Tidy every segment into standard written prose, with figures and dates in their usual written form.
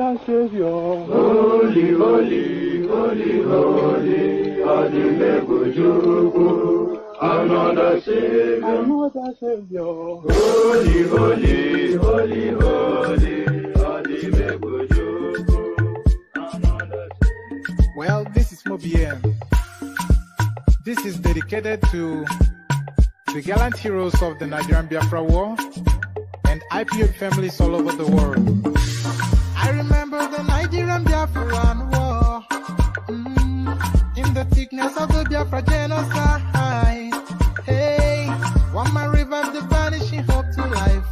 another Savior. Holy, holy, holy, holy, Adimebujuku, another Savior. Another Savior. Holy, holy, holy, holy, Adimebujuku, another Savior. Well, this is Mobien. This is dedicated to the gallant heroes of the Nigerian Biafra War and IPO families all over the world. I remember the Nigerian Biafran War, in the thickness of the Biafra genocide. Hey, one man revived the vanishing hope to life.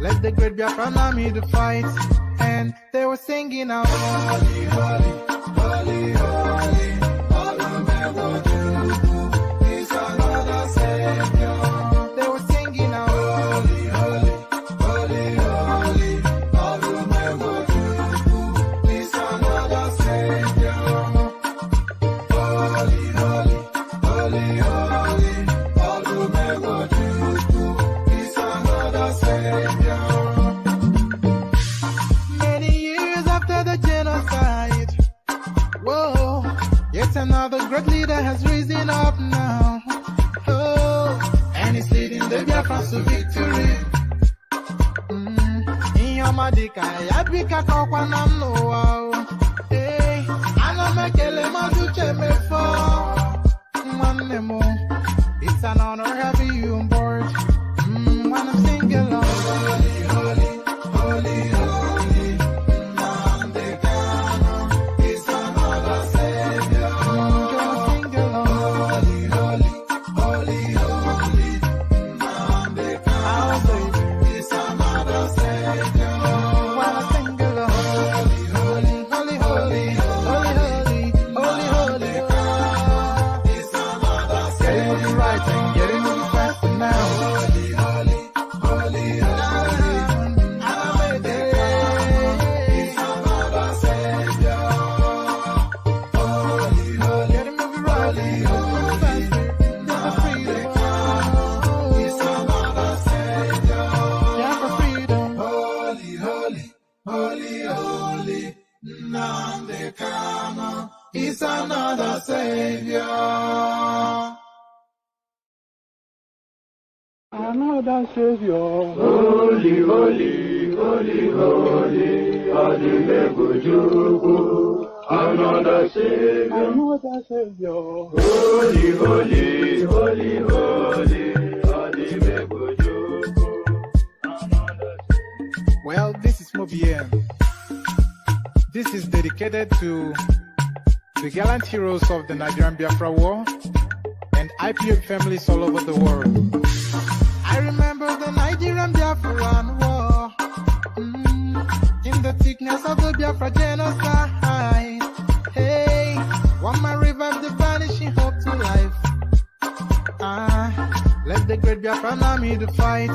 Let the great Biafran army to fight, and they were singing out, holy, holy, holy, holy, is another Savior. They were singing out, holy, holy, holy, holy, is another Savior. Holy, holy, holy, holy, is another Savior. Many years after the genocide, whoa, yet another great leader has risen up now. Oh, and he's leading the Biafrans to victory. In your madika, yabika kokwa namno wow. Hey, anamekele maduche mefo. Mwanemo, it's an honor having you on board. When I'm singing along, holy, holy, holy, holy, Nandekano is another Savior. Join sing along, holy, holy, holy, holy, Nandekano is another Savior. When I sing along, holy, holy, holy, holy, holy, holy, holy, holy, is another Savior. Getting moving right and getting moving fast now. Holy, holy, holy, holy, is another Savior. Holy, holy, getting moving right, moving faster. Just for freedom. Is another Savior. Yeah, for freedom. Holy, holy, holy, holy, Nandekano is another Savior. Another Savior. Holy, holy, holy, holy, Adimebujuku, another Savior. Another Savior. Holy, holy, holy, holy, Adimebujuku, another Savior. Well, this is Mobien. This is dedicated to the gallant heroes of the Nigerian Biafra War and IPO families all over the world. I remember the Nigerian Biafran War, in the thickness of the Biafra genocide. Hey, one man revived the vanishing hope to life. Let the great Biafran army to fight,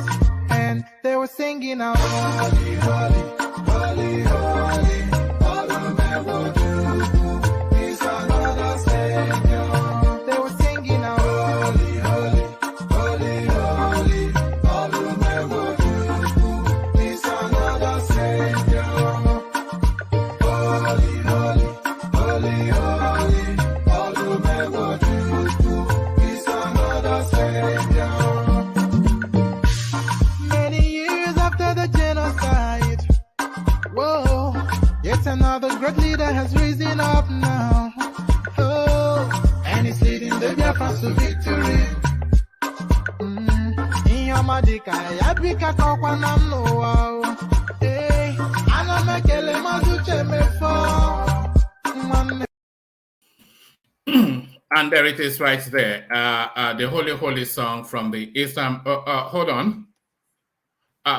and they were singing out, holy, holy, holy, holy, is another Savior. They were singing out, holy, holy, holy, holy, is another Savior. Holy, holy, holy, holy, is another Savior. Many years after the genocide, whoa, yet another great leader has risen up now. Oh, and he's leading the Biafrans to victory. In your madika, yabika kokwa namno wow. Hey, anamekele maduche mefo. And there it is right there. The Holy, Holy song from the Eastern. Hold on.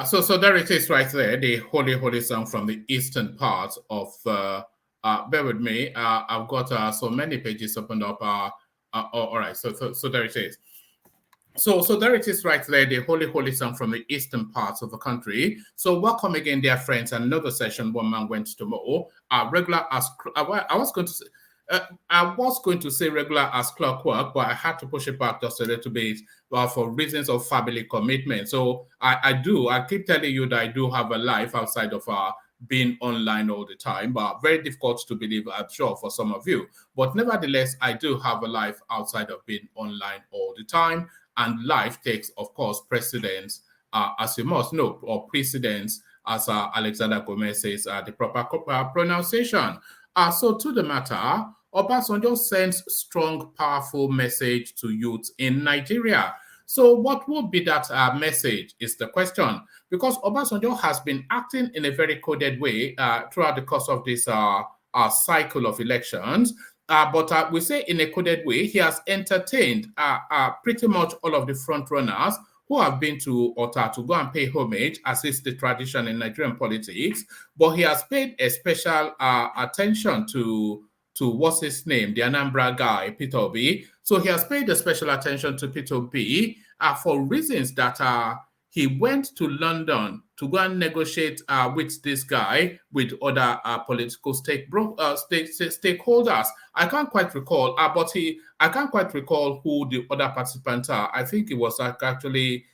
So there it is right there. The Holy, Holy song from the eastern part of. Bear with me. I've got so many pages opened up. All right. So there it is. So there it is right there. The Holy, Holy song from the eastern parts of the country. So welcome again, dear friends. Another session. One man went to more. Regular as I was going to say. I was going to say regular as clockwork, but I had to push it back just a little bit for reasons of family commitment. So I keep telling you that I do have a life outside of being online all the time, but very difficult to believe, I'm sure, for some of you. But nevertheless, I do have a life outside of being online all the time. And life takes, of course, precedence, as you must know, or precedence, as Alexander Gomez says, the proper pronunciation. So to the matter, Obasanjo sends strong, powerful message to youth in Nigeria. So what would be that message is the question, because Obasanjo has been acting in a very coded way throughout the course of this cycle of elections. But we say in a coded way, he has entertained pretty much all of the front runners who have been to Ota to go and pay homage, as is the tradition in Nigerian politics. But he has paid a special attention to what's his name, the Anambra guy, Peter Obi. So he has paid a special attention to Peter Obi for reasons that he went to London to go and negotiate with this guy, with other political stakeholders. I can't quite recall, I can't quite recall who the other participants are. I think it was actually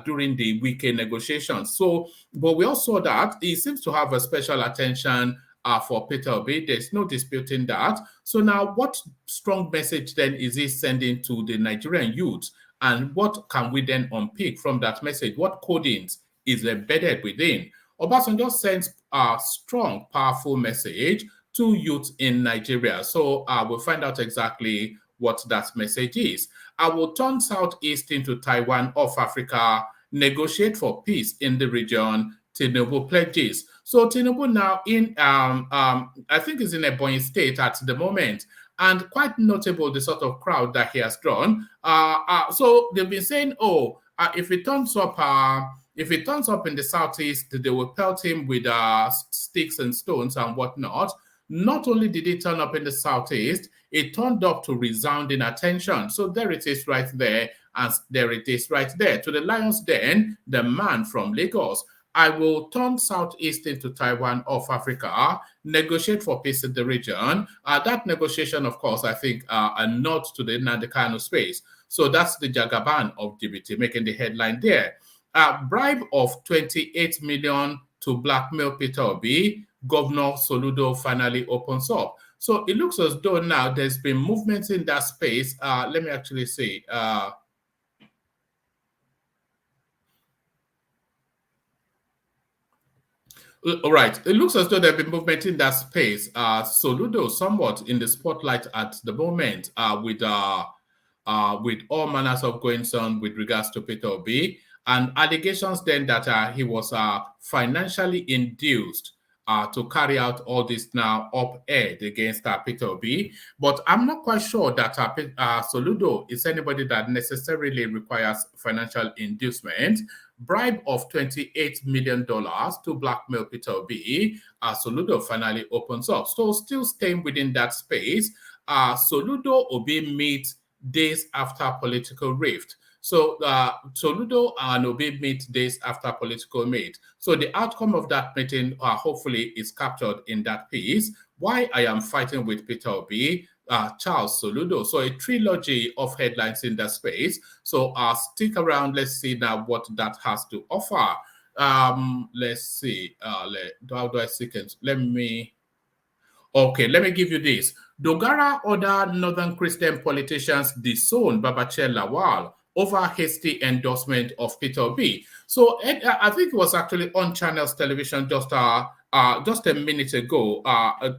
during the weekend negotiations. So, but we also saw that he seems to have a special attention for Peter Obi. There's no disputing that. So now, what strong message then is he sending to the Nigerian youth? And what can we then unpick from that message? What codings is embedded within? Obasanjo sends a strong, powerful message to youth in Nigeria. So we'll find out exactly what that message is. I will turn Southeast into Taiwan of Africa, negotiate for peace in the region, Tinubu pledges. So Tinubu now in, I think is in a Ebonyi state at the moment, and quite notable the sort of crowd that he has drawn. So they've been saying, if it turns up in the Southeast, they will pelt him with sticks and stones and whatnot. Not only did it turn up in the Southeast, it turned up to resounding attention. So there it is right there, and there it is right there. To the lion's den, the man from Lagos. I will turn Southeast into Taiwan of Africa, negotiate for peace in the region. That negotiation, of course, I think a nod to the Nnamdi Kanu space. So that's the Jagaban of DBT making the headline there. Bribe of 28 million to blackmail Peter Obi. Governor Soludo finally opens up. So it looks as though now there's been movement in that space. Let me actually say. All right. It looks as though there have been movement in that space. Soludo somewhat in the spotlight at the moment with all manners of goings on with regards to Peter Obi, and allegations then that he was financially induced to carry out all this now op-ed against Peter Obi. But I'm not quite sure that Soludo is anybody that necessarily requires financial inducement. Bribe of $28 million to blackmail Peter Obi. Soludo finally opens up. So still staying within that space, Soludo Obi meet days after political rift. So Soludo and Obi meet days after political meet. So the outcome of that meeting hopefully is captured in that piece. Why I am fighting with Peter Obi, Charles Soludo. So a trilogy of headlines in that space. So stick around. Let's see now what that has to offer. Let's see. How do I seek it? Let me give you this. Dogara other Northern Christian politicians disown Babachir Lawal over hasty endorsement of Peter Obi. So I think it was actually on Channels Television just a minute ago,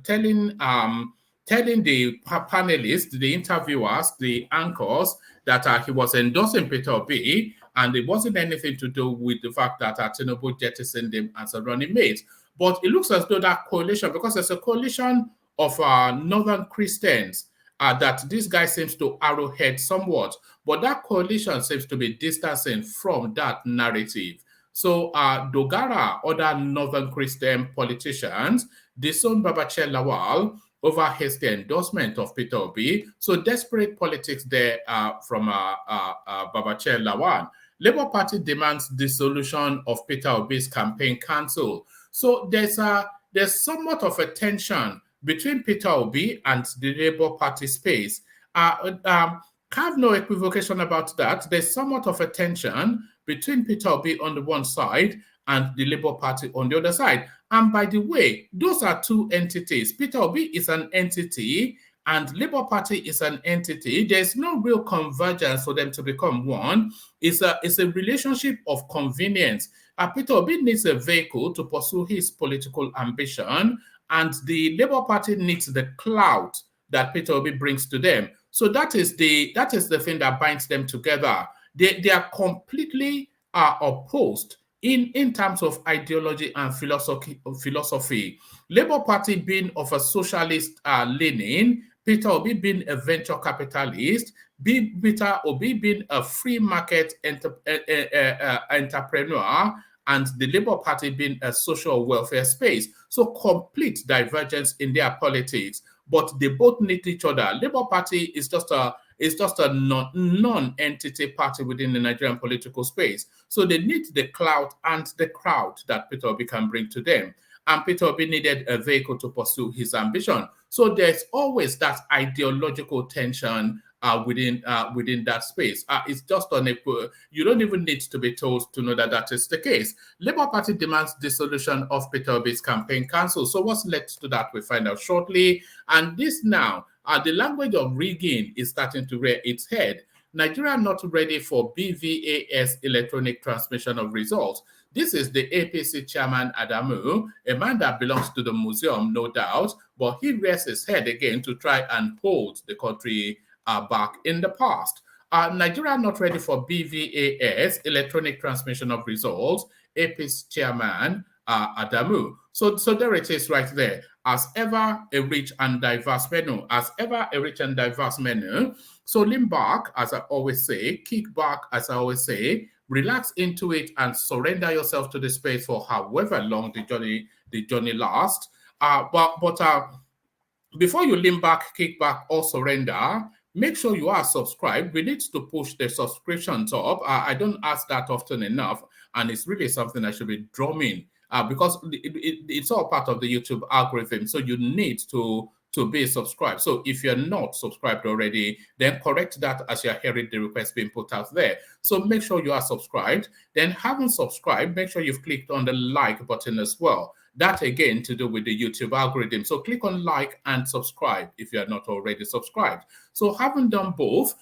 telling the panelists, the interviewers, the anchors, that he was endorsing Peter Obi, and it wasn't anything to do with the fact that Tinubu jettisoned him as a running mate. But it looks as though that coalition, because there's a coalition of Northern Christians, that this guy seems to arrowhead somewhat, but that coalition seems to be distancing from that narrative. So Dogara, other Northern Christian politicians, disown Babachir Lawal over hasty endorsement of Peter Obi. So desperate politics there from Babachir Lawal. Labour Party demands dissolution of Peter Obi's campaign council. So there's somewhat of a tension between Peter Obi and the Labour Party space. Have no equivocation about that. There's somewhat of a tension between Peter Obi on the one side and the Labour Party on the other side. And by the way, those are two entities. Peter Obi is an entity and Labour Party is an entity. There's no real convergence for them to become one. It's a relationship of convenience. Peter Obi needs a vehicle to pursue his political ambition, and the Labour Party needs the clout that Peter Obi brings to them. So that is the thing that binds them together. They are completely opposed in terms of ideology and philosophy. Labour Party being of a socialist leaning, Peter Obi being a venture capitalist, Peter Obi being a free market entrepreneur, and the Labour Party being a social welfare space. So complete divergence in their politics, but they both need each other. Labour Party is just a non-entity party within the Nigerian political space. So they need the clout and the crowd that Peter Obi can bring to them. And Peter Obi needed a vehicle to pursue his ambition. So there's always that ideological tension within that space. It's just you don't even need to be told to know that that is the case. Labour Party demands dissolution of Peter Obi's campaign council. So what's led to that, we'll find out shortly. And this now, the language of rigging is starting to rear its head. Nigeria not ready for BVAS electronic transmission of results. This is the APC chairman, Adamu, a man that belongs to the museum, no doubt, but he rears his head again to try and hold the country back in the past. Nigeria not ready for BVAS, electronic transmission of results, APC chairman, Adamu. So there it is right there. As ever, a rich and diverse menu. So lean back, as I always say, kick back, as I always say, relax into it and surrender yourself to the space for however long the journey lasts. But before you lean back, kick back, or surrender, make sure you are subscribed. We need to push the subscriptions up. I don't ask that often enough, and it's really something I should be drumming because it's all part of the YouTube algorithm. So you need to be subscribed. So if you're not subscribed already, then correct that as you're hearing the request being put out there. So make sure you are subscribed. Then having subscribed, make sure you've clicked on the like button as well. That again to do with the YouTube algorithm. So click on like and subscribe if you are not already subscribed. So having done both,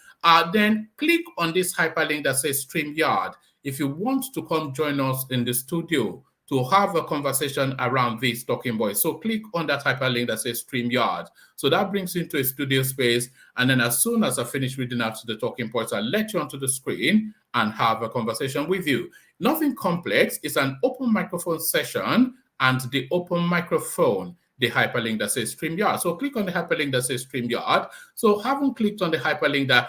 then click on this hyperlink that says StreamYard. If you want to come join us in the studio to have a conversation around this Talking Boys. So click on that hyperlink that says StreamYard. So that brings you into a studio space. And then as soon as I finish reading out the talking points, I'll let you onto the screen and have a conversation with you. Nothing complex. It's an open microphone session and the open microphone, the hyperlink that says StreamYard. So click on the hyperlink that says StreamYard. So having clicked on the hyperlink that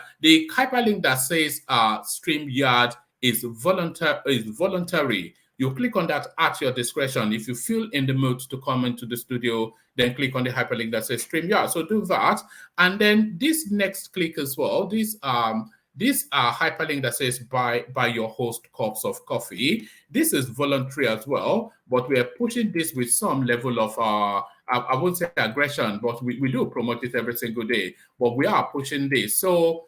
says StreamYard is voluntary. You click on that at your discretion. If you feel in the mood to come into the studio, then click on the hyperlink that says StreamYard. So do that. And then this next click as well, this hyperlink that says buy your host cups of coffee. This is voluntary as well, but we are pushing this with some level of, I won't say aggression, but we do promote it every single day, but we are pushing this. So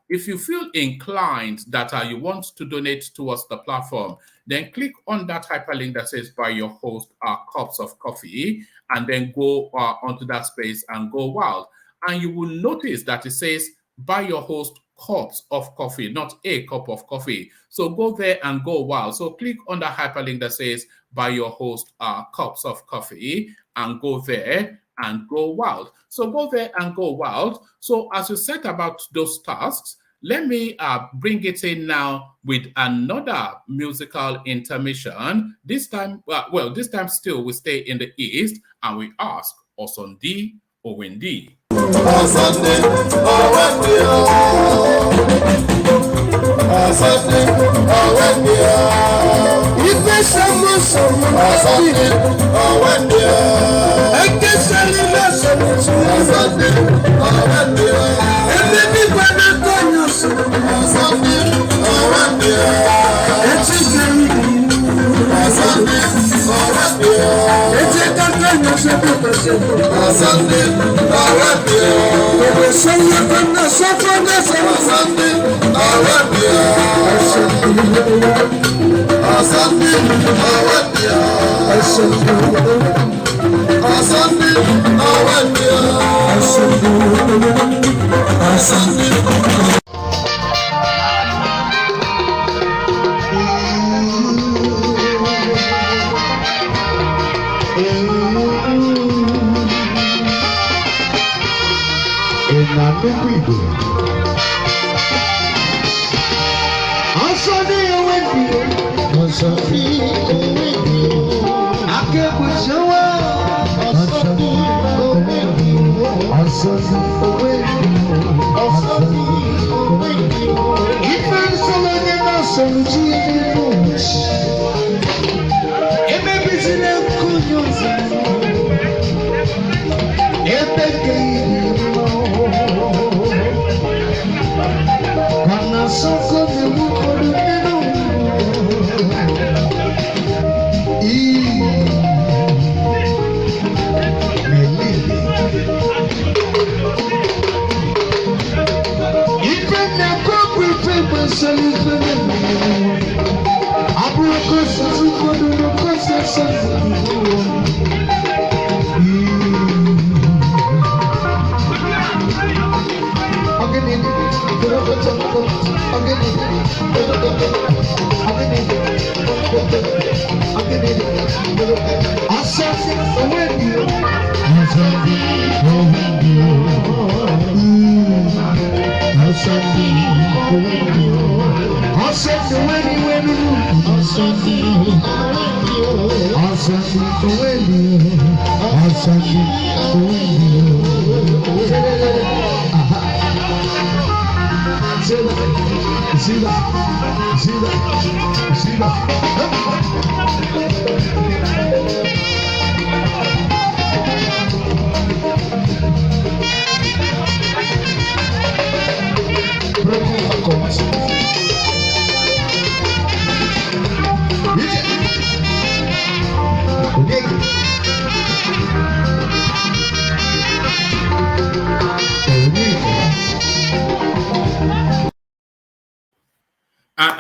if you feel inclined that you want to donate towards the platform, then click on that hyperlink that says buy your host cups of coffee, and then go onto that space and go wild. And you will notice that it says buy your host cups of coffee, not a cup of coffee. So go there and go wild. So click on the hyperlink that says buy your host cups of coffee and go there and go wild. So go there and go wild. So as you set about those tasks, let me bring it in now with another musical intermission. This time, this time still we stay in the East and we ask Osondi Owendi. Asante, Asante,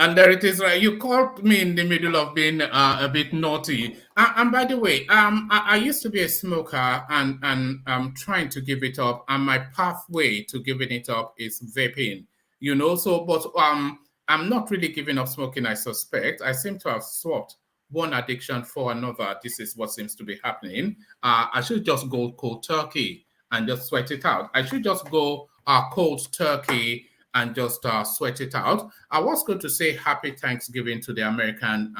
And there it is, right? You caught me in the middle of being a bit naughty. And by the way, I used to be a smoker, and I'm trying to give it up. And my pathway to giving it up is vaping. You know, so but I'm not really giving up smoking. I suspect I seem to have swapped one addiction for another. This is what seems to be happening. I should just go cold turkey and just sweat it out. I should just go cold turkey and just sweat it out. I was going to say happy Thanksgiving to the American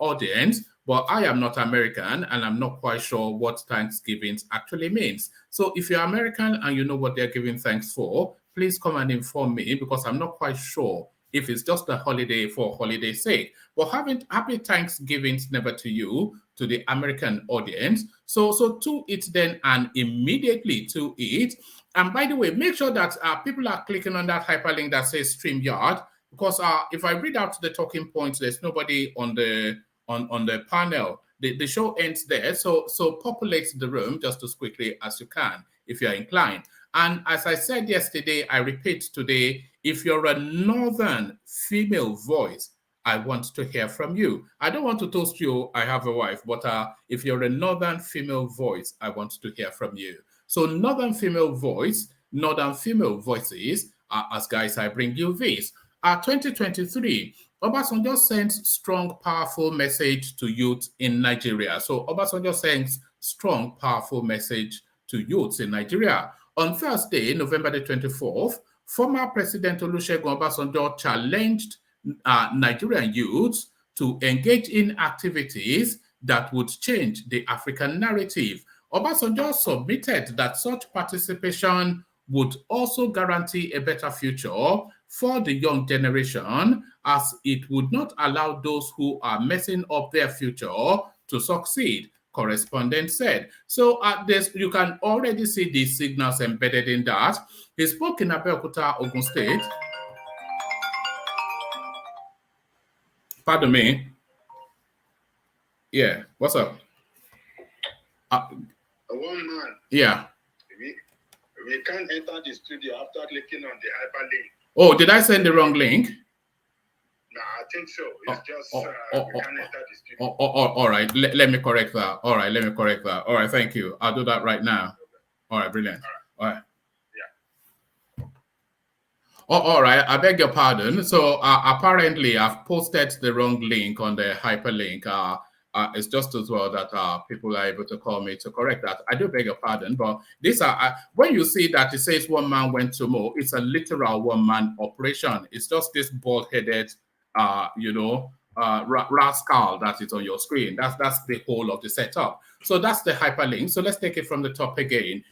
audience, but I am not American and I'm not quite sure what Thanksgiving actually means. So if you're American and you know what they're giving thanks for, please come and inform me, because I'm not quite sure if it's just a holiday for holiday's sake. But happy Thanksgiving never to you, to the American audience. So to it then, and immediately to it. And by the way, make sure that people are clicking on that hyperlink that says StreamYard, because if I read out the talking points, there's nobody on the panel. The show ends there. So populate the room just as quickly as you can if you're inclined. And as I said yesterday, I repeat today, if you're a northern female voice, I want to hear from you. I don't want to toast you, I have a wife, but if you're a northern female voice, I want to hear from you. So northern female voices, as guys, I bring you this. 2023, Obasanjo sends strong, powerful message to youth in Nigeria. So Obasanjo sends strong, powerful message to youths in Nigeria. On Thursday, November the 24th, former President Olusegun Obasanjo challenged Nigerian youths to engage in activities that would change the African narrative. Obasanjo submitted that such participation would also guarantee a better future for the young generation, as it would not allow those who are messing up their future to succeed, correspondent said. So you can already see the signals embedded in that. He spoke in Abeokuta, Ogun State. Pardon me. Yeah, what's up? One man. Yeah. We can't enter the studio after clicking on the hyperlink. Oh, did I send the wrong link? No, I think so. It's just we can't enter the studio. All right. Let me correct that. All right. Let me correct that. All right. Thank you. I'll do that right now. All right. Brilliant. All right. Yeah. All right. I beg your pardon. So apparently I've posted the wrong link on the hyperlink. It's just as well that people are able to call me to correct that. I do beg your pardon, but these are when you see that it says one man went to Mo, it's a literal one-man operation. It's just this bald-headed, rascal that is on your screen. That's the whole of the setup. So that's the hyperlink. So let's take it from the top again.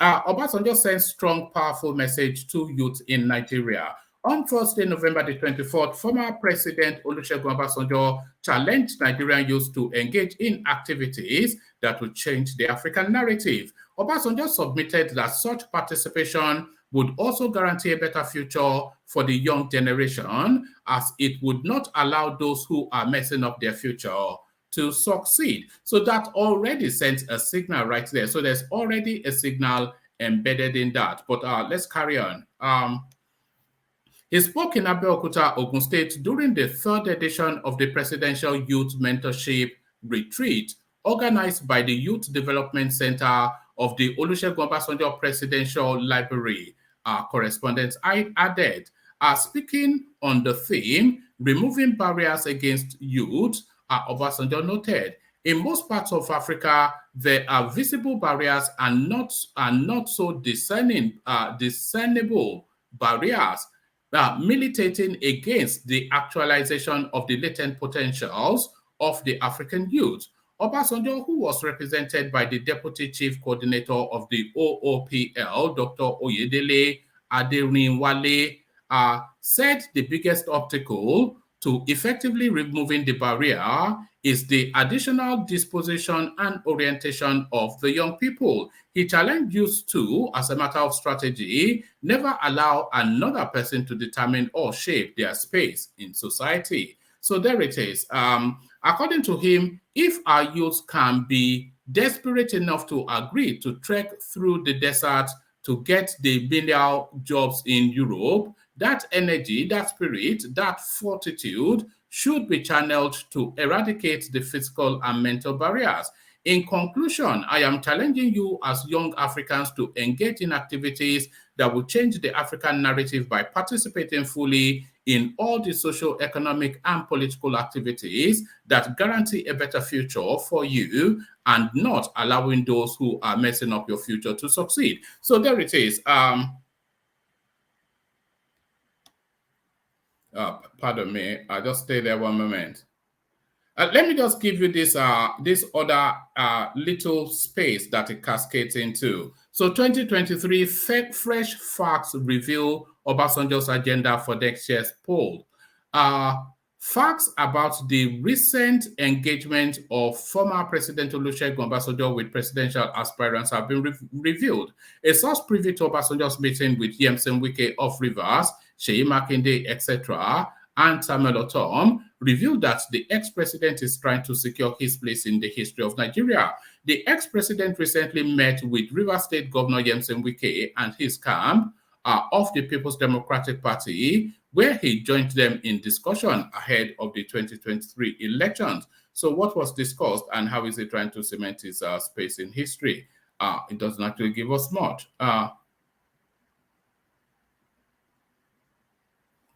Obasanjo sends strong, powerful message to youth in Nigeria. On Thursday, November the 24th, former President Olusegun Obasanjo challenged Nigerian youth to engage in activities that would change the African narrative. Obasanjo submitted that such participation would also guarantee a better future for the young generation, as it would not allow those who are messing up their future to succeed. So that already sends a signal right there. So there's already a signal embedded in that. But let's carry on. He spoke in Abeokuta, Ogun State during the third edition of the Presidential Youth Mentorship Retreat organized by the Youth Development Center of the Olusegun Obasanjo Presidential Library. Correspondent added, speaking on the theme, removing barriers against youth, Obasanjo noted, in most parts of Africa, there are visible barriers and not so discernible barriers, militating against the actualization of the latent potentials of the African youth. Obasanjo, who was represented by the Deputy Chief Coordinator of the OOPL, Dr. Oyedele Aderinwale, said the biggest obstacle to effectively removing the barrier is the additional disposition and orientation of the young people. He challenged youth to, as a matter of strategy, never allow another person to determine or shape their space in society. So there it is. According to him, if our youth can be desperate enough to agree to trek through the desert to get the menial jobs in Europe, that energy, that spirit, that fortitude should be channeled to eradicate the physical and mental barriers. In conclusion, I am challenging you as young Africans to engage in activities that will change the African narrative by participating fully in all the social, economic, and political activities that guarantee a better future for you and not allowing those who are messing up your future to succeed. So there it is. Pardon me, I'll just stay there one moment. Let me just give you this other little space that it cascades into. So 2023, fresh facts reveal Obasanjo's agenda for next year's poll. Facts about the recent engagement of former President Olusegun Obasanjo with presidential aspirants have been revealed. A source privy to Obasanjo's meeting with Yemsen Wike of Rivers, Seyi Makinde, etc., and Samuel Otom revealed that the ex-president is trying to secure his place in the history of Nigeria. The ex-president recently met with Rivers State Governor Yemsen Wike and his camp of the People's Democratic Party, where he joined them in discussion ahead of the 2023 elections. So what was discussed and how is he trying to cement his space in history? It doesn't actually give us much.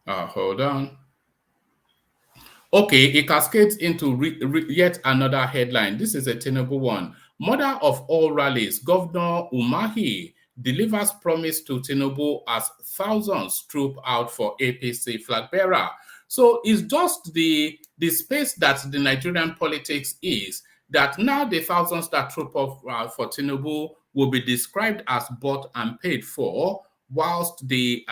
Hold on. Okay, it cascades into yet another headline. This is a tenable one. Mother of all rallies, Governor Umahi delivers promise to Tinubu as thousands troop out for APC flag bearer. So it's just the space that the Nigerian politics is, that now the thousands that troop up for Tinubu will be described as bought and paid for, whilst the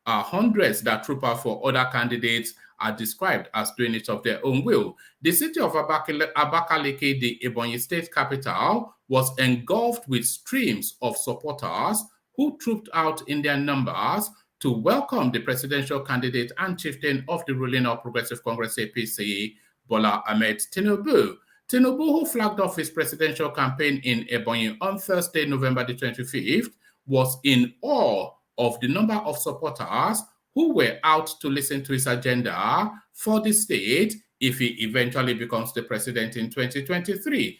hundreds that troop out for other candidates are described as doing it of their own will. The city of Abakaliki, the Ebonyi state capital, was engulfed with streams of supporters who trooped out in their numbers to welcome the presidential candidate and chieftain of the ruling All Progressive Congress APC, Bola Ahmed Tinubu. Tinubu, who flagged off his presidential campaign in Ebonyi on Thursday, November the 25th, was in awe of the number of supporters who were out to listen to his agenda for the state if he eventually becomes the president in 2023.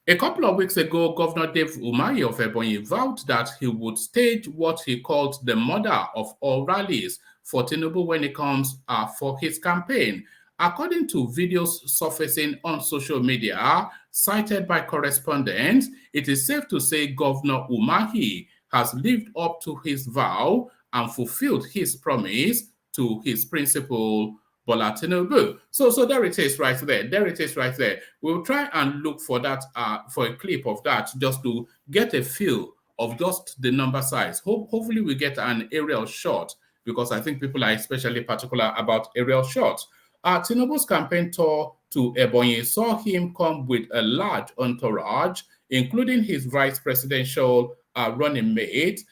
A couple of weeks ago, Governor Dave Umahi of Ebonyi vowed that he would stage what he called the mother of all rallies for Tinubu when it comes for his campaign. According to videos surfacing on social media, cited by correspondents, it is safe to say Governor Umahi has lived up to his vow and fulfilled his promise to his principal, Bola Tinubu. So there it is right there. There it is right there. We'll try and look for that, for a clip of that, just to get a feel of just the number size. Hopefully we get an aerial shot, because I think people are especially particular about aerial shots. Tinubu's campaign tour to Ebonyi saw him come with a large entourage, including his vice presidential running mate,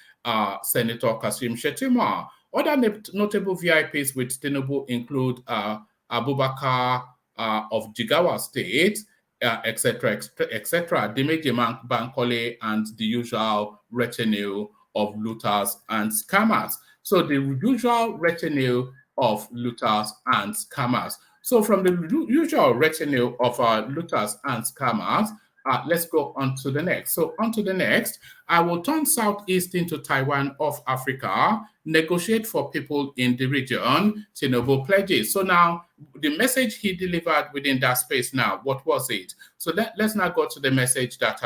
Senator Kasim Shettima. Other notable VIPs with Tinubu include Abubakar of Jigawa State, etc., etc., Dimeji Bankole, and the usual retinue of looters and scammers. So the usual retinue of looters and scammers. So from the usual retinue of looters and scammers, let's go on to the next. So on to the next, I will turn southeast into Taiwan of Africa, negotiate for people in the region, Tinubu pledges. So now the message he delivered within that space now, what was it? So let's now go to the message that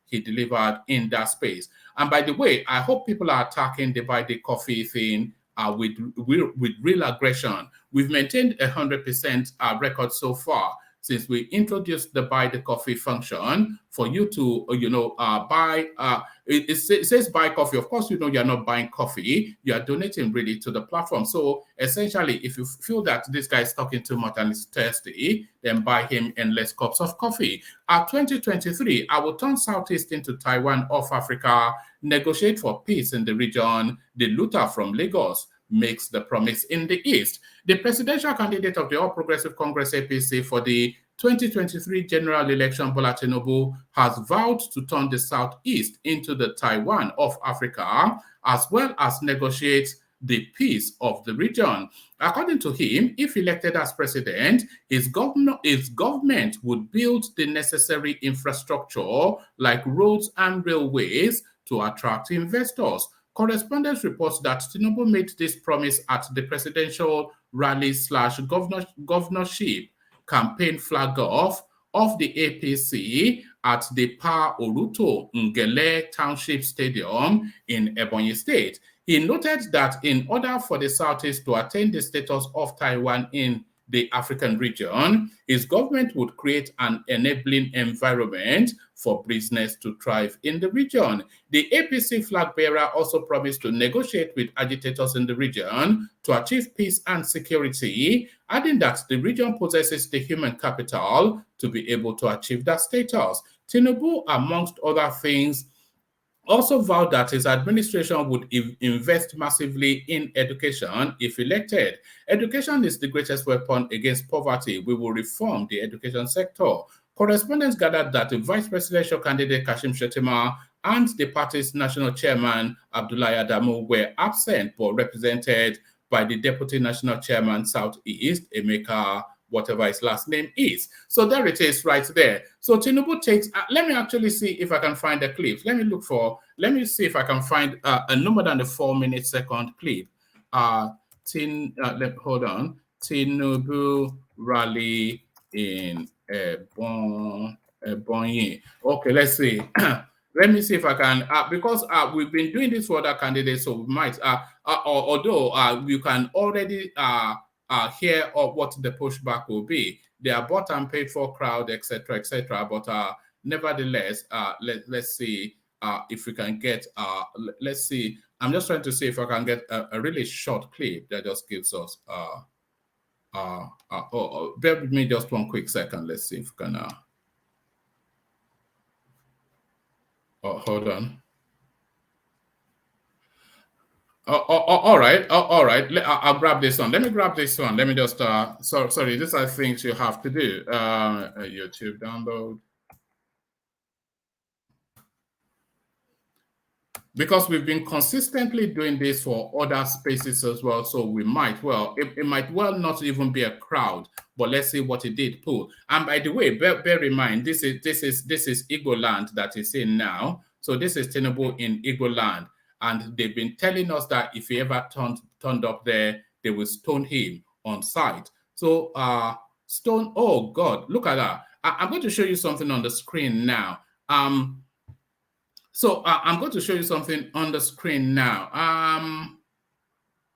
he delivered in that space. And by the way, I hope people are attacking the buy the coffee thing with real aggression. We've maintained 100% record so far since we introduced the buy the coffee function for you to, buy. It says buy coffee. Of course, you're not buying coffee. You are donating really to the platform. So essentially, if you feel that this guy is talking too much and is thirsty, then buy him endless cups of coffee. 2023, I will turn southeast into Taiwan of Africa, negotiate for peace in the region. The looter from Lagos makes the promise in the East. The presidential candidate of the All Progressive Congress APC for the 2023 general election, Bola Tinubu, has vowed to turn the Southeast into the Taiwan of Africa, as well as negotiate the peace of the region. According to him, if elected as president, his government would build the necessary infrastructure like roads and railways to attract investors. Correspondence reports that Tinubu made this promise at the presidential rally/governorship campaign flag off of the APC at the Pa Oruto Ngele Township Stadium in Ebonyi State. He noted that in order for the Southeast to attain the status of Taiwan in the African region, his government would create an enabling environment for business to thrive in the region. The APC flag bearer also promised to negotiate with agitators in the region to achieve peace and security, adding that the region possesses the human capital to be able to achieve that status. Tinubu, amongst other things, also vowed that his administration would invest massively in education if elected. Education is the greatest weapon against poverty. We will reform the education sector. Correspondents gathered that the vice presidential candidate Kashim Shettima and the party's national chairman Abdullahi Adamu were absent but represented by the deputy national chairman Southeast, Emeka, whatever his last name is. So there it is right there. So Tinubu takes, let me actually see if I can find the clips. Let me see if I can find a no more than a 4-minute second clip. Hold on. Tinubu rally in Ebonyi. Okay, let's see. Let me see if I can, because we've been doing this for other candidates, so we might, although you can already hear of what the pushback will be. They are bought and paid for crowd, etc., etc. But nevertheless, let's see if we can get. Let's see. I'm just trying to see if I can get a really short clip that just gives us. Bear with me just one quick second. Let's see if we can. Hold on. all right. All right. I'll grab this one. Let me grab this one. Let me just, sorry, these are things you have to do. YouTube download. Because we've been consistently doing this for other spaces as well, so we might well, it might well not even be a crowd, but let's see what it did pull. And by the way, bear in mind, this is Igbo land that is in now. So this is Tinubu in Igbo land, and they've been telling us that if he ever turned up there, they will stone him on sight. So stone. Oh God, look at that! I'm going to show you something on the screen now. So I'm going to show you something on the screen now.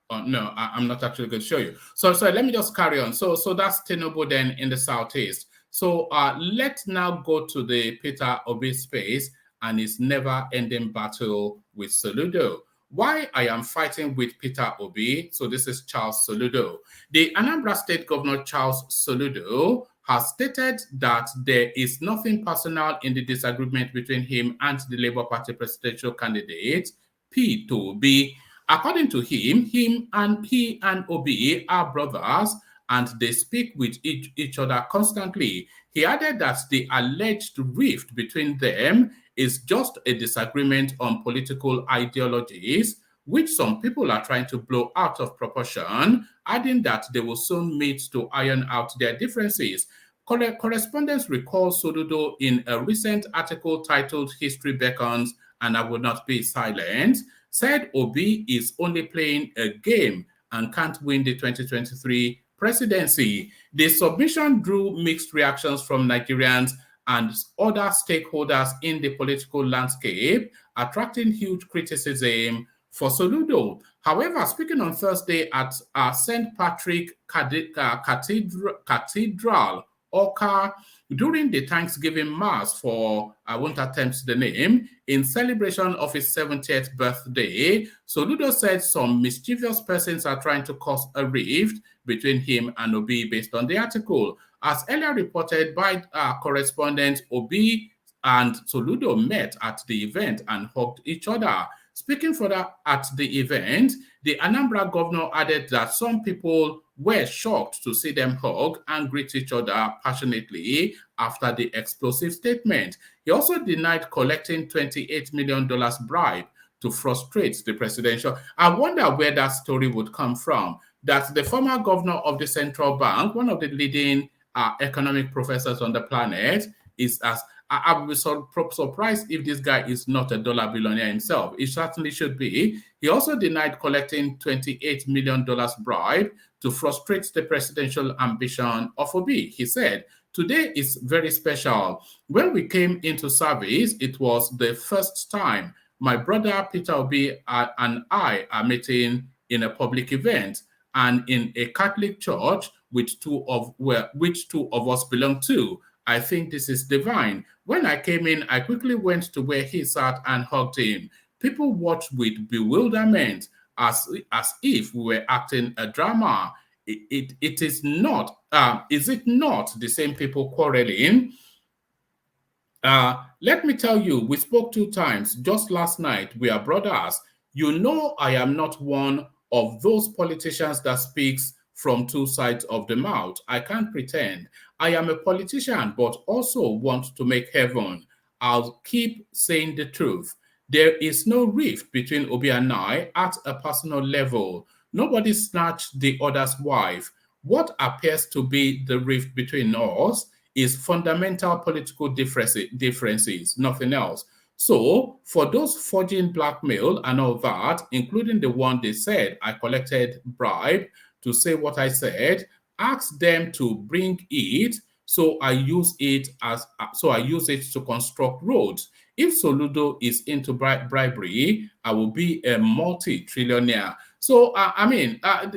Oh, no, I'm not actually going to show you. So let me just carry on. So that's Tinubu then in the southeast. So let's now go to the Peter Obi space and his never-ending battle with Soludo. Why I am fighting with Peter Obi. So this is Charles Soludo. The Anambra State Governor Charles Soludo has stated that there is nothing personal in the disagreement between him and the Labour Party presidential candidate, Peter Obi. According to him, he and Obi are brothers and they speak with each other constantly. He added that the alleged rift between them is just a disagreement on political ideologies, which some people are trying to blow out of proportion, adding that they will soon meet to iron out their differences. Correspondents recall Soludo in a recent article titled History Beckons and I Will Not Be Silent, said Obi is only playing a game and can't win the 2023 presidency. The submission drew mixed reactions from Nigerians and other stakeholders in the political landscape, attracting huge criticism for Soludo. However, speaking on Thursday at St. Patrick Cathedral, Oka, during the Thanksgiving Mass for, I won't attempt the name, in celebration of his 70th birthday, Soludo said some mischievous persons are trying to cause a rift between him and Obi based on the article. As earlier reported by correspondent, Obi and Soludo met at the event and hugged each other. Speaking further at the event, the Anambra governor added that some people were shocked to see them hug and greet each other passionately after the explosive statement. He also denied collecting $28 million bribe to frustrate the presidential. I wonder where that story would come from, that the former governor of the central bank, one of the leading economic professors on the planet, is as I would be surprised if this guy is not a dollar billionaire himself. He certainly should be. He also denied collecting $28 million bribe to frustrate the presidential ambition of Obi. He said, "Today is very special. When we came into service, it was the first time my brother Peter Obi and I are meeting in a public event and in a Catholic church which two of us belong to. I think this is divine. When I came in, I quickly went to where he sat and hugged him. People watched with bewilderment as if we were acting a drama. It is not. Is it not the same people quarreling? Let me tell you, we spoke 2 times just last night. We are brothers. You know, I am not one of those politicians that speaks from 2 sides of the mouth. I can't pretend. I am a politician, but also want to make heaven. I'll keep saying the truth. There is no rift between Obi and I at a personal level. Nobody snatched the other's wife. What appears to be the rift between us is fundamental political differences, nothing else. So, for those forging blackmail and all that, including the one they said I collected bribe to say what I said, ask them to bring it, so I use it to construct roads. If Soludo is into bribery, I will be a multi-trillionaire. So,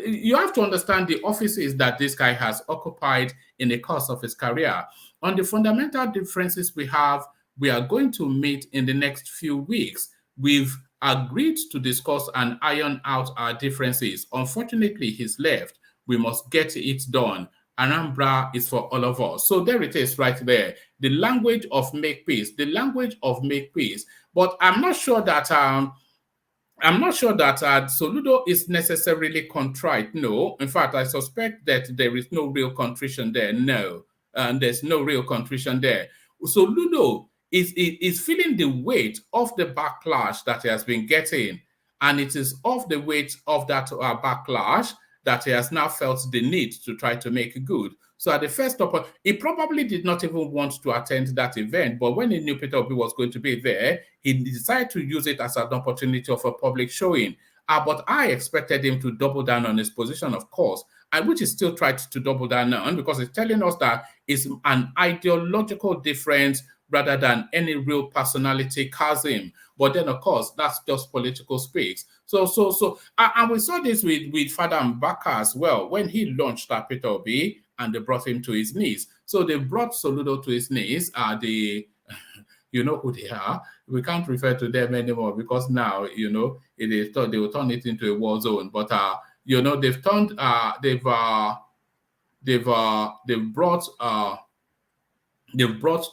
you have to understand the offices that this guy has occupied in the course of his career. On the fundamental differences we have, we are going to meet in the next few weeks. We've agreed to discuss and iron out our differences. Unfortunately, he's left. We must get it done. Anambra is for all of us. So there it is right there. The language of make peace. The language of make peace. But I'm not sure that I'm not sure that Soludo is necessarily contrite. No. In fact, I suspect that there is no real contrition there. No. And there's no real contrition there. Soludo is feeling the weight of the backlash that he has been getting. And it is of the weight of that backlash that he has now felt the need to try to make good. So at the first opportunity, he probably did not even want to attend that event, but when he knew Peter Obi was going to be there, he decided to use it as an opportunity of a public showing. But I expected him to double down on his position, of course, and which he still tried to double down on, because it's telling us that it's an ideological difference rather than any real personality chasm. But then, of course, that's just political speaks. And we saw this with Father Mbaka as well, when he launched Peter Obi, and they brought him to his knees. So they brought Soludo to his knees. You know who they are. We can't refer to them anymore because now, they will turn it into a war zone. But they've turned, they've brought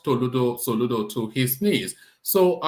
Soludo to his knees. So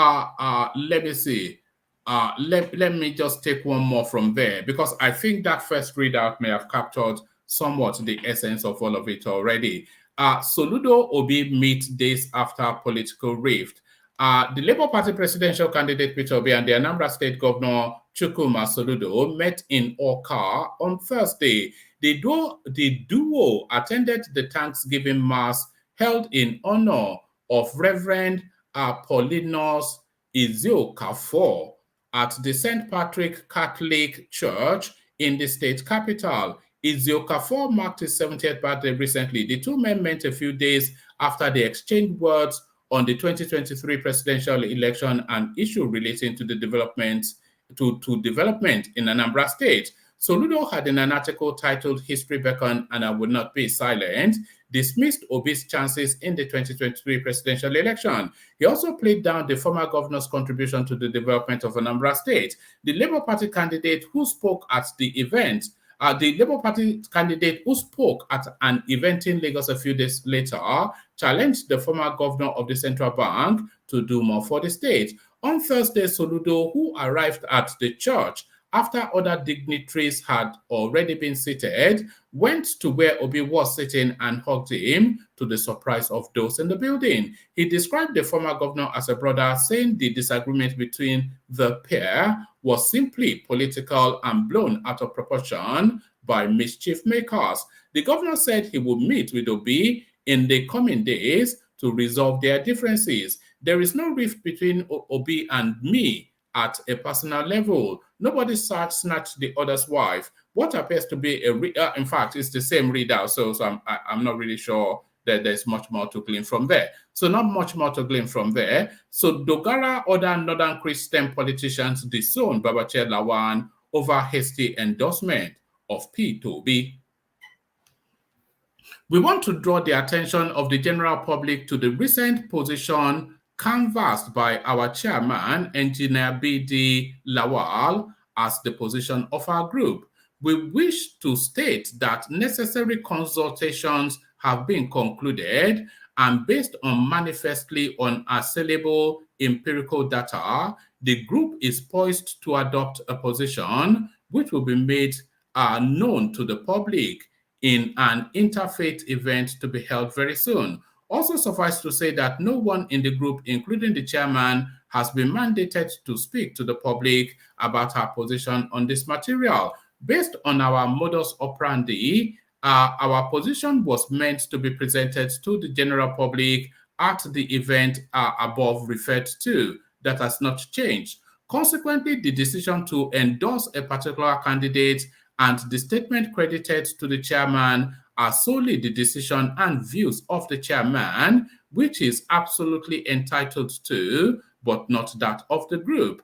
let me see. Let me just take one more from there, because I think that first readout may have captured somewhat the essence of all of it already. Soludo Obi meet days after political rift. The Labour Party presidential candidate Peter Obi and the Anambra State Governor Chukwuma Soludo met in Awka on Thursday. The duo attended the Thanksgiving Mass held in honor of Reverend Paulinus Iziokafor at the St. Patrick Catholic Church in the state capital. Iziokafor marked his 70th birthday recently. The two men met a few days after they exchanged words on the 2023 presidential election and issue relating to the development in Anambra State. Soludo had in an article titled "History Beckon and I Would Not Be Silent" dismissed Obi's chances in the 2023 presidential election. He also played down the former governor's contribution to the development of Anambra State. The Labour Party candidate who spoke at the event at an event in Lagos a few days later challenged the former governor of the central bank to do more for the state. On Thursday, Soludo, who arrived at the church after other dignitaries had already been seated, went to where Obi was sitting and hugged him, to the surprise of those in the building. He described the former governor as a brother, saying the disagreement between the pair was simply political and blown out of proportion by mischief makers. The governor said he would meet with Obi in the coming days to resolve their differences. There is no rift between Obi and me at a personal level. Nobody snatched the other's wife. What appears to be in fact, it's the same readout, so I'm not really sure that there's much more to glean from there. So not much more to glean from there. So Dogara, other Northern Christian politicians disowned Babachir Lawan over hasty endorsement of P2B. We want to draw the attention of the general public to the recent position canvassed by our chairman, Engineer B.D. Lawal, as the position of our group. We wish to state that necessary consultations have been concluded, and based on manifestly unassailable empirical data, the group is poised to adopt a position which will be made known to the public in an interfaith event to be held very soon. Also suffice to say that no one in the group, including the chairman, has been mandated to speak to the public about our position on this material. Based on our modus operandi, our position was meant to be presented to the general public at the event above referred to. That has not changed. Consequently, the decision to endorse a particular candidate and the statement credited to the chairman are solely the decision and views of the chairman, which is absolutely entitled to, but not that of the group.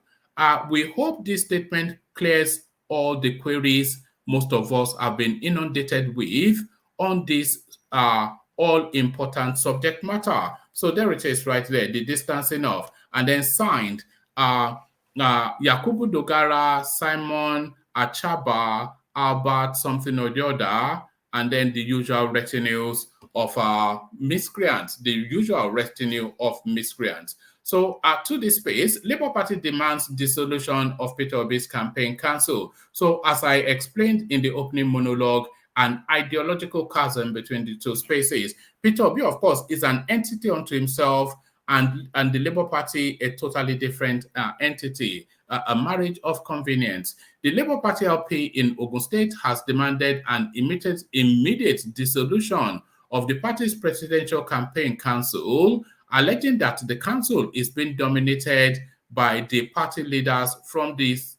We hope this statement clears all the queries most of us have been inundated with on this all-important subject matter. So there it is right there, the distancing off. And then signed, Yakubu Dogara, Simon Achaba, Albert something or the other, and then the usual retinues of miscreants, the usual retinue of miscreants. So to this space, Labour Party demands dissolution of Peter Obi's campaign council. So as I explained in the opening monologue, an ideological chasm between the two spaces. Peter Obi, of course, is an entity unto himself, and the Labour Party a totally different entity, a marriage of convenience. The Labour Party LP in Ogun State has demanded an immediate dissolution of the party's presidential campaign council, alleging that the council is being dominated by the party leaders from this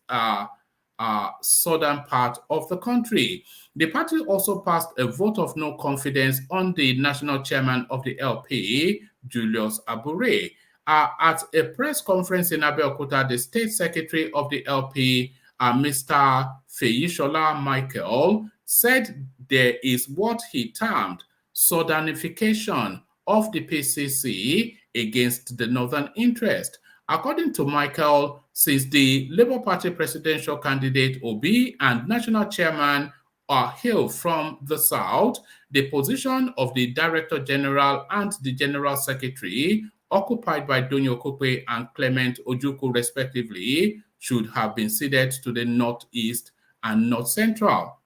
southern part of the country. The party also passed a vote of no confidence on the national chairman of the LP, Julius Abure. At a press conference in Abeokuta, the state secretary of the LP, Mr. Feyishola Michael, said there is what he termed southernification of the PCC against the northern interest. According to Michael, since the Labour Party presidential candidate Obi and national chairman are hail from the south, the position of the director general and the general secretary, occupied by Donyo Okokwe and Clement Ojukwu respectively, should have been ceded to the northeast and north central.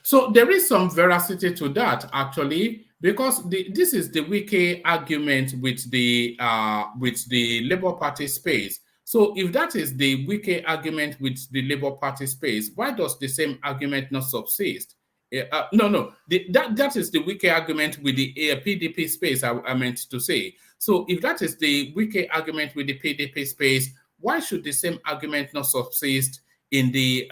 So there is some veracity to that, actually, because this is the Wike argument with the Labour Party space. So if that is the Wike argument with the Labour Party space, why does the same argument not subsist? That is the Wike argument with the PDP space, I meant to say. So if that is the Wike argument with the PDP space, why should the same argument not subsist in the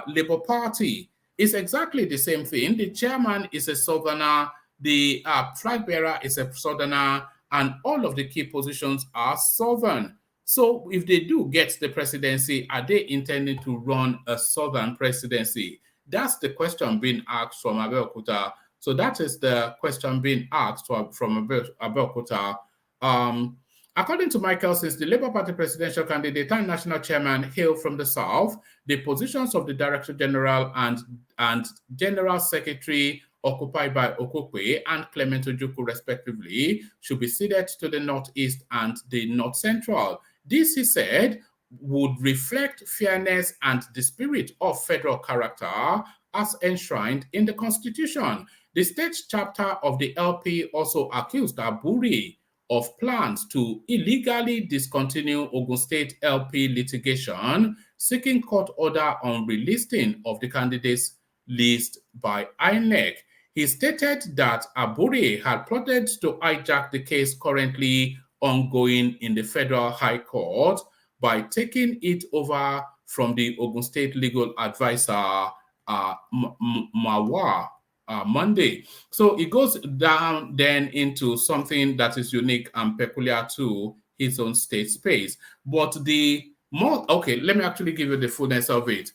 Labour Party? It's exactly the same thing. The chairman is a southerner, the flag bearer is a southerner, and all of the key positions are southern. So if they do get the presidency, are they intending to run a southern presidency? That's the question being asked from Abeokuta. So that is the question being asked from Abeokuta. According to Michael, since the Labour Party presidential candidate and national chairman hail from the south, the positions of the director general and general secretary occupied by Okokwe and Clement Ojukwu respectively should be ceded to the northeast and the north central. This, he said, would reflect fairness and the spirit of federal character as enshrined in the Constitution. The state chapter of the LP also accused Aburi of plans to illegally discontinue Ogun State LP litigation, seeking court order on relisting of the candidates list by INEC. He stated that Aburi had plotted to hijack the case currently ongoing in the Federal High Court by taking it over from the Ogun State legal advisor, Mawa, Monday. So it goes down then into something that is unique and peculiar to his own state space. But let me actually give you the fullness of it.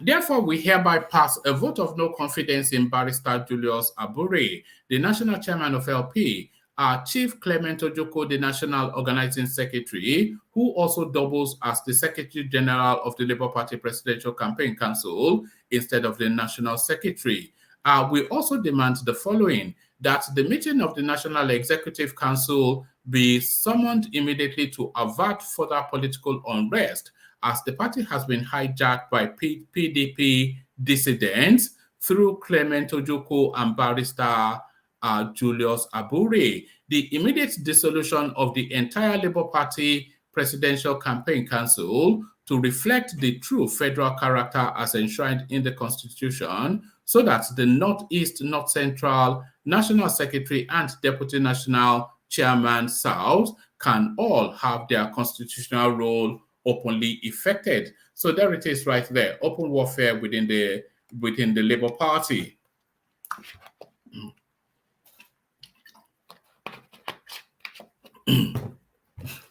Therefore, we hereby pass a vote of no confidence in Barrister Julius Abure, the national chairman of LP, our Chief Clement Ojukwu, the National Organizing Secretary, who also doubles as the Secretary General of the Labour Party Presidential Campaign Council instead of the National Secretary. We also demand the following, that the meeting of the National Executive Council be summoned immediately to avert further political unrest, as the party has been hijacked by PDP dissidents through Clement Ojukwu and Barrister Julius Abure. The immediate dissolution of the entire Labour Party Presidential Campaign Council to reflect the true federal character as enshrined in the Constitution, so that the Northeast, North Central, National Secretary, and Deputy National Chairman South can all have their constitutional role openly effected. So there it is right there, open warfare within the Labour Party.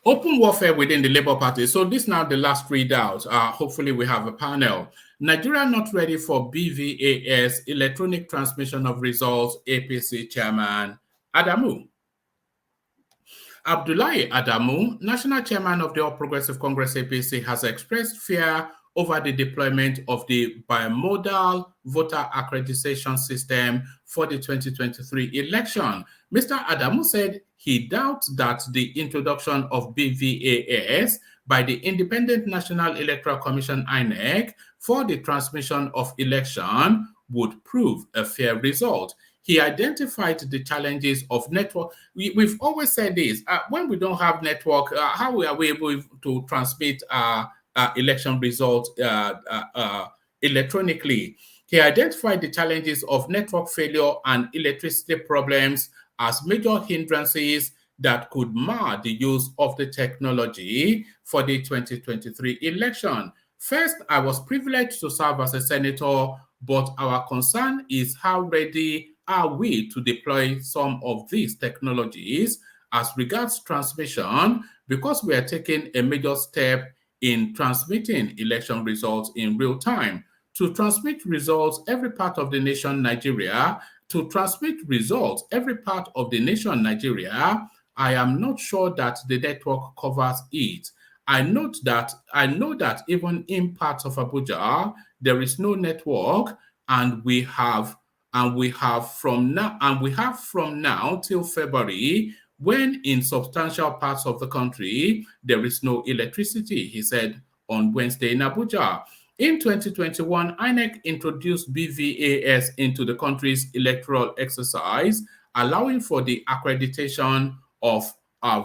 Open warfare within the Labour Party. So this now the last readout. Hopefully we have a panel. Nigeria not ready for BVAS, electronic transmission of results, APC chairman Adamu. Abdullahi Adamu, national chairman of the All Progressive Congress APC, has expressed fear over the deployment of the bimodal voter accreditation system for the 2023 election. Mr. Adamu said he doubts that the introduction of BVAS by the Independent National Electoral Commission (INEC) for the transmission of election would prove a fair result. He identified the challenges of network. We've always said this, when we don't have network, how are we able to transmit election results electronically? He identified the challenges of network failure and electricity problems as major hindrances that could mar the use of the technology for the 2023 election. First, I was privileged to serve as a senator, but our concern is how ready are we to deploy some of these technologies as regards transmission, because we are taking a major step in transmitting election results in real time. To transmit results every part of the nation, Nigeria, I am not sure that the network covers it. I know that even in parts of Abuja, there is no network, and we have from now till February, when in substantial parts of the country there is no electricity, he said on Wednesday in Abuja. In 2021, INEC introduced BVAS into the country's electoral exercise, allowing for the accreditation of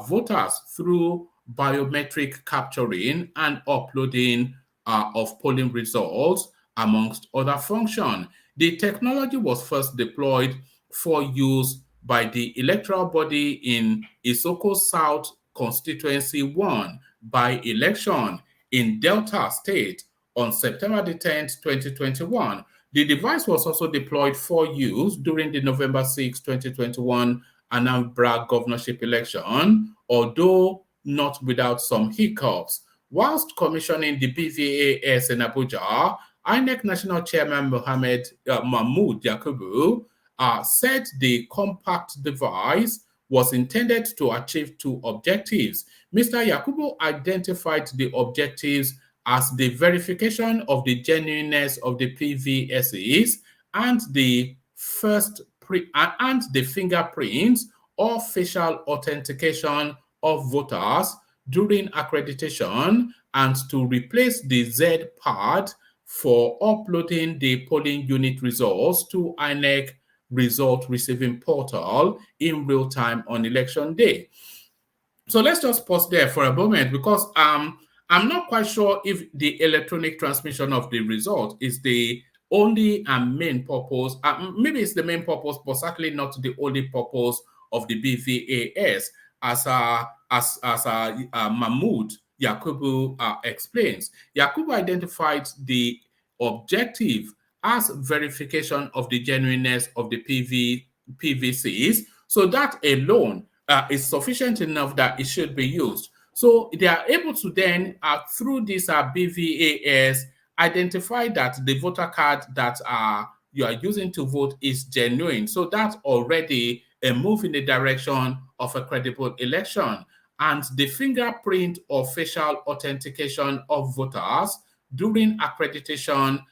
voters through biometric capturing and uploading of polling results, amongst other functions. The technology was first deployed for use by the electoral body in Isoko South Constituency 1 by-election in Delta State on September the 10th, 2021. The device was also deployed for use during the November 6, 2021 Anambra governorship election, although not without some hiccups. Whilst commissioning the BVAS in Abuja, INEC National Chairman Mahmoud Yakubu said the compact device was intended to achieve two objectives. Mr. Yakubu identified the objectives as the verification of the genuineness of the PVSs and the fingerprints or facial authentication of voters during accreditation, and to replace the Z-Pad for uploading the polling unit results to INEC result receiving portal in real time on election day. So let's just pause there for a moment, because I'm not quite sure if the electronic transmission of the result is the only and main purpose. Maybe it's the main purpose, but certainly not the only purpose of the BVAS, as Mahmoud Yakubu explains. Yakubu identified the objective as verification of the genuineness of the PVCs. So that alone is sufficient enough that it should be used. So they are able to then, through this BVAS, identify that the voter card that you are using to vote is genuine. So that's already a move in the direction of a credible election. And the fingerprint or facial authentication of voters during accreditation,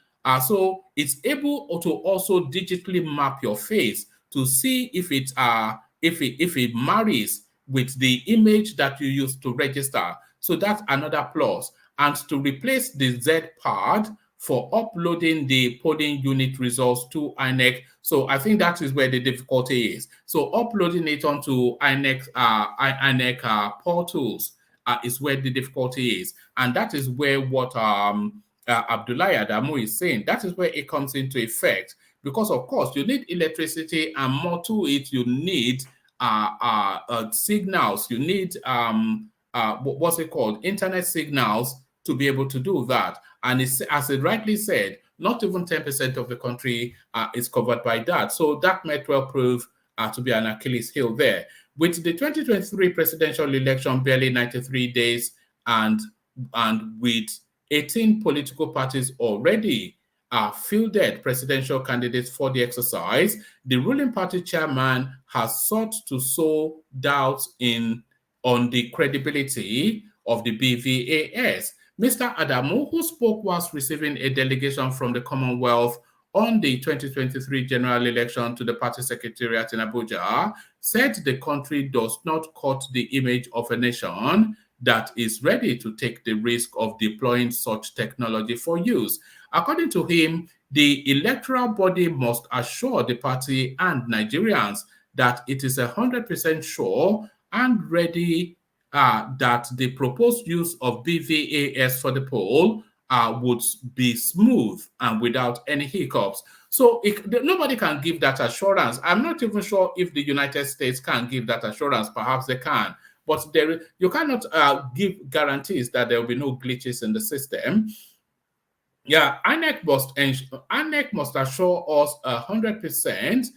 so it's able to also digitally map your face to see if it marries with the image that you used to register. So that's another plus. And to replace the Z-Pad for uploading the polling unit results to INEC. So I think that is where the difficulty is. So uploading it onto INEC portals is where the difficulty is. And that is where what Abdullahi Adamu is saying, that is where it comes into effect. Because of course you need electricity, and more to it, you need signals. You need what's it called? Internet signals to be able to do that. And it's, as it rightly said, not even 10% of the country is covered by that. So that might well prove to be an Achilles heel there. With the 2023 presidential election barely 93 days and with 18 political parties already fielded presidential candidates for the exercise, the ruling party chairman has sought to sow doubts on the credibility of the BVAS. Mr. Adamu, who spoke whilst receiving a delegation from the Commonwealth on the 2023 general election to the party secretariat in Abuja, said the country does not cut the image of a nation that is ready to take the risk of deploying such technology for use. According to him, the electoral body must assure the party and Nigerians that it is 100% sure and ready that the proposed use of BVAS for the poll would be smooth and without any hiccups. So nobody can give that assurance. I'm not even sure if the United States can give that assurance. Perhaps they can. But you cannot give guarantees that there will be no glitches in the system. Yeah, INEC must assure us 100%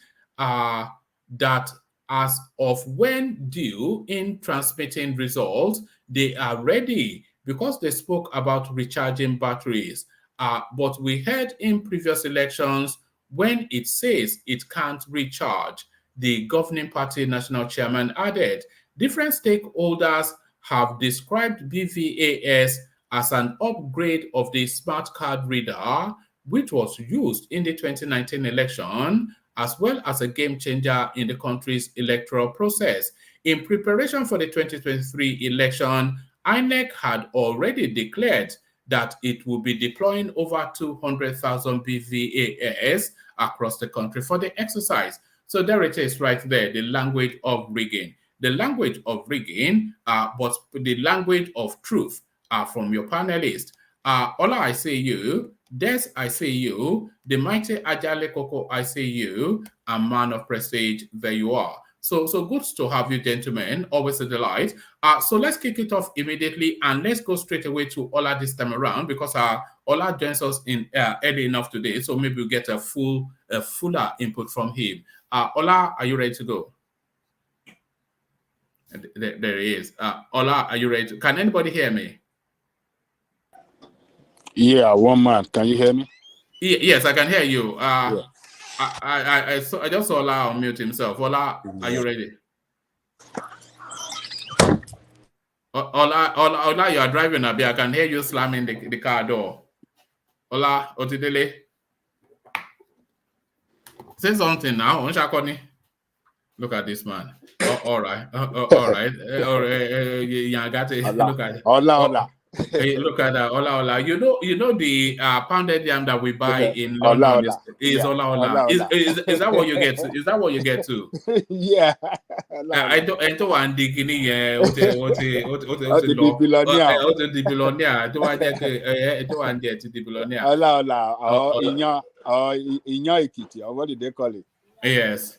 that as of when due in transmitting results, they are ready, because they spoke about recharging batteries. But we heard in previous elections when it says it can't recharge, the governing party national chairman added, different stakeholders have described BVAS as an upgrade of the smart card reader, which was used in the 2019 election, as well as a game changer in the country's electoral process. In preparation for the 2023 election, INEC had already declared that it will be deploying over 200,000 BVAS across the country for the exercise. So there it is right there, the language of rigging. The language of rigging, but the language of truth from your panelists. Ola, I see you. Des, I see you. The mighty Ajale Koko, I see you. And man of prestige, there you are. So good to have you, gentlemen. Always a delight. So let's kick it off immediately, and let's go straight away to Ola this time around, because Ola joins us in early enough today, so maybe we'll get a fuller input from him. Ola, are you ready to go? There he is. Ola, are you ready? Can anybody hear me? Yeah, one man. Can you hear me? Yes, I can hear you. Yeah. I just saw Ola unmute himself. Ola, are you ready? Ola, you are driving a bit. I can hear you slamming the car door. Ola, Otidele. Say something now. Look at this man. All right. All right. Look at it. Hola. Hey, look at that, Ola. You know the pounded yam that we buy in London is Ola. Is that what you get to? Is that what you get to? Yeah. I don't want the guinea. What the billionaire. I don't want the billionaire. Hola. Inya Ekiti, or what did they call it? Yes.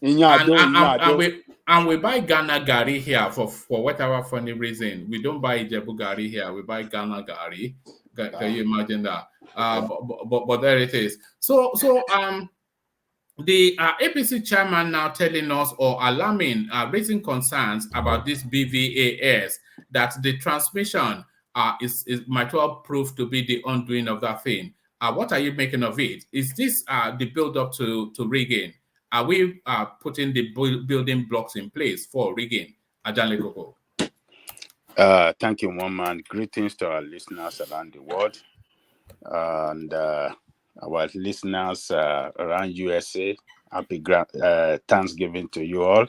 And we buy Ghana Gari here for whatever funny reason. We don't buy Ijebu Gari here. We buy Ghana Gari. Can you imagine that? But there it is. So the APC chairman now telling us or alarming, raising concerns about this BVAS, that the transmission is might well prove to be the undoing of that thing. What are you making of it? Is this the build-up to rigging? Are we putting the building blocks in place for rigging? Ajale Koko. Thank you, one man. Greetings to our listeners around the world, and our listeners around USA. Happy Thanksgiving to you all.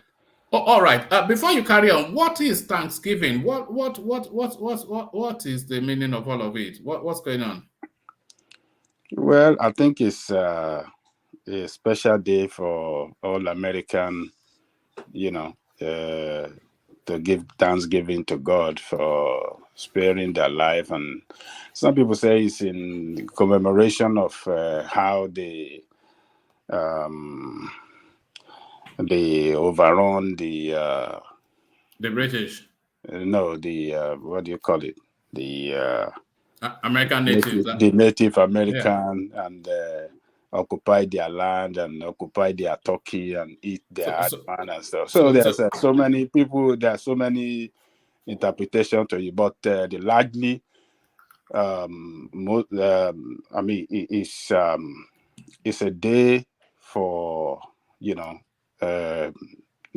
All right. Before you carry on, what is Thanksgiving? What is the meaning of all of it? What's going on? Well, I think it's a special day for all American, to give thanksgiving to God for sparing their life. And some people say it's in commemoration of how they overrun the British. No, what do you call it? The American natives. The Native American, yeah. And occupy their land and occupy their turkey and eat their man and stuff. So there's so many people. There are so many interpretations to it, but the largely, it's a day for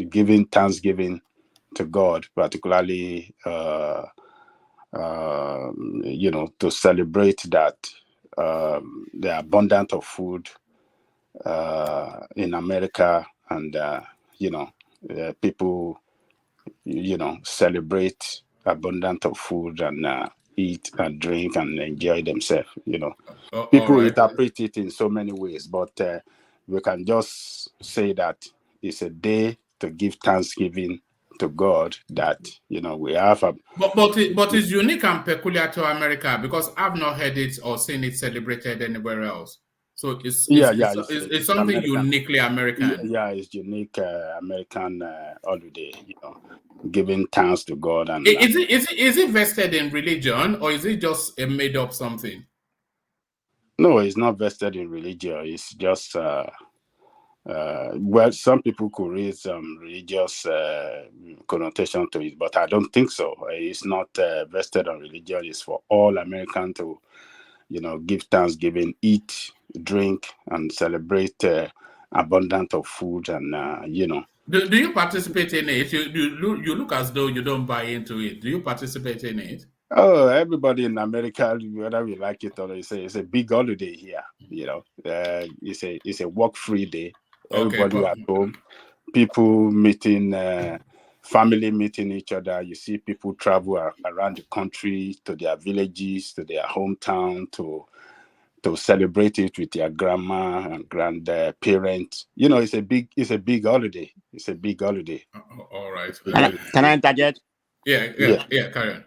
giving thanksgiving to God, particularly to celebrate that the abundance of food in America, and people, celebrate abundance of food and eat and drink and enjoy themselves. All People right. interpret it in so many ways, but we can just say that it's a day to give thanksgiving to God that we have But it's unique and peculiar to America, because I've not heard it or seen it celebrated anywhere else. So it's something American. uniquely American. Yeah, it's unique American holiday. Giving thanks to God. And Is it vested in religion, or is it just a made up something? No, it's not vested in religion. It's just well, some people could read some religious connotation to it, but I don't think so. It's not vested on religion. It's for all Americans to, give thanksgiving, eat, drink, and celebrate abundance of food, and Do you participate in it? You look as though you don't buy into it. Do you participate in it? Oh, everybody in America, whether we like it or not, it's a big holiday here. It's a work-free day. Everybody at home, people meeting, family meeting each other. You see people travel around the country to their villages, to their hometown, to celebrate it with their grandma and grandparents. It's a big holiday. It's a big holiday. All right. Can I interject? Yeah, carry on.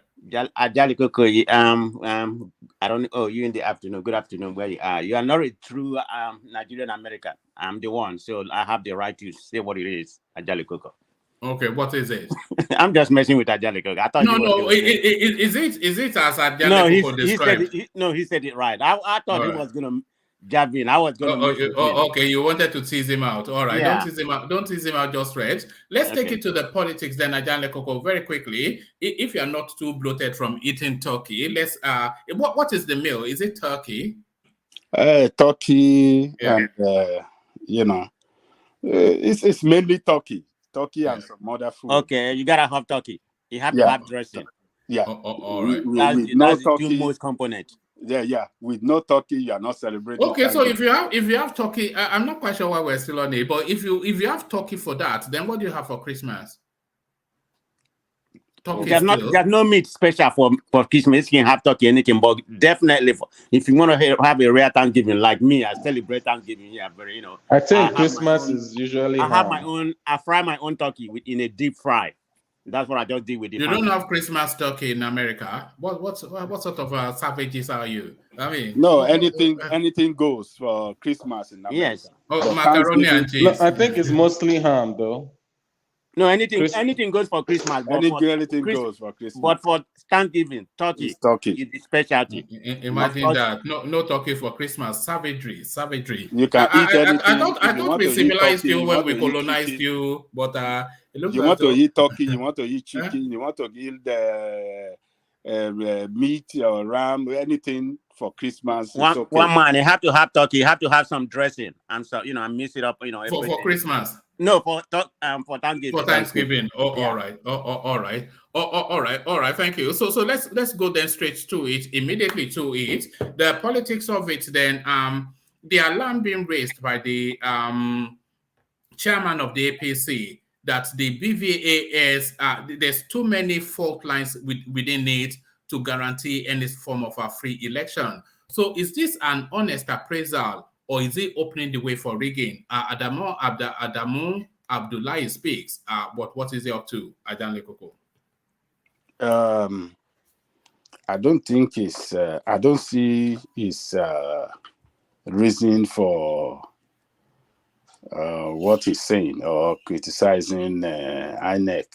Ajali Koko, I don't know. Oh, you in the afternoon. Good afternoon. Where you are? You are not a true Nigerian American. I'm the one, so I have the right to say what it is. Ajali Koko. Okay, what is it? I'm just messing with Ajali Koko. I thought is it as Ajali Koko described? He said it right. I thought he was gonna jab in. I was gonna. Okay, you wanted to tease him out. All right, yeah. Don't tease him out just right. Let's take it to the politics then, Ajali Koko, very quickly. If you are not too bloated from eating turkey, let's what is the meal? Is it turkey? Turkey, yeah. And it's mainly turkey. Turkey and some other food. Okay, you gotta have turkey. You have to have dressing. Yeah. All right. That's the two most components. Yeah. With no turkey, you are not celebrating. Okay, so if you have turkey, I'm not quite sure why we're still on it, but if you have turkey for that, then what do you have for Christmas? There's no meat special for Christmas. You can have turkey, anything, but definitely if you want to have a rare Thanksgiving like me, I celebrate Thanksgiving here. Very, I think Christmas is usually. I fry my own turkey in a deep fry. That's what I just did with the. You don't have Christmas turkey in America. What sort of savages are you? I mean, no, anything goes for Christmas in America. Yes. Macaroni and cheese. No, I think it's mostly ham though. No, anything goes for Christmas. Anything goes for Christmas. But for Thanksgiving, turkey is the specialty. Imagine that. No turkey for Christmas. Savagery. You can eat anything. I thought we civilized you when we colonized you, but you want to eat turkey, you want to eat chicken, you want to eat meat or ram, anything for Christmas. One man, you have to have turkey. You have to have some dressing, and so I mix it up. For Christmas. No, for Thanksgiving. For Thanksgiving. All right. All right. Thank you. So let's go then straight to it. Immediately to it. The politics of it. Then the alarm being raised by the chairman of the APC that the BVAS there's too many fault lines within it to guarantee any form of a free election. So is this an honest appraisal? Or is it opening the way for rigging? Adamu Abdullahi speaks. But what is he up to, Ajali Koko? I don't think I don't see his reason for what he's saying or criticizing INEC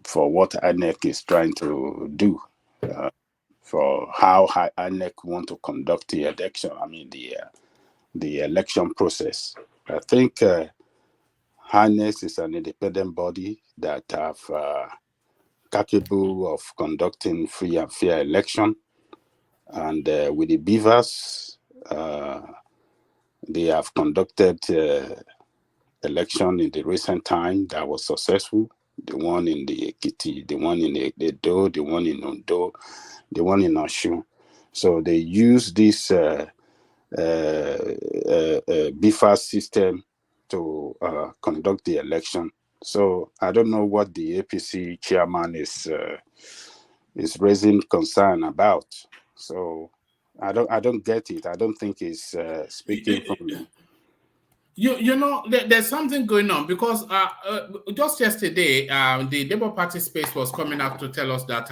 for what INEC is trying to do. For how INEC want to conduct the election, the election process. I think INEC is an independent body that have capable of conducting free and fair election. And with the Beavers, they have conducted election in the recent time that was successful. the one in the Ekiti, the one in Edo, the one in Ondo, the one in Osun. So they use this BIFA system to conduct the election. So I don't know what the APC chairman is raising concern about. So I don't get it. I don't think he's speaking from. You know, there's something going on because just yesterday, the Labour Party space was coming up to tell us that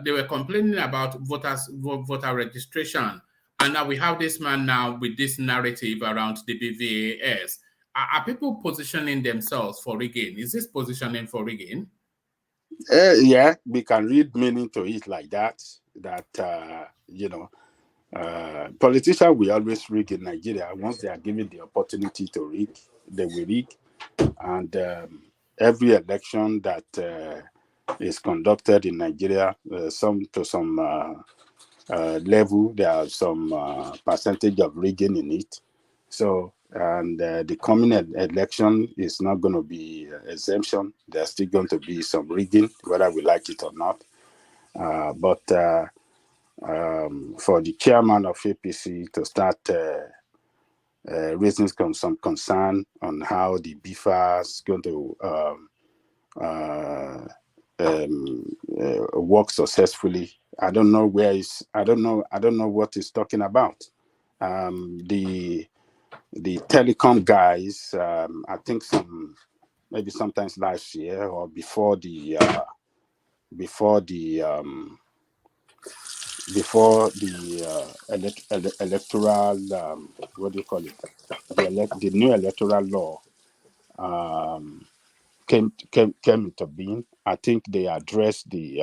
they were complaining about voter registration, and now we have this man now with this narrative around the BVAS. Are people positioning themselves for rigging? Is this positioning for rigging? Yeah, we can read meaning to it like that. That you know. Politicians will always rig in Nigeria. Once they are given the opportunity to rig, they will rig. And every election that is conducted in Nigeria, some level, there are some percentage of rigging in it. So, and the coming election is not going to be exemption. There's still going to be some rigging, whether we like it or not. But for the chairman of APC to start raising some concern on how the BIFA is going to work successfully. I don't know I don't know what he's talking about. The telecom guys, I think maybe sometimes last year or before the electoral, what do you call it? The new electoral law came into being. I think they addressed the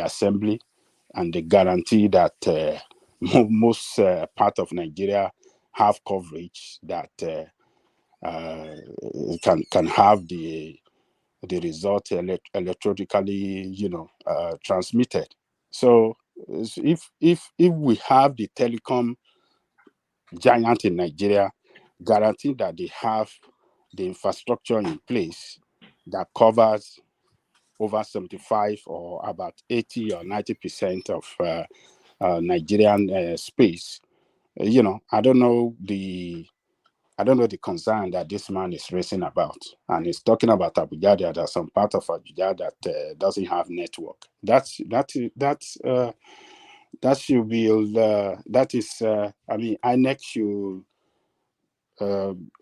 assembly, and they guarantee that most part of Nigeria have coverage that can have the result electronically, transmitted. So if we have the telecom giant in Nigeria guarantee that they have the infrastructure in place that covers over 75 or about 80 or 90% of Nigerian space, I don't know the concern that this man is raising about, and he's talking about Abuja. There's some part of Abuja that doesn't have network. That should be. That is. I mean, INEC should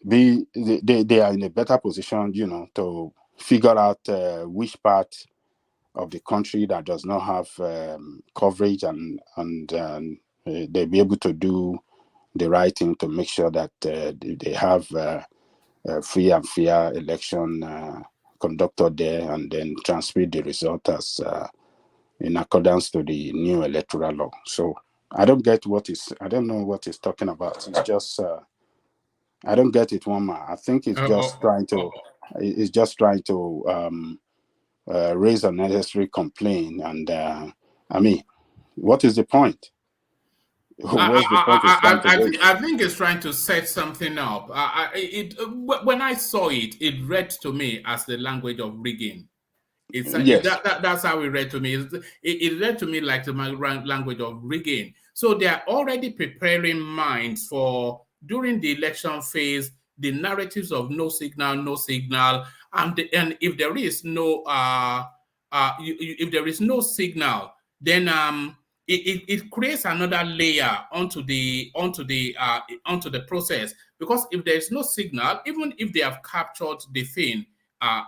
be. They are in a better position, to figure out which part of the country that does not have coverage, and they'll be able to do the right thing to make sure that they have free and fair election conducted there, and then transmit the result as in accordance to the new electoral law. So I don't know what he's talking about. It's just I don't get it, one man. I think he's just trying to raise unnecessary complaint, and I mean, what is the point? What's the point he's trying to raise? I think it's trying to set something up. When I saw it, it read to me as the language of rigging. Yes. That's how it read to me. It read to me like the language of rigging. So they are already preparing minds for during the election phase, the narratives of no signal, and if there is no if there is no signal, then it creates another layer onto the process, because if there is no signal, even if they have captured the thing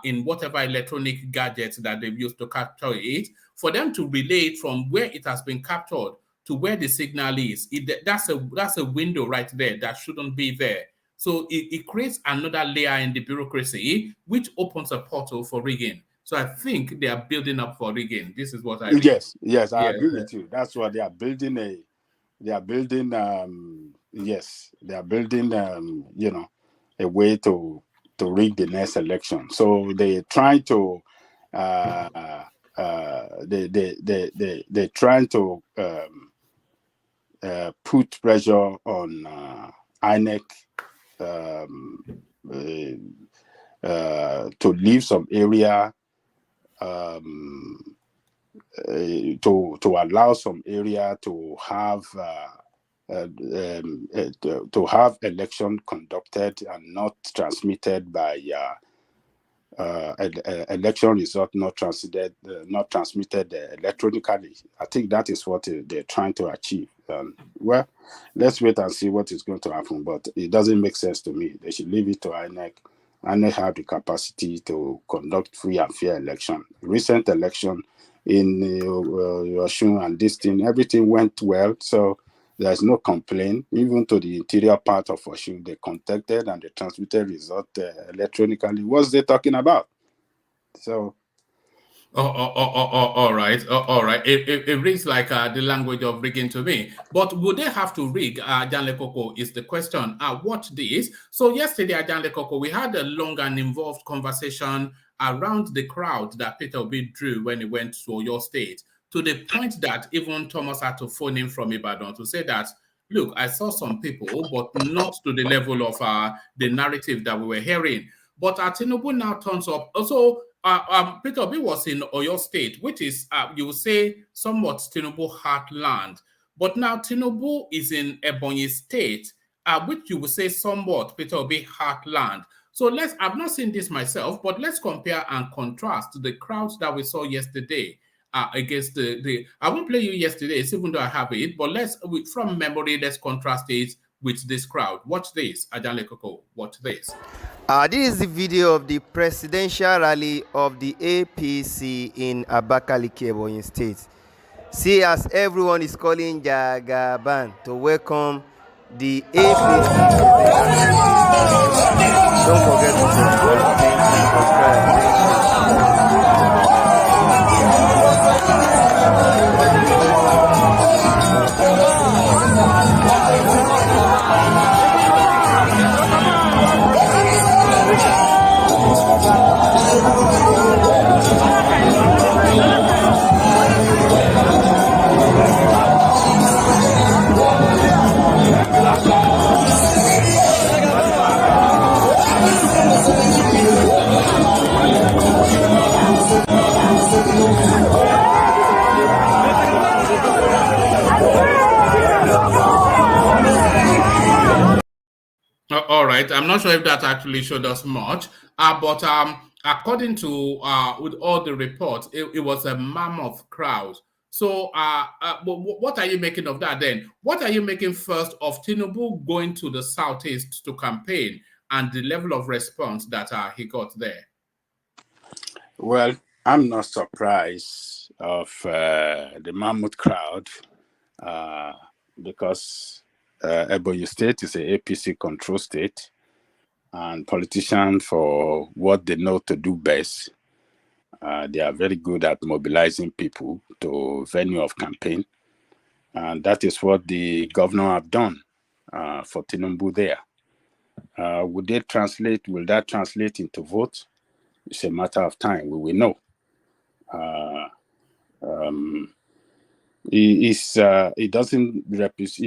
in whatever electronic gadgets that they've used to capture it, for them to relay it from where it has been captured to where the signal is, that's a window right there that shouldn't be there. So it creates another layer in the bureaucracy, which opens a portal for rigging. So I think they are building up for rigging. This is what I read. Yes, I agree with you. That's why they are building they are building a way to rig the next election. So they try to they trying to put pressure on INEC, to leave some area, to allow some area to have election conducted and not transmitted by election result not transmitted electronically. I think that is what they're trying to achieve. Well, let's wait and see what is going to happen. But it doesn't make sense to me. They should leave it to INEC. INEC have the capacity to conduct free and fair election. Recent election in Osun and this thing, everything went well. So there's no complaint. Even to the interior part of Osun, they contacted and they transmitted result electronically. What's they talking about? So. All right. All right. It reads like the language of rigging to me. But would they have to rig? Janle Koko is the question. What this? So yesterday, Janle Koko, we had a long and involved conversation around the crowd that Peter Obi drew when he went to your state, to the point that even Thomas had to phone in from Ibadan to say that, look, I saw some people, but not to the level of the narrative that we were hearing. But Tinubu now turns up. Also, Peter Obi was in Oyo State, which is, you would say, somewhat Tinubu heartland. But now Tinubu is in Ebonyi State, which you would say somewhat Peter Obi heartland. So I've not seen this myself, but let's compare and contrast the crowds that we saw yesterday against the I won't play you yesterday's, even though I have it, but from memory, let's contrast it with this crowd. Watch this, Ajanle Koko, watch this. This is the video of the presidential rally of the APC in Abakaliki, Ebonyi State. See, as everyone is calling Jagaban to welcome the APC. Don't forget to subscribe. All right. I'm not sure if that actually showed us much, but according to with all the reports, it was a mammoth crowd. So what are you making of that then? What are you making first of Tinubu going to the southeast to campaign and the level of response that he got there? Well, I'm not surprised of the mammoth crowd because Ebonyi State is an APC control state, and politicians, for what they know to do best, they are very good at mobilizing people to venue of campaign, and that is what the governor have done for Tinubu there. Will that translate into vote? It's a matter of time. We will know. It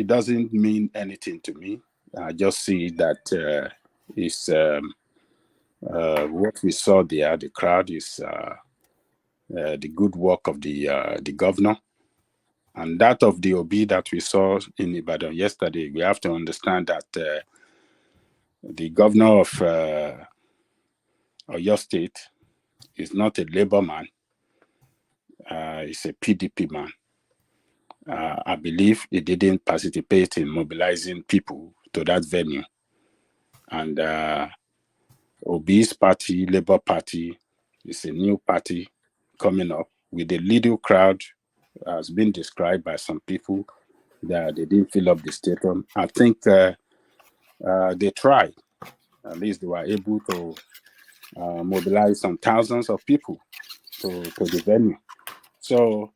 doesn't mean anything to me. I just see that it's what we saw there. The crowd is the good work of the governor, and that of the OB that we saw in Ibadan yesterday. We have to understand that the governor of Oyo State is not a Labour man. He's a PDP man. I believe he didn't participate in mobilizing people to that venue. And OB's party, Labour Party, is a new party coming up with a little crowd, has been described by some people that they didn't fill up the stadium. I think they tried. At least they were able to mobilize some thousands of people to the venue. So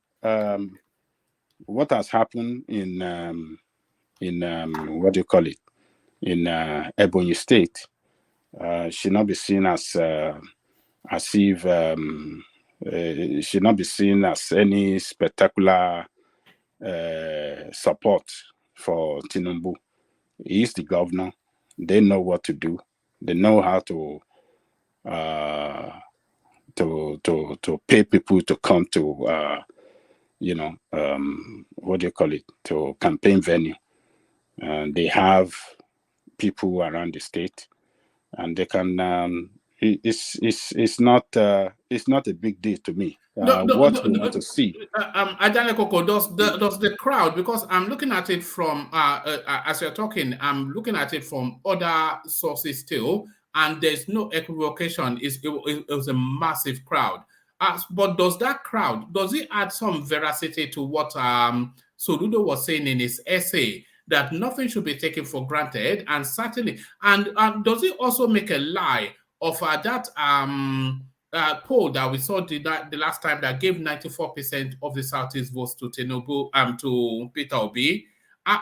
what has happened in what do you call it, in Ebonyi State should not be seen as if should not be seen as any spectacular support for Tinubu. He is the governor. They know what to do. They know how to to pay people to come to what do you call it, to campaign venue, and they have people around the state, and they can. It's not a big deal to me. What we want to see. Adane Koko, does the crowd, because I'm looking at it from as you're talking, I'm looking at it from other sources too, and there's no equivocation. It was a massive crowd. But does that crowd, does it add some veracity to what Soludo was saying in his essay, that nothing should be taken for granted, and certainly, and does it also make a lie of that poll that we saw the last time that gave 94% of the Southeast votes to Tinubu, to Peter Obi,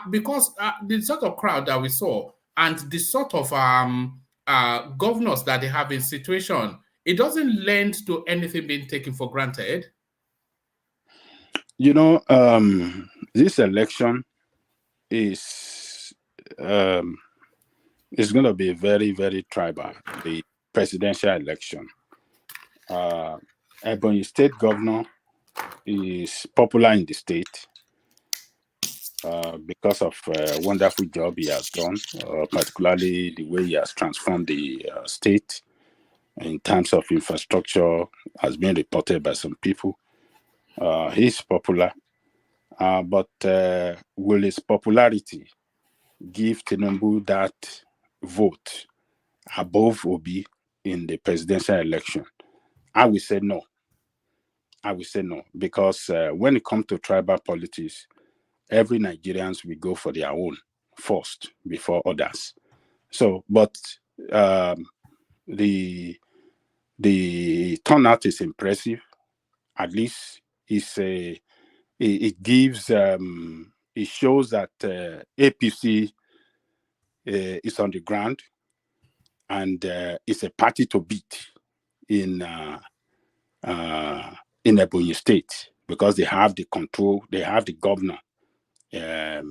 because the sort of crowd that we saw and the sort of governors that they have in situation, it doesn't lend to anything being taken for granted. This election is going to be very, very tribal. The presidential election. Ebonyi State Governor is popular in the state because of a wonderful job he has done, particularly the way he has transformed the state in terms of infrastructure, has been reported by some people. He's popular, but will his popularity give Tinubu that vote above Obi in the presidential election? I will say no. Because when it comes to tribal politics, every Nigerians will go for their own first before others. So, but the turnout is impressive. At least it gives it shows that APC is on the ground, and it's a party to beat in Ebonyi State, because they have the control, they have the governor there.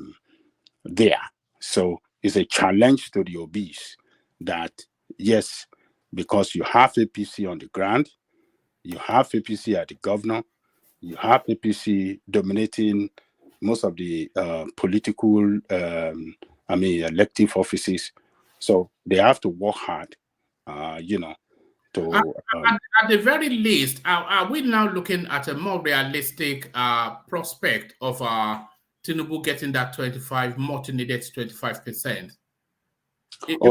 So it's a challenge to the OBs that, yes, because you have APC on the ground, you have APC at the governor, you have APC dominating most of the political, elective offices. So they have to work hard, to, at the very least, are we now looking at a more realistic prospect of Tinubu getting that 25, much needed 25%?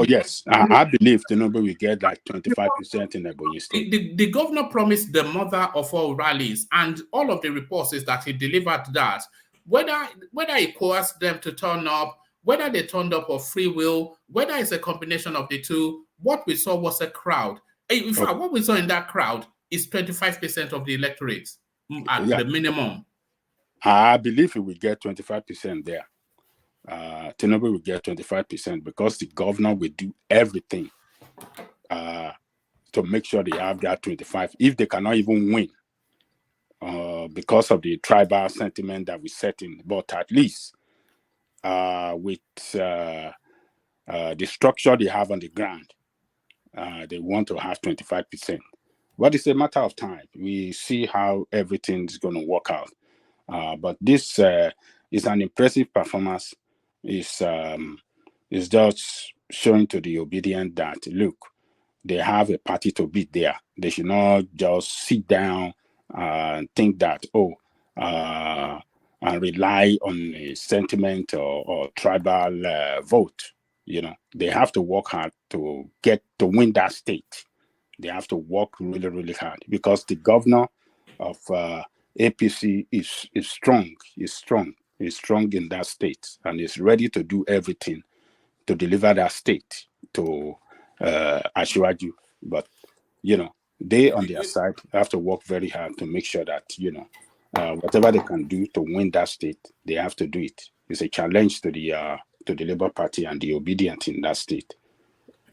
Yes, I believe Tinubu will get like 25% in Ebonyi State. The governor promised the mother of all rallies, and all of the reports is that he delivered that. Whether he coerced them to turn up, whether they turned up of free will, whether it's a combination of the two, what we saw was a crowd. In fact, what we saw in that crowd is 25% of the electorate at the minimum. I believe he will get 25% there. Tinubu will get 25% because the governor will do everything to make sure they have that 25. If they cannot even win because of the tribal sentiment that we set in, but at least with the structure they have on the ground, they want to have 25%. But it's a matter of time. We see how everything's going to work out. But this is an impressive performance. It's just showing to the obedient that, look, they have a party to beat there. They should not just sit down and think that, and rely on a sentiment or tribal vote. They have to work hard to win that state. They have to work really, really hard, because the governor of APC is strong. He's strong in that state, and is ready to do everything to deliver that state to Asiwaju. But they on their side have to work very hard to make sure that whatever they can do to win that state, they have to do it. It's a challenge to the Labour Party and the obedient in that state.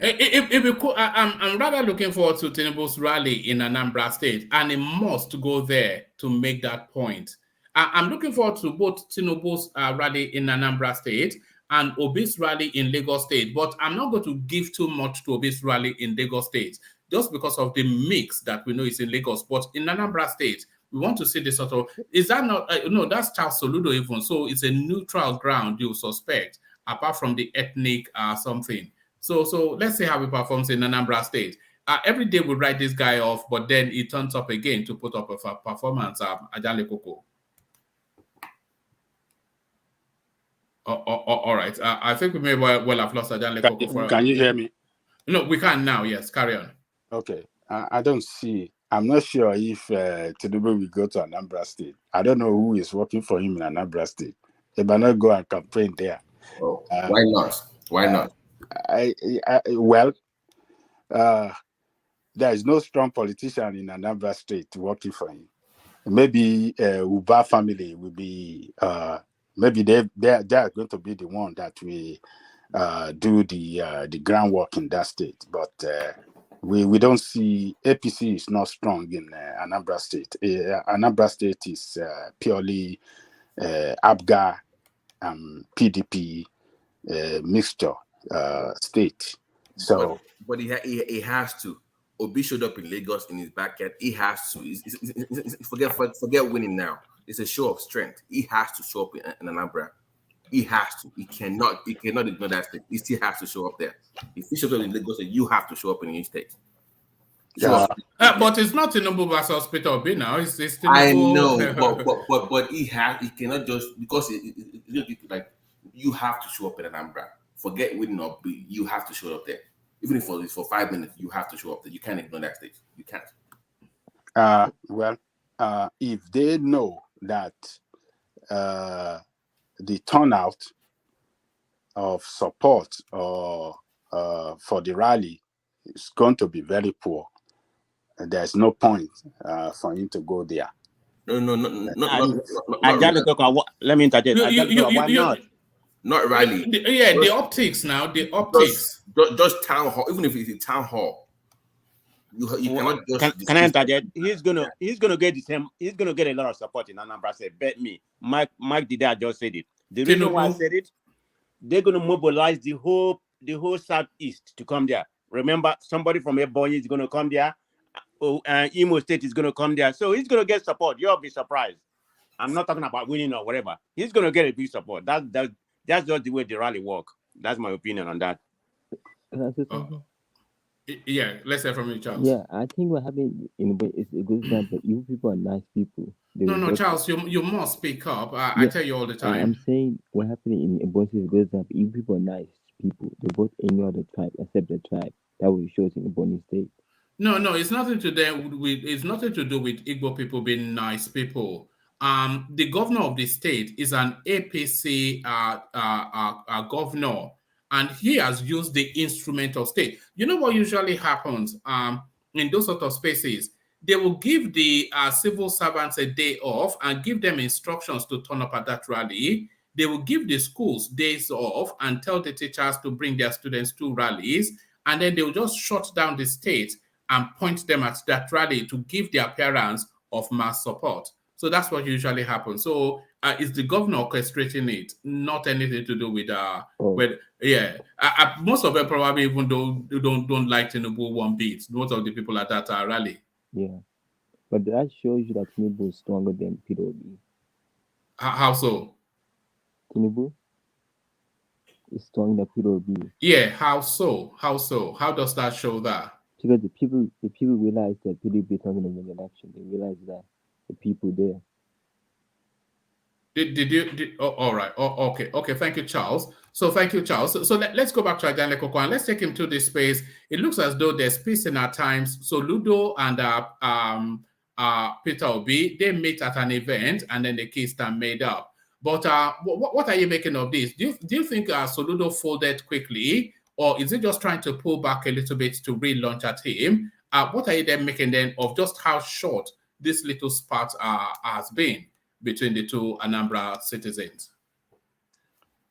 I'm rather looking forward to Tinubu's rally in Anambra State, and he must go there to make that point. I'm looking forward to both Tinubu's rally in Anambra State and Obi's rally in Lagos State, but I'm not going to give too much to Obi's rally in Lagos State. just because of the mix that we know is in Lagos. But in Anambra State, we want to see this sort of, is that not, no, that's Charles Soludo even. So it's a neutral ground, you suspect, apart from the ethnic something. So let's see how he performs in Anambra State. Every day we write this guy off, but then he turns up again to put up a performance, Ajanle Koko. All right. I think we may well have lost Ajanle Koko. Can you hear me? No, we can now. Yes, carry on. Okay. I don't see. I'm not sure if Tinubu will go to Anambra State. I don't know who is working for him in Anambra State. He might not go and campaign there. Oh, why not? Why not? There is no strong politician in Anambra State working for him. Maybe Uba family will be. Maybe they are going to be the one that will do the groundwork in that state. But we don't see APC is not strong in Anambra State. Anambra State is purely ABGA and PDP mixture state. So, but he has to. Obi showed up in Lagos in his backyard. He has to. Forget winning now. It's a show of strength. He has to show up in Anambra. He has to. He cannot ignore that state. He still has to show up there. If he shows up in Lagos, you have to show up in your state. But it's not Tinubu versus Peter Obi now. It's Tinubu. I know, but he cannot just because like you have to show up in Anambra. Forget winning or be. You have to show up there. Even if it's for 5 minutes, you have to show up there. You can't ignore that state. You can't. If they know that the turnout of support or for the rally is going to be very poor, there's no point for him to go there. No. Let me interject. Why not? Not rally. The optics now. The optics. Just town hall. Even if it's a town hall, you cannot just. Can I interject? He's gonna get the same. He's gonna get a lot of support in Anambra. Say, bet me. Mike Dida just said it. The reason why I said it, they're gonna mobilize the whole southeast to come there. Remember, somebody from Ebonyi is gonna come there. Imo State is gonna come there. So he's gonna get support. You'll be surprised. I'm not talking about winning or whatever. He's gonna get a big support. That's just the way the rally work. That's my opinion on that. Can I say something? Yeah, let's hear from you, Charles. Yeah, I think what happened in a good example. You people are nice people. No, Charles, you must speak up. I tell you all the time. I'm saying what happened in Ebonyi is a good example. You people are nice people. They vote any other tribe except the tribe. That will show in Ebonyi State. No, it's nothing to do with. It's nothing to do with Igbo people being nice people. The governor of the state is an APC governor, and he has used the instrument of state. You know what usually happens in those sort of spaces? They will give the civil servants a day off and give them instructions to turn up at that rally. They will give the schools days off and tell the teachers to bring their students to rallies, and then they will just shut down the state and point them at that rally to give the appearance of mass support. So that's what usually happens. So it's the governor orchestrating it, not anything to do with most of them probably even don't like Tinubu one bit. Most of the people at that rally. Yeah, but that shows you that Tinubu is stronger than Peter Obi. How so? Tinubu is stronger than Peter Obi. Yeah, how so? How does that show that? Because the people realize that Peter Obi is not going to win the election. They realize that. The people there. All right. Okay. Thank you, Charles. So let's go back to Ajanle Koko and let's take him to this space. It looks as though there's peace in our times. Soludo and Peter Obi, they meet at an event and then the kissed and made up. But what are you making of this? Do you think Soludo folded quickly, or is it just trying to pull back a little bit to relaunch at him? What are you then making then of just how short this little spat has been between the two Anambra citizens?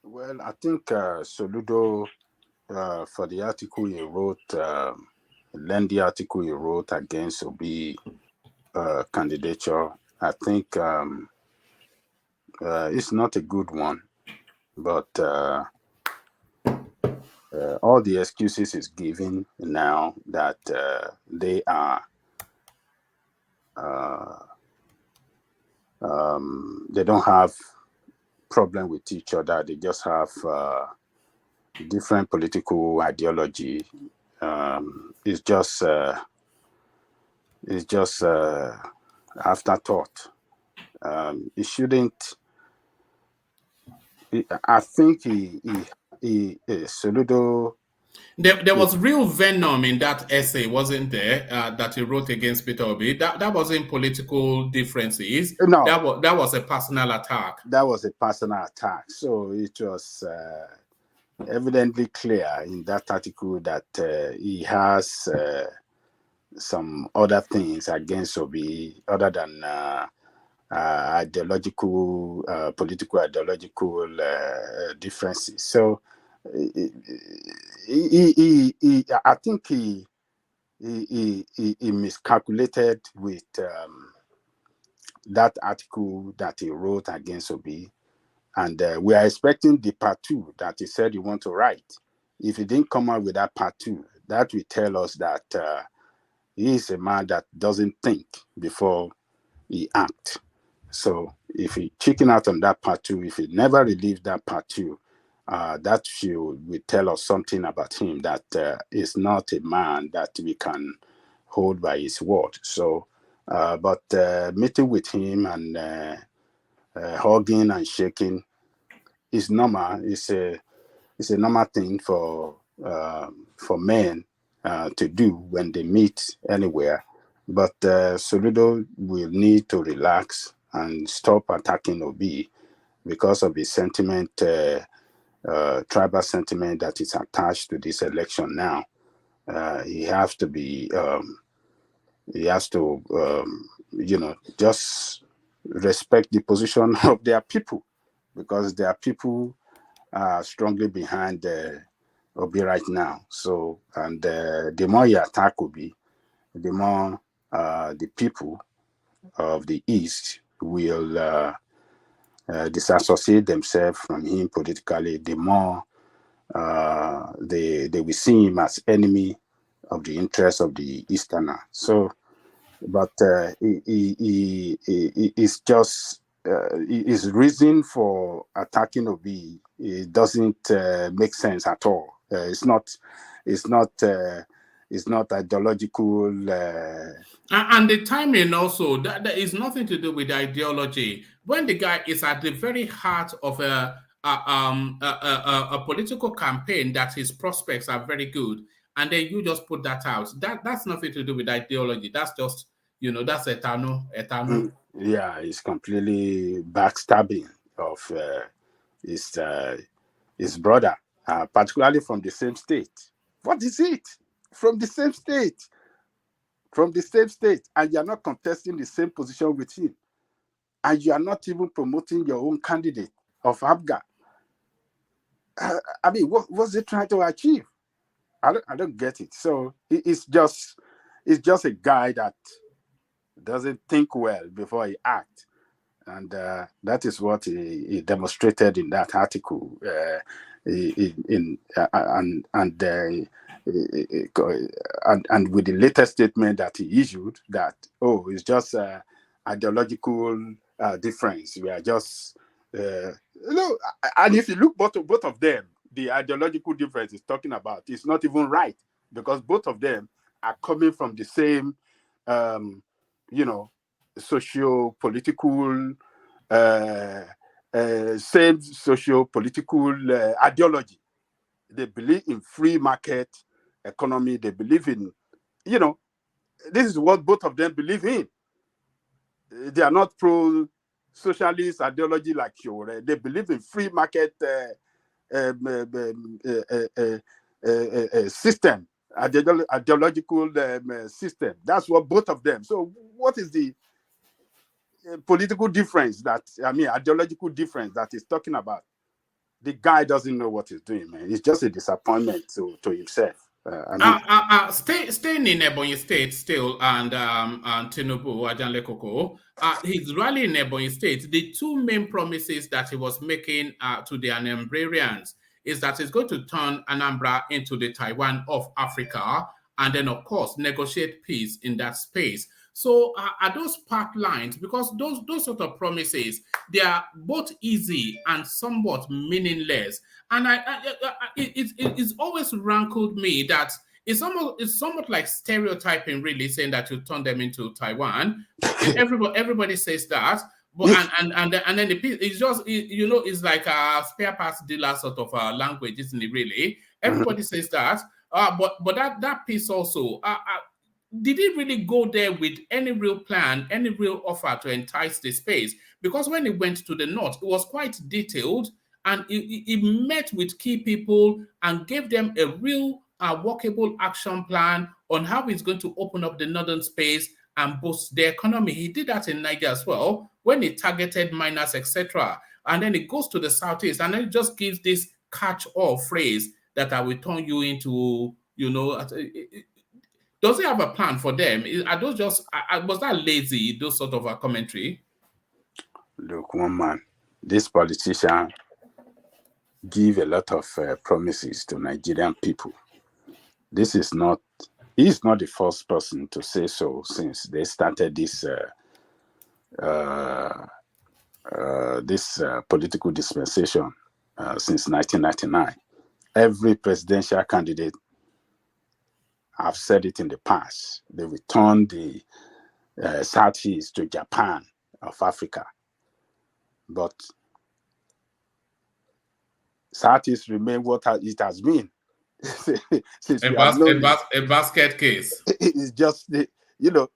Well, I think Soludo, for the article he wrote, lengthy article he wrote against Obi candidature, I think it's not a good one. But all the excuses is given now that they are they don't have problem with each other. They just have different political ideology. It's just afterthought. It shouldn't. I think Soludo. There was real venom in that essay, wasn't there? That he wrote against Peter Obi. That wasn't political differences. No, that was a personal attack. That was a personal attack. So it was evidently clear in that article that he has some other things against Obi other than ideological, political ideological differences. So I think he miscalculated with that article that he wrote against Obi, and we are expecting the part 2 that he said he want to write. If he didn't come out with that part 2, that will tell us that he is a man that doesn't think before he act. So if he chicken out on that part 2, if he never released that part 2, that will tell us something about him, that is not a man that we can hold by his word. So, but meeting with him and hugging and shaking is normal. It's a normal thing for men to do when they meet anywhere. But Soludo will need to relax and stop attacking Obi because of the sentiment, tribal sentiment that is attached to this election now. He has to be, just respect the position of their people, because their people are strongly behind Obi right now. So, and the more you attack Obi, the more the people of the East will disassociate themselves from him politically, the more they will see him as enemy of the interests of the Easterner. So, but it's just his reason for attacking Obi. It doesn't make sense at all. It's not ideological. And the timing also, that is nothing to do with ideology. When the guy is at the very heart of a political campaign that his prospects are very good, and then you just put that out, that's nothing to do with ideology. That's just, that's eternal. Yeah, it's completely backstabbing of his brother, particularly from the same state. What is it? From the same state. From the same state, and you're not contesting the same position with him, and you are not even promoting your own candidate of Abga. I mean, what's he trying to achieve? I don't get it. So it's just a guy that doesn't think well before he acts, and that is what he demonstrated in that article. And with the latest statement that he issued, that it's just ideological difference. We are just and if you look both of them, the ideological difference is talking about, it's not even right, because both of them are coming from the same socio-political same socio-political ideology. They believe in free market economy. They believe in, this is what both of them believe in. They are not pro-socialist ideology like Shore. They believe in free market system, ideological system. That's what both of them. So what is the political difference ideological difference that he's talking about? The guy doesn't know what he's doing, man. It's just a disappointment to himself. Staying in Ebonyi State still, and Tinubu, Ajanle Koko, his rally in Ebonyi State, the two main promises that he was making to the Anambrarians is that it's going to turn Anambra into the Taiwan of Africa, and then, of course, negotiate peace in that space. So are those path lines, because those sort of promises, they are both easy and somewhat meaningless. And it's always rankled me that it's somewhat like stereotyping, really, saying that you turn them into Taiwan. Everybody says that. But and then it's just, it's like a spare parts dealer sort of language, isn't it? Really, everybody says that. But that piece also, did it really go there with any real plan, any real offer to entice the space? Because when it went to the north, it was quite detailed, and it met with key people and gave them a real workable action plan on how it's going to open up the northern space and boost the economy. He did that in Niger as well, when he targeted miners, etc. And then it goes to the southeast, and then it just gives this catch-all phrase that I will turn you into, does he have a plan for them? Are those just, was that lazy, those sort of a commentary? Look, one man, this politician give a lot of promises to Nigerian people. He's not the first person to say so since they started this political dispensation since 1999. Every presidential candidate, I've said it in the past, they returned the Southeast to Japan of Africa. But Southeast remain what it has been. Since a basket case. It's just, they look,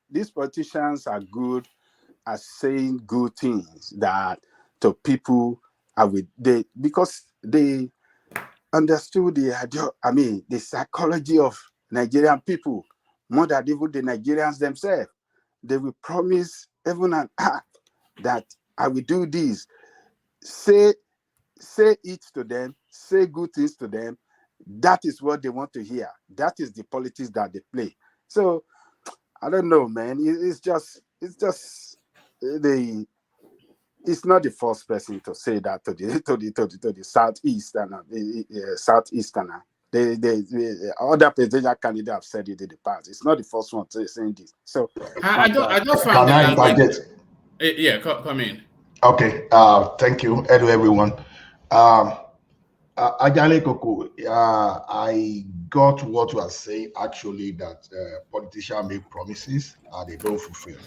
these politicians are good at saying good things that to people because they understood the psychology of Nigerian people more than even the Nigerians themselves. They will promise heaven and earth that I will do this. Say it to them, say good things to them. That is what they want to hear. That is the politics that they play. So I don't know, man. It's not the first person to say that to the Southeasterner, Southeasterner. The other presidential candidates have said it in the past. It's not the first one to saying this. So I just found the language. Yeah, come in. Okay. Thank you. Hello, everyone. Ajale Koko, I got what you are saying, actually, that politicians make promises and they don't fulfill.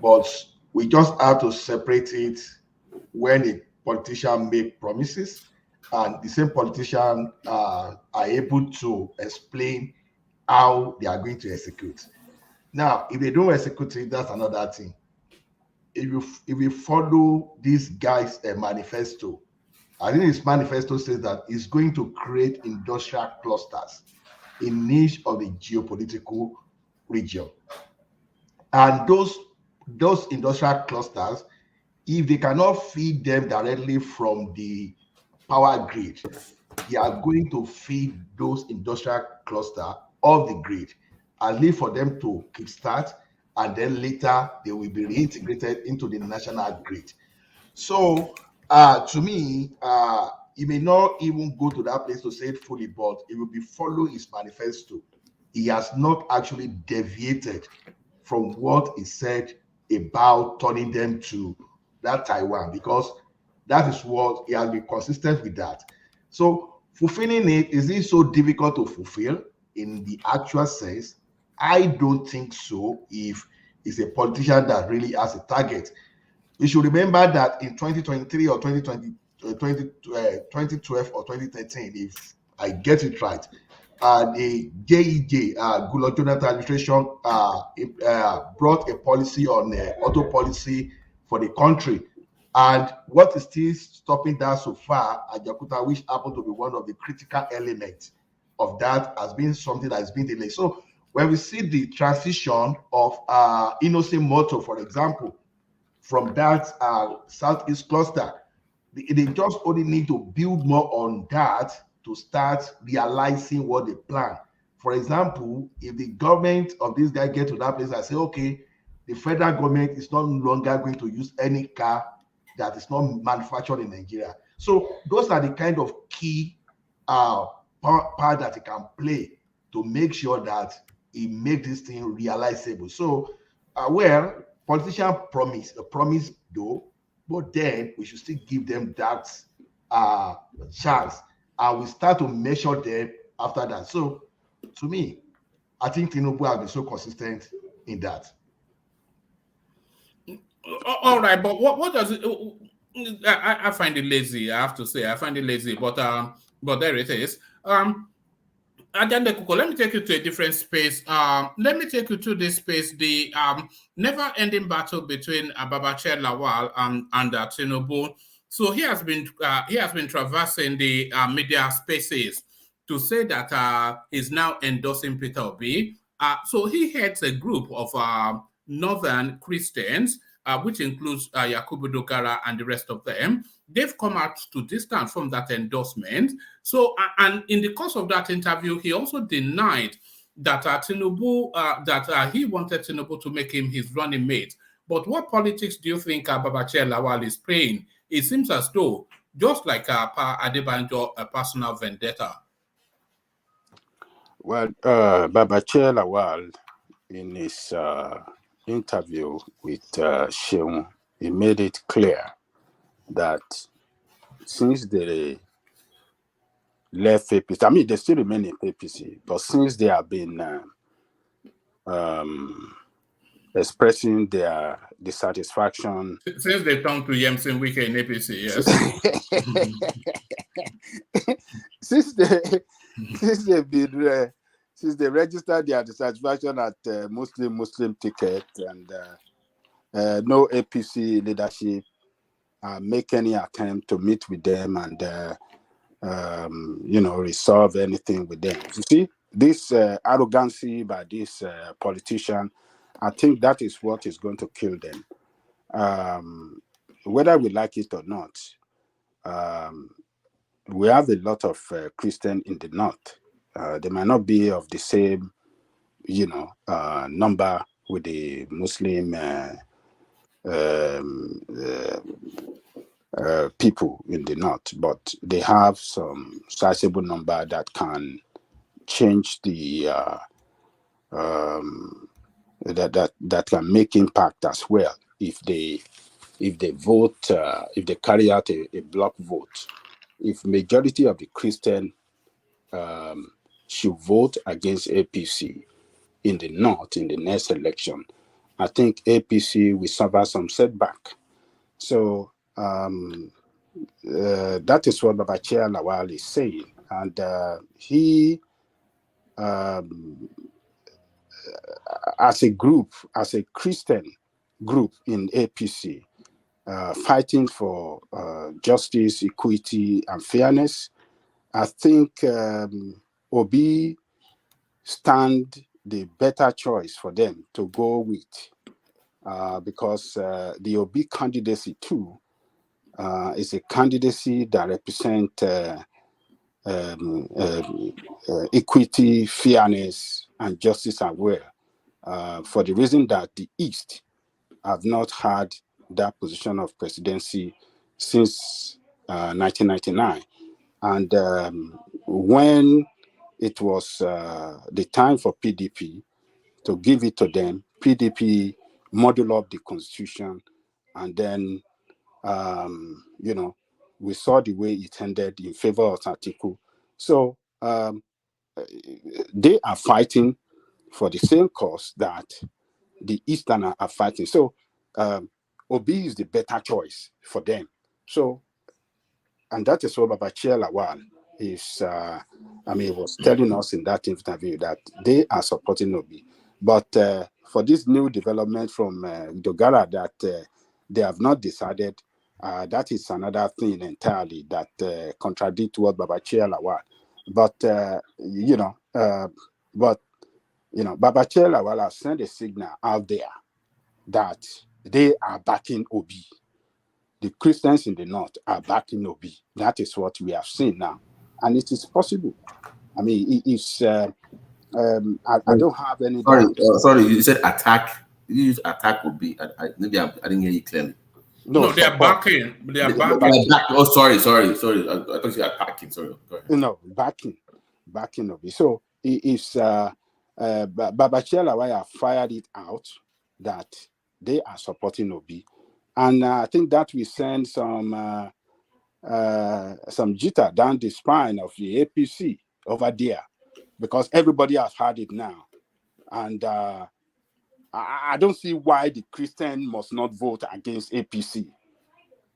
But we just have to separate it when a politician make promises and the same politician are able to explain how they are going to execute. Now, if they don't execute it, that's another thing. If you follow this guy's manifesto, I think his manifesto says that it's going to create industrial clusters in each of the geopolitical region. And those industrial clusters, if they cannot feed them directly from the power grid, they are going to feed those industrial clusters off the grid and leave for them to kickstart, and then later they will be reintegrated into the national grid. So to me, he may not even go to that place to say it fully, but it will be following his manifesto. He has not actually deviated from what he said about turning them to that Taiwan, because that is what he has been consistent with that. So fulfilling it, is it so difficult to fulfill in the actual sense? I don't think so. If it's a politician that really has a target, we should remember that in 2023 or 2012 or 2013, if I get it right, the JEJ, Goodluck Jonathan administration, brought a policy on auto policy for the country. And what is still stopping that so far, Ajakuta, which happened to be one of the critical elements of that, has been something that has been delayed. So when we see the transition of Innocent Motor, for example, from that Southeast cluster, they just only need to build more on that to start realizing what they plan. For example, if the government of this guy get to that place and say, okay, the federal government is no longer going to use any car that is not manufactured in Nigeria. So those are the kind of key part that he can play to make sure that he make this thing realizable. So, well, politicians promise though, but then we should still give them that chance, and we start to measure them after that. So, to me, I think Tinubu has been so consistent in that. All right, but what does it? I find it lazy. I have to say, I find it lazy. But there it is. Ajande Kuko, let me take you to a different space. Let me take you to this space, the never-ending battle between Babachir Lawal and Tinubu. So he has been traversing the media spaces to say that he's now endorsing Peter Obi. So he heads a group of Northern Christians, which includes Yakubu Dogara and the rest of them. They've come out to distance from that endorsement. So, and in the course of that interview, he also denied that Tinubu, that he wanted Tinubu to make him his running mate. But what politics do you think Babachir Lawal is playing? It seems as though, just like Pa Adebanjo, a personal vendetta. Well, Babachir Lawal, in his interview with Sheung, he made it clear that since they left APC, I mean, they still remain in APC, but since they have been expressing their dissatisfaction, since they turned to Yemsin Wike in APC, yes. since they registered their dissatisfaction at Muslim ticket, and no APC leadership make any attempt to meet with them and resolve anything with them. You see, this arrogancy by this politician, I think that is what is going to kill them. Whether we like it or not, we have a lot of Christians in the north. They might not be of the same, number with the Muslim people in the north, but they have some sizable number that can change the that can make impact as well if they vote, if they carry out a block vote. If majority of the Christian should vote against APC in the north in the next election, I think APC will suffer some setback. So that is what Babachir Lawal is saying, and he, as a group, as a Christian group in APC, fighting for justice, equity, and fairness, I think Obi stand the better choice for them to go with, because the Obi candidacy too is a candidacy that represents equity, fairness, and justice as well, for the reason that the East have not had that position of presidency since 1999. And when it was the time for PDP to give it to them, PDP modeled up the constitution, and then we saw the way it ended in favor of Atiku. So they are fighting for the same cause that the Easterners are fighting. So Obi is the better choice for them. So, and that is what Babachir Lawal is, he was telling us in that interview that they are supporting Obi. But for this new development from Dogara that they have not decided, that is another thing entirely that contradicts what Babachir Lawal. But Babachir Lawal has sent a signal out there that they are backing Obi. The Christians in the north are backing Obi. That is what we have seen now, and it is possible. I mean, it's. I don't have any. Sorry, you said attack. You use attack Obi. Maybe I didn't hear you clearly. No, they are backing. They are backing. Oh, sorry. I thought you were backing. Sorry. Go ahead. No, backing of it. So it's Babachir Lawal fired it out that they are supporting Obi, and I think that we send some jitter down the spine of the APC over there, because everybody has heard it now, and I don't see why the Christian must not vote against APC,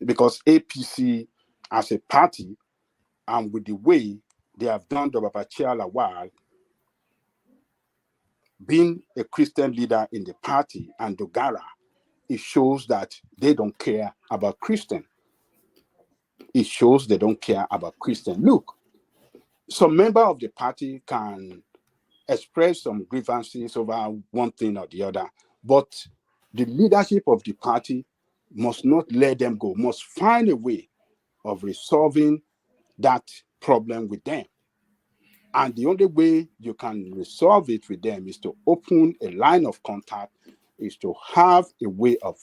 because APC as a party, and with the way they have done the Babachir Lawal being a Christian leader in the party and Dogara, it shows that they don't care about Christian. It shows they don't care about Christian. Look, some member of the party can express some grievances over one thing or the other, but the leadership of the party must not let them go, must find a way of resolving that problem with them. And the only way you can resolve it with them is to open a line of contact, is to have a way of,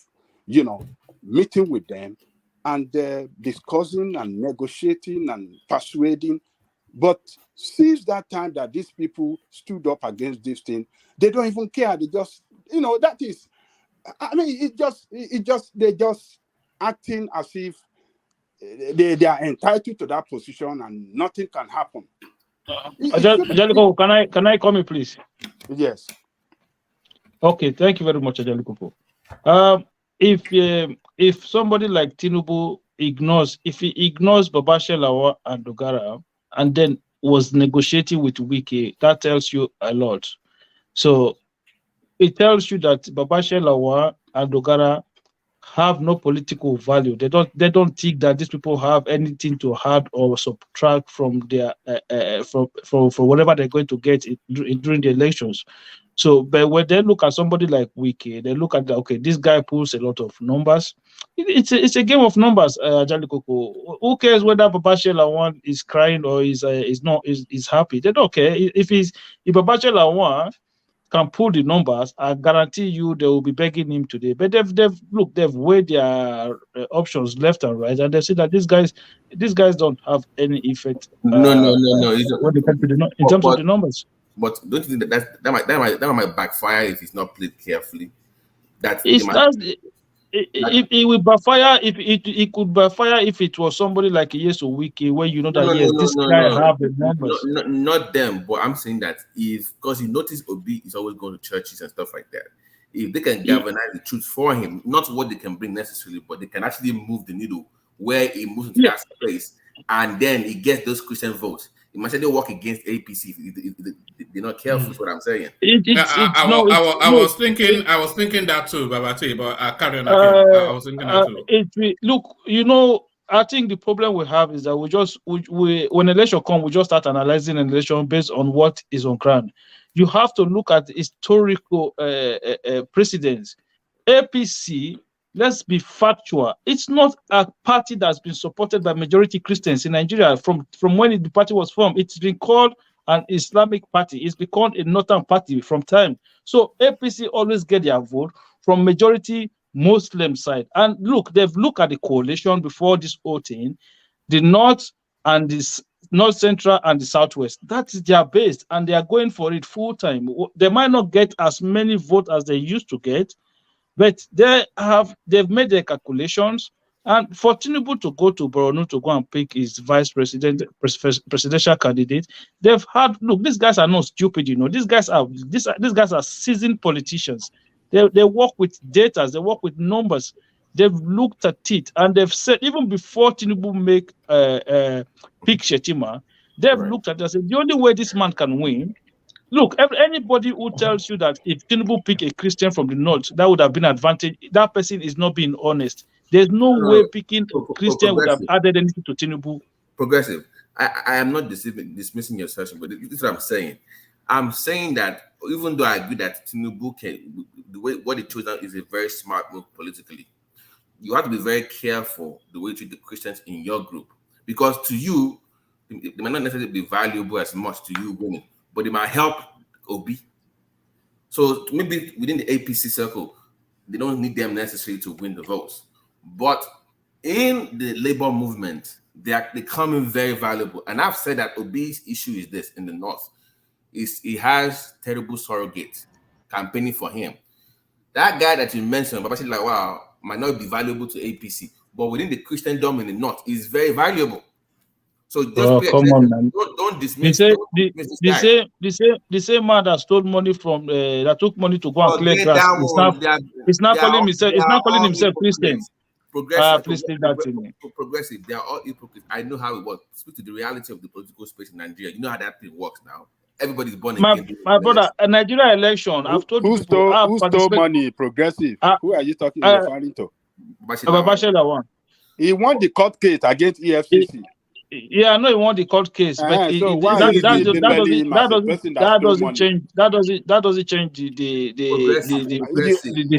meeting with them and discussing and negotiating and persuading. But since that time that these people stood up against this thing, they don't even care. They just, that is, I mean, they're just acting as if they are entitled to that position and nothing can happen. Ajalico, can I come in, please? Yes. Okay, thank you very much, Ajalico. If somebody like Tinubu ignores Babachir Lawal and Dogara, and then was negotiating with Wiki, that tells you a lot. So it tells you that Babachir Lawal and Dogara have no political value. They don't think that these people have anything to add or subtract from their from whatever they're going to get during the elections. So, but when they look at somebody like Wiki, they look at this guy pulls a lot of numbers. It's a game of numbers, Jalikoko. Who cares whether Babachir Lawal is crying or is happy? They don't care. If Babachir Lawal can pull the numbers, I guarantee you they will be begging him today. But they've weighed their options left and right, and they see that these guys don't have any effect. No. When they come to in terms of the numbers. But don't you think that might backfire if it's not played carefully? It will backfire. It could backfire if it was somebody like Yesu Wiki, where this guy have the numbers. Not them, but I'm saying that because you notice Obi is always going to churches and stuff like that. If they can galvanize the truth for him, not what they can bring necessarily, but they can actually move the needle where it moves into that space, and then it gets those Christian votes. Imagine they work against APC if they're not careful. Is what I'm saying. I was thinking that too, Babati, but I carry on. I was thinking that too. Look, I think the problem we have is that we when election comes, we just start analyzing an election based on what is on ground. You have to look at historical precedents. APC. Let's be factual. It's not a party that's been supported by majority Christians in Nigeria from when the party was formed. It's been called an Islamic party. It's become a northern party from time. So APC always get their vote from majority Muslim side. And look, they've looked at the coalition before this whole thing, the North and the North Central and the Southwest. That is their base, and they are going for it full time. They might not get as many votes as they used to get, but they've made their calculations, and for Tinubu to go to Borno to go and pick his presidential candidate, they've had these guys are not stupid, These guys are seasoned politicians. They work with data, they work with numbers. They've looked at it, and they've said even before Tinubu pick Shetima, they've looked at it and said the only way this man can win. Look, anybody who tells you that if Tinubu pick a Christian from the North, that would have been an advantage, that person is not being honest. There's no way picking a Christian would have added anything to Tinubu. Progressive. I am not dismissing your session, but this is what I'm saying. I'm saying that even though I agree that Tinubu what he chose now is a very smart move politically, you have to be very careful the way you treat the Christians in your group, because to you, they might not necessarily be valuable as much to you winning, but it might help Obi. So maybe within the APC circle, they don't need them necessarily to win the votes. But in the labor movement, they come in very valuable. And I've said that Obi's issue is this in the North. He has terrible surrogates campaigning for him. That guy that you mentioned, Babashi Lawal, might not be valuable to APC, but within the Christendom in the North, is very valuable. So just come on, man. Don't dismiss this guy. The same man that stole money from that took money to go and clear grass. It's not calling himself Christian. Please leave that to me. Progressive. They are all hypocrites. I know how it works. Speak to the reality of the political space in Nigeria. You know how that thing works now. Everybody's born again. My brother, a Nigeria election. I've told who stole money? Progressive. Who are you referring to? Babashela. He won the court case against EFCC. Yeah, I know he won the court case, but so why that doesn't change. That doesn't change the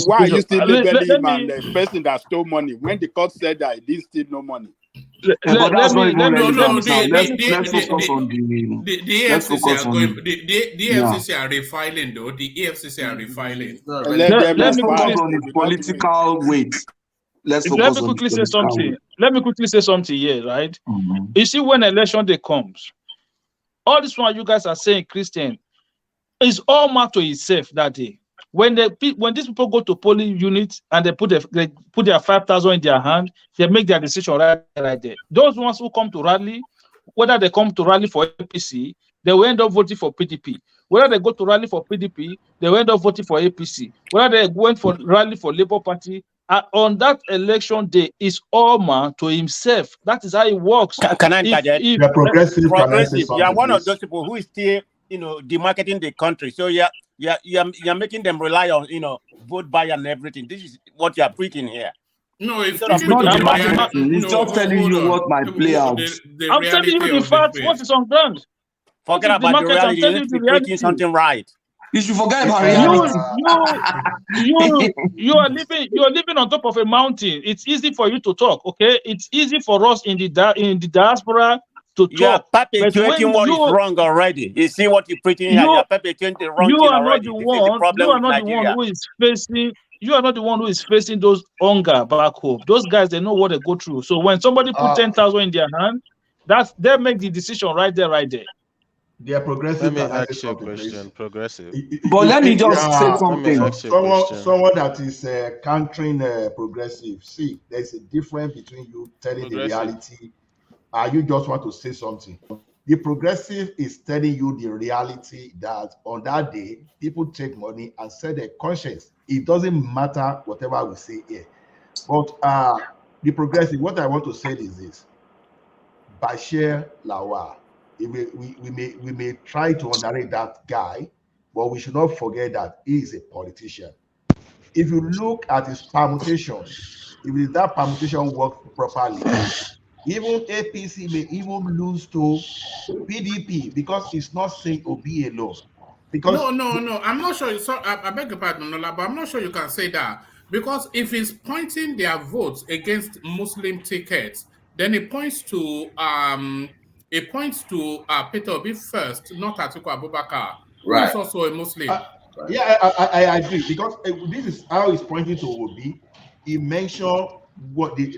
why are you still labeling him and the person that stole money when the court said that he didn't steal no money? Let's focus on the EFCC are refiling though. The EFCC are refiling. Let's focus on the political weight. Let me quickly say something. Let me quickly say something here, right? You see, when election day comes, all this one you guys are saying, Christian, is all matter to itself that day. When these people go to polling units and they put their 5,000 in their hand, they make their decision right there. Those ones who come to rally, whether they come to rally for APC, they will end up voting for PDP. Whether they go to rally for PDP, they will end up voting for APC. Whether they went for rally for Labour Party, on that election day, is all man to himself. That is how it works. Can I interject? You're progressive. You are one of those people who is still, demarketing the country. So you're making them rely on, vote buy and everything. This is what you are preaching here. No, it's not demarketing. It's just telling you what might play out. I'm telling you the facts. What is on ground? Forget about the reality. You need to be preaching something right. You should forget about reality. You are living on top of a mountain. It's easy for you to talk, okay? It's easy for us in the diaspora to talk. You are perpetuating what is wrong already. You see what you're preaching here. You are perpetuating the wrong thing already. You are not the one who is facing. You are not the one who is facing those hunger back home. Those guys, they know what they go through. So when somebody put 10,000 in their hand, they make the decision right there. They are progressive. Let me ask you a question. Progressive. But let me just say something. Someone that is countering progressive. See, there's a difference between you telling the reality. You just want to say something. The progressive is telling you the reality that on that day, people take money and sell their conscience. It doesn't matter whatever we say here. But the progressive, what I want to say is this. Bashir Lawal. We may try to underrate that guy, but we should not forget that he is a politician. If you look at his permutation, if that permutation works properly, even APC may even lose to PDP because it's not saying Obi alone. Because no, I'm not sure. I beg your pardon, Nola, but I'm not sure you can say that because if he's pointing their votes against Muslim tickets, then it points to Peter Obi first, not Atiku Abubakar, who is also a Muslim. I agree because this is how he's pointing to Obi. He mentioned what the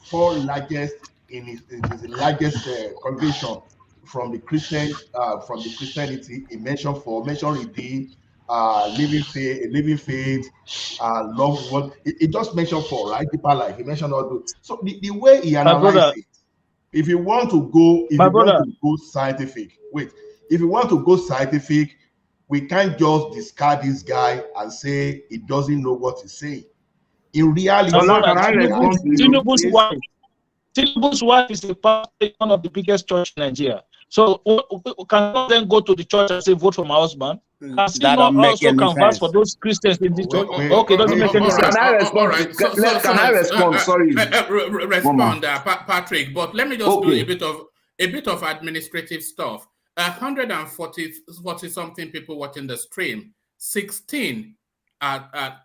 four largest in his largest congregation from the Christianity. He mentioned Redeem, Living Faith, Love One. He just mentioned four, right? Deeper Life. He mentioned all those. So the way he analyzed it. If you want to go scientific, we can't just discard this guy and say he doesn't know what he's saying. In reality, Tinubu's wife is the pastor in one of the biggest churches in Nigeria. So can we then go to the church and say vote for my husband? Has he not also canvassed for those Christians in this church? Okay, doesn't make any sense. Can I respond? Can I respond? Sorry. Respond, Patrick. But let me just do a bit of administrative stuff. 140 something people watching the stream. 16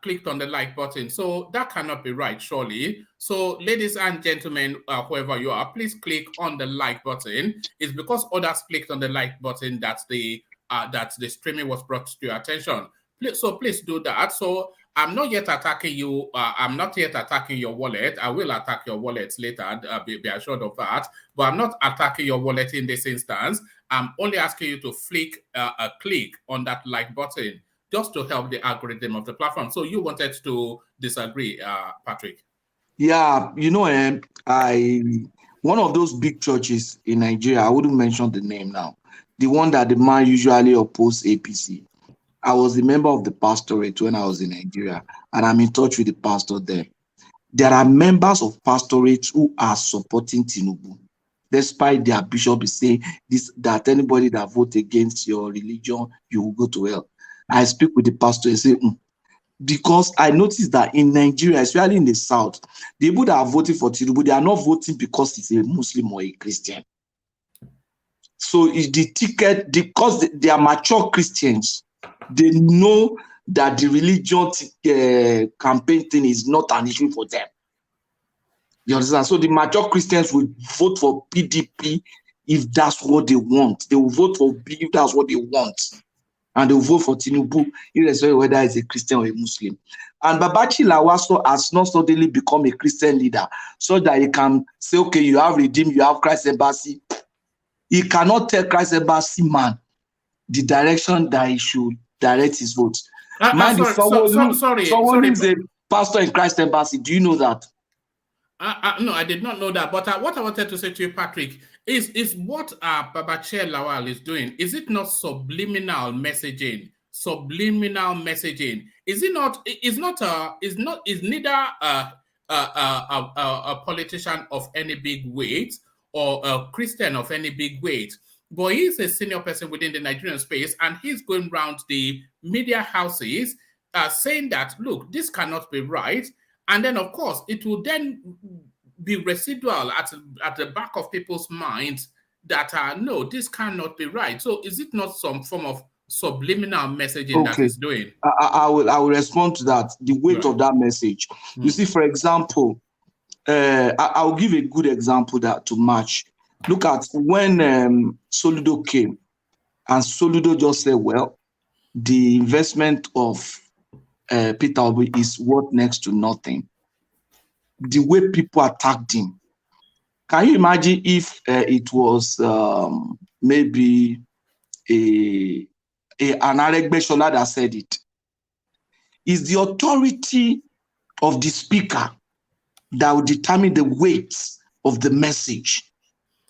clicked on the like button. So that cannot be right, surely. So, ladies and gentlemen, whoever you are, please click on the like button. It's because others clicked on the like button that the streaming was brought to your attention. So please do that. So I'm not yet attacking you. I'm not yet attacking your wallet. I will attack your wallet later. Be assured of that. But I'm not attacking your wallet in this instance. I'm only asking you to flick a click on that like button just to help the algorithm of the platform. So you wanted to disagree, Patrick? Yeah, you know, one of those big churches in Nigeria, I wouldn't mention the name now, the one that the man usually opposes APC. I was a member of the pastorate when I was in Nigeria, and I'm in touch with the pastor there. There are members of pastorates who are supporting Tinubu, despite their bishop is saying this, that anybody that votes against your religion, you will go to hell. I speak with the pastor and say, because I noticed that in Nigeria, especially in the South, the people that are voting for Tinubu, they are not voting because he's a Muslim or a Christian. So it's the ticket, because they are mature Christians, they know that the religion campaign thing is not an issue for them. You understand? So the mature Christians will vote for PDP if that's what they want. They will vote for B if that's what they want. And they will vote for Tinubu, irrespective of whether it's a Christian or a Muslim. And Babachi Lawaso has not suddenly become a Christian leader so that he can say, okay, you have Redeem, you have Christ Embassy. He cannot tell Christ Embassy man the direction that he should direct his votes. Sorry, someone is a pastor in Christ Embassy. Do you know that? No, I did not know that. But what I wanted to say to you, Patrick, is what Babachi Lawal is doing. Is it not subliminal messaging? Subliminal messaging. Is it not? Is neither a politician of any big weight or a Christian of any big weight. But he's a senior person within the Nigerian space, and he's going around the media houses saying that, look, this cannot be right. And then, of course, it will then be residual at the back of people's minds that, no, this cannot be right. So is it not some form of subliminal messaging that is doing? I will respond to that, the weight of that message. You see, for example, I'll give a good example that to match. Look at when Soludo came, and Soludo just said, well, the investment of Peter Obi is worth next to nothing. The way people attacked him. Can you imagine if it was maybe an Aregbesola that said it? It's the authority of the speaker that will determine the weight of the message.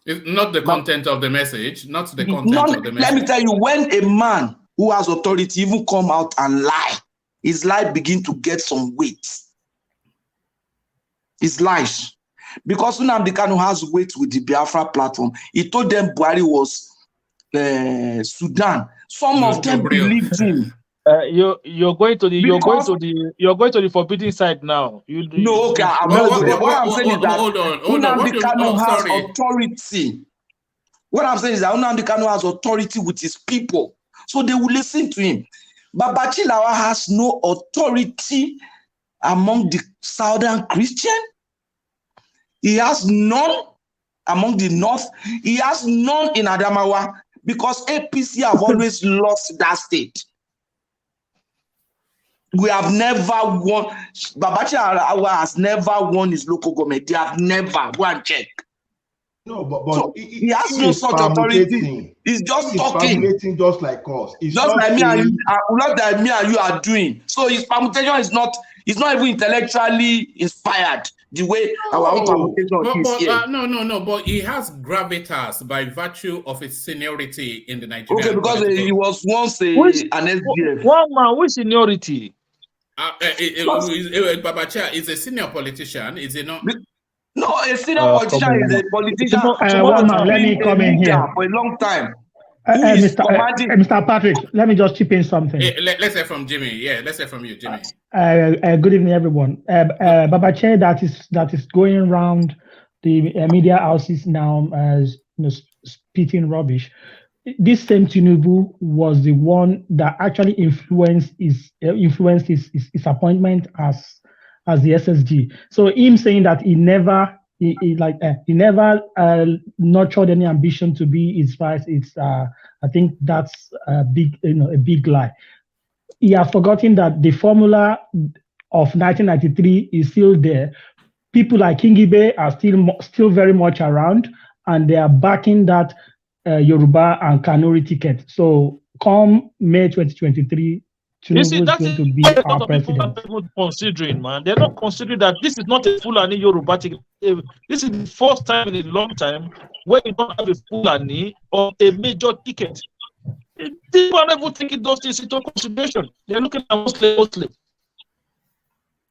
It's not the content of the message, not the content of the message. Let me tell you, when a man who has authority even come out and lie, his life begin to get some weight. His lies. Because Nnamdi Kanu has weight with the Biafra platform. He told them Buhari was Sudan. Some of them believed him. You're going to the forbidden side now. I'm not going there. What I'm saying is that Nnamdi Kanu has authority. What I'm saying is that Nnamdi Kanu has authority with his people, so they will listen to him. Babachi Lawal has no authority among the Southern Christian. He has none among the North. He has none in Adamawa because APC have always lost that state. We have never won. Babachi Lawal has never won his local government. They have never. Go and check. No, but so he has no such authority. He's just talking. Just like us. Just like me and you, not that me and you are doing. So his permutation is not even intellectually inspired the way our own permutation is here. No. But he has gravitas by virtue of his seniority in the Nigerian. Okay, because he was once an SDF. One man with seniority. Babachi is a senior politician. Is he not? No, a senior politician is a politician. Let me come in here for a long time. Mr. Patrick, let me just chip in something. Let's hear from Jimmy. Yeah, let's hear from you, Jimmy. Good evening, everyone. Babachi, that is going around the media houses now as spitting rubbish. This same Tinubu was the one that actually influenced his appointment as the SSG. So him saying that he never nurtured any ambition to be his vice. It's I think that's a big lie. he has forgotten that the formula of 1993 is still there. People like Kingibe are still very much around, and they are backing that Yoruba and Kanuri ticket. So come May 2023, Tinubu is going to be our president. People are considering, man. They're not considering that this is not a Fulani Yoruba ticket. This is the first time in a long time where you don't have a Fulani on a major ticket. People are never taking those things into consideration. They're looking at Muslim.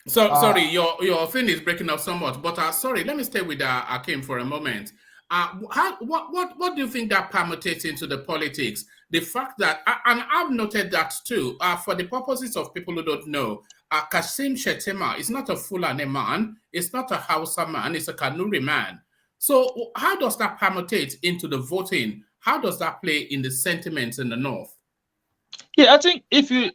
So sorry, your thing is breaking up somewhat. But sorry, let me stay with Akim for a moment. What do you think that permutates into the politics? The fact that, and I've noted that too, for the purposes of people who don't know, Kasim Shettima is not a Fulani man, it's not a Hausa man, it's a Kanuri man. So how does that permutate into the voting? How does that play in the sentiments in the North? Yeah, I think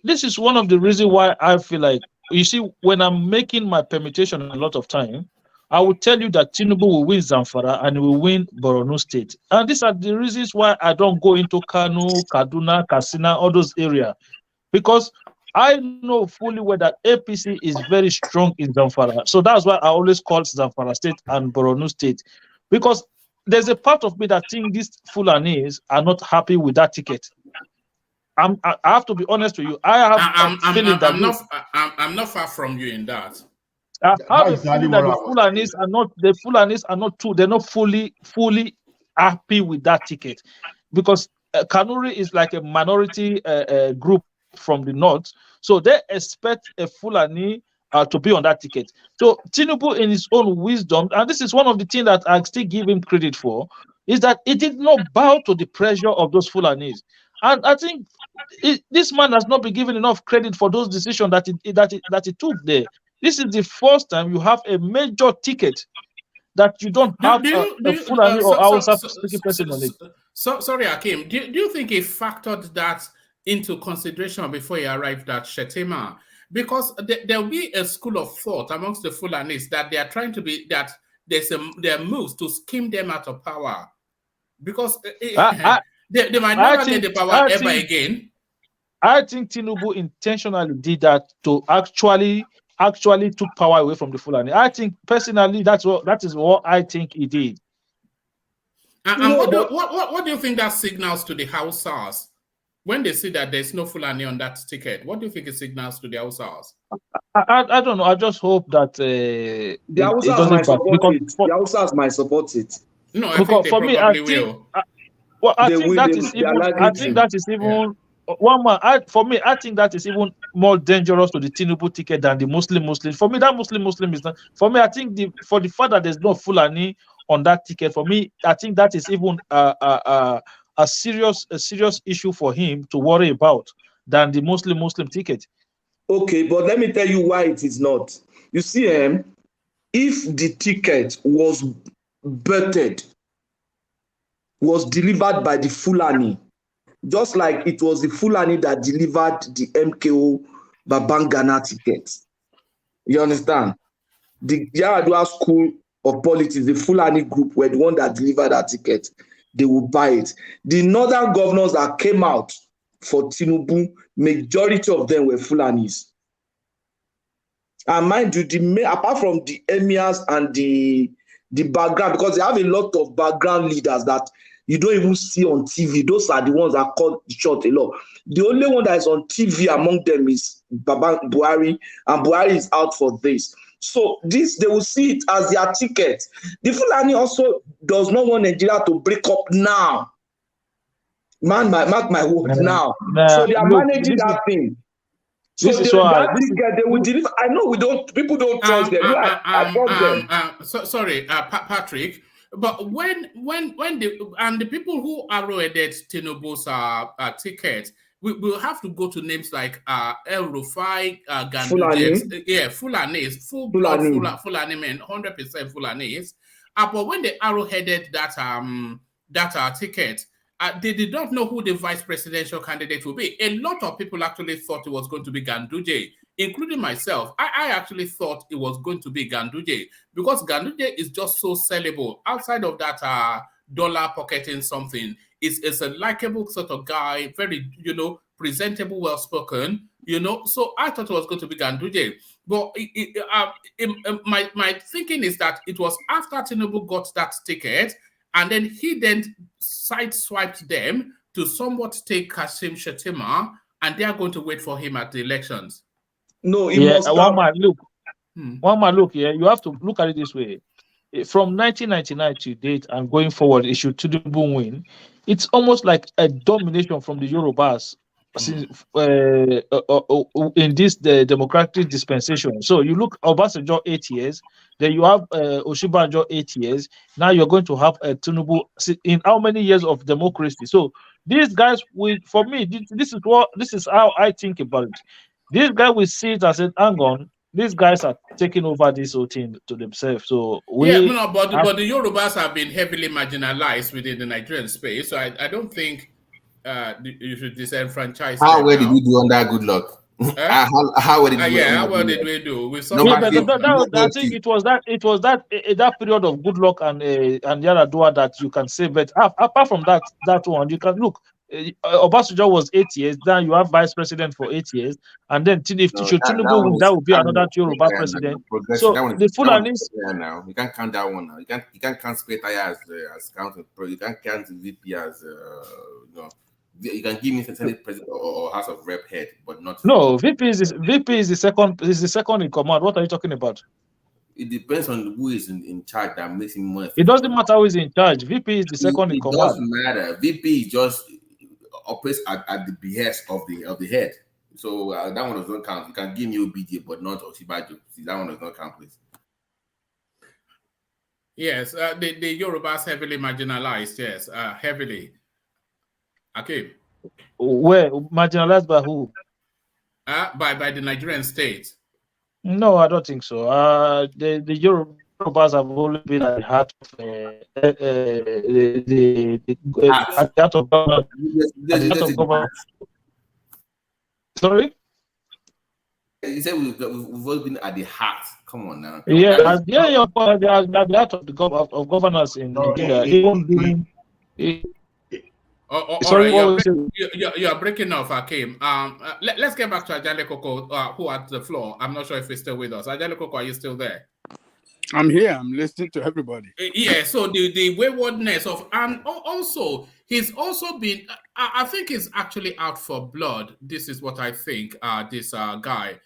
this is one of the reasons why I feel like, you see, when I'm making my permutation a lot of time, I will tell you that Tinubu will win Zamfara and will win Borno State. And these are the reasons why I don't go into Kano, Kaduna, Katsina, all those areas. Because I know fully well that APC is very strong in Zamfara. So that's why I always call Zamfara State and Borno State. Because there's a part of me that think these Fulanis are not happy with that ticket. I have to be honest with you. I have a feeling that I'm not far from you in that. I have a feeling that the Fulanis are not they're not fully happy with that ticket, because Kanuri is like a minority group from the north, so they expect a Fulani to be on that ticket. So Tinubu, in his own wisdom, and this is one of the things that I still give him credit for, is that he did not bow to the pressure of those Fulanis. And I think this man has not been given enough credit for those decisions that he took there. This is the first time you have a major ticket that you don't have a Fulani or Hausa speaking person on it. Sorry, Akim. Do you think he factored that into consideration before he arrived at Shettima? Because there will be a school of thought amongst the Fulanis that they are trying to be, that there are moves to skim them out of power. Because they might never get the power ever again. I think Tinubu intentionally did that to actually took power away from the Fulani. I think personally that is what I think he did. And what do you think that signals to the Hausas when they see that there's no Fulani on that ticket? What do you think it signals to the Hausas? I don't know. I just hope that the Hausas might support it. The Hausas might support it. No, I think they probably will. I think that is even one man. For me, I think that is even more dangerous to the Tinubu ticket than the Muslim. For me, that Muslim is not. For me, I think for the fact that there's no Fulani on that ticket, for me, I think that is even a serious issue for him to worry about than the Muslim ticket. Okay, but let me tell you why it is not. You see, if the ticket was bettered, was delivered by the Fulani, just like it was the Fulani that delivered the MKO Babangana ticket. You understand? The Yaradua School of Politics, the Fulani group, were the one that delivered that ticket. They will buy it. The northern governors that came out for Tinubu, majority of them were Fulanis. And mind you, apart from the emirs and the background, because they have a lot of background leaders that you don't even see on TV. Those are the ones that call the shot a lot. The only one that is on TV among them is Baba Buhari, and Buhari is out for this. So they will see it as their ticket. The Fulani also does not want Nigeria to break up now. Mark my words now. So they are managing that thing. So they will deliver. I know people don't trust them. I trust them. Sorry, Patrick. But when the people who arrowheaded Tinubu's ticket, we will have to go to names like El Rufai, Ganduje, Fulanis, full-blood Fulani men, 100% Fulanis. But when they arrowheaded that ticket, they did not know who the vice presidential candidate would be. A lot of people actually thought it was going to be Ganduje, including myself. I actually thought it was going to be Ganduje because Ganduje is just so sellable. Outside of that dollar pocketing something, it's a likable sort of guy, very, presentable, well-spoken. You know, so I thought it was going to be Ganduje. But my thinking is that it was after Tinubu got that ticket, and then he then sideswiped them to somewhat take Kashim Shettima, and they are going to wait for him at the elections. No, it Yeah, must have. one man look. One man look. Yeah, you have to look at it this way. From 1999 to date and going forward, it should Tinubu win. It's almost like a domination from the Yorubas since in this the democratic dispensation. So you look Obasanjo 8 years, then you have Oshibanjo 8 years. Now you're going to have Tinubu in how many years of democracy? So these guys, for me, this is how I think about it. This guy will see it as an hang on. These guys are taking over this whole thing to themselves. So but the Yorubas have been heavily marginalized within the Nigerian space. So I don't think you should disenfranchise. How well did we do under good luck? How well did we? How well did we do? I think it was that period of good luck and Yaradua that you can say. But apart from that one, you can look. Obasanjo was 8 years. Then you have vice president for 8 years, and then if Tinubu win, that would be another Yoruba president. So the Fulanis now you can't count that one now. You can't count Spetaya as counting. You can't count VP as you can give me Senate president or House of Rep head, but not. No, VP is the second. Is the second in command. What are you talking about? It depends on who is in charge that makes him more. It doesn't matter who is in charge. VP is the second in command. It doesn't matter. VP is just operates at the behest of the head. So that one does not count. You can give me OBJ, but not Oshibajo. See, that one does not count, please. Yes, the Yorubas heavily marginalized. Yes, heavily. Okay. Where marginalized by who? By the Nigerian state. No, I don't think so. The Yorubas have always been at the heart of at the heart of government. Sorry. You said we've always been at the heart. Come on now. Yeah, they are at the heart of the governance in Nigeria. Sorry, you are breaking off, Akim. Let's get back to Ajale Koko, who at the floor. I'm not sure if he's still with us. Ajale Koko, are you still there? I'm here. I'm listening to everybody. Yeah. So the waywardness of, and also he's also been. I think he's actually out for blood. This is what I think. This guy,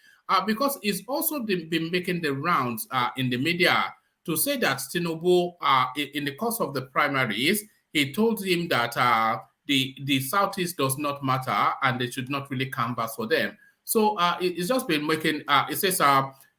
because he's also been making the rounds in the media to say that Tinubu, in the course of the primaries, he told him that the Southeast does not matter and they should not really canvass for them. So it's just been making. It says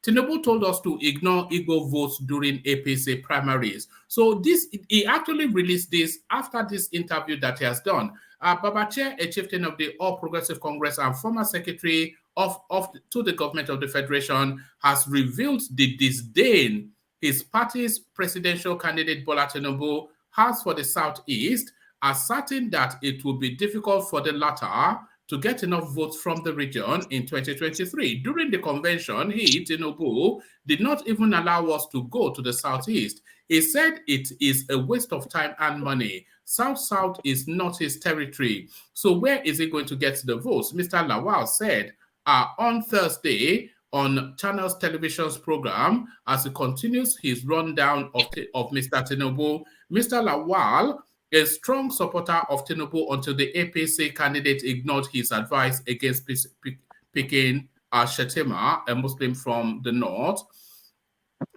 Tinubu told us to ignore Igbo votes during APC primaries. So he actually released this after this interview that he has done. Babache, a chieftain of the All Progressive Congress and former secretary to the government of the Federation, has revealed the disdain his party's presidential candidate Bola Tinubu has for the Southeast, asserting that it will be difficult for the latter to get enough votes from the region in 2023. During the convention, Tinubu, did not even allow us to go to the Southeast. He said it is a waste of time and money. South-South is not his territory. So where is he going to get the votes? Mr. Lawal said on Thursday on Channels Television's program, as he continues his rundown of Mr. Tinubu, Mr. Lawal, a strong supporter of Tinubu until the APC candidate ignored his advice against picking Shettima, a Muslim from the north,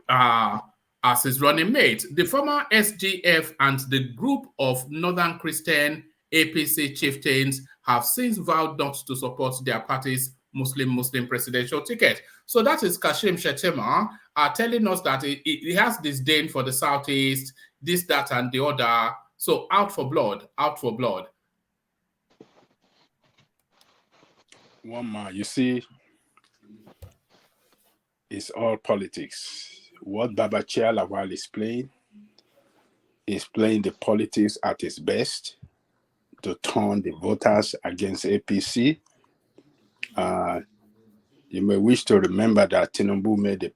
as his running mate. The former SGF and the group of Northern Christian APC chieftains have since vowed not to support their party's Muslim presidential ticket. So that is Kashim Shettima telling us that he has disdain for the Southeast, this, that, and the other. So out for blood, out for blood. One man, you see, it's all politics. What Babache Lawal is playing the politics at its best to turn the voters against APC. You may wish to remember that Tinubu made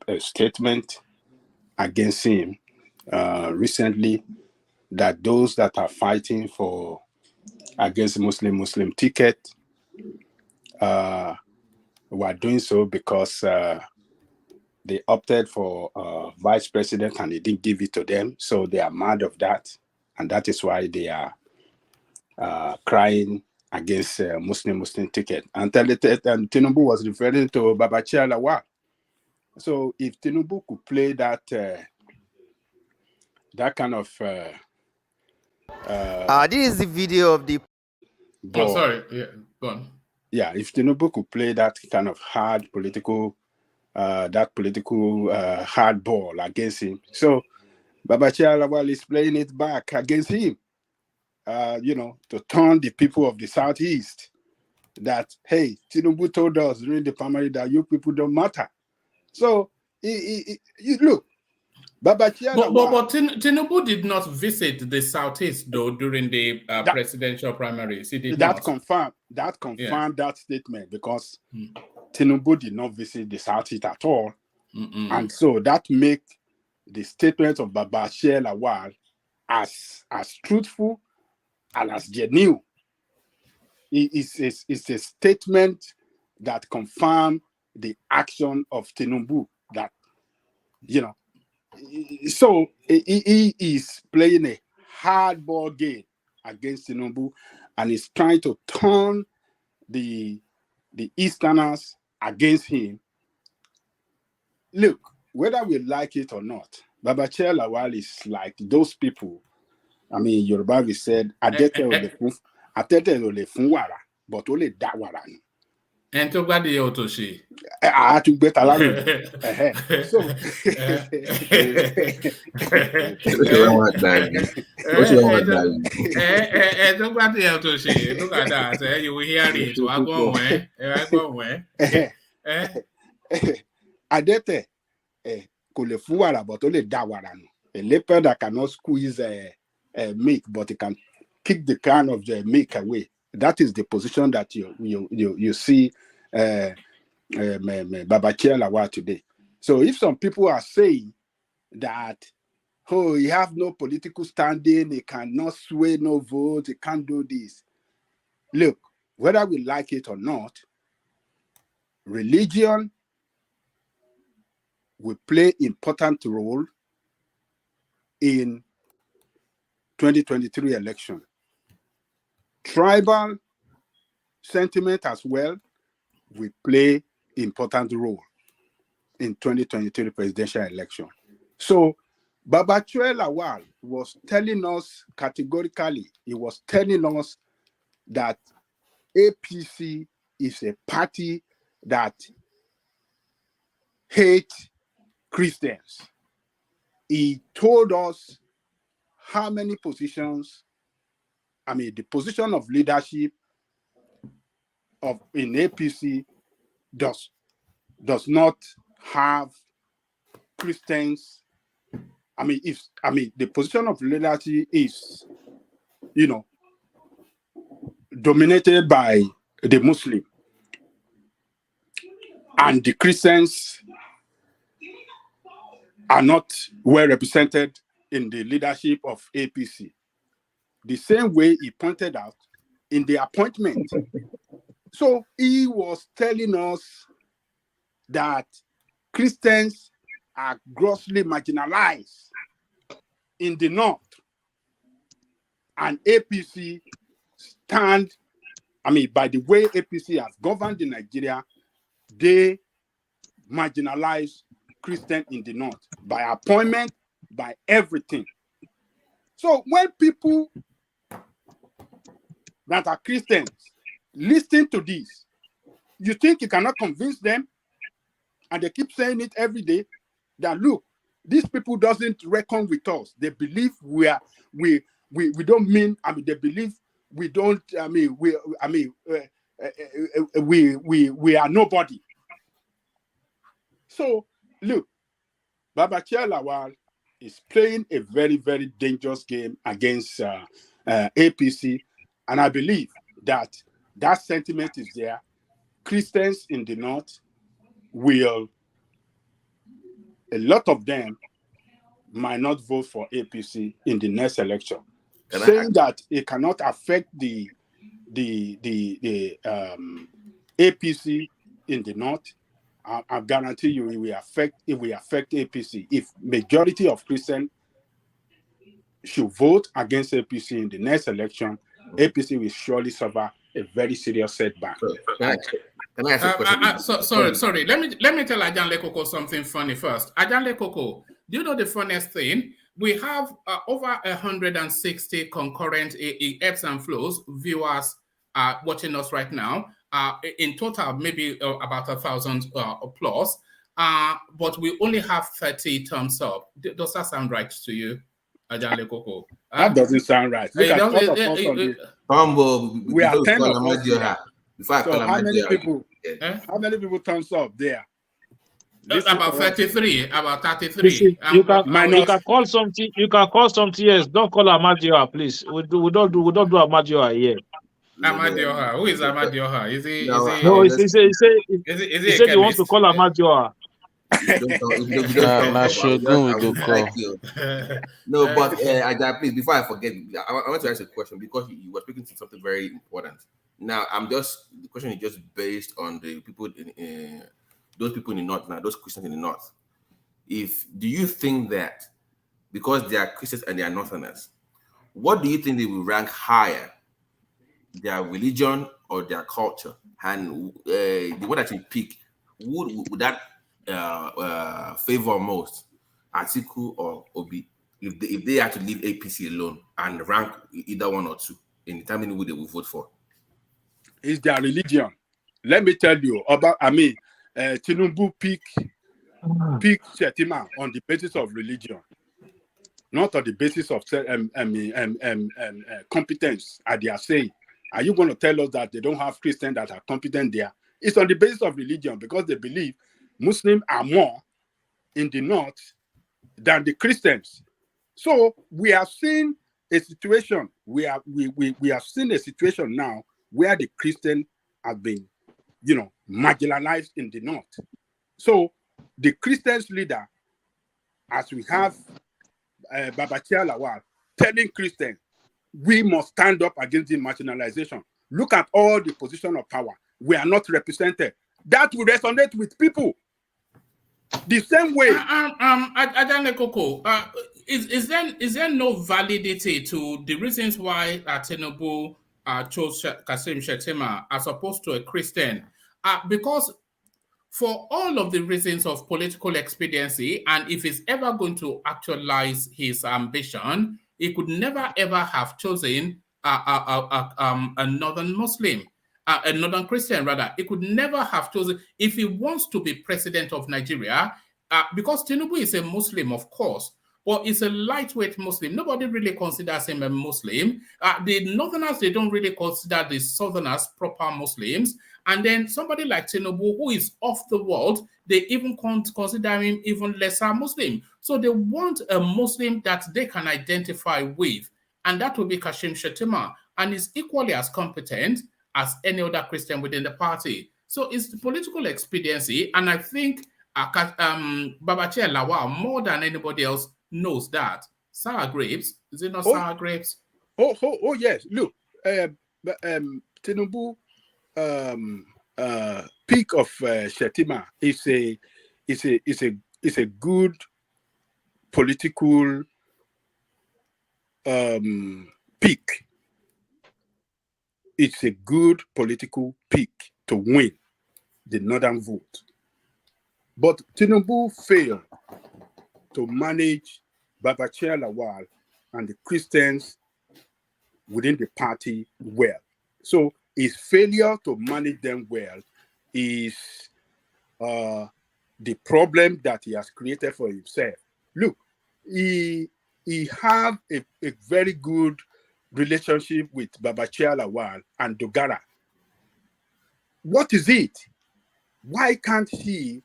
a statement against him recently, that those that are fighting against Muslim ticket were doing so because they opted for vice president and they didn't give it to them. So they are mad of that. And that is why they are crying against Muslim ticket. And Tinubu was referring to Babachir Lawal. So if Tinubu could play that that kind of this is the video of the ball. Oh, sorry. Yeah, go on. Yeah, if Tinubu could play that kind of hard political hard ball against him. So Babachir Lawal is playing it back against him. To turn the people of the Southeast that, hey, Tinubu told us during the primary that you people don't matter. So, you look, Babachir Lawal. But Tinubu did not visit the Southeast, though, during the presidential primaries. He did not. Confirmed that statement because Tinubu did not visit the Southeast at all. And so that make the statement of Babachir Lawal as truthful and as genuine. It's a statement that confirms the action of Tinubu that, so he is playing a hardball game against Tinubu and is trying to turn the Easterners against him. Look, whether we like it or not, Babachir Lawal is like those people. I mean, Yoruba we said, Atete ole fun wara, but ole da wara ni. And to gbadi otoshi. To bet alaru. So you will hear it. Adete kole fun wara, but ole da wara ni. A leopard that cannot squeeze milk, but it can kick the can of the milk away. That is the position that you see Babachir Lawal today. So if some people are saying that, oh, he have no political standing, he cannot sway no vote, he can't do this. Look, whether we like it or not, religion will play important role in 2023 election. Tribal sentiment as well will play important role in 2023 presidential election. So Babachir Lawal was telling us categorically, he was telling us that APC is a party that hates Christians. He told us how many positions, the position of leadership in APC does not have Christians. The position of leadership is, dominated by the Muslim, and the Christians are not well represented in the leadership of APC. The same way he pointed out in the appointment. So he was telling us that Christians are grossly marginalized in the North, and APC stand, by the way APC has governed in Nigeria, they marginalize Christians in the North by appointment, by everything. So when people that are Christians listen to this, you think you cannot convince them? And they keep saying it every day, that look, these people doesn't reckon with us. They believe we don't mean, they believe we don't, we are nobody. So look, Babachir Lawal is playing a very, very dangerous game against APC. And I believe that sentiment is there. Christians in the North a lot of them might not vote for APC in the next election, saying that it cannot affect the APC in the north, I guarantee you it will affect APC. If majority of Christians should vote against APC in the next election, APC will surely suffer a very serious setback. Can I ask a question? Sorry. Let me tell Ajan Lekoko something funny first. Ajan Lekoko, do you know the funniest thing? We have over 160 concurrent ebbs and flows viewers watching us right now. In total, maybe about 1,000 plus. But we only have 30 thumbs up. Does that sound right to you, Ajan Lekoko? That doesn't sound right. Look at all of us on this. We are 10 of us here. So how many people thumbs up there? About 33. About 33. You can call something. You can call something. Yes, don't call Amadioha, please. We don't do Amadioha here. Amadioha. Who is Amadioha? Is he? No, he said he wants to call Amadioha. No, but please, before I forget, I want to ask a question because you were speaking to something very important. Now, the question is just based on the people in those people in the north now, those Christians in the north. Do you think that because they are Christians and they are northerners, what do you think they will rank higher, their religion or their culture? And the one that you pick, would that favor most, Atiku or Obi, if they had to leave APC alone and rank either one or two in determining who they will vote for? It's their religion. Let me tell you about. Tinubu pick Shetima on the basis of religion, not on the basis of competence. As they are saying, are you going to tell us that they don't have Christians that are competent there? It's on the basis of religion because they believe Muslims are more in the north than the Christians. So we have seen a situation. We have seen a situation now where the Christians have been, marginalized in the north. So the Christians leader, as we have Babachir Lawal telling Christians, we must stand up against the marginalization. Look at all the position of power. We are not represented. That will resonate with people. The same way. Adan Lekoko, is there no validity to the reasons why Tinubu chose Kasim Shettima as opposed to a Christian? Because for all of the reasons of political expediency, and if he's ever going to actualize his ambition, he could never ever have chosen a northern Muslim, a northern Christian rather. He could never have chosen, if he wants to be president of Nigeria, because Tinubu is a Muslim, of course, but he's a lightweight Muslim. Nobody really considers him a Muslim. The northerners, they don't really consider the southerners proper Muslims. And then somebody like Tinubu, who is off the world, they even consider him even lesser Muslim. So they want a Muslim that they can identify with. And that will be Kashim Shettima. And is equally as competent as any other Christian within the party. So it's the political expediency. And I think Babachir Lawal, more than anybody else, knows that. Sour grapes, is it not sour grapes? Oh yes. Look, Tinubu pick of Shettima is a good political pick. It's a good political pick to win the northern vote. But Tinubu failed to manage Babachir Lawal and the Christians within the party well. So his failure to manage them well is the problem that he has created for himself. Look, he have a very good relationship with Babachir Lawal and Dogara. What is it? Why can't he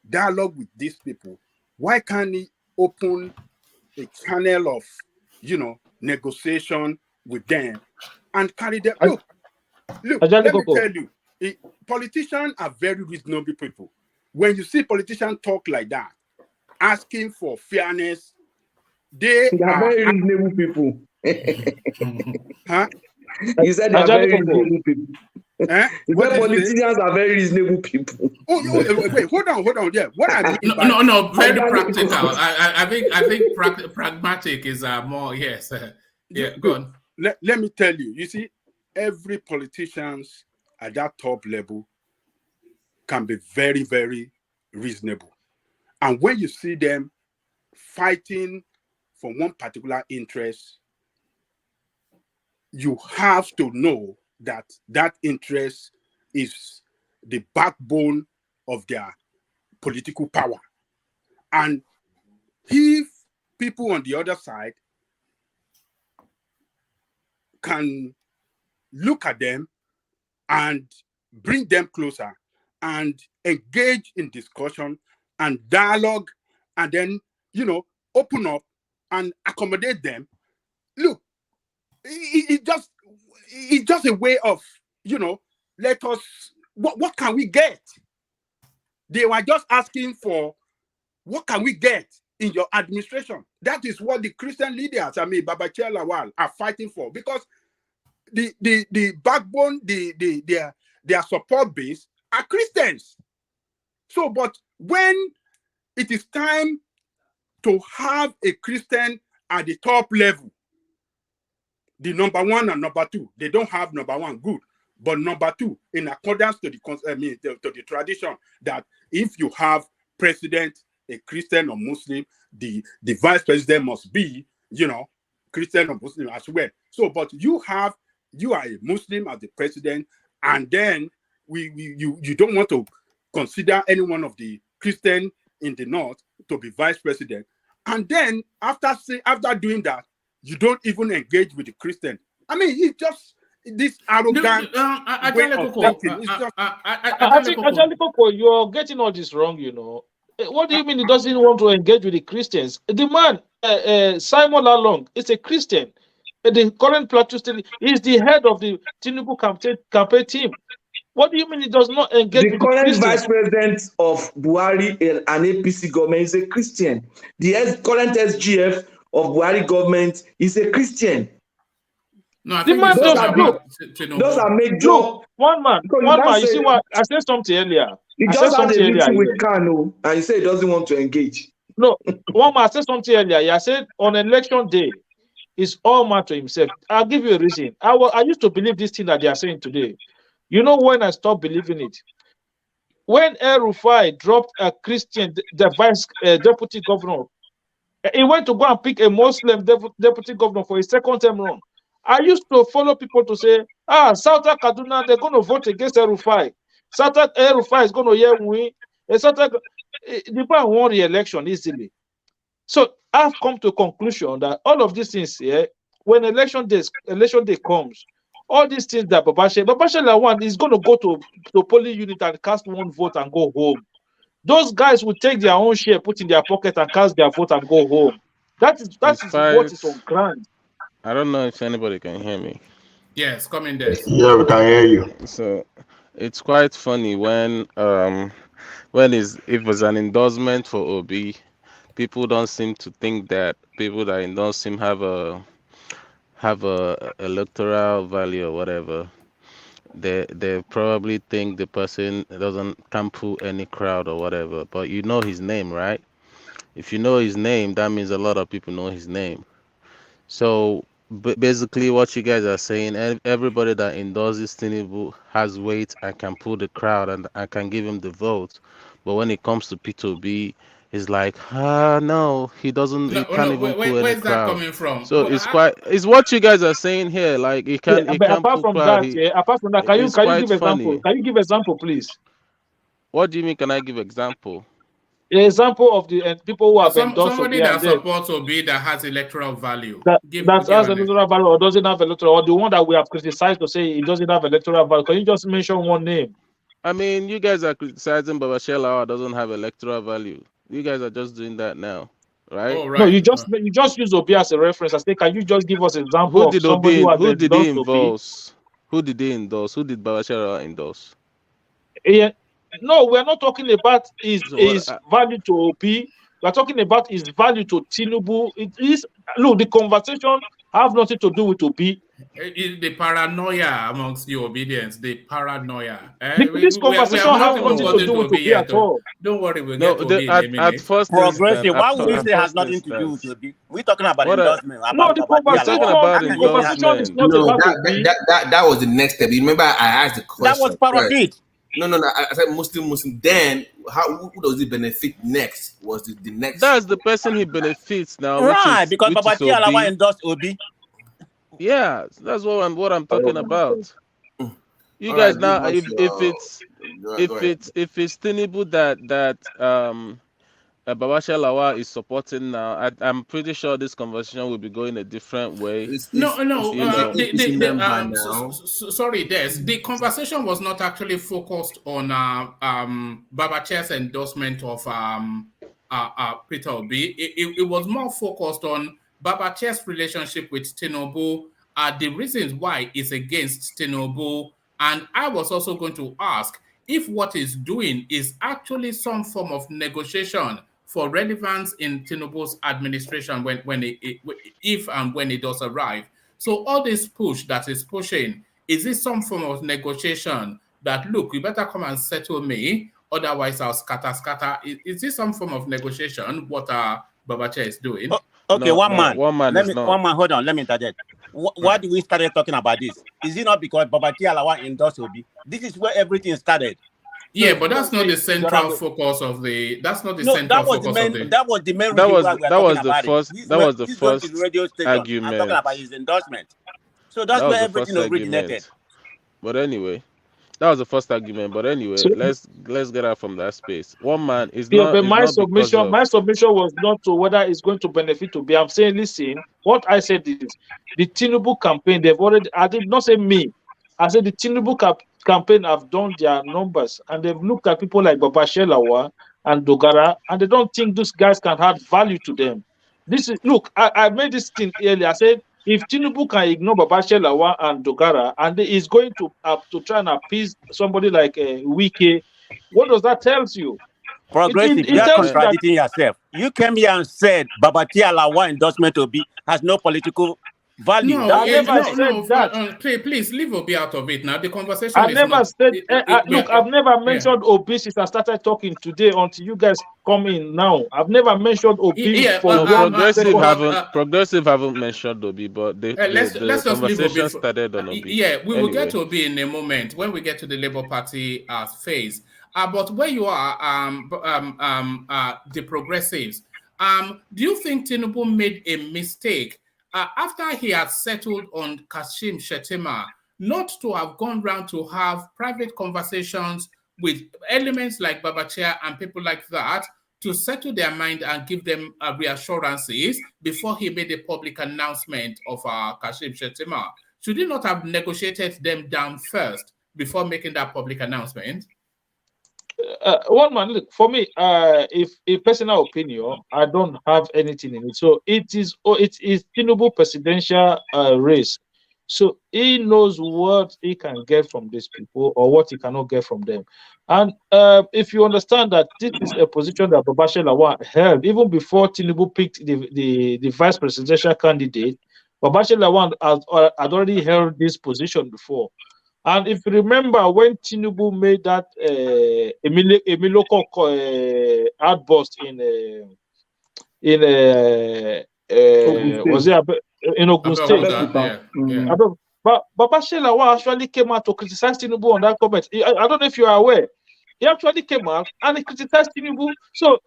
dialogue with these people? Why can't he open a channel of, negotiation with them and carry them? Look, let me tell you, politicians are very reasonable people. When you see politicians talk like that, asking for fairness, they are very reasonable people. Huh? You said they are very reasonable people. Politicians are very reasonable people. Wait, hold on. Yeah, what I mean no, very practical. I think pragmatic is more yes. Yeah, go on. Let me tell you. You see, every politicians at that top level can be very, very reasonable, and when you see them fighting for one particular interest, you have to know that that interest is the backbone of their political power. And if people on the other side can look at them and bring them closer and engage in discussion and dialogue, and then, open up and accommodate them, look, it's just a way of, let us, what can we get? They were just asking for, what can we get in your administration? That is what the Christian leaders, Babachir Lawal, are fighting for, because the backbone, their support base are Christians. So, but when it is time to have a Christian at the top level, the number one and number two, they don't have number one, good, but number two, in accordance to the tradition, that if you have president, a Christian or Muslim, the vice president must be, Christian or Muslim as well. So, but you are a Muslim as the president, and then you don't want to consider any one of the Christian in the north to be vice president, and then after doing that, you don't even engage with the Christian. It's just this arrogant way of thinking. Angelico, you're getting all this wrong, What do you mean he doesn't want to engage with the Christians? The man, Simon Lalong, is a Christian. The current Plateau State is the head of the Tinubu campaign team. What do you mean he does not engage with the Christians? The current vice president of Buhari and APC government is a Christian. The current SGF of Buhari government is a Christian. No, I think those are major. One man. You see what I said something earlier. He just had a meeting with Kano, and he said he doesn't want to engage. No, one man, I said something earlier. He said on election day, it's all man to himself. I'll give you a reason. I used to believe this thing that they are saying today. You know when I stopped believing it? When El-Rufai dropped a Christian, the vice deputy governor, he went to go and pick a Muslim deputy governor for his second term run. I used to follow people to say, Southern Kaduna, they're going to vote against El-Rufai. Southern El-Rufai is going to hear win. The man won re-election easily. So I've come to a conclusion that all of these things here, when election day comes, all these things that Babachir Lawal is going to go to polling unit and cast one vote and go home. Those guys will take their own share, put in their pocket, and cast their vote and go home. That is what is on ground. I don't know if anybody can hear me. Yes, come in there. Yeah, we can hear you. So it's quite funny when if it's an endorsement for Obi, people don't seem to think that people that endorse him have a electoral value or whatever. They probably think the person can't pull any crowd or whatever. But you know his name, right? If you know his name, that means a lot of people know his name. So basically what you guys are saying, everybody that endorses Tinubu has weight and can pull the crowd and can give him the vote. But when it comes to P2B, it's like, no, he doesn't. He can't even pull any where's crowd. That coming from? So it's what you guys are saying here. Like he can't. Yeah, but apart from that, can you give example? Can you give example, please? What do you mean? Can I give example? An example of the people who have endorsed somebody that supports Obi that has electoral value. That has electoral value or doesn't have electoral, or the one that we have criticized to say it doesn't have electoral value. Can you just mention one name? I mean, you guys are criticizing Babachir Lawal doesn't have electoral value. You guys are just doing that now, right? Oh, right. No, you just use Obi as a reference. I say, can you just give us an example of somebody who did he endorse? Who did he endorse? Who did Babachir Lawal endorse? Yeah. No, we're not talking about his value to OP. We're talking about his value to Tinubu. It is, look, the conversation have nothing to do with Obi. The paranoia amongst the obedience, the paranoia. This conversation we have has even nothing to gotten do to with Obi Obi at yet. all. Don't worry, we'll No, get to Obi in a minute. at first Progressive. instance, Why would you at say it has first nothing to do with instance, Obi? We're talking about what I, endorsement, No, about the Babati we're talking Alawa. about How can you say conversation is endorsement. not No, about Obi. that was the next step. You remember I asked the That was question part of first. it. No. I said Muslim. Then who does it benefit next? Was the next? That's the person he benefits now, Right, because which is Babati Alawa Obi. endorsed Obi. Yeah, that's what I'm talking about. You All guys right, give now, us if your. it's Go ahead. if it's Tinubu that Babasha Lawa is supporting now, I'm pretty sure this conversation will be going a different way. It's No. You know, APC member now. Sorry, Des. The conversation was not actually focused on Babacha's endorsement of Peter Obi. It was more focused on Babacha's relationship with Tinubu, the reasons why it's against Tinubu, and I was also going to ask if what he's doing is actually some form of negotiation for relevance in Tinubu's administration if and when it does arrive. So all this push that is pushing, is this some form of negotiation that, look, you better come and settle me, otherwise I'll scatter. Is this some form of negotiation, what Babacha is doing? Okay, no, one man. is not. One man, hold on, let me interject. Why do we started talking about this? Is it not because Babati Alawa endorsed Obi? This is where everything started. Yeah, but that's not the central focus of the. That's not the central focus of the. That was the main reason why we are talking about it. That was the He's going to first the radio station argument. and talking about his endorsement. So that's That where was the everything first originated. argument. But anyway, that was the first argument. But anyway, So, let's get out from that space. One man is yeah, not but my because of. submission was not to whether it's going to benefit Obi. I'm saying, listen, what I said is the Tinubu campaign. I did not say me. I said the Tinubu campaign have done their numbers and they've looked at people like Babasha Lawa and Dogara, and they don't think these guys can add value to them. I made this thing earlier. I said if Tinubu can ignore Babasha Lawa and Dogara and is going to try and appease somebody like Wike, what does that tell you? Progressive, you are tells you that contradicting yourself. You came here and said Babati Alawa endorsement Obi has no political value. No, That's please leave Obi out of it now. The conversation I is never not. said. Look, I've never mentioned Obi since I started talking today until you guys come in now. I've never mentioned Obi for progressive haven't mentioned Obi, but let's just conversation leave Obi started on Obi. Yeah, we will get to Obi in a moment when we get to the Labour Party phase. But where you are, the progressives, do you think Tinubu made a mistake after he had settled on Kashim Shettima not to have gone round to have private conversations with elements like Babachia and people like that to settle their mind and give them reassurances before he made a public announcement of Kashim Shettima? Should he not have negotiated them down first before making that public announcement? One man, look, for me, if a personal opinion, I don't have anything in it. So it is Tinubu presidential race. So he knows what he can get from these people or what he cannot get from them. And if you understand that this is a position that Babasha Lawan held even before Tinubu picked the vice presidential candidate, Babasha Lawan had already held this position before. And if you remember when Tinubu made that Emiloko outburst in Ogun State, but Babasha Lawan actually came out to criticize Tinubu on that comment. I don't know if you are aware. He actually came out and he criticized Tinubu. So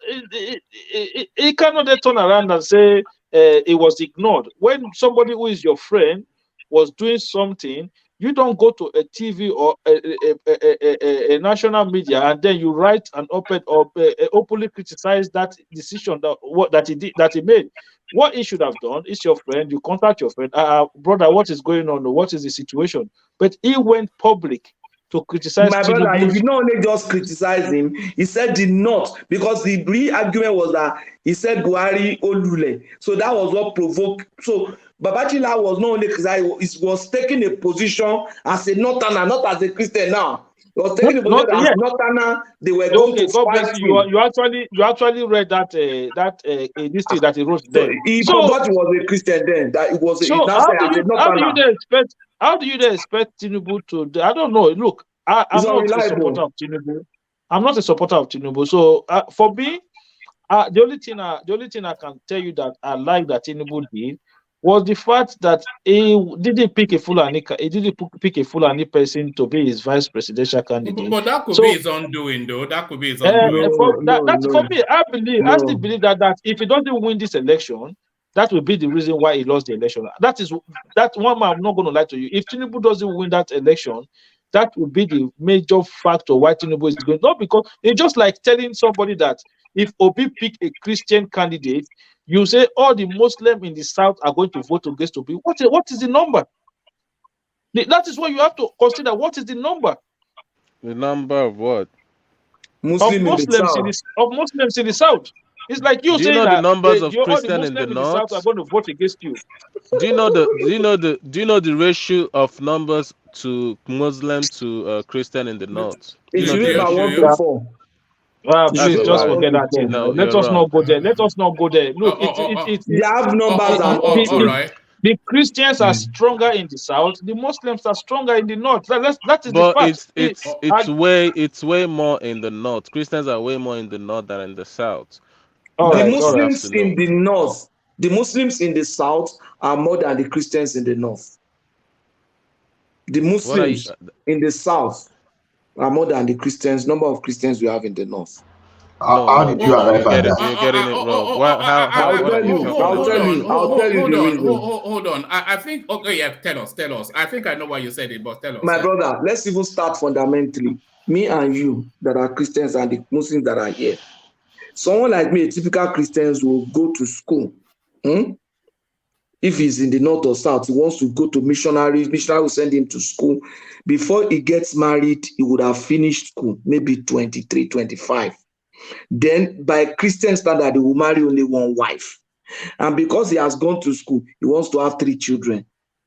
he cannot then turn around and say it was ignored. When somebody who is your friend was doing something, you don't go to a TV or a national media and then you write an op-ed or openly criticize that decision that he made. What he should have done is your friend, you contact your friend, brother, what is going on? What is the situation? But he went public to criticize my Tinubu. brother. If you not only just criticize him, he said the not, because the real argument was that he said Buhari Olule. So that was what provoked. So Babachila was not only criticized, he was taking a position as a northerner, not as a Christian now. He was taking the position as yeah. Northerner. They were going Okay, to God fight bless you. him. You actually read that this thing that he wrote So then. he So forgot he was a Christian then. That it was he so now said as a how do you Northerner. then expect Tinubu to? I don't know. Look, It's I'm not a supporter unreliable. of Tinubu. I'm not a supporter of Tinubu. So for me, the only thing I can tell you that I like that Tinubu did was the fact that he didn't pick a Fulani person to be his vice presidential candidate. But that could be So his undoing, though. That could be his undoing. for me, I still believe that if he doesn't win this election, that will be the reason why he lost the election. That one man. I'm not going to lie to you. If Tinubu doesn't win that election, that will be the major factor why Tinubu is going. Not because it's just like telling somebody that if Obi pick a Christian candidate, you say all the Muslims in the south are going to vote against Obi. What is the number? That is what you have to consider. What is the number? The number of what? Muslim in the south. Of Muslims in the south. It's like you Do you saying know the that numbers of all the Christian in the Muslims in the south are north? going to vote against you. Do you know the ratio of numbers to Muslim to Christian in the north? Do you It know should the be about 1 ratio? to 4. It should Please That's be a just about lie. 1 forget to that thing 4. now. No, Let you're us not wrong. go there. Let us not go there. Look, They have numbers and up all to. right. the Christians are stronger in the south. The Muslims are stronger in the north. That is the But fact. it's way more in the north. Christians are way more in the north than in the south. All The That's right, all what you right. have to Muslims in know. the north, the Muslims in the south are more than the Christians in the north. The What are you? Muslims in the south are more than the Christians, number of Christians we have in the north. How No, did you arrive at that? you're getting it wrong. Why? How? I'll What are tell you you, talking I'll Hold tell about? on, you, I'll tell you the reason. hold on. I think, okay, yeah, tell us. I think I know why you said it, but tell us. My brother, let's even start fundamentally. Me and you that are Christians and the Muslims that are here. Someone like me, a typical Christians, will go to school. If he's in the north or south, he wants to go to missionary will send him to school. Before he gets married, he would have finished school, maybe 23, 25. Then by Christian standard, he will marry only one wife. And because he has gone to school, he wants to have 3 children.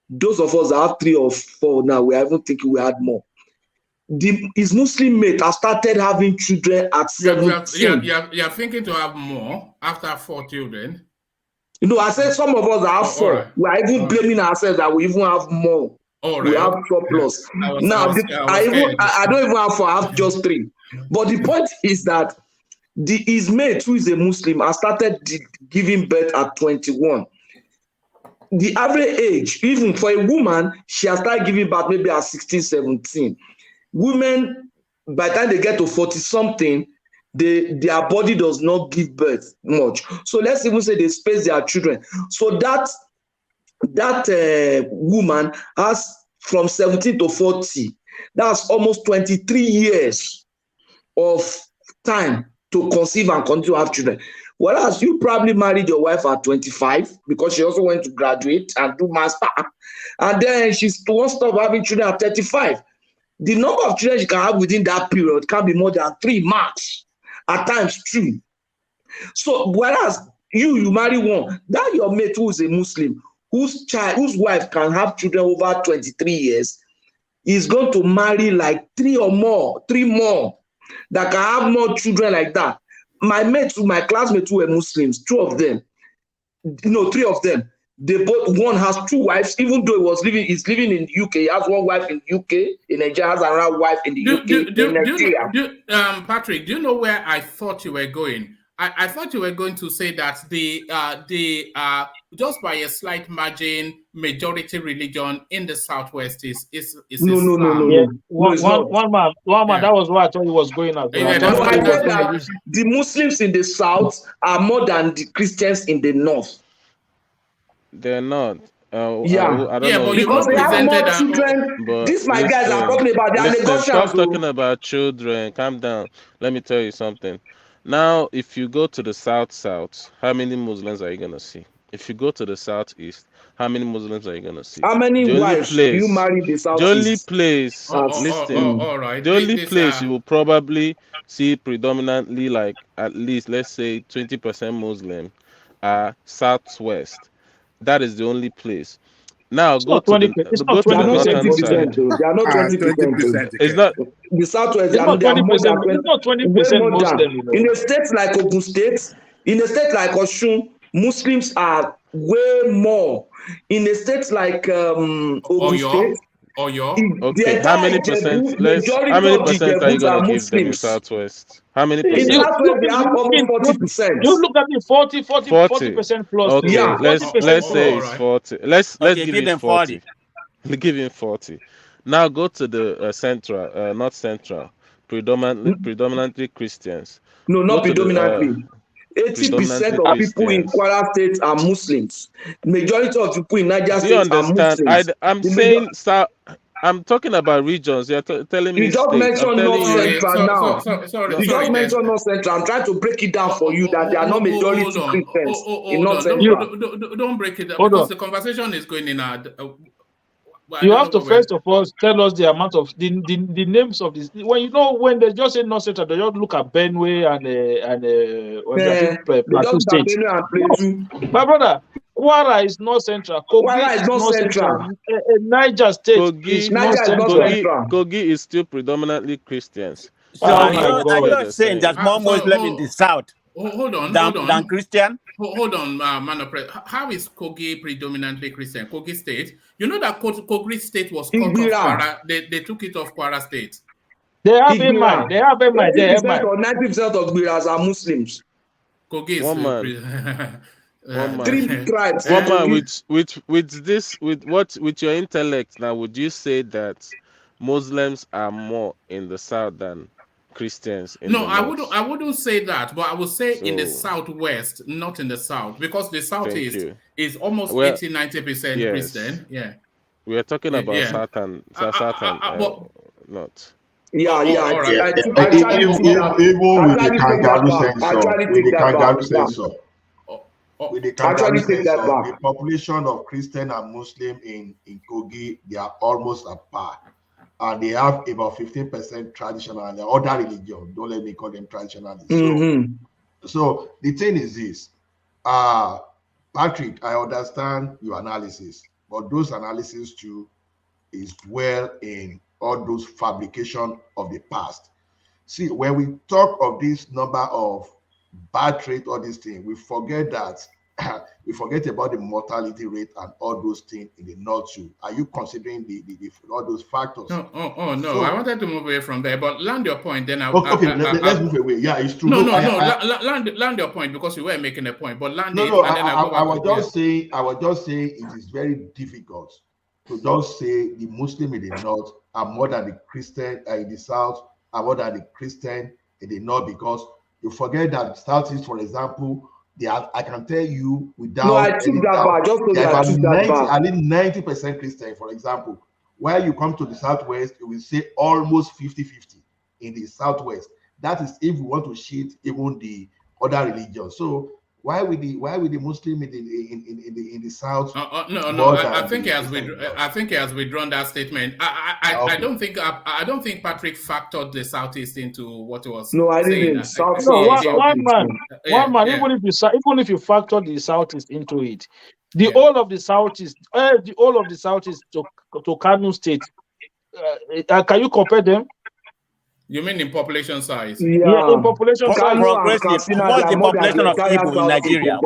Those of us that have 3 or 4 now, we are even thinking we had more. His Muslim mate has started having children at 17. You're thinking to have more after 4 children. You know, I said some of us have 4. Right. We are even blaming ourselves that we even have more. We have surplus. Now, I don't even have 4, I have just 3. But the point is that his mate, who is a Muslim, has started giving birth at 21. The average age, even for a woman, she has started giving birth maybe at 16, 17. Women, by the time they get to 40-something, their body does not give birth much. So let's even say they space their children. So that woman has from 17 to 40. That's almost 23 years of time to conceive and continue to have children. Whereas you probably married your wife at 25 because she also went to graduate and do master. And then she wants to stop having children at 35. The number of children she can have within that period can be more than 3 max, at times 2. So whereas you marry one, that your mate who is a Muslim, whose wife can have children over 23 years, is going to marry like 3 more that can have more children like that. My classmates who were Muslims, 3 of them, they both, one has 2 wives, even though he's living in the UK. He has 1 wife in the UK, in Nigeria, has another wife in the UK, in Nigeria. Patrick, do you know where I thought you were going? I thought you were going to say that the just by a slight margin, majority religion in the Southwest is Islam. Yeah. One man, that was what I thought he was going at. I said that the Muslims in the South are more than the Christians in the North. They're not. I don't know. Because they have more children. These my guys are talking about their negotiations. Stop talking about children. Calm down. Let me tell you something. Now, if you go to the south, how many Muslims are you gonna see? If you go to the southeast, how many Muslims are you gonna see? How many wives do you marry the southeast? The only place, the only place you will probably see predominantly, like at least let's say 20% Muslim, are southwest. That is the only place. Now go to the northern side. They are not 20%. It's not. the Southwest, It's not they are 20%. more than It's not 20% way more Muslim. than. In a state like Ogun State, in a state like Osun, Muslims are way more. In a state like Ogun State, Okay, the how entire many percent? Ijebu, How majority many of the percent are you Ijebus are gonna give them in Muslims. Southwest? How many In percent? Southwest, they have almost 40%. You look at it 40% 40. plus. Okay, Yeah. let's 40% say plus. it's 40. Let's Okay, give give it them 40. 40. Give him 40. Now go to the central, not central, predominantly Christians. No, Go not to the predominantly. 80% predominantly of people in Christians. Kwara State are Muslims. Majority of people in Niger Do you State are understand? Muslims. I'm The major, saying I'm talking about regions. You're telling you me just states. I'm mentioned telling North you. Central now. No, You just mentioned North Central. I'm trying to break it down for you that they are not majority Hold on. Christians in Hold North on. Central. Don't break it up Hold because on. the conversation is going in. I You don't have know to what we're. first of all tell us the amount of the names of this. When they just say North Central, they just look at Benue and They just Plateau look at State. Benue and No, Plateau. my brother, Kwara is North Central. Kogi Kwara is is North North Central. Central. Niger State is North Niger is North Central. Central. Kogi is still predominantly Christians. So Oh are my you God. What they're saying there's saying. more Muslim in the south Hold on. than Christian? Hold on, man of prayer. How is Kogi predominantly Christian? Kogi State. You know that Kogi State was cut off Kwara. They took it off Kwara State. They have in mind. They have in mind. They have 80% or 90% of Gbiras are Muslims. Kogi is One man. 3 tribes. One man with your intellect now, would you say that Muslims are more in the south than Christians in No, the north? I wouldn't say that, but I would say in the So, southwest, not in the south, because the thank southeast you. is almost Well, 80-90% yes. Christian. Yeah. We are talking about Yeah. south and north. Yeah. I Even actually take with the that kangaroo back. I sensor, actually with take the that kangaroo back. sensor, with the I kangaroo actually take that sensor, back. the population of Christian and Muslim in Kogi, they are almost at par. And they have about 15% traditional and the other religion. Don't let me call them traditionalists. So the thing is this, Patrick, I understand your analysis, but those analysis too is well in all those fabrication of the past. See, when we talk of this number of birth rate, all these things, we forget that we forget about the mortality rate and all those things in the north too. Are you considering the all those factors? No, no. So, I wanted to move away from there, but land your point. Then let's move away. Yeah, it's true. No. Land your point because you were making a point, but land it. I was just saying it is very difficult to just say the Muslim in the north are more than the Christian in the south are more than the Christian in the north, because you forget that southeast, for example, I can tell you without I took that back. Just so about I took that back. at least 90% Christian, for example. While you come to the southwest, you will say almost 50-50 in the southwest. That is if we want to shield even the other religions. So why would the Muslim in the south? No. I think he has withdrawn that statement. I don't think Patrick factored the southeast into what he was. No, I saying. didn't. One man. Even if you factor the southeast into it, the whole of the southeast to Kano State. Can you compare them? You mean in population size? Yeah, in population size. Progressive. What's the population of Igbo in Nigeria?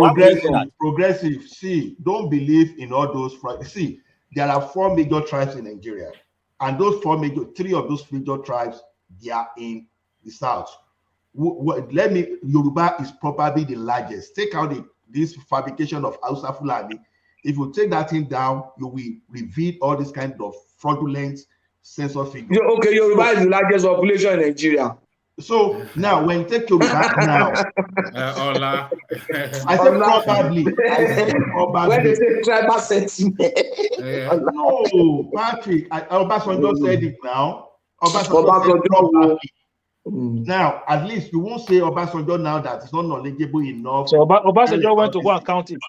Progressive. See, don't believe in all those. See, there are 4 major tribes in Nigeria, and those 3 of those major tribes, they are in the south. Yoruba is probably the largest. Take out this fabrication of Hausa Fulani. If you take that thing down, you will reveal all this kind of fraudulent census figure. Okay, Yoruba is the largest population in Nigeria. So now, when you take Yoruba now, Ola. I said probably. When they say tribal sentiment. No, Patrick, Obasanjo said it now. Obasanjo said probably. Now, at least you won't say Obasanjo now that it's not knowledgeable enough. So Obasanjo went to go and count it.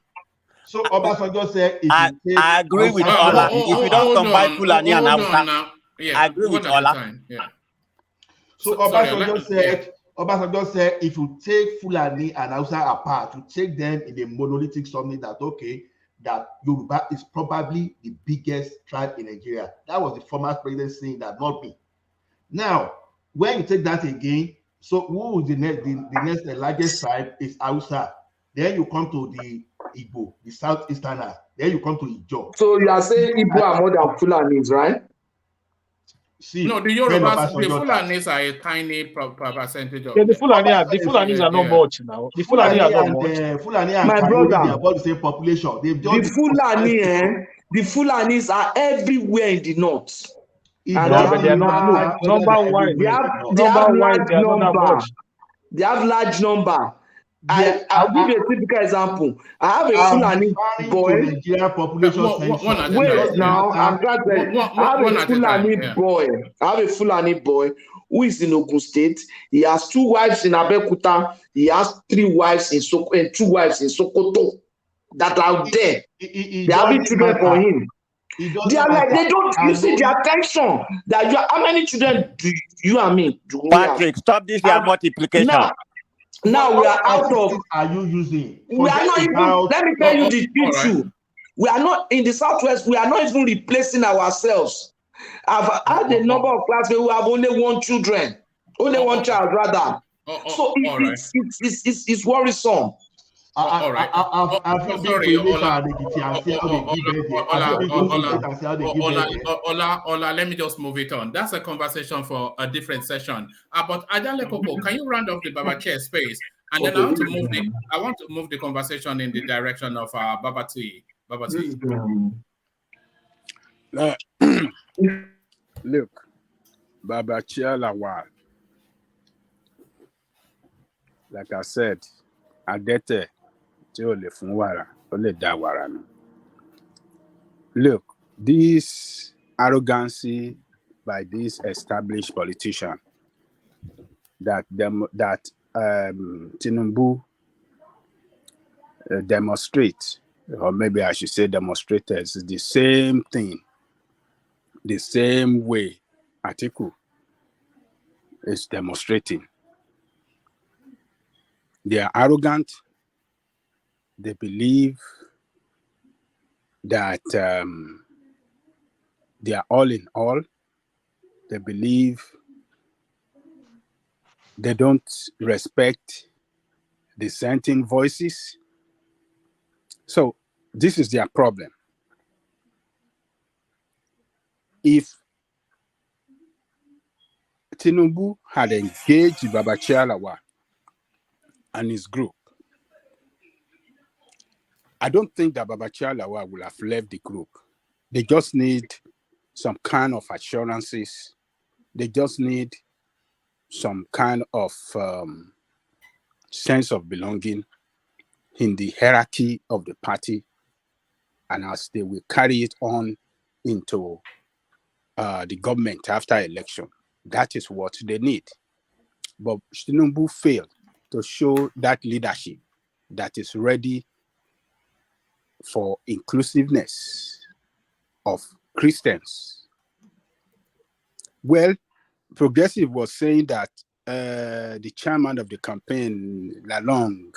So Obasanjo said, I agree with Ola. If you don't combine Fulani and Hausa, I agree with Ola. So Obasanjo said, if you take Fulani and Hausa apart, you take them in a monolithic summit, that that Yoruba is probably the biggest tribe in Nigeria. That was the former president saying that, not me. Now, when you take that again, so who is the next largest tribe is Hausa. Then you come to the Igbo, the southeasterners. Then you come to Ijaw. So you are saying Igbo are more than Fulanis, right? See, no, the Yorubas, the Fulanis are a tiny percentage of the Fulanis are not much now. The Fulani are not much. Fulani and My Kanuri, brother, they are about the same population. They've just the Fulanis are everywhere in the north. And no, but they are not. Look, number one, they have they are large not that number. much. They have large number. I'll give you a typical example. I have a Fulani boy. Nigerian population Wait now, I'm trying to I have a Fulani boy. I have a Fulani boy who is in Ogun State. He has 2 wives in Abeokuta. He has 3 wives in and 2 wives in Sokoto that are there. They are having children for him. They are like they don't. You see the attention that you. How many children do you and me do we have? Patrick, stop this your multiplication. Now we are out of. Are you using? We are not even. Let me tell you the issue. We are not in the southwest. We are not even replacing ourselves. I've had a number of classmates who have only 1 children, only 1 child rather. So it's worrisome. All right. Ola, let me just move it on. That's a conversation for a different session. But Ajale Koko, can you round off the Baba Chair space? And then I want to move the conversation in the direction of Baba T. Look, Baba Chair Lawal, like I said, Adete. Look, this arrogancy by this established politician that Tinubu demonstrate, or maybe I should say demonstrators, is the same thing, the same way Atiku is demonstrating. They are arrogant. They believe that they are all in all. They believe they don't respect dissenting voices. So this is their problem. If Tinubu had engaged Babachir Lawal and his group, I don't think that Babachir Lawal will have left the group. They just need some kind of assurances. They just need some kind of sense of belonging in the hierarchy of the party, and as they will carry it on into the government after election. That is what they need. But Tinubu failed to show that leadership that is ready for inclusiveness of Christians. Well, Progressive was saying that the chairman of the campaign, Lalong,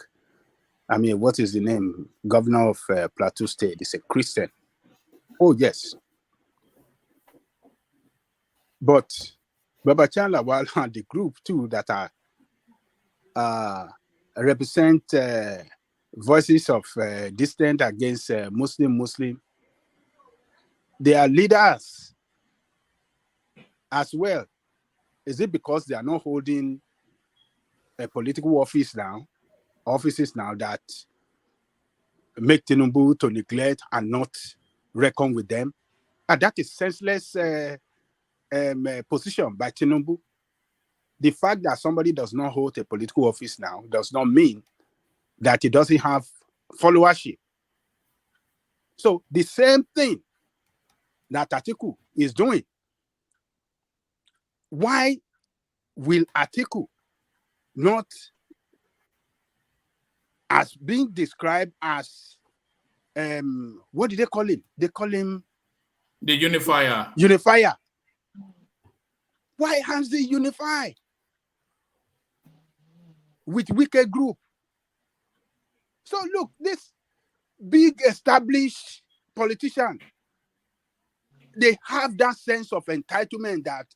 what is the name? Governor of Plateau State is a Christian. Oh, yes. But Babachir Lawal and the group too that are represent voices of dissent against Muslim. They are leaders as well. Is it because they are not holding a political offices now that make Tinubu to neglect and not reckon with them? And that is senseless position by Tinubu. The fact that somebody does not hold a political office now does not mean that he doesn't have followership. So the same thing that Atiku is doing. Why will Atiku not, as being described as, what did they call him? They call him the unifier. Unifier. Why has he unified with wicked group? So look, this big established politician, they have that sense of entitlement that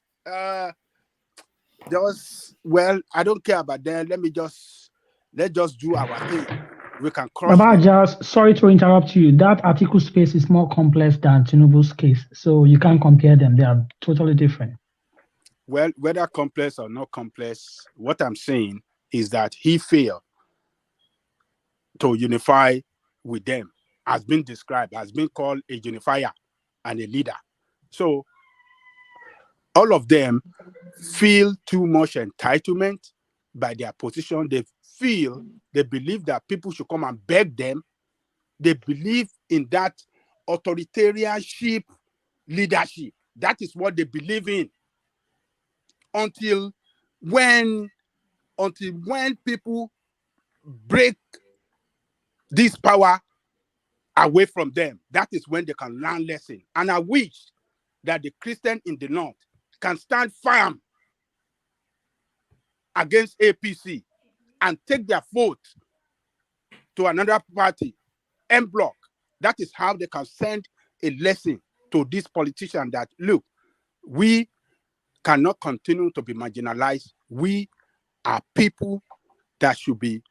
well, I don't care about them. Let's just do our thing. We can cross Baba, them. just sorry to interrupt you. That article space is more complex than Tinubu's case, so you can't compare them. They are totally different. Well, whether complex or not complex, what I'm saying is that he failed to unify with them, has been described, has been called a unifier and a leader. So all of them feel too much entitlement by their position. They believe that people should come and beg them. They believe in that authoritarianship leadership. That is what they believe in. Until when people break this power away from them, that is when they can learn lesson. And I wish that the Christian in the north can stand firm against APC and take their vote to another party, M block. That is how they can send a lesson to this politician that, look, we cannot continue to be marginalized. We are people that should be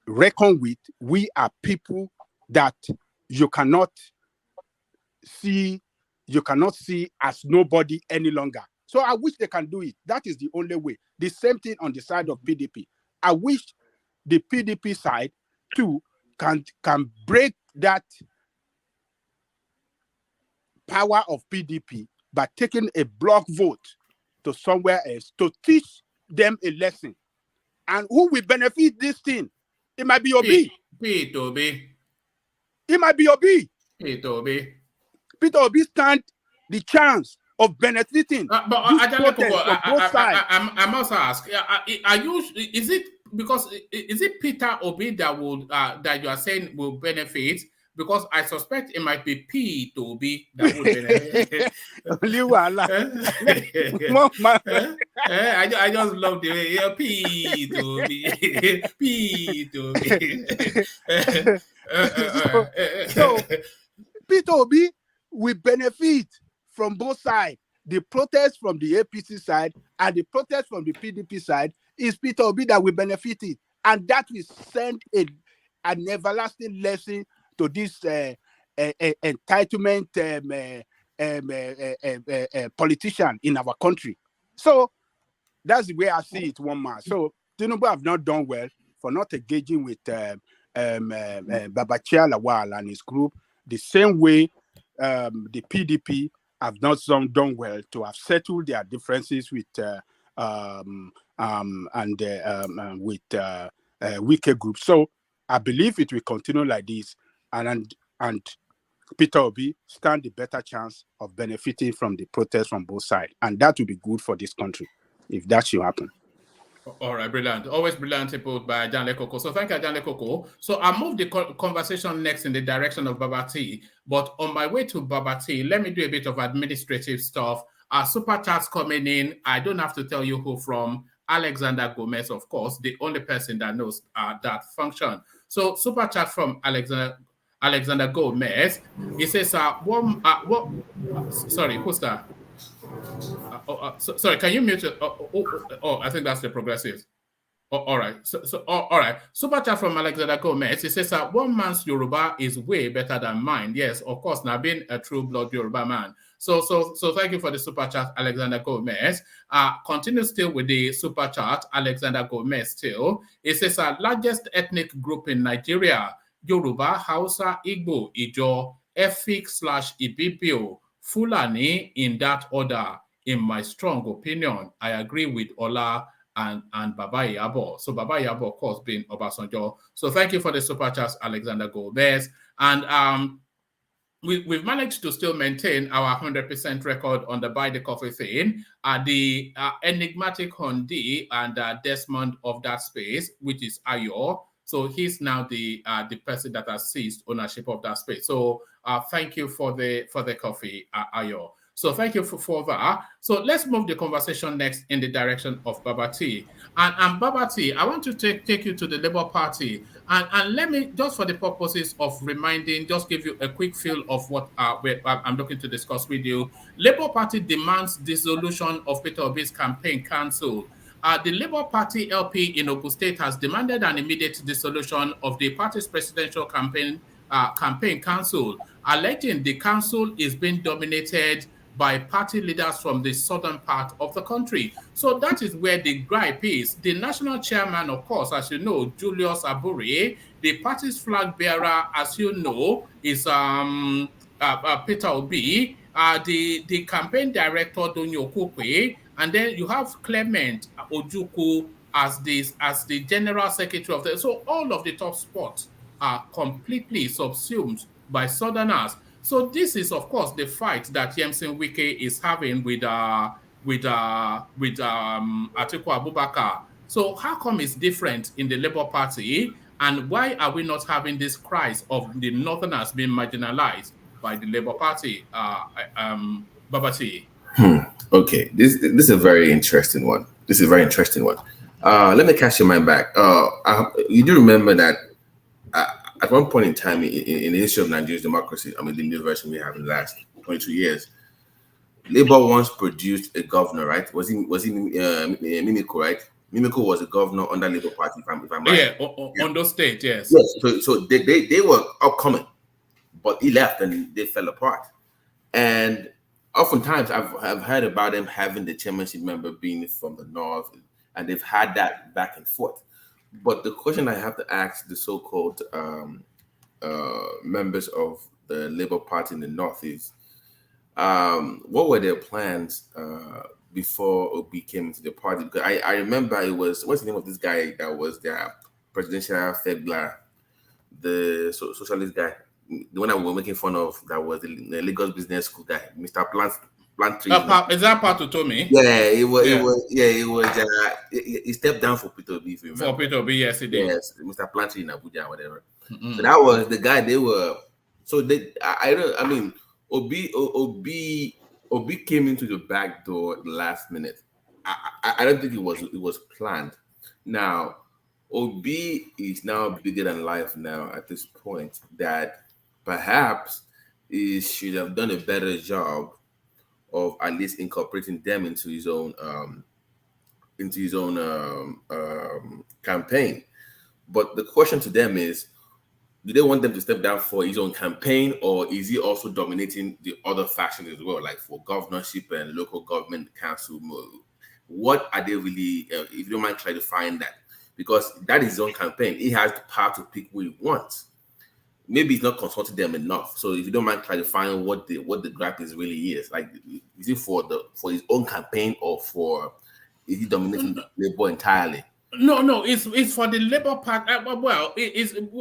reckoned with. We are people that you cannot see as nobody any longer. So I wish they can do it. That is the only way. The same thing on the side of PDP. I wish the PDP side too can break that power of PDP by taking a block vote to somewhere else to teach them a lesson. And who will benefit this thing? It might be Obi. Peter Obi. It might be Obi. Peter Obi. Peter Obi stand the chance of benefiting this protest from both sides. I must ask: are you? Is it because is it Peter Obi that would that you are saying will benefit? Because I suspect it might be Peter Obi that would benefit. I just love the way Peter Obi, Peter Obi. So Peter Obi will benefit from both sides. The protest from the APC side and the protest from the PDP side is Peter Obi that will benefit it. And that will send an everlasting lesson to this entitlement politician in our country. So that's the way I see it, one man. So Tinubu have not done well for not engaging with Babachir Lawal and his group the same way the PDP have not done well to have settled their differences with weaker groups. So I believe it will continue like this, and Peter Obi stand the better chance of benefiting from the protest from both sides, and that will be good for this country if that should happen. All right, brilliant. Always brilliantly put by Janle Koko. So thank you, Janle Koko. So I'll move the conversation next in the direction of Babati. But on my way to Babati, let me do a bit of administrative stuff. Super chats coming in. I don't have to tell you who from. Alexander Gomez, of course, the only person that knows that function. So super chat from Alexander Gomez. He says, sorry, who's that? Sorry, can you mute it? I think that's the progressives. All right. All right. Super chat from Alexander Gomez. He says, one man's Yoruba is way better than mine. Yes, of course, now being a true blood Yoruba man. So thank you for the super chat, Alexander Gomez. Continue still with the super chat, Alexander Gomez still. It says, largest ethnic group in Nigeria, Yoruba, Hausa, Igbo, Ijo, Efik/Ibibio, Fulani, in that order. In my strong opinion, I agree with Ola and Baba Yabo. So Baba Yabo, of course, being Obasanjo. So thank you for the super chat, Alexander Gomez. And we've managed to still maintain our 100% record on the Buy the Coffee thing. The enigmatic Hondi and Desmond of that space, which is Ayo. So he's now the person that has seized ownership of that space. So thank you for the coffee, Ayo. So thank you for that. So let's move the conversation next in the direction of Babati. And Babati, I want to take you to the Labour Party. And let me, just for the purposes of reminding, just give you a quick feel of what I'm looking to discuss with you. Labour Party demands dissolution of Peter Obi's campaign council. The Labour Party LP in Ogun State has demanded an immediate dissolution of the party's presidential campaign council, alleging the council is being dominated by party leaders from the southern part of the country. So that is where the gripe is. The national chairman, of course, as you know, Julius Aburi, the party's flag bearer, as you know, is Peter Obi, the campaign director, Donyo Okukwe, and then you have Clement Ojukwu as the general secretary of the. So all of the top spots are completely subsumed by Southerners. So this is, of course, the fight that Yemsin Wike is having with Atiku Abubakar. So how come it's different in the Labour Party, and why are we not having this cries of the Northerners being marginalized by the Labour Party? Babati. Okay, this is a very interesting one. Let me cast your mind back. You do remember that at one point in time in the history of Nigeria's democracy, I mean the new version we have in the last 22 years, Labour once produced a governor, right? Was he Mimiko, right? Mimiko was a governor under Labour Party, if I'm right. Yeah, on those State, yes. Yes. So they were upcoming, but he left and they fell apart. And oftentimes I've heard about them having the chairmanship member being from the north, and they've had that back and forth. But the question I have to ask the so-called members of the Labour Party in the north is, what were their plans before Obi came into the party? Because I remember it was, what's the name of this guy that was their presidential fegler, the socialist guy, the one that we were making fun of, that was the Lagos Business School guy, Mr. Plantry. Is that part to Tommy? Yeah, it was. He stepped down for Peter Obi, if you remember. For Peter Obi, yes, he did. Yes, Mr. Plantry in Abuja, whatever. So that was the guy they were. So I mean, Obi came into the back door last minute. I don't think it was planned. Now, Obi is now bigger than life now at this point, that perhaps he should have done a better job of at least incorporating them into his own campaign. But the question to them is, do they want them to step down for his own campaign, or is he also dominating the other factions as well, like for governorship and local government council? What are they really, if you don't mind clarifying that? Because that is his own campaign. He has the power to pick who he wants. Maybe he's not consulting them enough. So if you don't mind clarifying what the gripe is really is, like, is it for his own campaign, or is he dominating Labour entirely? No, it's for the Labour Party.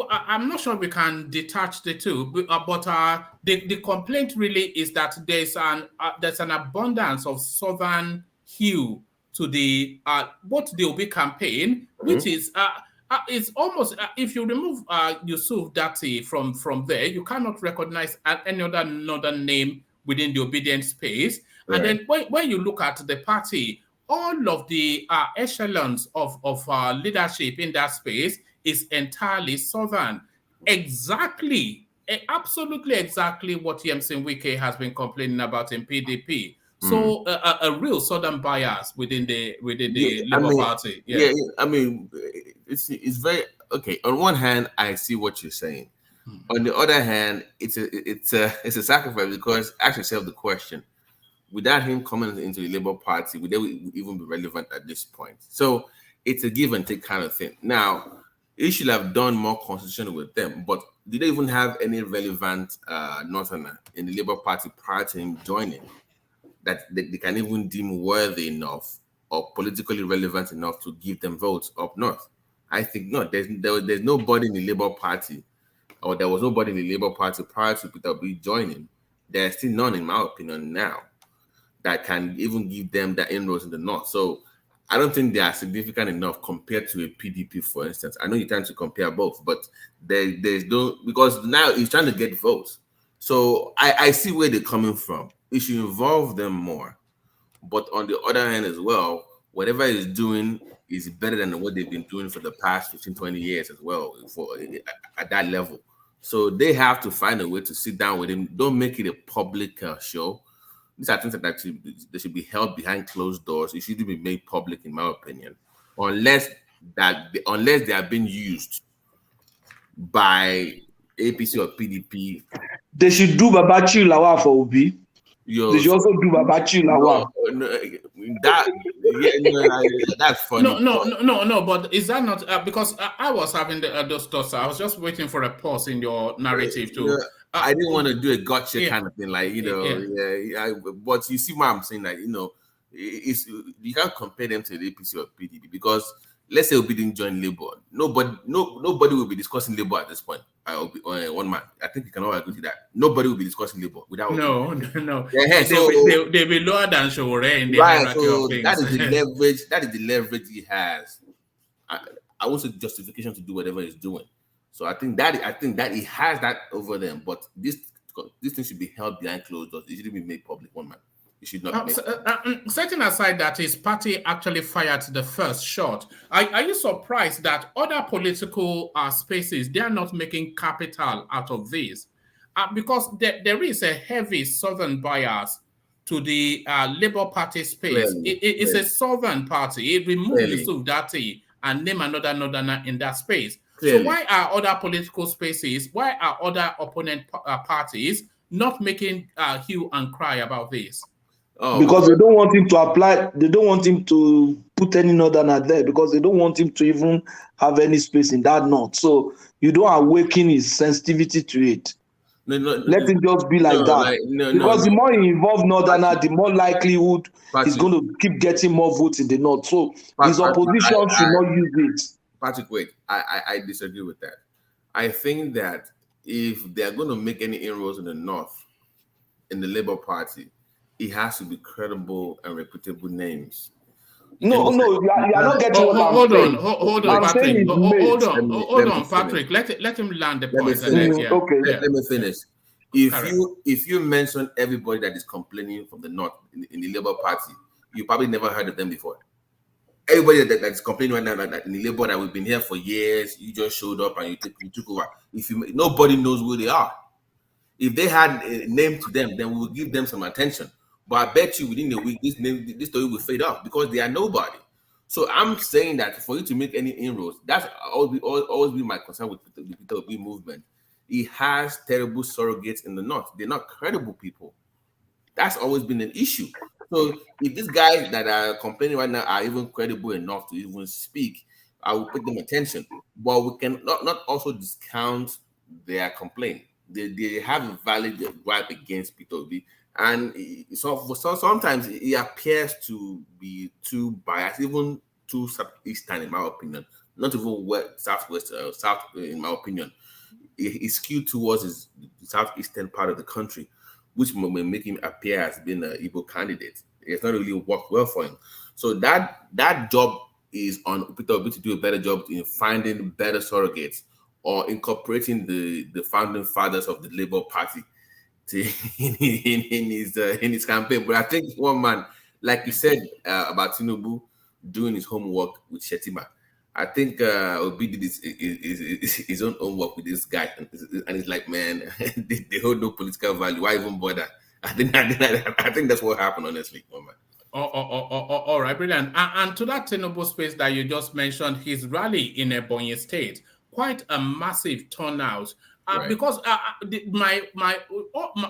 I'm not sure we can detach the two, but the complaint really is that there's an abundance of southern hue to the both the Obi campaign, which is it's almost if you remove Yusuf Datti from there, you cannot recognize any other northern name within the obedient space. Right. And then when you look at the party, all of the echelons of leadership in that space is entirely southern. Absolutely exactly what Yemsin Wike has been complaining about in PDP. So a real southern bias within the Labour Party. Yeah, I mean, it's very okay. On one hand, I see what you're saying. On the other hand, it's a sacrifice, because ask yourself the question: without him coming into the Labour Party, would they even be relevant at this point? So it's a give and take kind of thing. Now, he should have done more consultation with them, but did they even have any relevant Northerner in the Labour Party prior to him joining that they can even deem worthy enough or politically relevant enough to give them votes up north? I think not. There's nobody in the Labour Party, or there was nobody in the Labour Party prior to Peter Obi joining. There's still none, in my opinion, now, that can even give them the inroads in the north. So I don't think they are significant enough compared to a PDP, for instance. I know you're trying to compare both, but there's no, because now he's trying to get votes. So I see where they're coming from. it should involve them more. But on the other hand as well, whatever he's doing is better than what they've been doing for the past 15, 20 years as well for at that level. So they have to find a way to sit down with him. Don't make it a public show. These are things that actually they should be held behind closed doors. It shouldn't be made public, in my opinion, unless they are being used by APC or PDP. They should do Babachi Lawa for Obi. Yo, they should also do Babachi Lawa. That's funny. No. But is that not because I was having those thoughts? I was just waiting for a pause in your narrative too. I didn't want to do a gotcha kind of thing, like but you see why I'm saying that it's you can't compare them to the APC or PDP because let's say Obi didn't join Labour, nobody will be discussing Labour at this point. One man, I think you can all agree to that. Nobody will be discussing Labour without no. Yeah, they'll be lower than Shore in the hierarchy of things. That is the leverage. That is the leverage he has. I won't say justification to do whatever he's doing. So I think that he has that over them. But this thing should be held behind closed doors. It shouldn't be made public. One man. It should not be made. Setting aside that his party actually fired the first shot, are you surprised that other political spaces, they are not making capital out of this? Because there is a heavy southern bias to the Labour Party space. It's a southern party. It removed obi-datti and name another northerner in that space. Clearly. So why are other political spaces, why are other opponent parties not making hue and cry about this? Because they don't want him to apply, they don't want him to put any northerner there because they don't want him to even have any space in that north. So you don't awaken his sensitivity to it. Let him just be like that. Because the more he involves northerner, the more likelihood he's going to keep getting more votes in the north. So his opposition should not use it. Patrick, wait, I disagree with that. I think that if they're going to make any inroads in the north, in the Labour Party, it has to be credible and reputable names. No, you are not getting what I'm saying. Hold on, Patrick. Hold on, Patrick. Let him land the point. Okay, let me finish. If you mention everybody that is complaining from the north in the Labour Party, you probably never heard of them before. Everybody that's complaining right now that in the Labour that we've been here for years, you just showed up and you took over. Nobody knows who they are. If they had a name to them, then we would give them some attention. But I bet you within a week, this story will fade off because they are nobody. So I'm saying that for you to make any inroads, that's always be my concern with the Peter Obi movement. He has terrible surrogates in the north. They're not credible people. That's always been an issue. So if these guys that are complaining right now are even credible enough to even speak, I will put them attention. But we can not also discount their complaint. They have a valid gripe against Peter Obi. And so sometimes it appears to be too biased, even too southeastern, in my opinion. Not even southwest, south, in my opinion. It's skewed towards the southeastern part of the country, which may make him appear as being an Igbo candidate. It's not really worked well for him. So that job is on Peter Obi to do a better job in finding better surrogates or incorporating the founding fathers of the Labour Party in his campaign. But I think one man, like you said about Tinubu doing his homework with Shetima, I think Obi did his own homework with this guy, and it's like, man, they hold no political value. Why even bother? I think that's what happened, honestly, one man. All right, brilliant. And to that Tinubu space that you just mentioned, his rally in Ebonyi State, quite a massive turnout. Right. Because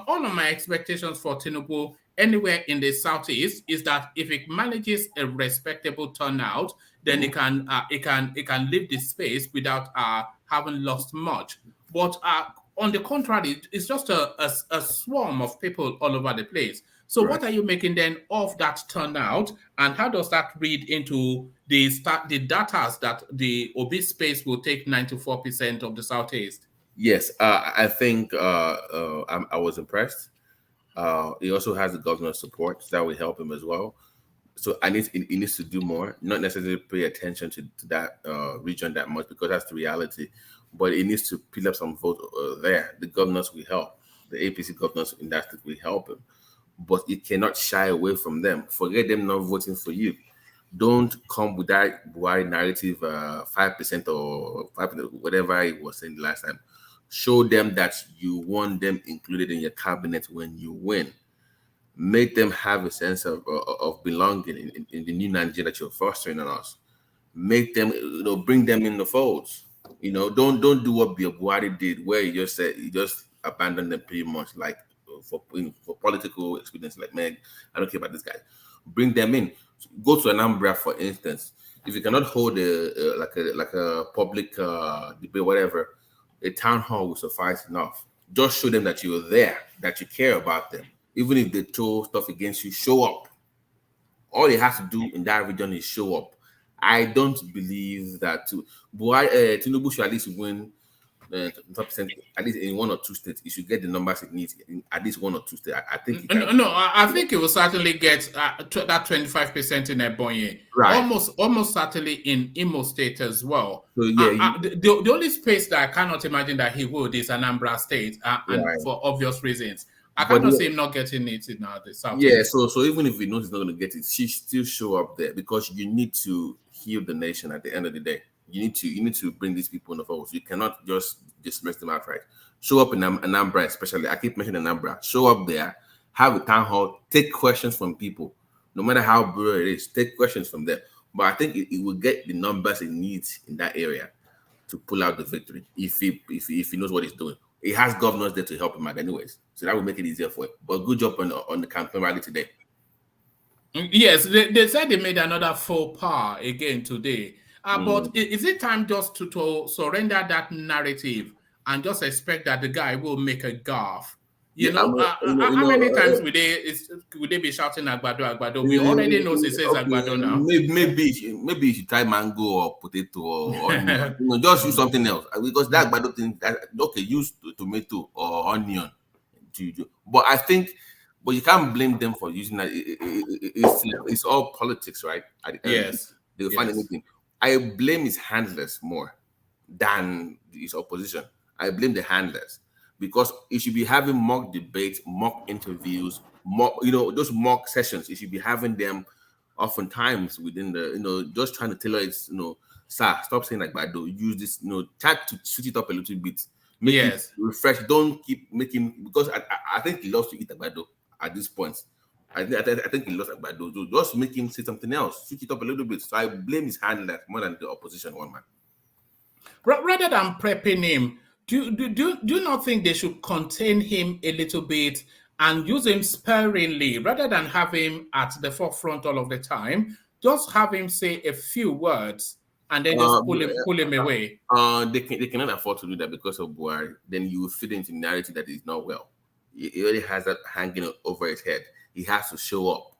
all of my expectations for Tinubu anywhere in the southeast is that if it manages a respectable turnout, then it can leave the space without having lost much. But on the contrary, it's just a swarm of people all over the place. So what are you making then of that turnout, and how does that read into the data that the Obi space will take 94% of the southeast? Yes, I think I was impressed. He also has the governor's support, so that will help him as well. So he needs to do more, not necessarily pay attention to that region that much because that's the reality, but he needs to peel up some votes there. The governors will help. The APC governors in that state will help him. but you cannot shy away from them. Forget them not voting for you. Don't come with that Buhari narrative, 5% or 5%, whatever it was saying the last time. Show them that you want them included in your cabinet when you win. Make them have a sense of belonging in the new Nigeria that you're fostering on us. Make them, bring them in the folds. Don't do what Buhari did, where he just said he just abandoned them pretty much, like for political expedience. Like, man, I don't care about this guy. Bring them in. Go to Anambra, for instance. If you cannot hold a public debate, whatever, a town hall will suffice enough. Just show them that you're there, that you care about them. Even if they throw stuff against you, show up. All they have to do in that region is show up. I don't believe that Tinubu should at least win 5%, at least in one or two states. He should get the numbers it needs in at least one or two states. I think. I think he will certainly get that 25% in Ebonyi. Right. Almost certainly in Imo State as well. So yeah, the only space that I cannot imagine that he would is Anambra State, and right. for obvious reasons. I cannot see him not getting it in the South. Yeah, so even if he knows he's not going to get it, she still show up there, because you need to heal the nation at the end of the day. You need to bring these people in the fold. You cannot just dismiss them outright. Show up in Anambra, especially. I keep mentioning Anambra. Show up there, have a town hall, take questions from people, no matter how blurry it is. Take questions from them. But I think it will get the numbers it needs in that area to pull out the victory if he knows what he's doing. He has governors there to help him out anyways, so that will make it easier for him. But good job on the campaign rally today. Yes, they said they made another faux pas again today. But is it time just to surrender that narrative and just expect that the guy will make a gaffe? How many times would they be shouting Agbado? We already know he says Agbado now. Maybe you should try mango or potato or onion. Just use something else, because that Agbado thing. Okay, use tomato or onion. But I think, you can't blame them for using that. It's all politics, right? Yes, they will find anything. I blame his handlers more than his opposition. I blame the handlers, because it should be having mock debates, mock interviews, those mock sessions. It should be having them oftentimes within the, just trying to tailor it. Sir, stop saying like Bado. Use this, try to switch it up a little bit. Make it refresh. Don't keep making, because I think he loves to eat Agbado at this point. I think he lost Agbado. So just make him say something else. Switch it up a little bit. So I blame his handler more than the opposition one man. Rather than prepping him, do you not think they should contain him a little bit and use him sparingly, rather than have him at the forefront all of the time? Just have him say a few words and then just pull him away. They cannot afford to do that because of Buhari. Then you will fit into the narrative that is not well. He already has that hanging over his head. He has to show up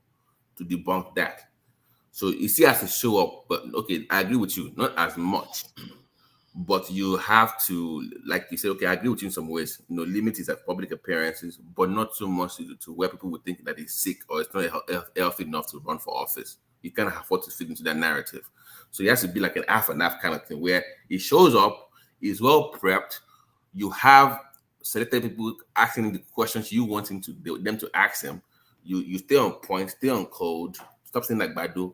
to debunk that. So he still has to show up. But okay, I agree with you. Not as much. But you have to, like you said, okay, I agree with you in some ways. Limit his public appearances, but not so much to where people would think that he's sick or it's not healthy enough to run for office. You can't afford to fit into that narrative. So he has to be like an half and half kind of thing, where he shows up, he's well prepped. You have selected people asking the questions you want them to ask him. You stay on point, stay on code, stop saying like Badu,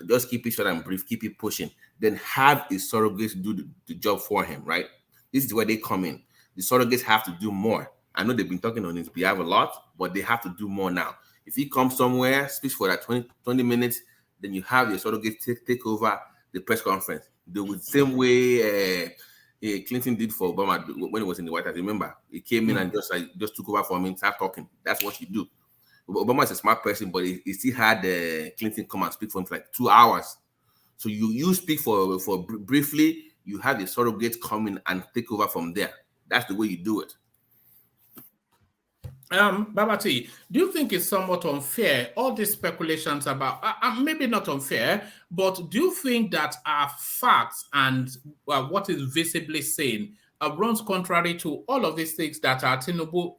just keep it short and brief, keep it pushing. Then have his surrogates do the job for him, right? This is where they come in. The surrogates have to do more. I know they've been talking on his behalf a lot, but they have to do more now. If he comes somewhere, speaks for that 20 minutes, then you have your surrogates take over the press conference. The same way Clinton did for Obama when he was in the White House. Remember, he came in and just took over for him and started talking. That's what you do. Obama is a smart person, but he still had Clinton come and speak for him for like 2 hours. So you speak for briefly, you have the surrogates come in and take over from there. That's the way you do it. Babati, do you think it's somewhat unfair, all these speculations about, maybe not unfair, but do you think that our facts and what is visibly seen runs contrary to all of these things that Tinubu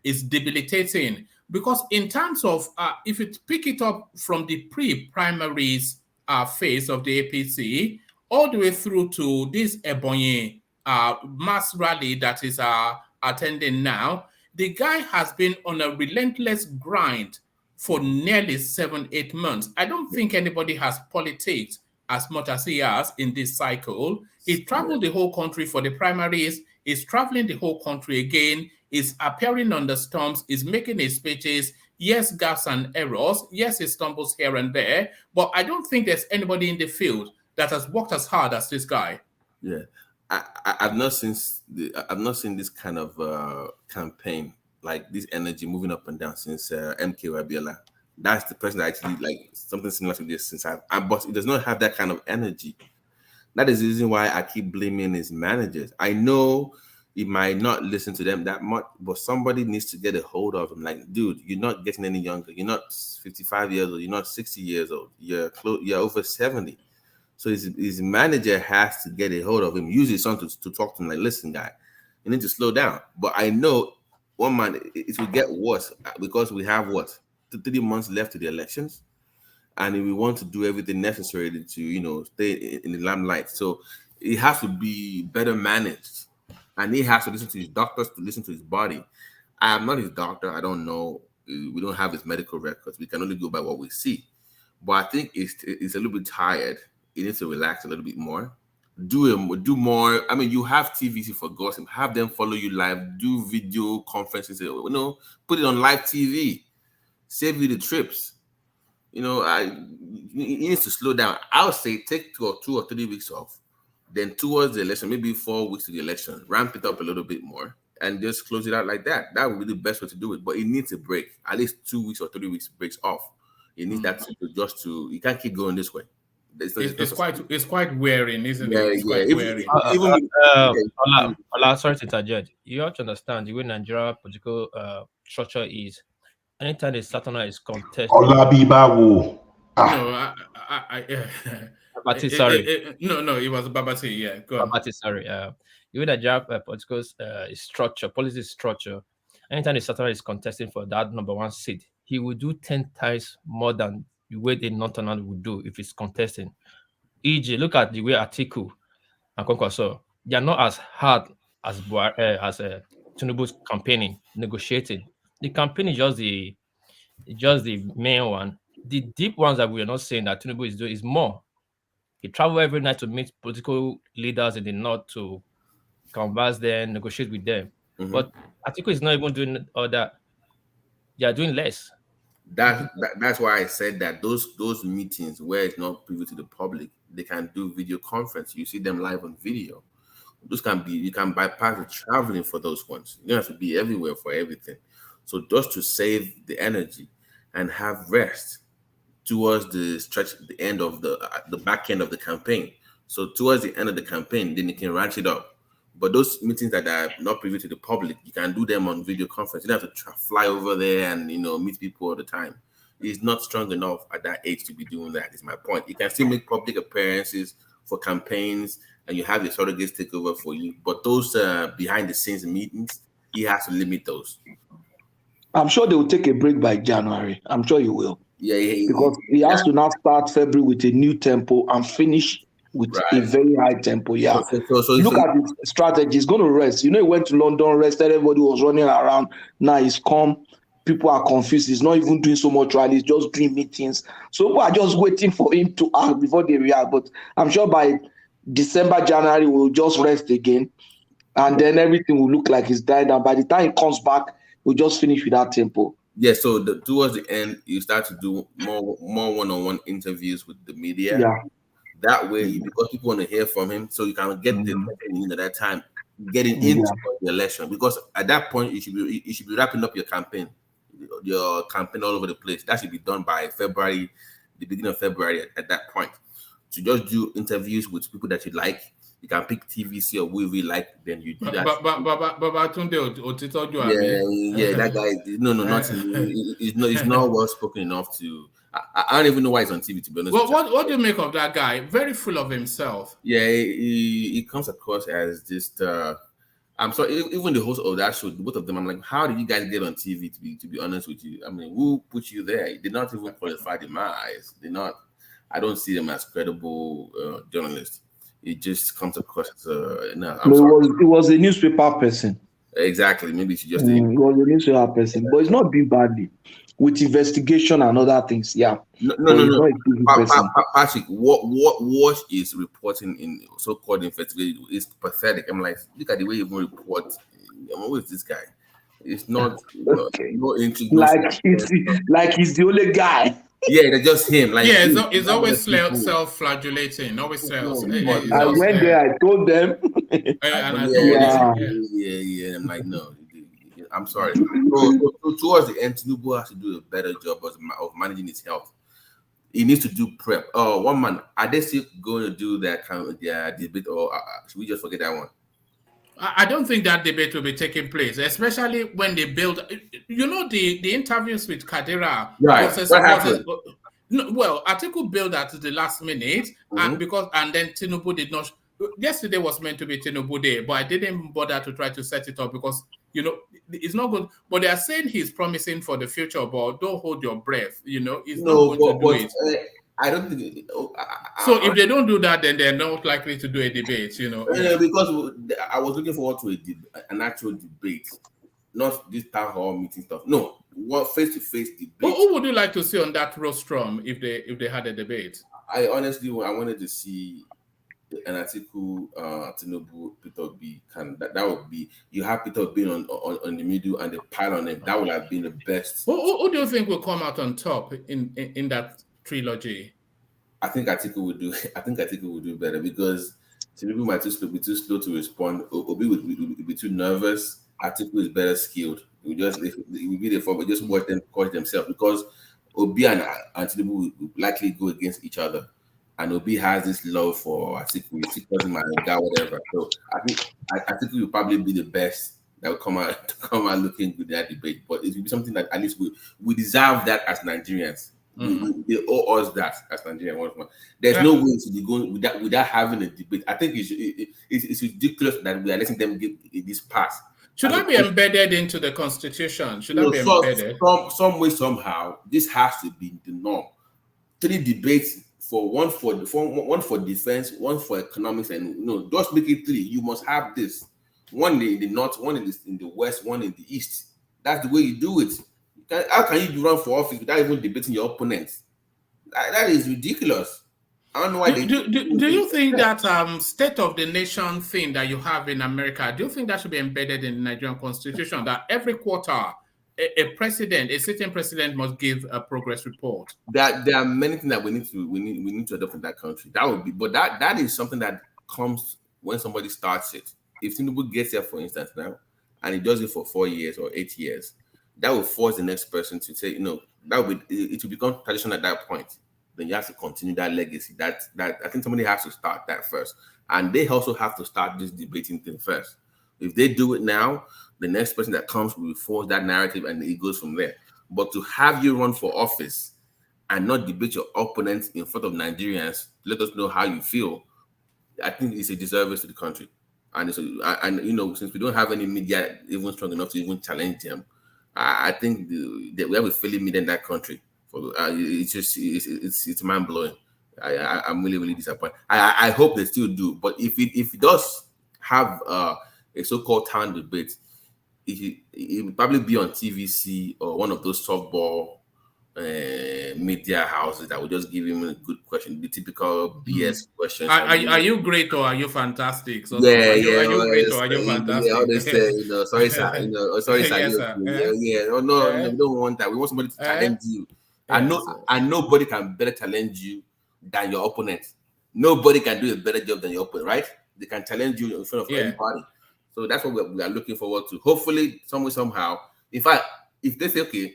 is debilitating? Because in terms of, if you pick it up from the pre-primaries phase of the APC, all the way through to this Ebonyi mass rally that is attending now, The guy has been on a relentless grind for nearly 7-8 months. I don't think anybody has politics as much as he has in this cycle. He traveled the whole country for the primaries. He's traveling the whole country again. He's appearing on the stumps. He's making his speeches. Yes, gaps and errors. Yes, he stumbles here and there. But I don't think there's anybody in the field that has worked as hard as this guy. Yeah, I've not seen this kind of campaign, like this energy moving up and down since MK Abiola. That's the person that actually like something similar to this since but it does not have that kind of energy. That is the reason why I keep blaming his managers. I know he might not listen to them that much, but somebody needs to get a hold of him. Like, dude, you're not getting any younger. You're not 55 years old. You're not 60 years old. You're over 70. So his manager has to get a hold of him, use his son to talk to him like, listen, guy, you need to slow down. But I know one man, it will get worse because we have 3 months left to the elections. And we want to do everything necessary to, stay in the limelight. So it has to be better managed. And he has to listen to his doctors, to listen to his body. I am not his doctor. I don't know. We don't have his medical records. We can only go by what we see. But I think it's a little bit tired. He needs to relax a little bit more. Do more. I mean, you have TVC for gossip. Have them follow you live. Do video conferences. Put it on live TV. Save you the trips. He needs to slow down. I would say take 2 or 3 weeks off. Then towards the election, maybe 4 weeks to the election, ramp it up a little bit more and just close it out like that. That would be the best way to do it. But it needs a break. At least 2 weeks or 3 weeks breaks off. You need that you can't keep going this way. It's quite wearing, isn't it? It's quite wearing. Sorry to interject. You have to understand the way Nigeria political structure is. Anytime the Satana is contested. Babati, sorry. No, it was Babati. Yeah, go on. Babati, sorry. The way Nigeria political structure, policy structure. Anytime the Satana is contesting for that number 1 seat, he will do 10 times more than the way the Northern would do if it's contesting. E.g., look at the way Atiku and Kwankwaso, they are not as hard as Tinubu's campaigning, negotiating. The campaign is just the main one. The deep ones that we are not saying that Tinubu is doing is more. He travels every night to meet political leaders in the north to converse them, negotiate with them. Mm-hmm. But Atiku is not even doing all that. They are doing less. That's why I said that those meetings where it's not privy to the public, they can do video conference. You see them live on video. Those you can bypass the traveling for those ones. You don't have to be everywhere for everything. So just to save the energy and have rest towards the end of the back end of the campaign. So towards the end of the campaign, then you can ratchet it up. But those meetings that are not privy to the public, you can do them on video conference. You don't have to fly over there and meet people all the time. He's not strong enough at that age to be doing that. Is my point. You can still make public appearances for campaigns, and you have your surrogates take over for you. But those behind the scenes meetings, he has to limit those. I'm sure they will take a break by January. I'm sure you will. Yeah. Because he has to now start February with a new tempo and finish with a very high tempo. Yeah. So look at the strategy. He's going to rest. He went to London, rested. Everybody was running around. Now he's calm. People are confused. He's not even doing so much rally. He's just doing meetings. So people are just waiting for him to act before they react. But I'm sure by December, January, we'll just rest again. And then everything will look like he's died down. By the time he comes back, we'll just finish with that tempo. Yeah, so towards the end, you start to do more one-on-one interviews with the media. Yeah. That way, because people want to hear from him, so you can get the at that time, getting into the election. Because at that point, you should be wrapping up your campaign all over the place. That should be done by February, the beginning of February. At that point, to just do interviews with people that you like. You can pick TVC or whoever you like, then you do that. Yeah, that guy. No, nothing. He's not well spoken enough to. I don't even know why he's on TV, to be honest. What do you make of that guy? Very full of himself. Yeah, he comes across as just. I'm sorry, even the host of that show, both of them. I'm like, how did you guys get on TV? To be honest with you, I mean, who put you there? He did not even qualify in my eyes. I don't see them as credible journalists. It just comes across as it was a newspaper person. Exactly. Maybe she just Well, you need to have person, but it's not being badly with investigation and other things. Yeah, no, no, but no, it's no. not a evil person. Patrick, what is reporting in so-called investigation is pathetic. I'm like, look at the way you even report. I'm always this guy. It's not Okay, no intrigue, no. like he's the only guy. Yeah, they're just him. Like, Yeah, dude, it's have other always people. self-flagellating. Always self. No, but It's I just went there, I told them. and I told yeah, them. Yeah. Yeah. yeah. I'm like, no, I'm sorry. So towards the end, Tinubu has to do a better job of managing his health. He needs to do prep. Oh, one man, are they still going to do that kind of debate, or should we just forget that one? I don't think that debate will be taking place, especially when they build. You know, the interviews with Kadira Right. What was happened? no, well, article built at the last minute, Mhm. and then Tinubu did not. Yesterday was meant to be Tinubu Day, but I didn't bother to try to set it up because it's not good. But they are saying he's promising for the future, but don't hold your breath. He's not No, going to do it. I don't think. So if they don't do that, then they're not likely to do a debate. Yeah. Because I was looking forward to an actual debate, not this town hall meeting stuff. No, what face-to-face debate. Who would you like to see on that rostrum if they had a debate? I honestly, I wanted to see an article, Tinubu, Peter B. That would be, you have Peter B on the middle and the pile on him. That would have been the best. Who do you think will come out on top in that trilogy? I think Atiku would do. I think Atiku would do better because Tinubu might be too slow to respond. Obi would be too nervous. Atiku is better skilled. We just it will be the form, but just watch them coach themselves because Obi and Tinubu will likely go against each other, and Obi has this love for Atiku. He calls him my guy, whatever. So I think Atiku will probably be the best that will come out looking good in that debate. But it will be something that at least we deserve that as Nigerians. They owe us that as Nigerians once more. There's no way to be going without having a debate. I think it's ridiculous that we are letting them get this pass. Should that be embedded into the constitution? Should that be embedded? Some way, somehow, this has to be the norm. 3 debates one for defense, one for economics, and just make it 3. You must have this. One in the north, one in the west, one in the east. That's the way you do it. How can you run for office without even debating your opponents? That is ridiculous. I don't know why do you think that state of the nation thing that you have in America, do you think that should be embedded in the Nigerian constitution, that every quarter a sitting president must give a progress report? There are many things that we need to adopt in that country. That would be, but that is something that comes when somebody starts it. If Tinubu gets there, for instance, now, and he does it for 4 years or 8 years, that will force the next person to say, it will become tradition at that point. Then you have to continue that legacy. That I think somebody has to start that first, and they also have to start this debating thing first. If they do it now, the next person that comes will force that narrative, and it goes from there. But to have you run for office and not debate your opponents in front of Nigerians, let us know how you feel, I think it's a disservice to the country. And since we don't have any media even strong enough to even challenge them, I think that we have a failing media in that country. It's mind blowing. I'm really, really disappointed. I hope they still do, but if it does have a so-called town debate, it will probably be on TVC or one of those softball media houses that will just give him a good question, the typical BS questions. Are you great or are you fantastic? Are you great or are you fantastic? Yeah, they say, sorry, sir. Sorry, sir. Yes, sir. Oh, no, we don't want that. We want somebody to challenge you. And nobody can better challenge you than your opponent. Nobody can do a better job than your opponent, right? They can challenge you in front of everybody. So that's what we are looking forward to. Hopefully, some way, somehow. In fact, if they say, okay,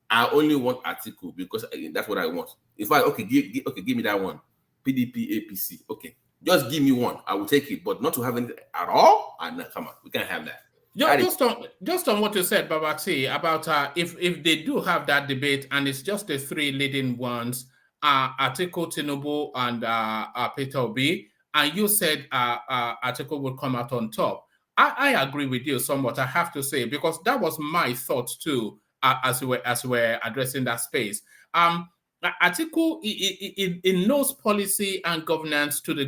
I only want article because that's what I want. If give me that one. PDP, APC. Okay, just give me one. I will take it, but not to have it at all. And come on, we can't have that. Just on what you said, Babati, about if they do have that debate and it's just the 3 leading ones, Atiku, Tinubu, and Peter Obi, and you said Atiku will come out on top. I agree with you somewhat, I have to say, because that was my thought too, as we're addressing that space. Atiku, it knows policy and governance to the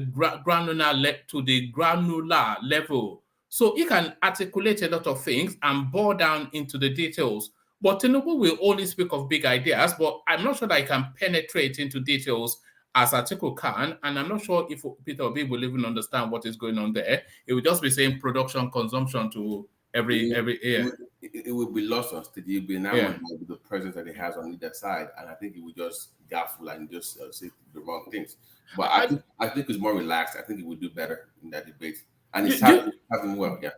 granular level. So he can articulate a lot of things and bore down into the details. But Tinubu will only speak of big ideas, but I'm not sure that he can penetrate into details as Atiku can, and I'm not sure if Peter Obi will even understand what is going on there. It will just be saying production, consumption to every year. It will be lost on stage. It will be enamored with the presence that he has on either side, and I think he will just gaffle and just say the wrong things. But I think he's more relaxed. I think he will do better in that debate, and he's having well. Yeah.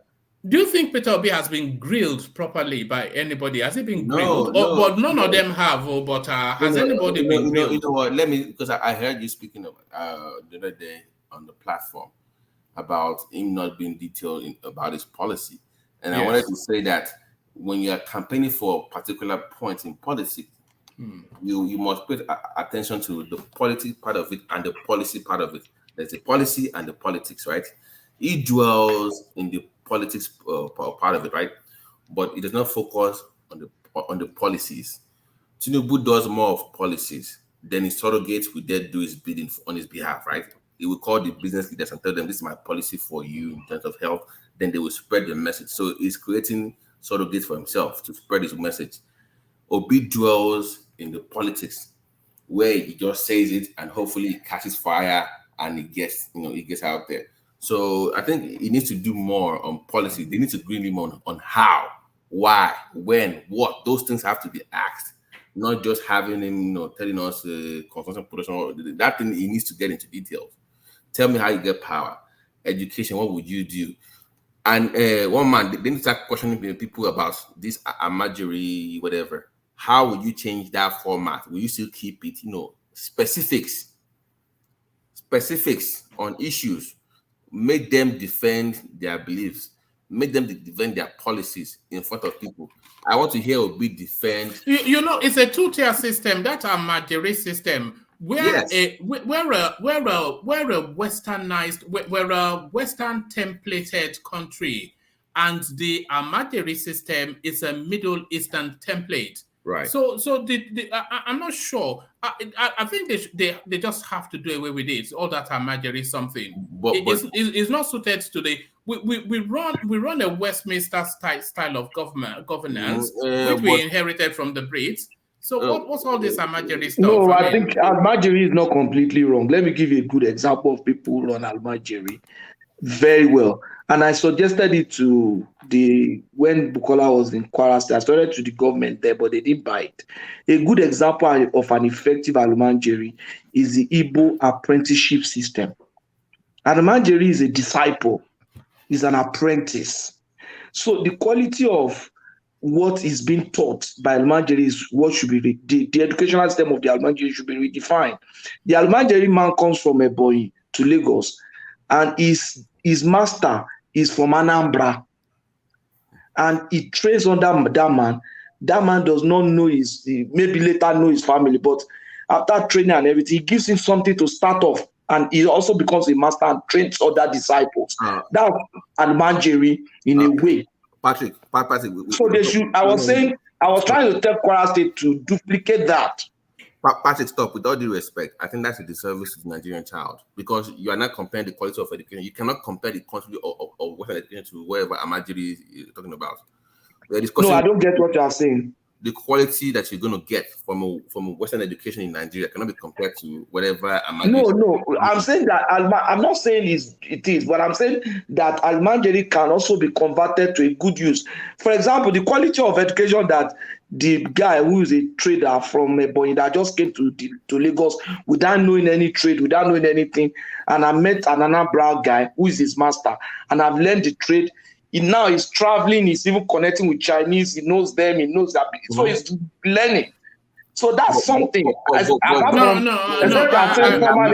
Do you think Peter Obi has been grilled properly by anybody? Has he been grilled? But none of them have. But has anybody been grilled? You know what? Let me, because I heard you speaking of, the other day on the platform about him not being detailed about his policy. And I wanted to say that when you are campaigning for a particular point in politics, you must pay attention to the politics part of it and the policy part of it. There's the policy and the politics, right? He dwells in the politics part of it, right? But it does not focus on the policies. Tinubu does more of policies. Then his surrogates will then do his bidding on his behalf, right? He will call the business leaders and tell them, this is my policy for you in terms of health. Then they will spread the message. So he's creating surrogates for himself to spread his message. Obi dwells in the politics where he just says it and hopefully it catches fire and it gets out there. So I think he needs to do more on policy. They need to grill him on how, why, when, what. Those things have to be asked, not just having him, telling us consumption, production. That thing he needs to get into details. Tell me how you get power, education. What would you do? And one man, they need to start questioning people about this Amajiri, whatever. How would you change that format? Will you still keep it? Specifics on issues. Make them defend their beliefs. Make them defend their policies in front of people. I want to hear Obi defend. It's a two-tier system. That's a Majiri system. We're a westernized, we're a Western templated country, and the Ahmadiyya system is a Middle Eastern template. Right. So I'm not sure. I think they just have to do away with it. All that Ahmadiyya something. But it's not suited to the. We run a Westminster style of governance, which we inherited from the Brits. So what's all this Almajiri stuff? No, I think Almajiri is not completely wrong. Let me give you a good example of people who run Almajiri very well. And I suggested it to when Bukola was in Kwara State. I started to the government there, but they didn't buy it. A good example of an effective Almajiri is the Igbo apprenticeship system. Almajiri is a disciple, is an apprentice. So the quality of what is being taught by Almajiri is what should be the educational system of the Almajiri should be redefined. The Almajiri man comes from Ebonyi to Lagos, and his master is from Anambra, and he trains under that man. That man does not know maybe later know his family, but after training and everything, he gives him something to start off, and he also becomes a master and trains other disciples. That's Almajiri in a way. Patrick. So they should. I was trying to tell Kwara State to duplicate that. Patrick, stop. With all due respect, I think that's a disservice to the Nigerian child, because you are not comparing the quality of education. You cannot compare the quality of Western education to whatever Amajiri is talking about. No, I don't get what you are saying. The quality that you're going to get from a Western education in Nigeria cannot be compared to whatever Amajiri. No. I'm saying that I'm not saying it is, but I'm saying that Almajiri can also be converted to a good use. For example, the quality of education that the guy who is a trader from Ebonyi that just came to Lagos without knowing any trade, without knowing anything, and I met an Anambra guy who is his master, and I've learned the trade. Now he's traveling, he's even connecting with Chinese, he knows them, he knows that. So he's learning. So that's something. Formal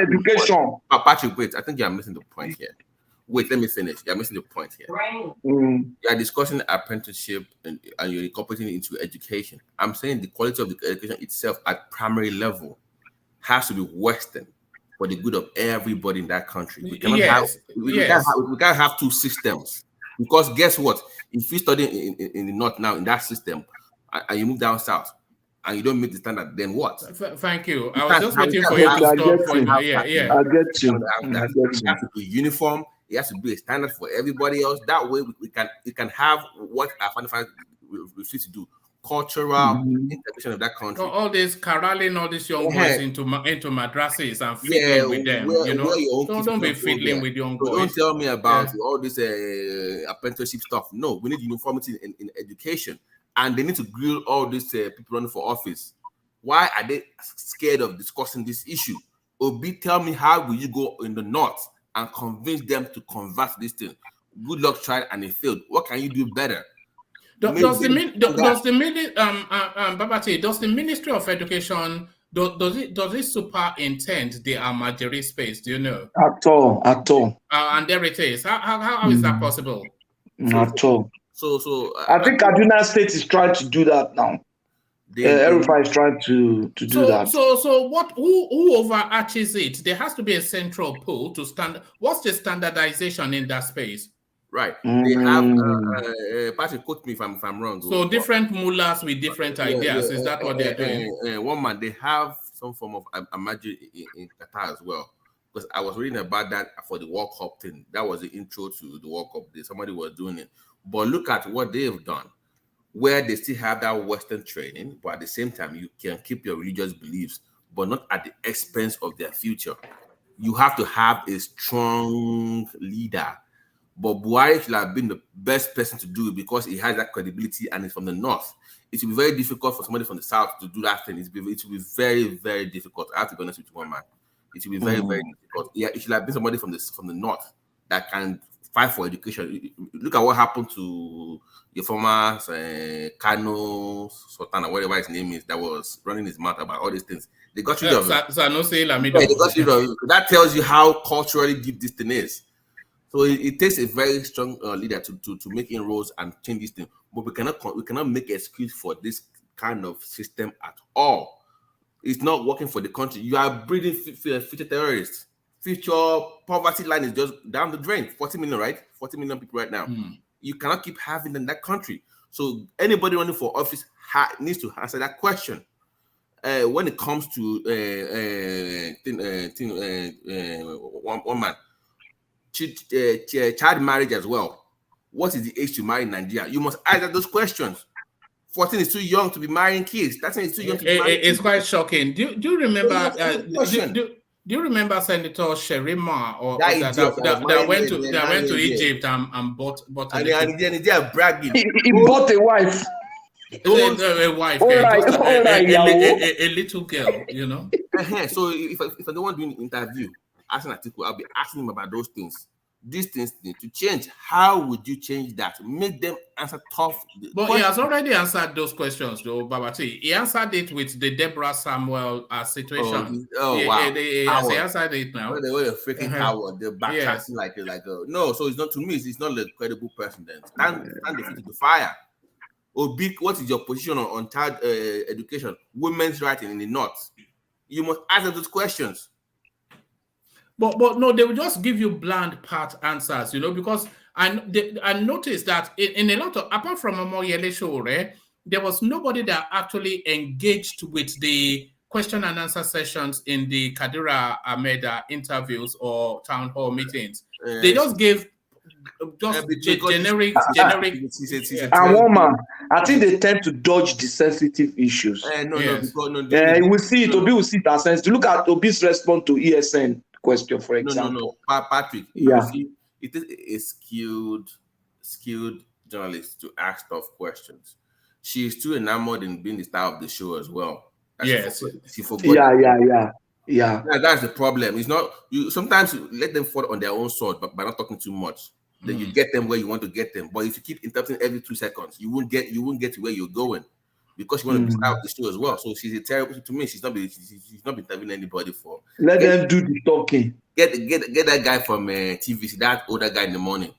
education. Patrick, wait, I think you're missing the point here. Wait, let me finish. You're missing the point here. You're discussing apprenticeship and you're incorporating it into education. I'm saying the quality of the education itself at primary level has to be Western for the good of everybody in that country. We cannot we can't have two systems. Because guess what? If you study in the north now in that system, and you move down south, and you don't meet the standard, then what? Thank you. I was just waiting for you to stop. I get you. It has to be uniform. It has to be a standard for everybody else. That way, we can have what our founding refuse to do: cultural integration of that country. All this corralling all these young boys into madrasas and fiddling with them. Don't be fiddling with young boys. Don't tell me about all this apprenticeship stuff. No, we need uniformity in education, and they need to grill all these people running for office. Why are they scared of discussing this issue? Obi, tell me, how will you go in the north and convince them to convert this thing? Good luck tried and it failed. What can you do better? Does the Ministry of Education does it superintend the Almajiri space? Do you know? At all. And there it is. How is that possible? At all. So I think Kaduna State is trying to do that now. Everybody is trying to do that. So what? Who overarches it? There has to be a central pool to stand. What's the standardization in that space? Right. They have Patrick, quote me if I'm wrong. So different mullahs with different ideas. Is that what they're doing? One man, they have some form of Amajiri in Qatar as well. Because I was reading about that for the World Cup thing. That was the intro to the World Cup. Somebody was doing it. But look at what they've done, where they still have that Western training, but at the same time, you can keep your religious beliefs, but not at the expense of their future. You have to have a strong leader. But Buhari should have been the best person to do it because he has that credibility and he's from the north. It will be very difficult for somebody from the south to do that thing. It will be very, very difficult. I have to be honest with you, one man. It will be very, very difficult. Yeah, it should have been somebody from the north that can fight for education. Look at what happened to your former Kano Sultan or whatever his name is that was running his mouth about all these things. They got rid of it. Sanusi Lamido. They got rid of it. That tells you how culturally deep this thing is. So it takes a very strong leader to make inroads and change this thing. But we cannot make an excuse for this kind of system at all. It's not working for the country. You are breeding future terrorists. Future poverty line is just down the drain. 40 million, right? 40 million people right now. You cannot keep having them in that country. So anybody running for office needs to answer that question. When it comes to one man, child marriage as well. What is the age to marry in Nigeria? You must answer those questions. 14 is too young to be marrying kids. That's too young to be marrying kids. It's quite shocking. Do you remember? Do you remember Senator Sherima or that went to Egypt and bought a little bragging. He bought a wife. A wife, a little girl, you know. So if I don't want to do an interview, ask an article, I'll be asking him about those things. These things need to change. How would you change that? Make them answer tough. But he has already answered those questions, though, Babati. He answered it with the Deborah Samuel situation. Wow. He answered it now. They were a freaking coward. They're backtracking like no. So it's not, to me. It's not a credible person. Then stand the feet to the fire. Obi, what is your position on child education, women's rights in the north? You must answer those questions. But no, they will just give you bland part answers, you know, because I noticed that in a lot of, apart from Omoyele Sowore, there was nobody that actually engaged with the question and answer sessions in the Kadira Ahmeda interviews or town hall meetings. They just gave generic. And woman, I think they tend to dodge the sensitive issues. We will see it. Obi will see it as sensitive. Look at Obi's response to ESN question, for example. Patrick. Yeah, it is a skilled journalist to ask tough questions. She is too enamored in being the star of the show as well. She forgot. Yeah. That's the problem. It's not you. Sometimes you let them fall on their own sword, but by not talking too much, then you get them where you want to get them. But if you keep interrupting every 2 seconds, you won't get to where you're going, because you want to be star of the show as well. So she's a terrible, to me. She's not been interviewing anybody for. Let them do the talking. Get that guy from TVC, that older guy in the morning.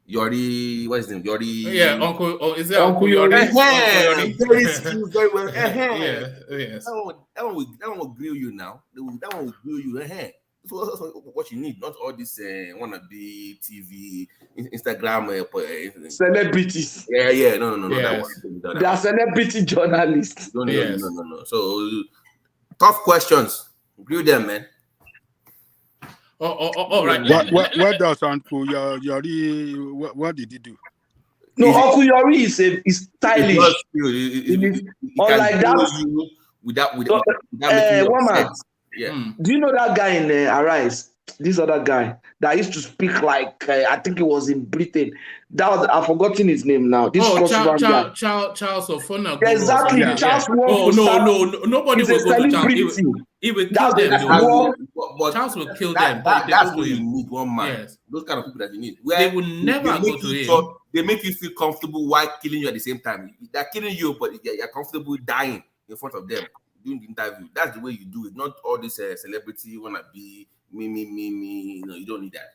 Yori, what's his name? Yori. Yeah, Uncle. Is it Uncle Yori? Very skilled, very well. Yes. That one will grill you now. That one will grill you. That's what you need, not all this wannabe TV, Instagram celebrities. Yeah. No. Yes. They are celebrity journalists. No. So tough questions. Grill them, man. All right. What does Uncle Yori? What did he do? No, Uncle Yori is stylish. He Unlike can that, do you without making you woman. upset. Yeah. Do you know that guy in Arise? This other guy that used to speak like I think he was in Britain. I've forgotten his name now. This Cross River guy. Charles Ofona. Exactly. Charles worked no, nobody He's a will go to Charles. celebrity. He will kill That's them. his Though. But Charles will kill them. They that's go what to you him. need, one man. Yes. Those kind of people that you need. They will never go to him. They make you feel comfortable while killing you at the same time. They're killing you, but you're comfortable dying in front of them during the interview. That's the way you do it. Not all this celebrity you wanna be me. You know, you don't need that.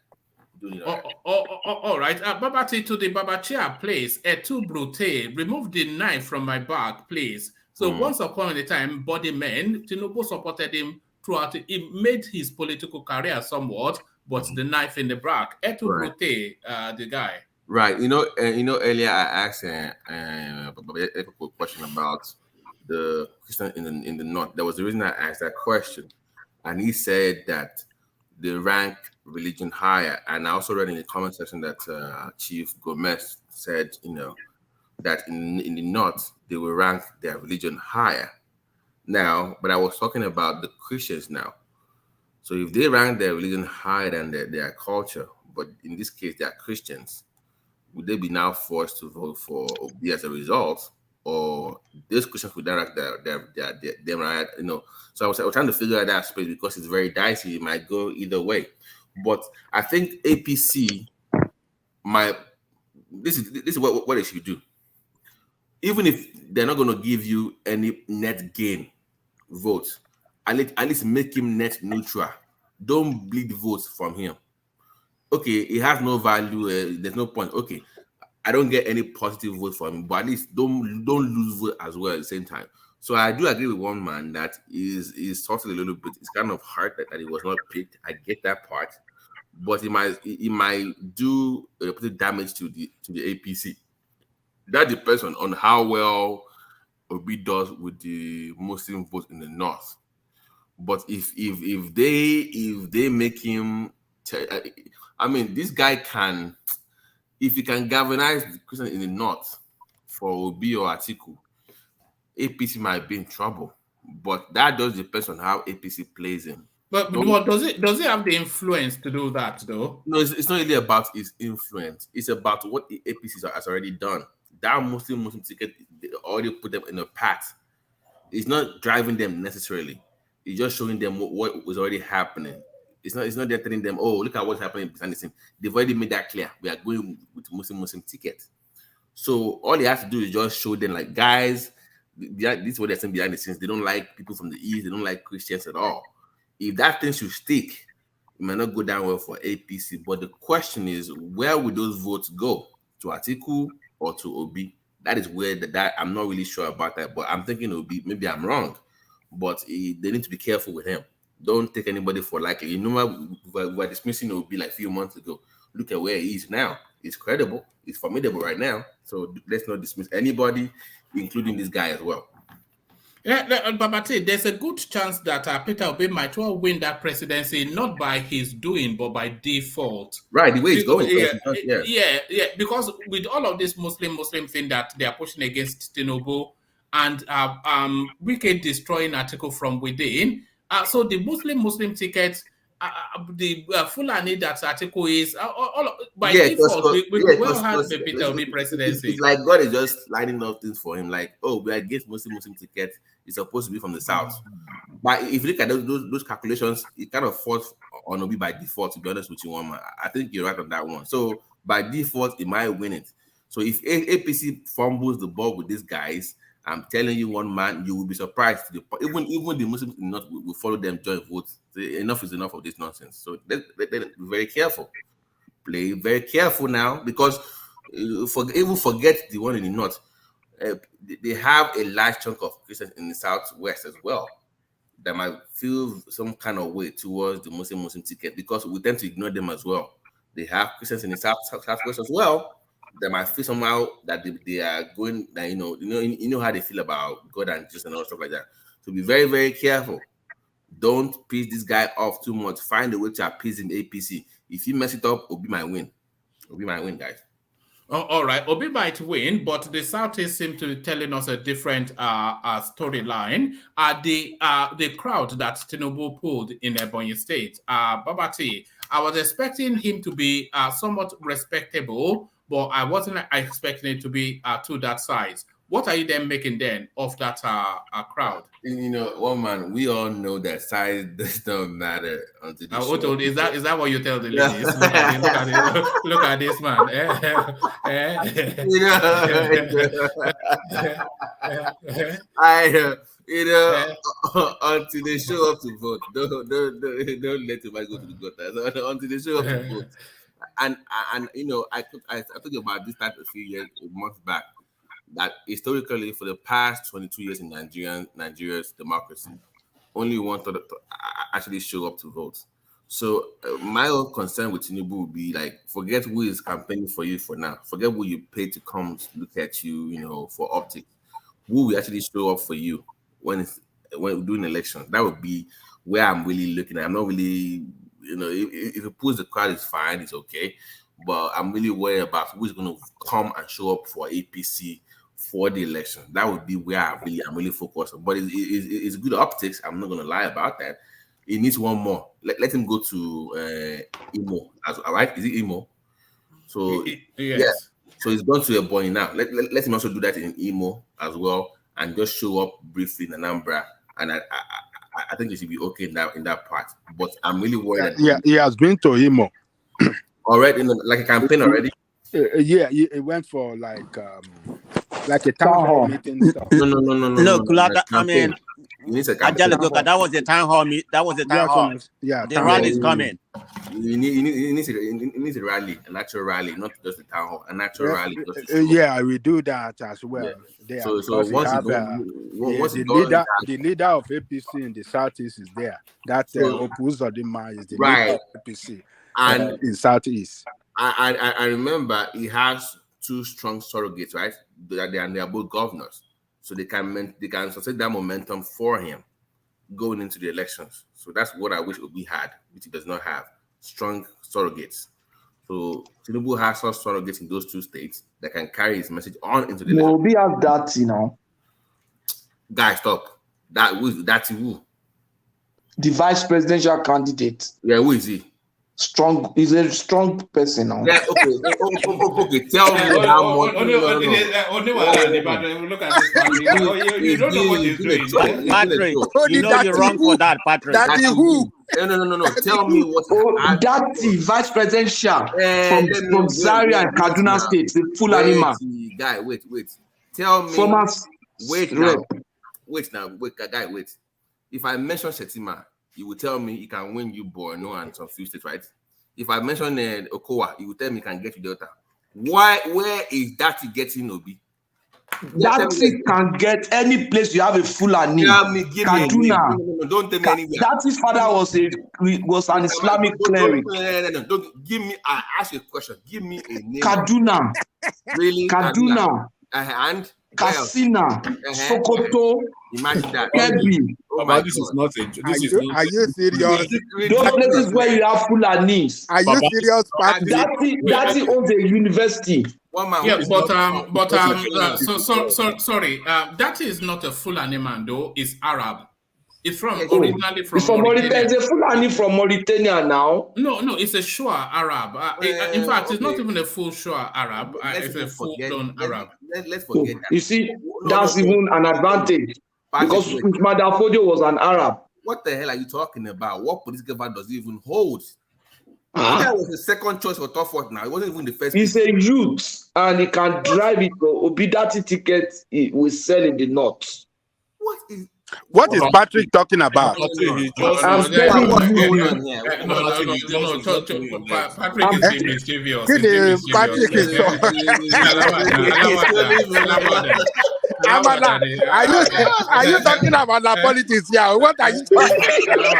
All right. Babati, to the Babachia, please. Etu Brute, remove the knife from my back, please. So once upon a time, body man, Tinubu supported him throughout. He made his political career somewhat, but the knife in the back. Etu Brute, the guy. Right. You know. Earlier I asked a question about the Christian in the north. That was the reason I asked that question, and he said that they rank religion higher. And I also read in the comment section that Chief Gomez said, that in the north they will rank their religion higher. Now, but I was talking about the Christians now. So if they rank their religion higher than their culture, but in this case they are Christians, would they be now forced to vote for Obi as a result, or those Christians would rank them right? So I was trying to figure out that space because it's very dicey. It might go either way. But I think APC this is what they should do. Even if they're not going to give you any net gain votes, at least make him net neutral. Don't bleed votes from him. Okay, it has no value. There's no point. Okay, I don't get any positive vote from him, but at least don't lose vote as well at the same time. So I do agree with one man that is sort of a little bit. It's kind of hard that he was not picked. I get that part, but it might do damage to the APC. That depends on how well Obi does with the Muslim vote in the north. But if they make him, I mean, this guy can, if he can galvanize the Christians in the north for Obi or Atiku, APC might be in trouble. But that does depend on how APC plays him. But does it have the influence to do that though? No, it's not really about his influence. It's about what the APC has already done. That Muslim ticket, they already put them in a path. It's not driving them necessarily. It's just showing them what was already happening. It's not they're telling them, oh, look at what's happening behind the scene. They've already made that clear. We are going with Muslim ticket. So all they have to do is just show them, like, guys, this is what they're saying behind the scenes. They don't like people from the East. They don't like Christians at all. If that thing should stick, it might not go down well for APC. But the question is, where would those votes go? To Atiku or to Obi? That is where that I'm not really sure about that. But I'm thinking Obi. Maybe I'm wrong. But they need to be careful with him. Don't take anybody for likely. You know what? We were dismissing Obi like a few months ago. Look at where he is now. He's credible. He's formidable right now. So let's not dismiss anybody, including this guy as well. Yeah, Babati, there's a good chance that Peter Obi might well win that presidency, not by his doing, but by default. Right, the way it's going. Yeah. Because with all of this Muslim thing that they are pushing against Tinubu and wicked destroying article from within, so the Muslim ticket, the Fulani that article is by default, we could well have the Peter Obi presidency. It's like God is just lining up things for him. Like, oh, we are against Muslim ticket. It's supposed to be from the south. But if you look at those calculations, it kind of falls on Obi by default, to be honest with you, one man. I think you're right on that one. So by default, it might win it. So if APC fumbles the ball with these guys, I'm telling you, one man, you will be surprised. Even the Muslims will follow them, join votes. Enough is enough of this nonsense. So let's be very careful. Play very careful now, because even forget the one in the north. They have a large chunk of Christians in the southwest as well that might feel some kind of way towards the Muslim ticket, because we tend to ignore them as well. They have Christians in the southwest as well that might feel somehow that they are going, that you know how they feel about God and Jesus and all stuff like that. So be very, very careful. Don't piss this guy off too much. Find a way to appease in APC. If you mess it up, Obi might win. Obi might win, guys. Oh, all right, Obi might win, but the Southeast seem to be telling us a different storyline. The crowd that Tinubu pulled in Ebonyi State, Babati, I was expecting him to be somewhat respectable, but I wasn't expecting it to be to that size. What are you then making then of that crowd? You know, one man, we all know that size does not matter until the show. Is that what you tell the ladies? Look at this man. Until they show up to vote, don't let anybody go to the gutter. Until they show up to vote, and you know, I told you about this type a few months back. That historically, for the past 22 years in Nigeria's democracy, only one third actually show up to vote. So my own concern with Tinubu would be like, forget who is campaigning for you for now. Forget who you pay to come look at you, you know, for optics. Who will actually show up for you when we're doing elections? That would be where I'm really looking at. I'm not really, you know, if it pulls the crowd, it's fine, it's okay. But I'm really worried about who's going to come and show up for APC for the election. That would be where I'm really focused on. But it's good optics. I'm not going to lie about that. He needs one more. Let him go to Imo. All right? Is it Imo? So yes. Yeah. So he's gone to a boy now. Let him also do that in Imo as well, and just show up briefly in Anambra. And I think he should be okay in that part. But I'm really worried. Yeah, he has been to Imo already, like a campaign already. Yeah, it went for like a town hall meeting stuff. No. Look, I mean, that was the town hall. That was the town hall. Yeah, the rally is coming. You need a rally, an actual rally, not just a town hall, an actual rally. Yeah, we do that as well. Yeah. So once the leader of APC in the Southeast is there. That Opuzodima is the leader of APC and in Southeast. I remember he has two strong surrogates, right? They are both governors, so they can sustain that momentum for him going into the elections. So that's what I wish Obi had, which he does not have. Strong surrogates. So Tinubu has such surrogates in those two states that can carry his message on into the election. Obi has that, you know. Guys, stop. That's who? The vice presidential candidate. Yeah, who is he? Strong. He's a strong person now. Yeah, okay. Tell me how much. Look at this man. You don't know what he's doing. Patrick, you know you're wrong for that, Patrick. That's who? No. Tell me what. Obi-datti, vice presidential from Zaria and Kaduna State, the full animal. Guy, wait. Tell me. Wait, guy, wait. If I mention Shetima, you will tell me he can win you Borno and some few states, right? If I mention Okowa, you will tell me he can get you Delta. Where is Datti getting Obi? Datti can get any place you have a Fulani. Kaduna. No, don't tell me anywhere. Datti's father was an Islamic cleric. No. Don't give me. I ask you a question. Give me a name. Kaduna. Really? Kaduna. And Katsina, Sokoto, imagine that. Kebbi. This is not a. Are you serious? Those places where you have Fulanis. Are you serious, Patrick? Datti owns a university. Yeah, sorry. Datti is not a Fulani man though. It's Arab. It's originally from Mauritania. It's a Fulani from Mauritania now. No, it's a Shua Arab. In fact, it's not even a full Shua Arab. It's a full-blown Arab. Let's forget that. You see, that's even an advantage. Because Madafodio was an Arab. What the hell are you talking about? What political value does he even hold? That was the second choice for top fourth now. It wasn't even the first. He's a youth and he can drive it. Obi-datti ticket will sell in the north. What is Patrick talking about? I'm telling you. Patrick is being mischievous. Patrick is Amala, are you talking about the politics here? What are you talking about?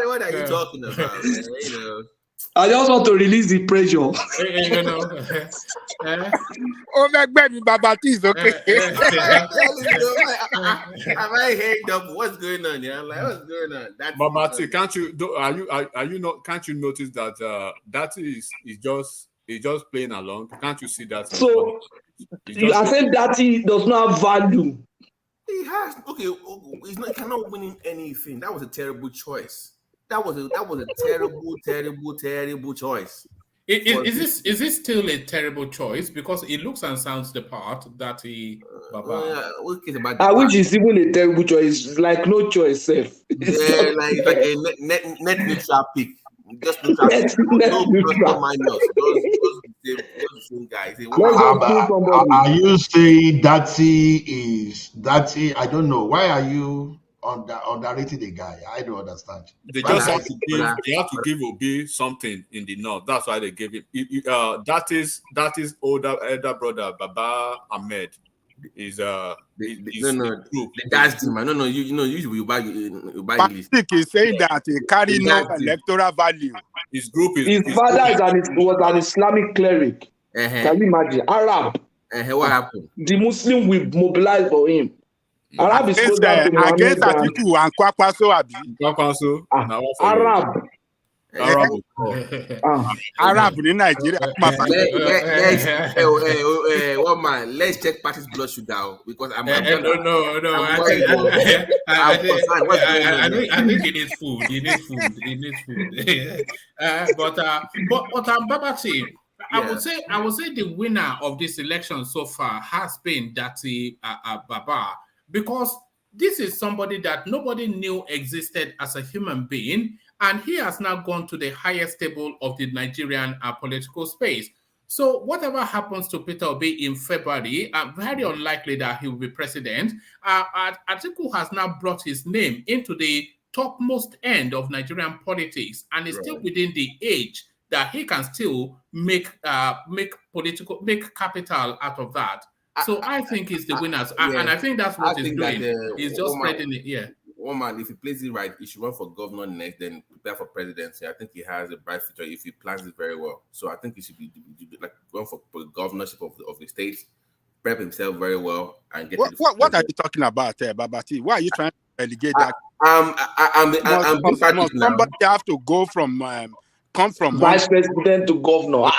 What are you talking about? I just want to release the pressure. You know. Oh, baby, Babati is okay. Have I heard up? What's going on? Yeah, like what's going on? That's Babati, can't you? Are you not? Can't you notice that that is just playing along? Can't you see that? So you are saying that he does not have value. He has he's not cannot winning anything. That was a terrible choice. That was a terrible choice. Is this still a terrible choice? Because it looks and sounds the part that he I wish it's even a terrible choice, like no choice safe. Yeah, like a net neutral pick. Just neutral pick. No minus. Just the same guy. Are you saying Datti? I don't know. Why are you underrating the guy? I don't understand. They just have to give Obi something in the north. That's why they gave him. That is older elder brother Baba Ahmed is the dad's team. No. Usually you buy Patrick is saying that he carry no electoral value. His group is his father was an Islamic cleric. Can you imagine? Arab. What happened? The Muslim will mobilize for him. Arab is close down to Muhammad. Against Atiku and Kwakwaso Abi. Arab. Arab in Nigeria. One man, let's check Patrick's blood sugar because I'm no. I think he needs food. He needs food. But Babati, I would say the winner of this election so far has been Datti Baba, because this is somebody that nobody knew existed as a human being, and he has now gone to the highest table of the Nigerian political space. So whatever happens to Peter Obi in February, very unlikely that he will be president. Atiku has now brought his name into the topmost end of Nigerian politics, and is still within the age that he can still make capital out of that. So I think he's the winners, and I think that's what he's doing. He's just spreading it. Yeah. One man, if he plays it right, he should run for governor next, then prepare for presidency. I think he has a bright future if he plans it very well. So I think he should be like going for governorship of the state, prep himself very well, and get. What are you talking about, Babati? Why are you trying to relegate that? Somebody have to go from come from vice president to governor.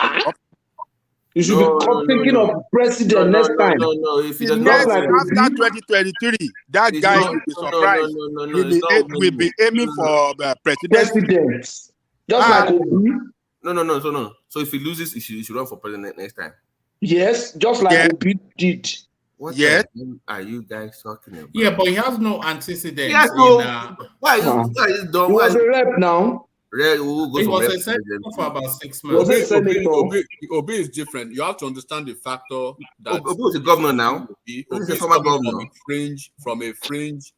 You should be thinking of president next time. No. If he does after 2023, that guy will be surprised. Will be aiming for president. Just like Obi. No. So if he loses, he should run for president next time. Yes, just like Obi did. What are you guys talking about? Yeah, but he has no antecedents. He has why is he done? He was a rep now. He was a senator for about 6 months. Obi is different. You have to understand the factor that Obi was a governor now. Obi is a former governor from a fringe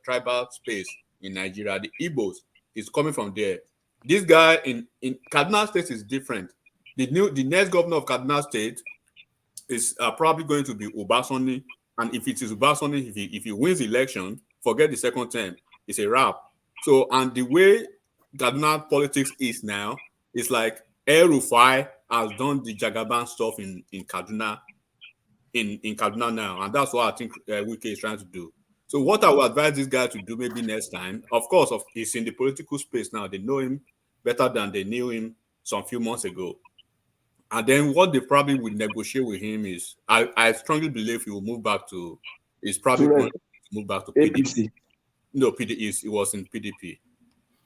tribal space in Nigeria. The Igbos is coming from there. This guy in Kaduna State is different. The next governor of Kaduna State is probably going to be Obasanjo, and if it is Obasanjo, if he wins the election, forget the second term. It's a wrap. So, and the way Kaduna politics is now, it's like El-Rufai has done the Jagaban stuff in Kaduna, in Kaduna now, and that's what I think Wike is trying to do. So, what I would advise this guy to do maybe next time, of course, he's in the political space now. They know him better than they knew him some few months ago. And then what they probably will negotiate with him is, I strongly believe he will move back to, he's probably going to move back to PDP. No, PDP. It was in PDP.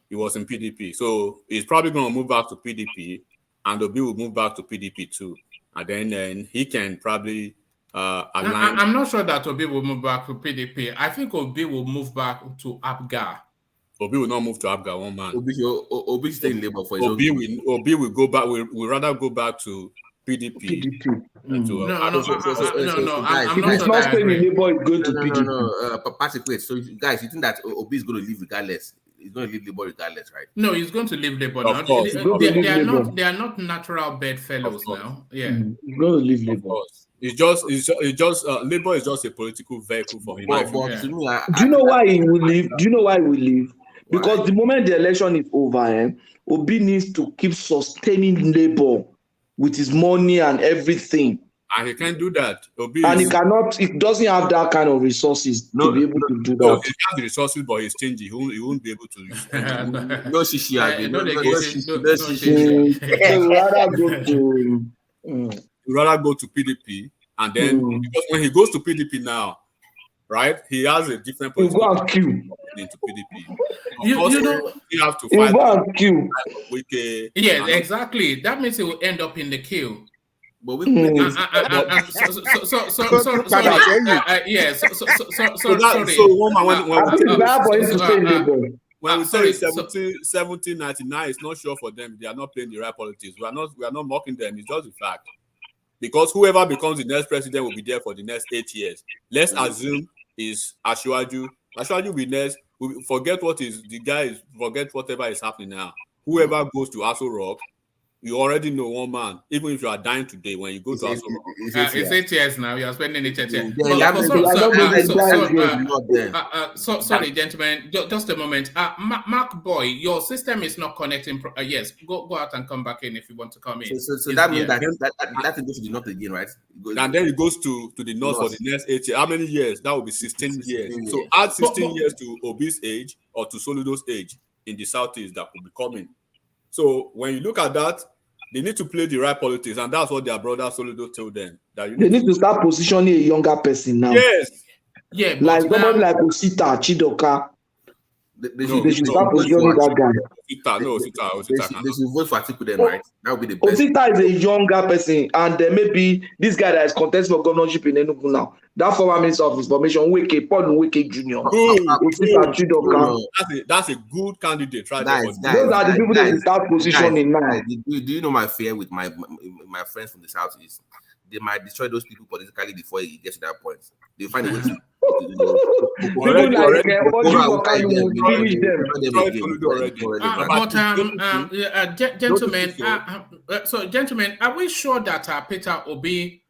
He was in PDP. So he's probably going to move back to PDP, and Obi will move back to PDP too. And then he can probably align. I'm not sure that Obi will move back to PDP. I think Obi will move back to APGA. Obi will not move to APGA, one man. Obi stay in Labour for his Obi will go back. We'll rather go back to PDP. I'm If not staying in Labour, it's going to PDP. No. Patrick, wait. So guys, you think that Obi is going to leave regardless? He's going to leave Labour regardless, right? No, he's going to leave Labour now. They are not natural bedfellows now. Yeah, he's going to leave Labour. It's just Labour is just a political vehicle for him. Do you know why he will leave? Because the moment the election is over, Obi needs to keep sustaining Labour with his money and everything. And he can't do that. Obi And is, he doesn't have that kind of resources to be able to do no, that. he has the resources, but he's stingy. He won't be able to spend it. No shishi, Abi. No, they No get shishi. no No shishi. So we rather go to He'd rather go to PDP, and then because when he goes to PDP now, right, he has a different you political go and queue. into PDP. Of You course, know, you have to You fight go and queue. yes, exactly. That means it will end up in the queue. But we Sorry. Yes. Sorry. So woman, when we say sorry. 1799, it's not sure for them. They are not playing the right politics. We are not mocking them. It's just a fact. Because whoever becomes the next president will be there for the next 8 years. Let's assume is Asiwaju. Asiwaju will be next. Forget whatever is happening now. Whoever goes to Aso Rock, you already know one man. Even if you are dying today, when you go to Aso Rock, it's 8 years now. You are spending 8 years. Sorry, gentlemen. Just a moment. Mark Boy, your system is not connecting. Yes, go out and come back in if you want to come in. So that means that goes to the north again, right? And then it goes to the north for the next 8 years. How many years? That will be 16 years. So add 16 years to Obi's age or to Soludo's age in the southeast that could be coming. So when you look at that, they need to play the right politics, and that's what their brother Soludo told them. That They need to start positioning a younger person now. Yes. Yeah, like somebody like Osita Chidoka. They should start positioning that guy. They should vote for Atiku then, right? That would be the best. Osita is a younger person, and maybe this guy that is contesting for governorship in Enugu now, that former minister of information, Paul Nweke Jr. Osita Chidoka. That's a good candidate, right? Those are the people they start positioning now. Do you know my fear with my friends from the southeast? They might destroy those people politically before it gets to that point. They find a way to gentlemen, are we sure that Peter Obi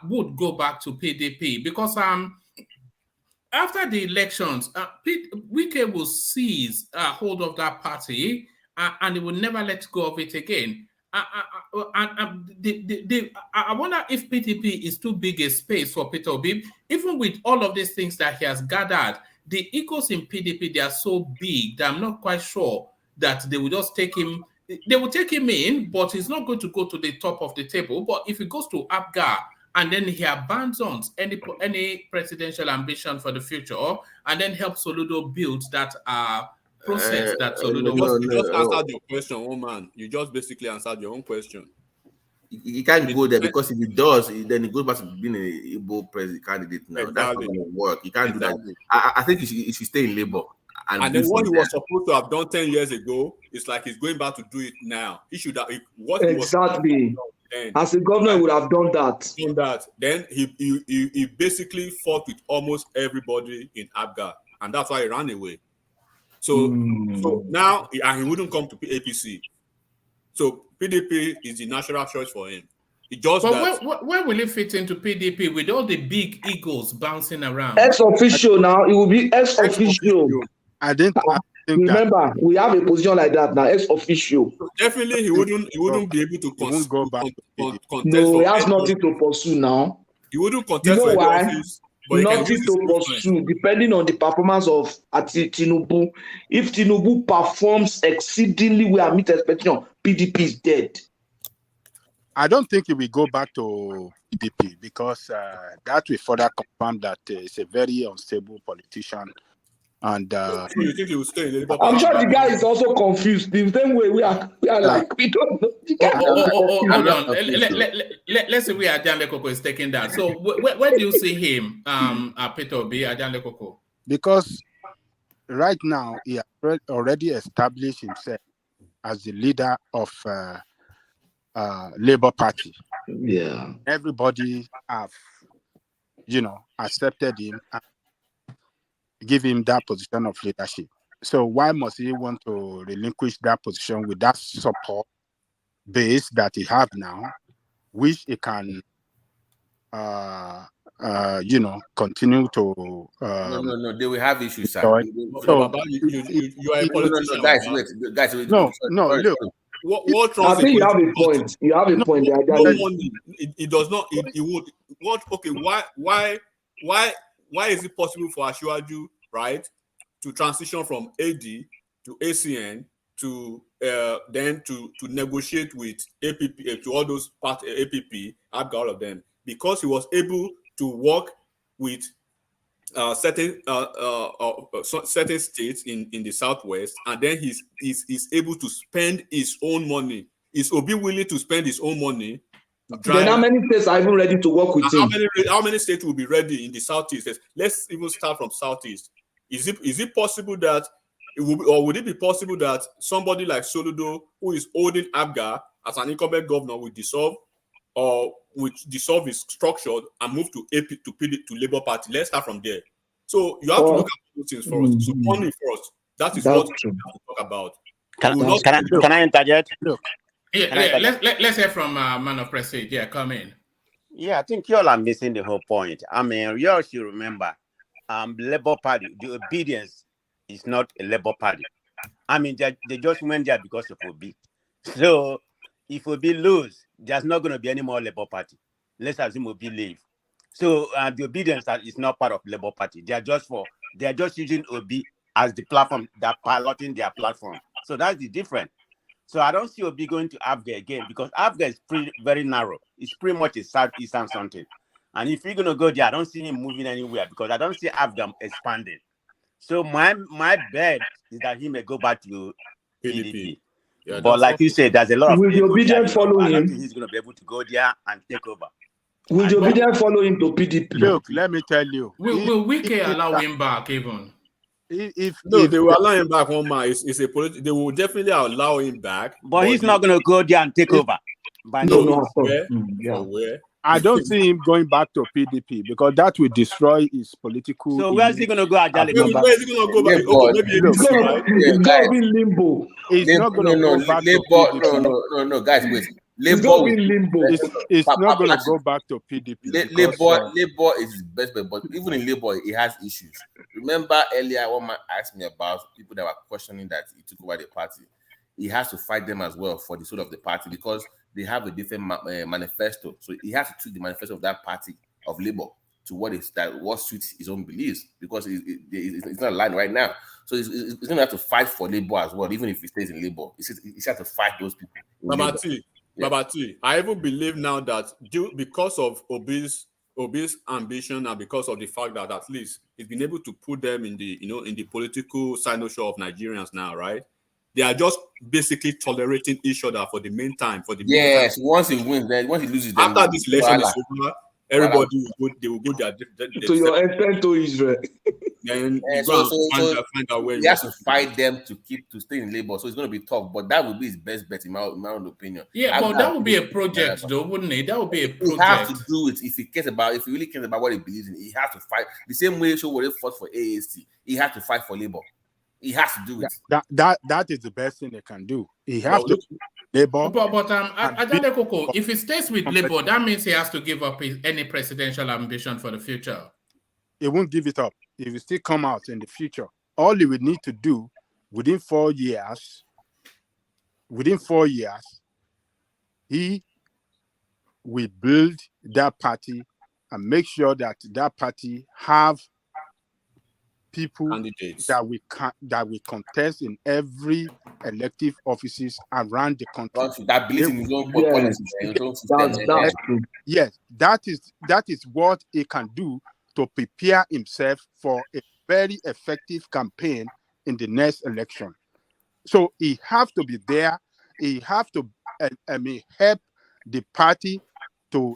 would go back to PDP? Because after the elections, Wike will seize hold of that party and he will never let go of it again. I wonder if PDP is too big a space for Peter Obi. Even with all of these things that he has gathered, the egos in PDP, they are so big that I'm not quite sure that they will just take him. They will take him in, but he's not going to go to the top of the table. But if he goes to APGA and then he abandons any presidential ambition for the future and then helps Soludo build that process that Soludo was. You just answered your question, woman. You just basically answered your own question. You can't go there because if he does, then he goes back to being a Igbo president candidate now. Exactly. That's not going to work. You can't do that. I think he should stay in Labour. And then what he was supposed to have done 10 years ago, it's like he's going back to do it now. He should have. Exactly. As a governor, he would have done that. Then he basically fought with almost everybody in APGA, and that's why he ran away. So now, and he wouldn't come to APC. So PDP is the natural choice for him. Where will it fit into PDP with all the big egos bouncing around? Ex-official now, it will be ex-official. I think remember, we have a position like that now, ex-official. So definitely, he wouldn't be able to go back. Contest. No, he has nothing to pursue now. He wouldn't contest for office. Nothing to pursue, depending on the performance of Tinubu. If Tinubu performs exceedingly well, meet expectation, PDP is dead. I don't think he will go back to PDP because that will further confirm that he's a very unstable politician. And you think he will stay in the Labour I'm sure the guy is also confused. The same way we are like, we don't know. Hold on. Let's say we are Ajanle Koko is taking that. So where do you see him, Peter Obi, Ajanle Koko? Because right now he has already established himself as the leader of Labour Party. Yeah. Everybody have, accepted him and give him that position of leadership. So why must he want to relinquish that position with that support base that he have now, which he can continue to. No. They will have issues, sir. So, you are a politician. Guys, wait. No. Look, what I think you have a point. You have a point. No money. It does not. It would. What? Okay. Why is it possible for Asiwaju, right, to transition from AD to ACN to then to negotiate with APP to all those part APP, ABGA, all of them, because he was able to work with certain states in the southwest, and then he's able to spend his own money. Is Obi willing to spend his own money? Then how many states are even ready to work with him? How many states will be ready in the southeast? Let's even start from southeast. Is it possible that it will be, or would it be possible that somebody like Soludo, who is holding ABGA as an incumbent governor, will dissolve his structure and move to Labour Party? Let's start from there. So you have to look at those things first. So money first. That is what we have to talk about. Can I interject? Look. Let's hear from Man of Prestige. Yeah, come in. Yeah, I think you all are missing the whole point. I mean, you all should remember, Labour Party, the obedience is not a Labour Party. I mean, they just went there because of Obi. So if Obi lose, there's not going to be any more Labour Party. Let's assume Obi leave. So the obedience is not part of Labour Party. They are just using Obi as the platform, they're piloting their platform. So that's the difference. So I don't see Obi going to ABGA again, because ABGA is very narrow. It's pretty much a southeastern something. And if you're going to go there, I don't see him moving anywhere, because I don't see ABGA expanding. So my bet is that he may go back to PDP. Yeah, but like you said, there's a lot of will the obedient follow him. I don't think he's going to be able to go there and take over. Will the obedient follow him to PDP? Look, let me tell you. Will Wike allow him back even? If they will allow him back, they will definitely allow him back. But he's not going to go there and take over. Where? I don't see him going back to PDP, because that will destroy his political. So where's he going to go? Where is he going to go back? He's going to be limbo. He's not going to go back to PDP. No, guys, wait. It's going to be limbo. It's not going to go back to PDP. Labour is his best bet, but even in Labour, he has issues. Remember earlier, one man asked me about people that were questioning that he took over the party. He has to fight them as well for the soul of the party, because they have a different manifesto. So he has to tweak the manifesto of that party, of Labour, to what suits his own beliefs, because it's not aligned right now. So he's going to have to fight for Labour as well, even if he stays in Labour. He's have to fight those people. Babati, I even believe now that because of Obi's ambition, and because of the fact that at least he's been able to put them in the political cynosure of Nigerians now, right? They are just basically tolerating each other for the meantime. Once he wins, then once he loses, then after this election is over, everybody will go their to your extent to Israel. Then find out where he has to fight them to stay in Labour. So it's going to be tough, but that would be his best bet in my own opinion. Yeah, but that would be a project, though, wouldn't it? That would be a project. He has to do it if he really cares about what he believes in. He has to fight the same way Showore fought for AAC. He has to fight for Labour. He has to do it. That is the best thing they can do. He has to Labour. But Adadekoko, if he stays with Labour, that means he has to give up any presidential ambition for the future. He won't give it up. If he still come out in the future, all he would need to do within 4 years, he will build that party and make sure that party have people that will contest in every elective offices around the country. That believes in his own policies. Yes, that is what he can do to prepare himself for a very effective campaign in the next election. So he have to be there. He have to help the party to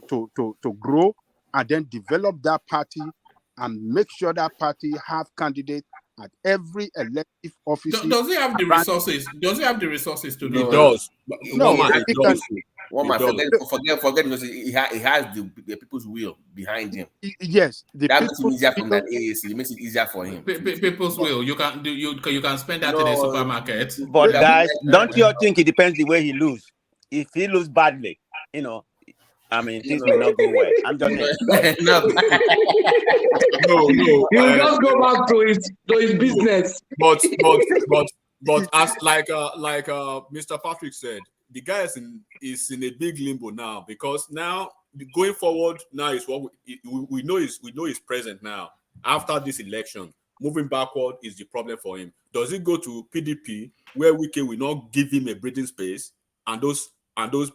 grow, and then develop that party and make sure that party have candidates at every elective office. Does he have the resources? Does he have the resources to do it? Does. No, forget because he has the people's will behind him. Yes, that makes it easier for that AAC. It makes it easier for him. People's will. You can spend that in the supermarket. But guys, don't you think it depends the way he lose? If he lose badly, I mean, things may not go well. I'm just saying. No. He will just go back to his business. But as like Mr. Patrick said, the guy is in a big limbo now, because now going forward now is what we know is present now after this election. Moving backward is the problem for him. Does he go to PDP where Wike will not give him a breathing space and those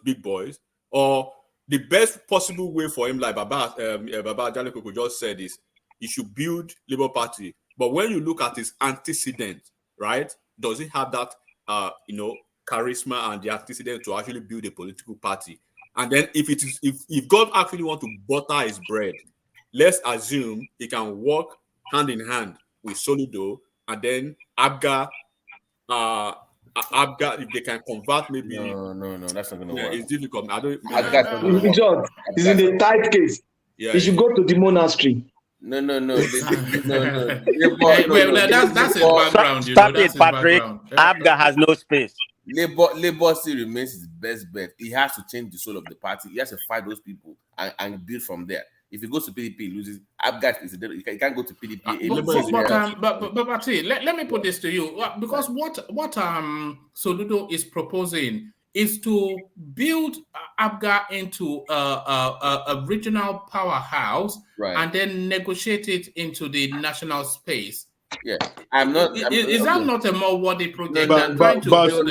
big boys, or the best possible way for him, like Baba Jalekoko just said, is he should build Labour Party. But when you look at his antecedent, right, does he have that charisma and the antecedent to actually build a political party? And then if God actually want to butter his bread, let's assume he can work hand in hand with Soludo, and then Abga, if they can convert, maybe no, that's not gonna work. It's difficult. He's in a tight case. Yeah, he should go to the monastery. No. That's his background. Stop it, Patrick. Abga has no space. Labour still remains his best bet. He has to change the soul of the party. He has to fight those people and build from there. If he goes to PDP, he loses. He can't go to PDP. But let me put this to you, because what Soludo is proposing is to build Abga into a regional powerhouse, right, and then negotiate it into the national space. Yeah, Is that not a more worthy project than trying to build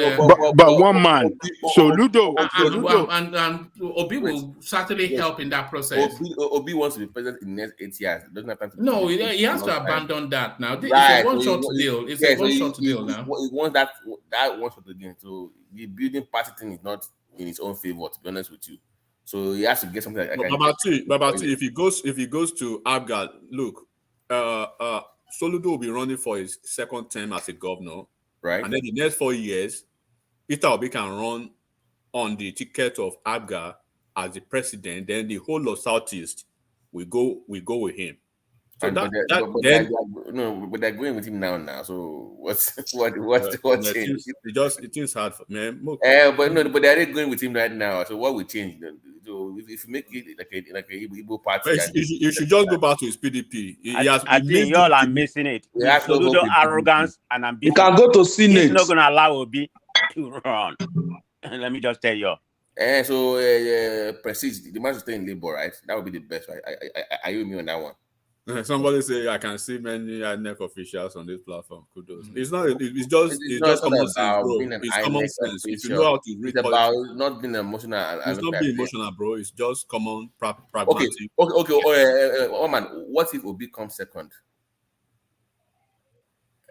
but one man, Soludo, and Obi will certainly help in that process. Obi wants to be president in the next 8 years. He doesn't have time to. No, he has to abandon that now. It's Right, a one-shot deal. It's a one-shot deal now. He wants that one-shot again. So the building party thing is not in his own favor, to be honest with you. So he has to get something. Babati, if he goes to Abga, look, Soludo will be running for his second term as a governor, right? And then the next 4 years, Peter Obi can run on the ticket of Abga as the president. Then the whole of Southeast will go with him. So but they're going with him now. So what changed? It is hard for man. But they're going with him right now. So what will change? So if you make it like a Igbo party, you should just go back to his PDP. I think y'all are missing it. Soludo arrogance and ambition. You can go to Senate. He's not going to allow Obi to run. Let me just tell you. So Prestige, the man should stay in Labour, right? That would be the best, right? Are you with me on that one? Somebody say I can see many INEC officials on this platform. Kudos. It's not. It's just common sense, bro. It's common sense. If you know how to read, it's about not being emotional. It's not being emotional, bro. It's just common pragmatic. Okay. Oh man, what if Obi comes second?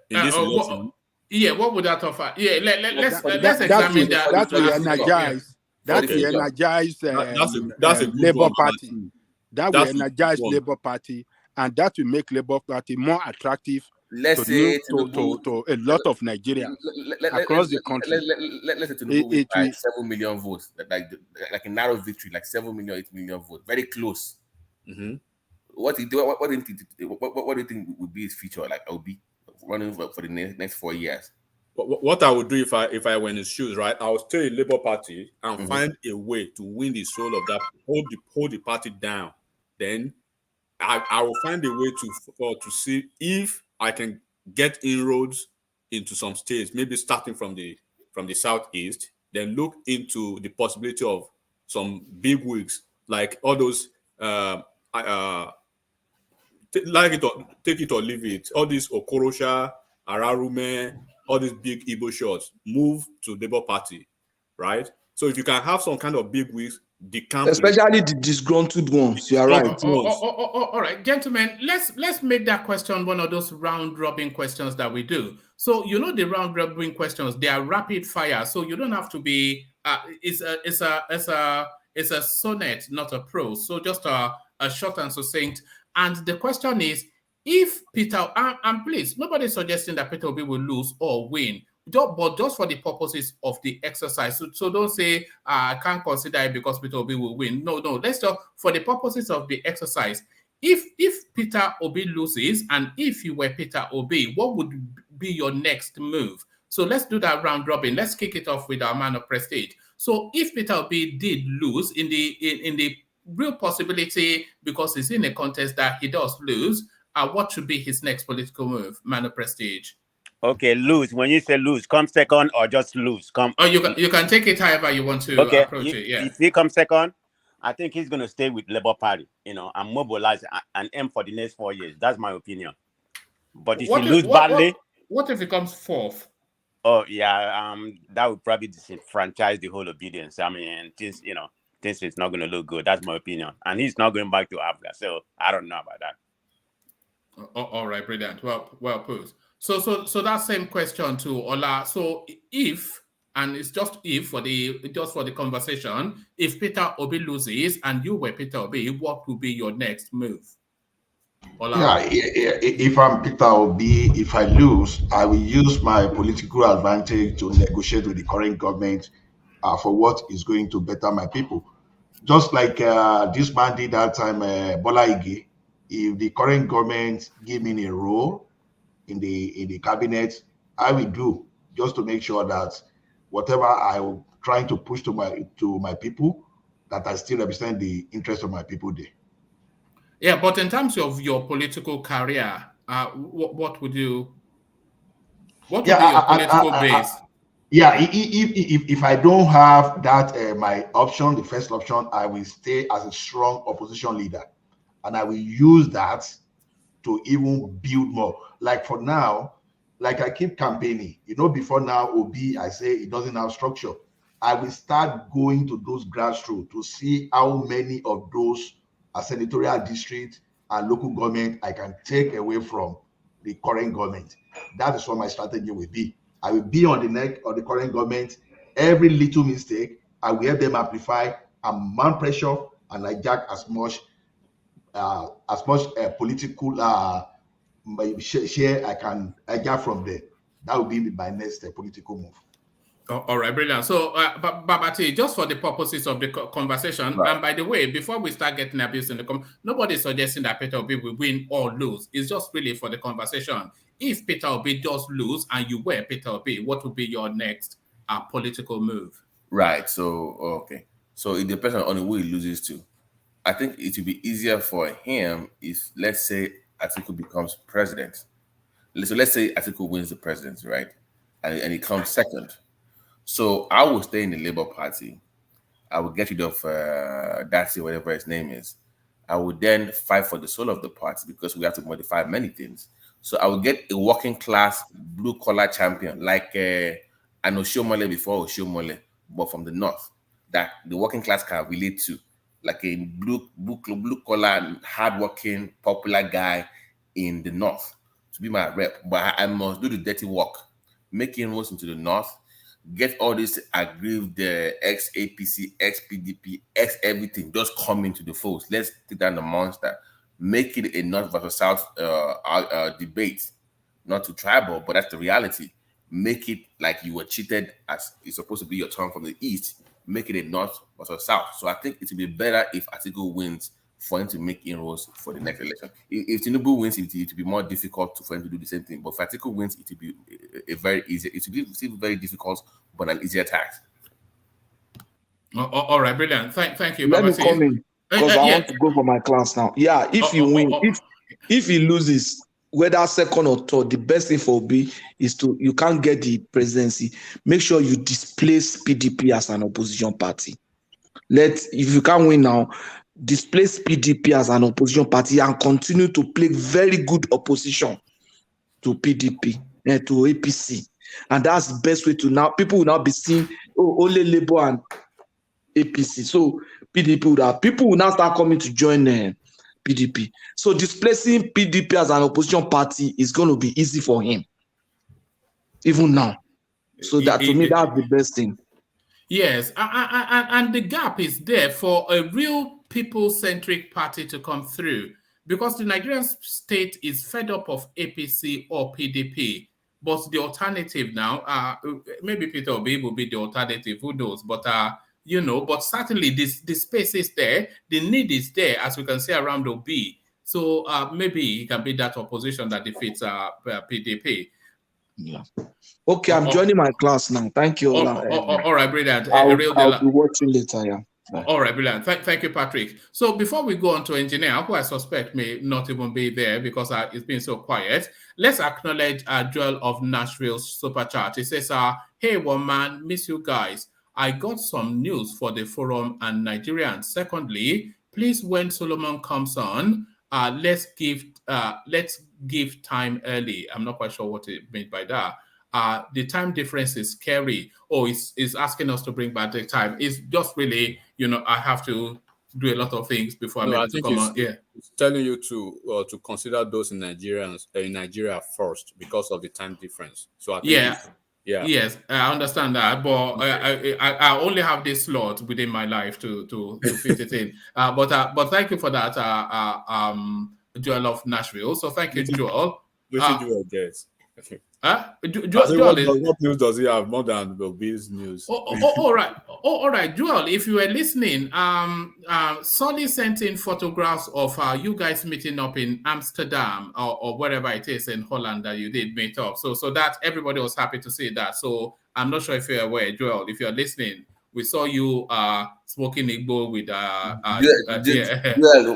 In this election? What would that offer? Yeah, let's examine that. That will energize. That will energize. That's a good Labour Party. That will energize Labour Party. And that will make Labour Party more attractive to a lot of Nigerians across the country. Let's say Tinubu will buy 7 million votes, like a narrow victory, like 7 million, 8 million votes, very close. Mm-hmm. What do you think would be his future? Like I'll be running for the next 4 years. What I would do if I were in his shoes, right? I would stay in Labour Party and find a way to win the soul of that, hold the party down. Then I will find a way to see if I can get inroads into some states, maybe starting from the southeast, then look into the possibility of some big wigs, like all those take it or leave it, all these Okorosha, Ararume, all these big Igbo shots move to Labour Party, right? So if you can have some kind of big wigs, especially the disgruntled ones, you are right. All right, gentlemen, let's make that question one of those round robin questions that we do. So the round robin questions, they are rapid fire, so you don't have to be. It's a sonnet, not a prose. So just a short and succinct. And the question is, if Peter and please, nobody's suggesting that Peter Obi will lose or win. But just for the purposes of the exercise. So don't say, I can't consider it because Peter Obi will win. No. Let's just, for the purposes of the exercise, if Peter Obi loses, and if you were Peter Obi, what would be your next move? So let's do that round robin. Let's kick it off with our man of prestige. So if Peter Obi did lose in the real possibility, because he's in a contest that he does lose, what should be his next political move, Man of Prestige? Okay, lose. When you say lose, come second or just lose? Oh, you can take it however you want to approach it. Yeah. If he comes second, I think he's going to stay with Labour Party, and mobilize and aim for the next 4 years. That's my opinion. But if he lose badly, what if he comes fourth? Oh yeah, that would probably disenfranchise the whole obedience. I mean, things it's not going to look good. That's my opinion, and he's not going back to Africa, so I don't know about that. All right, brilliant. Well put. So that same question to Ola. So if, and it's just if for the conversation, if Peter Obi loses and you were Peter Obi, what would be your next move? Ola. Yeah, if I'm Peter Obi, if I lose, I will use my political advantage to negotiate with the current government for what is going to better my people. Just like this man did that time, Bola Ige. If the current government give me a role in the cabinet, I will do, just to make sure that whatever I'm trying to push to my people, that I still represent the interest of my people there. Yeah, but in terms of your political career, what would you? What would be your political base? If I don't have that, my option, the first option, I will stay as a strong opposition leader, and I will use that to even build more. Like for now, like I keep campaigning. Before now, Obi, I say it doesn't have structure. I will start going to those grassroots to see how many of those senatorial districts and local government I can take away from the current government. That is what my strategy will be. I will be on the neck of the current government. Every little mistake, I will help them amplify and mount pressure and hijack as much political share I can hijack from there. That will be my next political move. All right, brilliant. So, Babati, just for the purposes of the conversation, right. And by the way, before we start getting abused in the nobody's suggesting that Peter Obi will win or lose. It's just really for the conversation. If Peter Obi does lose and you were Peter Obi, what would be your next political move? Right. So, okay. So it depends on who he loses to. I think it would be easier for him if, let's say, Atiku becomes president. So let's say Atiku wins the presidency, right? And he comes second. So I will stay in the Labour Party. I will get rid of Obi-datti, whatever his name is. I would then fight for the soul of the party because we have to modify many things. So I will get a working class blue collar champion like an Oshiomhole before Oshiomhole, but from the north, that the working class can relate to, like a blue collar, hardworking, popular guy in the north to be my rep. But I must do the dirty work, make inroads into the north. Get all this aggrieved ex-APC, ex-PDP, ex-everything, just come into the fold. Let's take down the monster. Make it a North versus South debate. Not too tribal, but that's the reality. Make it like you were cheated as it's supposed to be your turn from the East. Make it a North versus South. So I think it would be better if Atiku wins for him to make inroads for the next election. If Tinubu wins, it will be more difficult for him to do the same thing. But if Atiku wins, it will be it will be still very difficult, but an easier task. All right, brilliant. Thank you. Let me come in because I want to go for my class now. Yeah, if he wins, if he loses, whether second or third, the best thing for Obi is you can't get the presidency. Make sure you displace PDP as an opposition party. If you can't win now, displace PDP as an opposition party and continue to play very good opposition to PDP and to APC. And that's the best way to now. People will now be seeing only Labour and APC. So people will now start coming to join PDP. So displacing PDP as an opposition party is going to be easy for him, even now. So that to me, that's the best thing. Yes, and the gap is there for a real people-centric party to come through, because the Nigerian state is fed up of APC or PDP. But the alternative now, maybe Peter Obi will be the alternative, who knows? But but certainly this space is there, the need is there, as we can see around Obi. So maybe he can be that opposition that defeats PDP. Yeah. Okay, I'm joining my class now. Thank you. All right, brilliant. I'll be watching later. Yeah. All right, brilliant. Thank you, Patrick. So before we go on to engineer, who I suspect may not even be there because it's been so quiet, let's acknowledge Joel of Nashville's super chat. He says, hey, one man, miss you guys. I got some news for the forum and Nigerians. Secondly, please, when Solomon comes on, let's give time early. I'm not quite sure what it means by that. The time difference is scary. Oh, it's asking us to bring back the time. It's just really, I have to do a lot of things before I'm able to come on. Yeah, it's telling you to consider those in Nigeria first because of the time difference. So I think yes, I understand that, but I only have this slot within my life to fit it in. But thank you for that, Joel of Nashville. So thank you, Joel. Joel gets. Joel, what news does he have more than the Bill's news? All right. All right, Joel, if you were listening, Solly sent in photographs of you guys meeting up in Amsterdam or wherever it is in Holland that you did meet up. So that everybody was happy to see that. So I'm not sure if you're aware, Joel, if you're listening, we saw you smoking Igbo with Joel,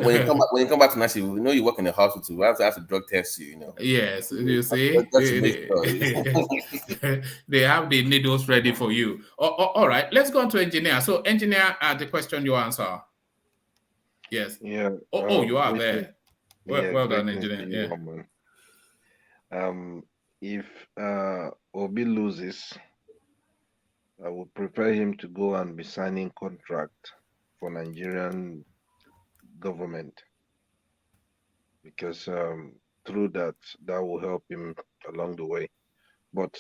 when you come back to Nashville, we know you work in the hospital. We have to drug test you. Yes, you see, they have the needles ready for you. All right, let's go on to engineer. So, engineer, the question you answer. Yes. Yeah. You are there. Well done, engineer. If Obi loses, I would prefer him to go and be signing contract for Nigerian government, because through that will help him along the way. But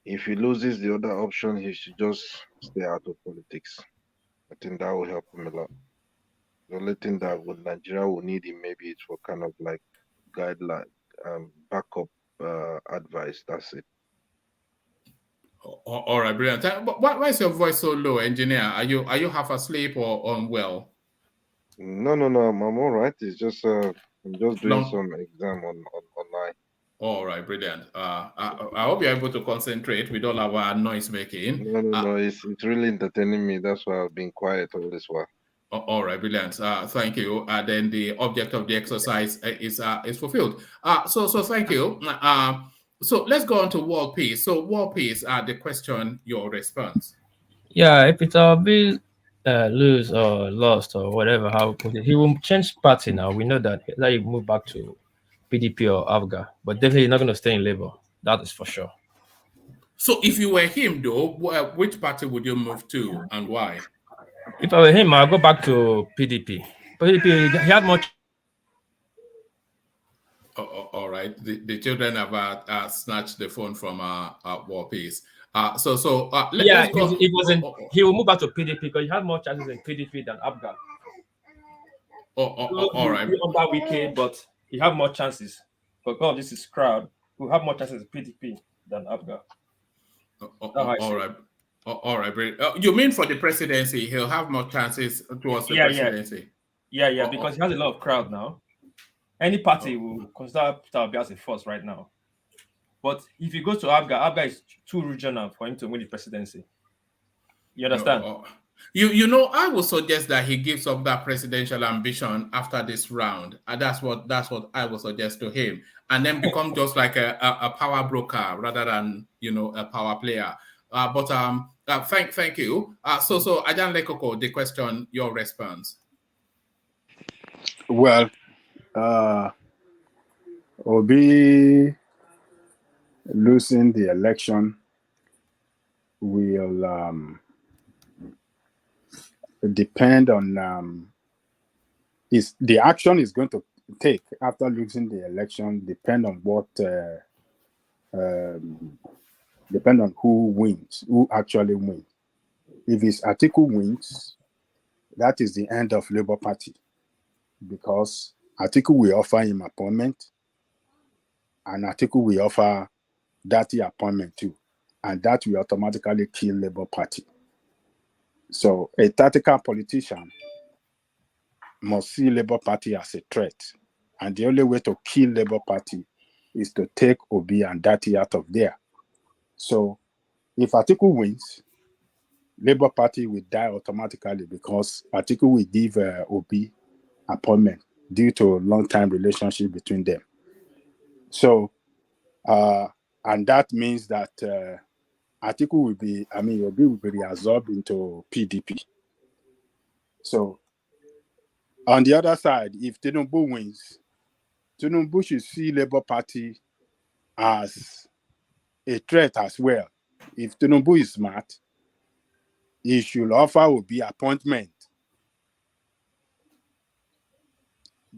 if he loses the other option, he should just stay out of politics. I think that will help him a lot. The only thing that Nigeria will need him maybe it's for kind of like guideline, backup advice. That's it. All right, brilliant. But why is your voice so low, engineer? Are you half asleep or unwell? No, I'm all right. It's just I'm just doing some exam online. All right, brilliant. I hope you're able to concentrate with all our noise making. No, it's really entertaining me. That's why I've been quiet all this while. All right, brilliant. Thank you. Then the object of the exercise is fulfilled. So thank you. So let's go on to world peace. So world peace, the question, your response. Yeah, if it's a bill lose or lost or whatever, how he will change party now. We know that he move back to PDP or AFGA, but definitely not going to stay in Labour. That is for sure. So if you were him, though, which party would you move to and why? If I were him, I'll go back to PDP. PDP, he had much. All right. The children have snatched the phone from War Peace. Let's go. He will move back to PDP because he had more chances in PDP than AFGA. All right. On that weekend, but he have more chances. But God, this is crowd. We have more chances in PDP than AFGA. All right. You mean for the presidency, he'll have more chances towards the presidency? Yeah, because he has a lot of crowd now. Any party will consider Peter Obi as a force right now. But if he goes to AFGA is too regional for him to win the presidency. You understand? I would suggest that he gives up that presidential ambition after this round. And that's what I would suggest to him. And then become just like a power broker rather than, a power player. Thank you. So Ajan Lekoko, the question, your response. Well, Obi losing the election will depend on the action is going to take after losing the election depend on what depend on who actually wins. If it's Atiku wins, that is the end of Labour Party, because Atiku will offer him appointment and Atiku will offer Datti appointment too, and that will automatically kill Labour Party. So a tactical politician must see Labour Party as a threat, and the only way to kill Labour Party is to take Obi and Datti out of there. So if Atiku wins, Labour Party will die automatically because Atiku will give Obi appointment due to long-time relationship between them. So, and that means that Atiku will be, Obi will be reabsorbed into PDP. So, on the other side, if Tinubu wins, Tinubu should see Labour Party as a threat as well. If Tinubu is smart, he should offer Obi appointment,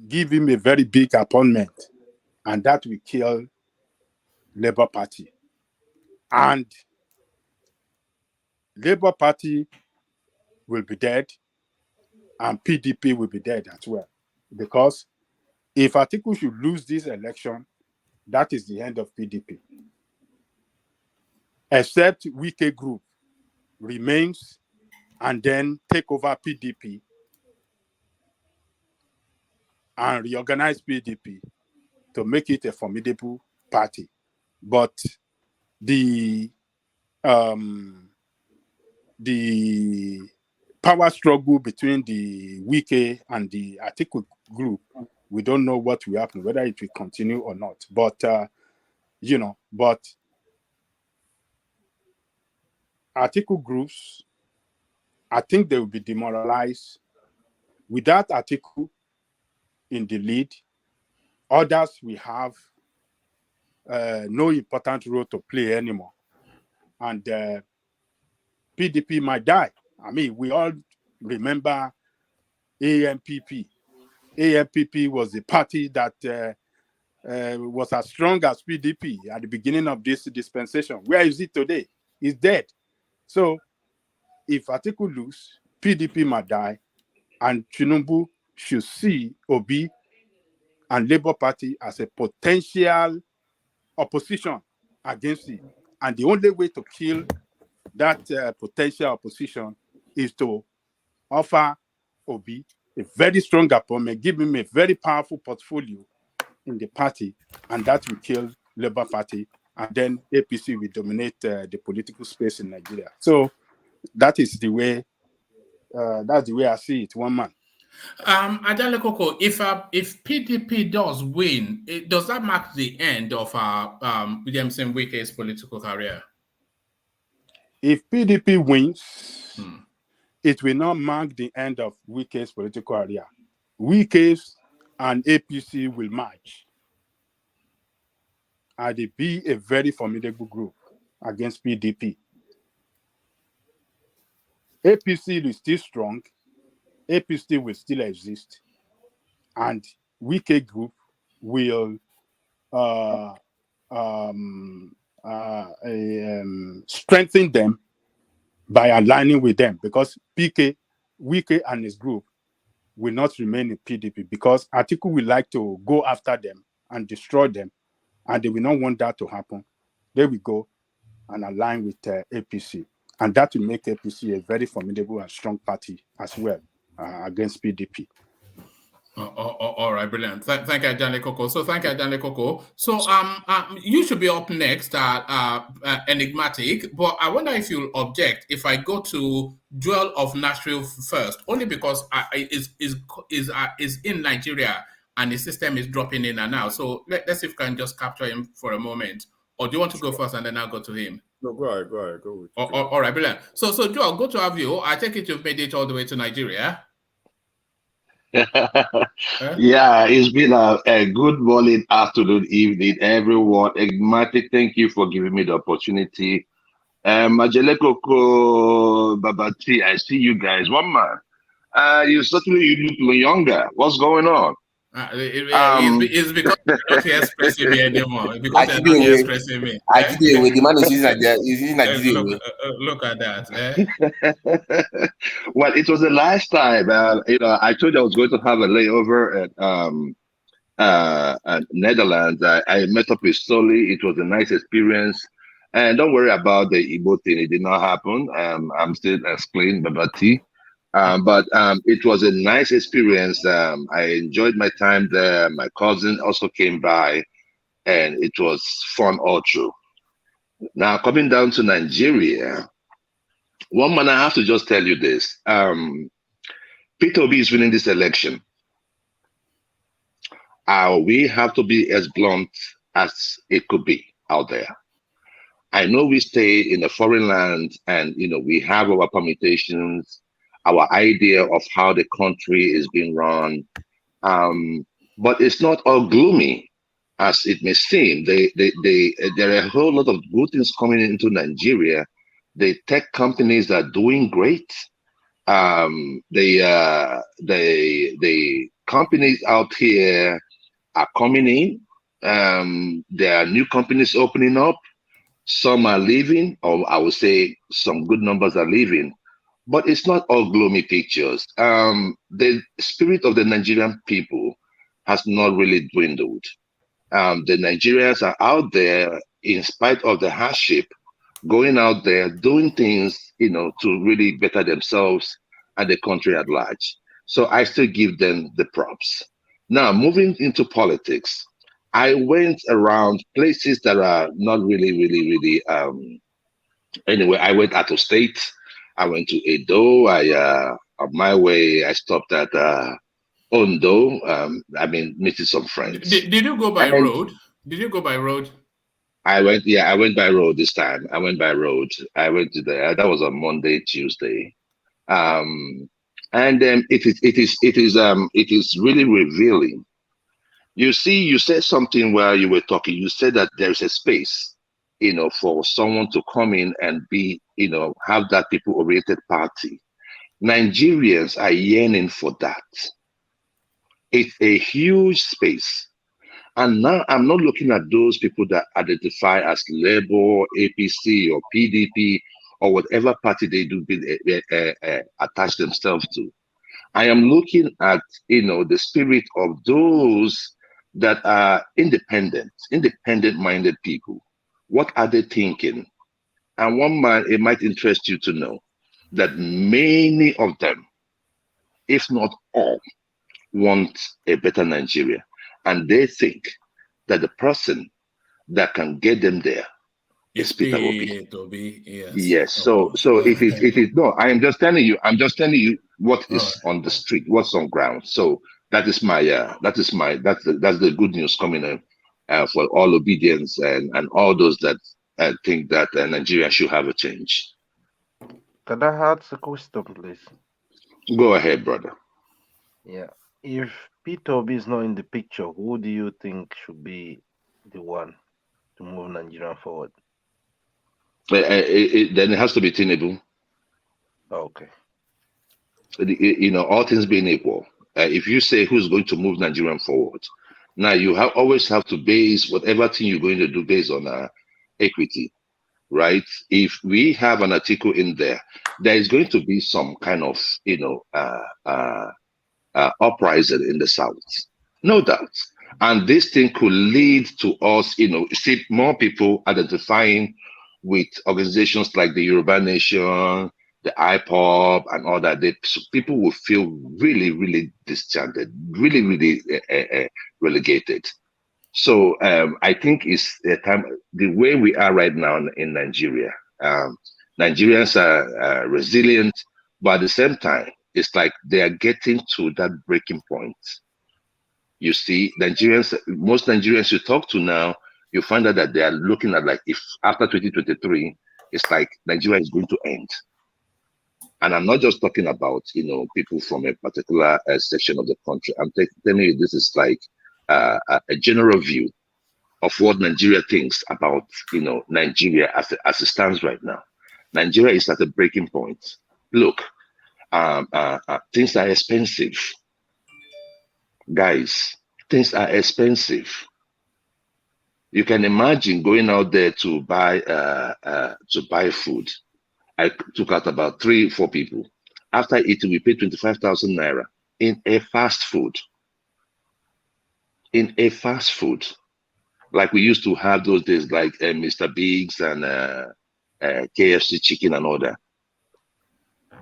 give him a very big appointment, and that will kill Labour Party. And Labour Party will be dead, and PDP will be dead as well. Because if Atiku should lose this election, that is the end of PDP. Except Wike Group remains and then take over PDP and reorganize PDP to make it a formidable party. But the power struggle between the Wike and the Atiku group, we don't know what will happen, whether it will continue or not. But but Atiku groups, I think they will be demoralized. Without Atiku in the lead, others will have no important role to play anymore. And PDP might die. We all remember AMPP. AMPP was the party that was as strong as PDP at the beginning of this dispensation. Where is it today? It's dead. So if Atiku lose, PDP might die, and Tinubu should see Obi and Labour Party as a potential opposition against it. And the only way to kill that potential opposition is to offer Obi a very strong appointment, give him a very powerful portfolio in the party, and that will kill Labour Party, and then APC will dominate the political space in Nigeria. So that is the way. That's the way I see it. One man. Adele Koko, if PDP does win, does that mark the end of Williamson Wike's political career? If PDP wins, it will not mark the end of Wike's political career. Wike's and APC will match, and they be a very formidable group against PDP. APC is still strong. APC will still exist, and Wike group will strengthen them by aligning with them, because Wike and his group will not remain in PDP, because Atiku will like to go after them and destroy them, and they will not want that to happen. They will go and align with APC, and that will make APC a very formidable and strong party as well against PDP. All right, brilliant. Thank you, Danle Koko. So thank you, Danle Koko. So you should be up next, Enigmatic. But I wonder if you'll object if I go to Joel of Nashville first, only because is in Nigeria and the system is dropping in and out. So let's see if we can just capture him for a moment. Or do you want to go first and then I'll go to him? No, go ahead. Go with all right, brilliant. So Joel, good to have you. I take it you've made it all the way to Nigeria. Yeah, it's been a good morning, afternoon, evening, everyone. Enigmatic, thank you for giving me the opportunity. Ajele Koko, Babati, I see you guys. One man, you look younger. What's going on? It's because you're not here expressing me anymore. Because you're not here expressing me. The man is using Nigeria. Look at that. Well, it was the last time. I told you I was going to have a layover at Netherlands. I met up with Soli. It was a nice experience. And don't worry about the Igbo thing. It did not happen. I'm still explaining Babati. But it was a nice experience. I enjoyed my time there. My cousin also came by, and it was fun all through. Now, coming down to Nigeria, One man, I have to just tell you this. Peter Obi is winning this election. We have to be as blunt as it could be out there. I know we stay in a foreign land and, we have our permutations, our idea of how the country is being run. But it's not all gloomy as it may seem. There are a whole lot of good things coming into Nigeria. The tech companies are doing great. The companies out here are coming in. There are new companies opening up. Some are leaving, or I would say some good numbers are leaving. But it's not all gloomy pictures. The spirit of the Nigerian people has not really dwindled. The Nigerians are out there in spite of the hardship, going out there doing things, to really better themselves and the country at large. So I still give them the props. Now, moving into politics, I went around places that are not really, really, really. Anyway, I went out of state. I went to Edo. On my way, I stopped at Ondo. Meeting some friends. Did you go by road? Did you go by road? I went by road this time. I went by road. I went to that was on Monday, Tuesday. And it is really revealing. You see, you said something while you were talking. You said that there's a space, for someone to come in and be, have that people-oriented party. Nigerians are yearning for that. It's a huge space. And now I'm not looking at those people that identify as Labour, APC, or PDP, or whatever party they do attach themselves to. I am looking at, the spirit of those that are independent-minded people. What are they thinking? And one man, it might interest you to know that many of them, if not all, want a better Nigeria. And they think that the person that can get them there is Peter Obi. Yes. So it is no, I am just telling you, what is on the street, what's on ground. So that's the good news coming in for all obedience and all those that think that Nigeria should have a change. Can I ask a question, please? Go ahead, brother. Yeah. If Peter Obi is not in the picture, who do you think should be the one to move Nigeria forward? Then it has to be Tinubu. Okay. All things being equal, if you say who's going to move Nigeria forward, now you always have to base whatever thing you're going to do based on equity, right? If we have an article in there, there is going to be some kind of uprising in the South, no doubt. And this thing could lead to us, see more people identifying with organizations like the Yoruba Nation, the IPOB, and all that. People will feel really, really disenchanted, really, really relegated. So I think it's a time, the way we are right now in Nigeria, Nigerians are resilient, but at the same time, it's like they are getting to that breaking point. You see, most Nigerians you talk to now, you find out that they are looking at, like, if after 2023, it's like Nigeria is going to end. And I'm not just talking about, people from a particular section of the country. I'm telling you, this is like a general view of what Nigeria thinks about, Nigeria as it stands right now. Nigeria is at a breaking point. Look, things are expensive. Guys, things are expensive. You can imagine going out there to buy food. I took out about 3-4 people. After eating, we paid 25,000 naira in a fast food. Like we used to have those days, like Mr. Biggs and KFC chicken and all that.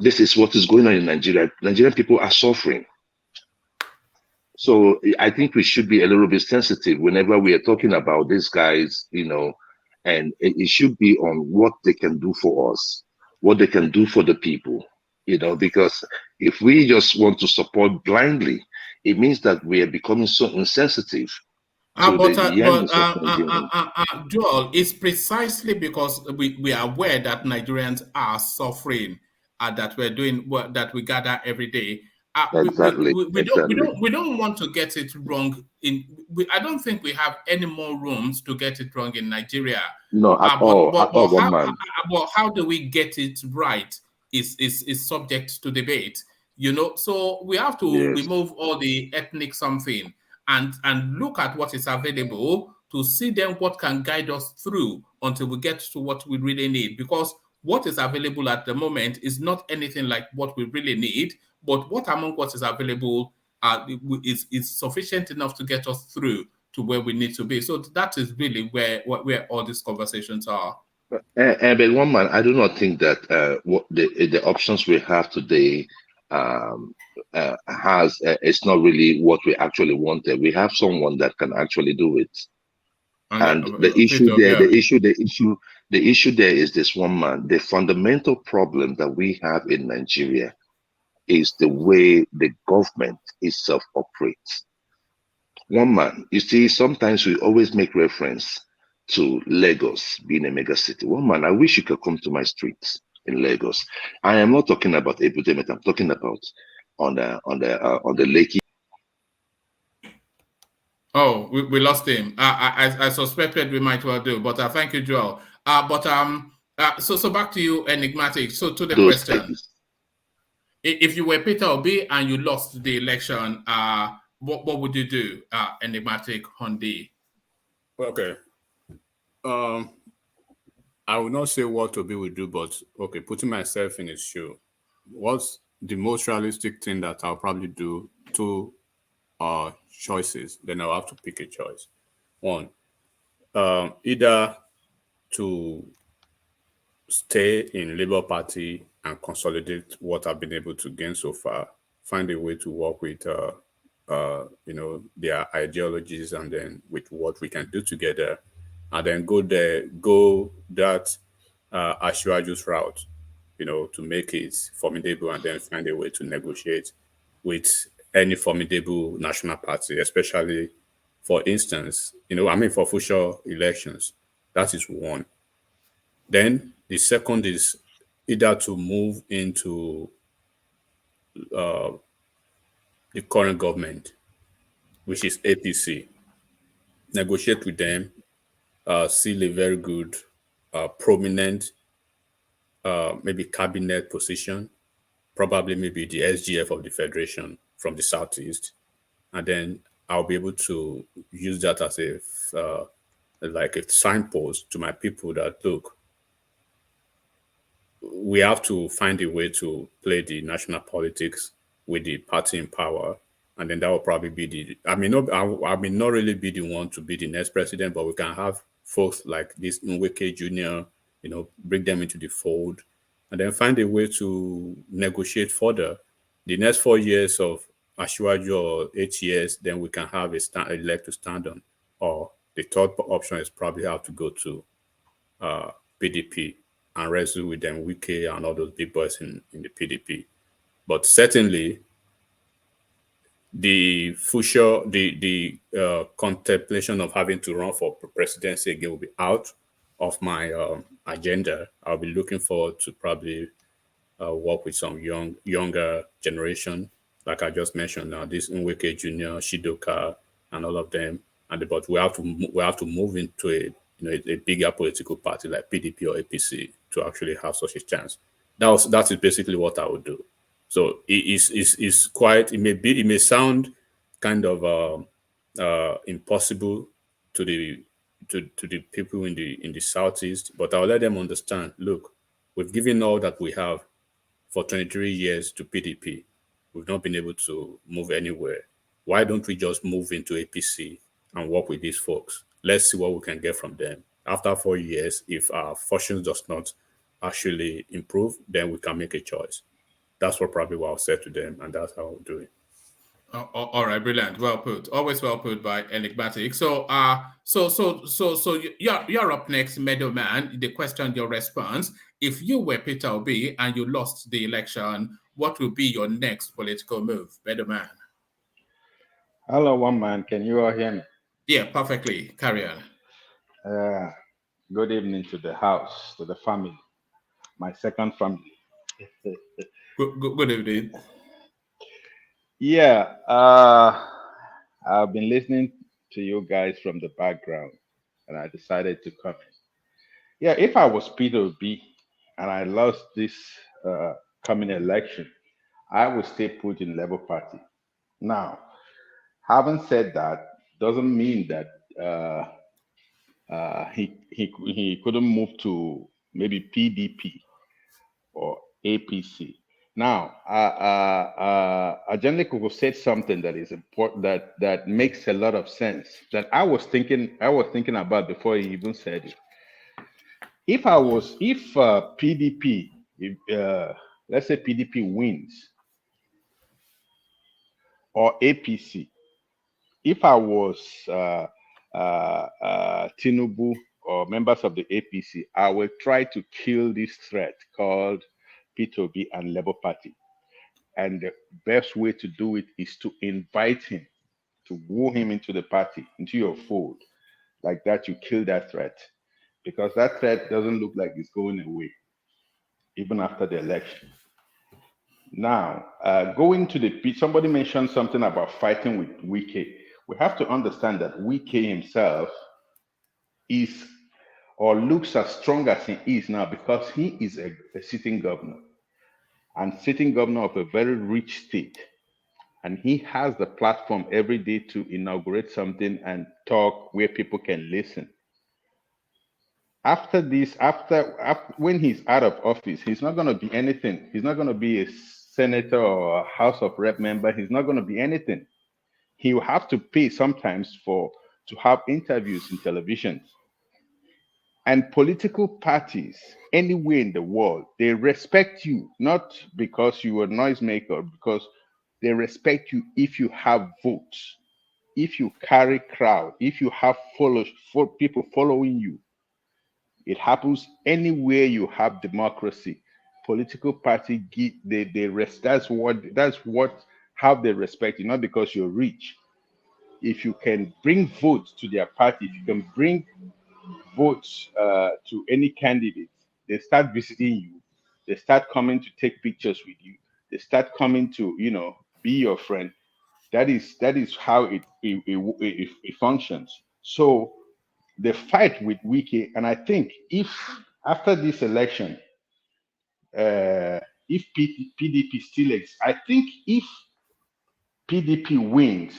This is what is going on in Nigeria. Nigerian people are suffering. So I think we should be a little bit sensitive whenever we are talking about these guys, and it should be on what they can do for us. what they can do for the people. Because if we just want to support blindly, it means that we are becoming so insensitive to the yearnings of Nigerians. Joel, it's precisely because we are aware that Nigerians are suffering, that we're doing what that we gather every day. Exactly, exactly. We don't want to get it wrong. I don't think we have any more rooms to get it wrong in Nigeria. No, at all, at all, one man. But how do we get it right is subject to debate. So we have to Yes. remove all the ethnic something and look at what is available to see then what can guide us through until we get to what we really need. Because what is available at the moment is not anything like what we really need, but what among what is available is sufficient enough to get us through to where we need to be. So that is really where all these conversations are. But one man, I do not think that what the options we have today has it's not really what we actually wanted. We have someone that can actually do it. And the issue there, the issue there is this, one man. The fundamental problem that we have in Nigeria is the way the government itself operates. One man, you see, sometimes we always make reference to Lagos being a mega city. One man, I wish you could come to my streets in Lagos. I am not talking about epidemic. I'm talking about on the lake. Oh, we lost him. I suspected we might well do, but thank you, Joel. So back to you, Enigmatic. So to the question, if you were Peter Obi and you lost the election, what would you do, Enigmatic Hondi? Okay. I will not say what Obi would do, but okay, putting myself in his shoe, what's the most realistic thing that I'll probably do? Two choices, then I'll have to pick a choice. One, either to stay in Labour Party and consolidate what I've been able to gain so far, find a way to work with their ideologies, and then with what we can do together, and then go that Ashwaju's route, to make it formidable, and then find a way to negotiate with any formidable national party, especially, for instance, for future elections. That is one. Then the second is either to move into the current government, which is APC, negotiate with them, seal a very good, prominent, maybe cabinet position, probably maybe the SGF of the Federation from the Southeast. And then I'll be able to use that as like a signpost to my people that, look, we have to find a way to play the national politics with the party in power. And then that will probably be I may not really be the one to be the next president, but we can have folks like this Nweke Jr., bring them into the fold, and then find a way to negotiate further. The next 4 years of Ashwaju, or 8 years, then we can have a leg to stand on. Or the third option is probably have to go to PDP and wrestle with them, Wike and all those big boys in the PDP. But certainly, the future, the contemplation of having to run for presidency again will be out of my agenda. I'll be looking forward to probably work with some younger generation, like I just mentioned now, this Nweke Jr., Shidoka, and all of them. But we have to move into a bigger political party like PDP or APC to actually have such a chance. That is basically what I would do. So it's quite. It may sound kind of impossible to the people in the Southeast, but I'll let them understand. Look, we've given all that we have for 23 years to PDP. We've not been able to move anywhere. Why don't we just move into APC and work with these folks? Let's see what we can get from them. After 4 years, if our fortunes does not actually improve, then we can make a choice. That's probably what I'll say to them, and that's how I'll do it. All right, brilliant. Well put. Always well put by Enigmatic. So you're up next, Middleman. The question, your response. If you were Peter Obi and you lost the election, what will be your next political move, Middleman? Hello, one man. Can you all hear me? Yeah, perfectly. Carry on. Uh, Good evening to the house, to the family, my second family. Good evening. Yeah, I've been listening to you guys from the background, and I decided to come in. Yeah, if I was Peter B and I lost this uh, coming election, I would stay put in Labour Party. Now, having said that, doesn't mean that he couldn't move to maybe PDP or APC. Now, Ajanico said something that is important, that makes a lot of sense. That I was thinking about before he even said it. If PDP, if, let's say PDP wins or APC, if I was Tinubu or members of the APC, I will try to kill this threat called P2B and Labour Party. And the best way to do it is to invite him, to woo him into the party, into your fold. Like that, you kill that threat. Because that threat doesn't look like it's going away, even after the election. Now, going to somebody mentioned something about fighting with Wike. We have to understand that Wike himself is or looks as strong as he is now because he is a sitting governor and sitting governor of a very rich state. And he has the platform every day to inaugurate something and talk where people can listen. After this, after when he's out of office, he's not going to be anything. He's not going to be a senator or a House of Rep member. He's not going to be anything. He will have to pay sometimes to have interviews in television. And political parties anywhere in the world, they respect you not because you are a noisemaker, because they respect you if you have votes, if you carry crowd, if you have people following you. It happens anywhere you have democracy. Political party they rest. That's what how they respect you, not because you're rich. If you can bring votes to their party, if you can bring votes to any candidate, they start visiting you. They start coming to take pictures with you. They start coming to be your friend. That is how it functions. So the fight with Wiki, and I think if after this election, if PDP still exists, I think if PDP wins,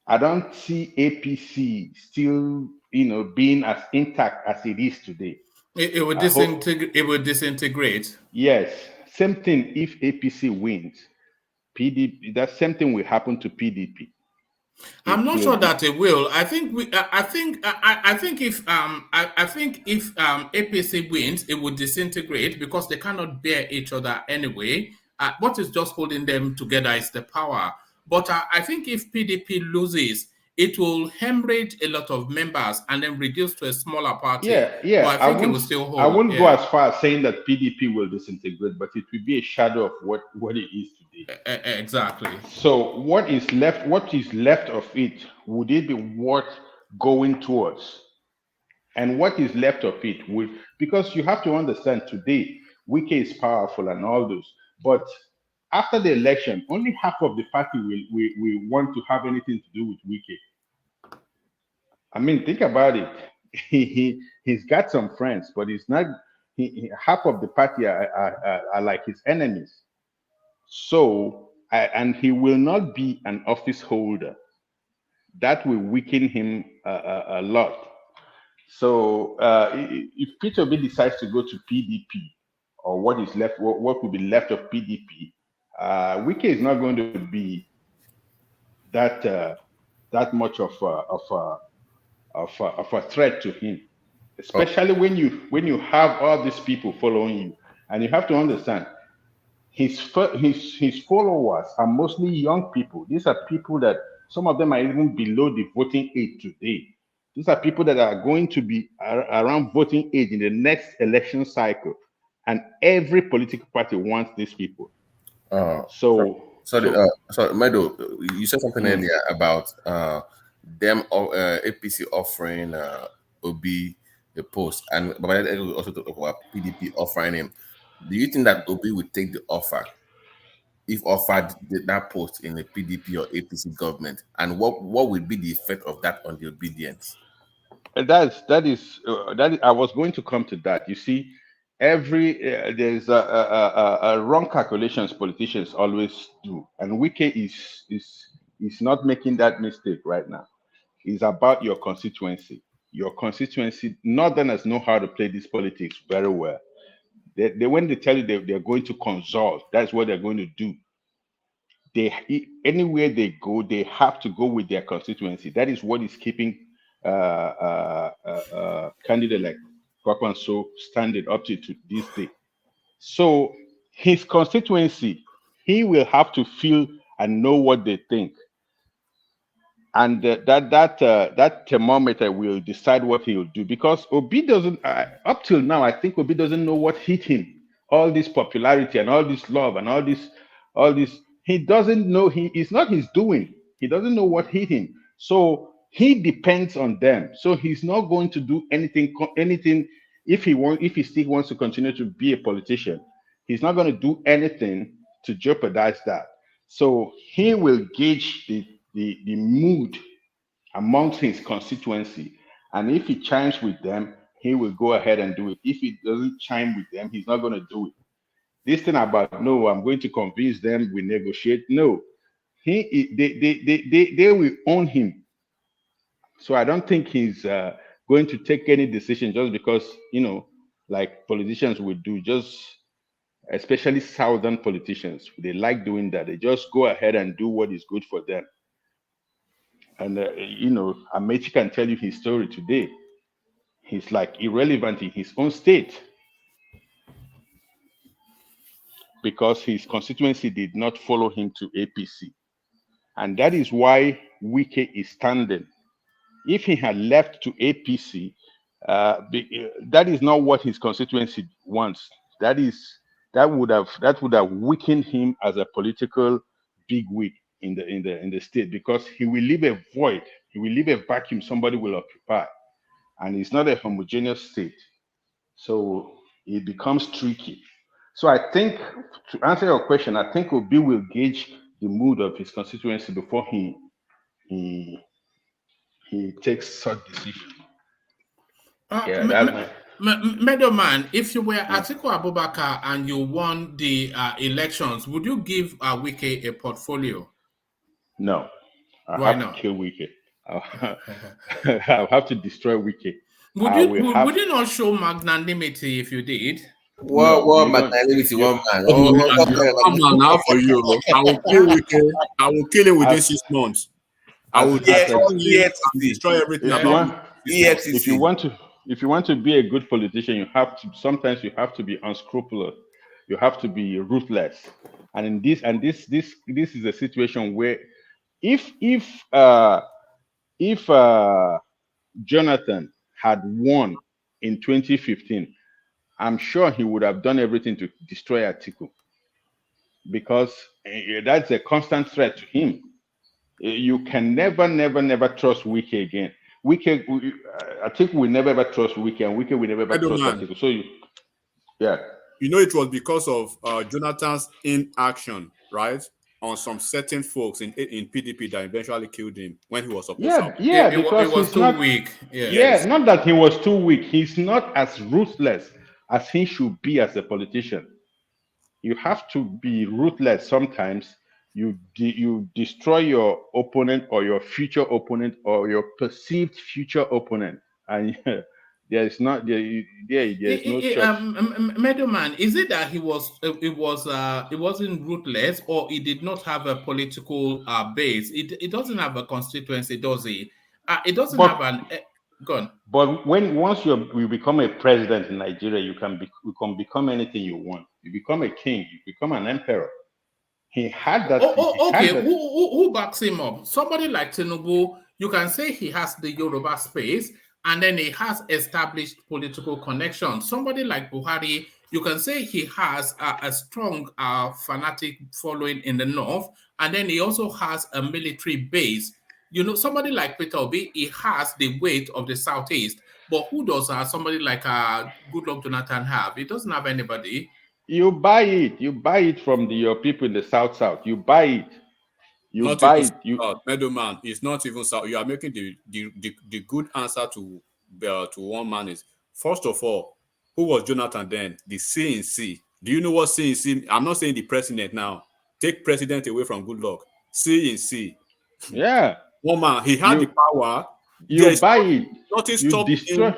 I don't see APC still, being as intact as it is today. It would I hope. disintegrate. It would disintegrate. Yes, same thing. If APC wins, PDP, that same thing will happen to PDP. I'm It not will sure be. that it will. I think we. I think if I think if APC wins, it would disintegrate because they cannot bear each other anyway. What is just holding them together is the power. But I think if PDP loses, it will hemorrhage a lot of members and then reduce to a smaller party. Yeah, But yeah. I think it will still I hold. wouldn't go Yeah, as far as saying that PDP will disintegrate, but it will be a shadow of what it is today. Exactly. So what is left? What is left of it? Would it be worth going towards? And what is left of it would, because you have to understand today, Wike is powerful and all those, but after the election, only half of the party will want to have anything to do with Wike. I mean, think about it. He's got some friends, but he's not. Half of the party are like his enemies. So, and he will not be an office holder. That will weaken him a lot. So, if Peter Obi decides to go to PDP, or what is left, what will be left of PDP, Wike is not going to be that that much of a threat to him, Oh. especially when you have all these people following you. And you have to understand, his followers are mostly young people. These are people that some of them are even below the voting age today. These are people that are going to be around voting age in the next election cycle, and every political party wants these people. Sorry, Meadow, you said something earlier about them APC offering Obi the post, and but also talk about PDP offering him. Do you think that Obi would take the offer if offered that post in the PDP or APC government, and what would be the effect of that on the obedience? That is I was going to come to that. You see, there's a wrong calculations politicians always do, and Wike is not making that mistake right now. It's about your constituency. Your constituency, Northerners know how to play this politics very well. They when they tell you they're going to consult, that's what they're going to do. Anywhere they go, they have to go with their constituency. That is what is keeping candidate like Kwakwanso standing up to this day. So his constituency, he will have to feel and know what they think, and that thermometer will decide what he will do. Because Obi doesn't, up till now, I think Obi doesn't know what hit him. All this popularity and all this love and all this, he doesn't know. It's not his doing. He doesn't know what hit him. So he depends on them. So he's not going to do anything if he still wants to continue to be a politician. He's not going to do anything to jeopardize that. So he will gauge the mood amongst his constituency. And if he chimes with them, he will go ahead and do it. If he doesn't chime with them, he's not going to do it. This thing about, no, I'm going to convince them, we negotiate. No, they will own him. So I don't think he's going to take any decision just because, like politicians would do, just especially Southern politicians. They like doing that. They just go ahead and do what is good for them. And Amechi can tell you his story today. He's like irrelevant in his own state because his constituency did not follow him to APC. And that is why Wike is standing. If he had left to APC, that is not what his constituency wants. That would have weakened him as a political bigwig in the state, because he will leave a void, he will leave a vacuum somebody will occupy, and it's not a homogeneous state, so it becomes tricky. So I think, to answer your question, I think Obi will gauge the mood of his constituency before he takes such decision. Meadowman, if you were Atiku Abubakar and you won the elections, would you give Wike a portfolio? No. Why have not? to kill Wike. I'll have to destroy Wike. Would you not show magnanimity if you did? What magnanimity, one man? Come on now for you. I will kill Wike. I will kill him within 6 months. I will destroy everything about If you want to be a good politician, you have to be unscrupulous. You have to be ruthless. And this is a situation where if Jonathan had won in 2015, I'm sure he would have done everything to destroy Atiku, because that's a constant threat to him. You can never trust Wike again. Atiku will never ever trust Wike, and Wike will never ever trust Atiku. So it was because of Jonathan's inaction, right, on some certain folks in PDP that eventually killed him when he was supposed to. Because he was too weak. Yes. Not that he was too weak. He's not as ruthless as he should be as a politician. You have to be ruthless sometimes. You destroy your opponent or your future opponent or your perceived future opponent, and there's no choice. Meadowman, is it that he wasn't ruthless, or he did not have a political base? It doesn't have a constituency, does he? It doesn't have an. Go on. But once you become a president in Nigeria, you can become anything you want. You become a king. You become an emperor. He had that. Okay. Who backs him up? Somebody like Tinubu, you can say he has the Yoruba space, and then he has established political connections. Somebody like Buhari, you can say he has a strong fanatic following in the north, and then he also has a military base. You know, somebody like Peter Obi, he has the weight of the southeast. But who does somebody like Goodluck Jonathan have? He doesn't have anybody. You buy it. You buy it from your people in the south. You buy it. You Not buy even it. middleman. It's not even so. You are making the good answer to one man is, first of all, who was Jonathan then? The CNC. Do you know what CNC? I'm not saying the president now. Take president away from Goodluck. CNC. Yeah. One man. He had the power. You buy it. Nothing You stopped destroy. him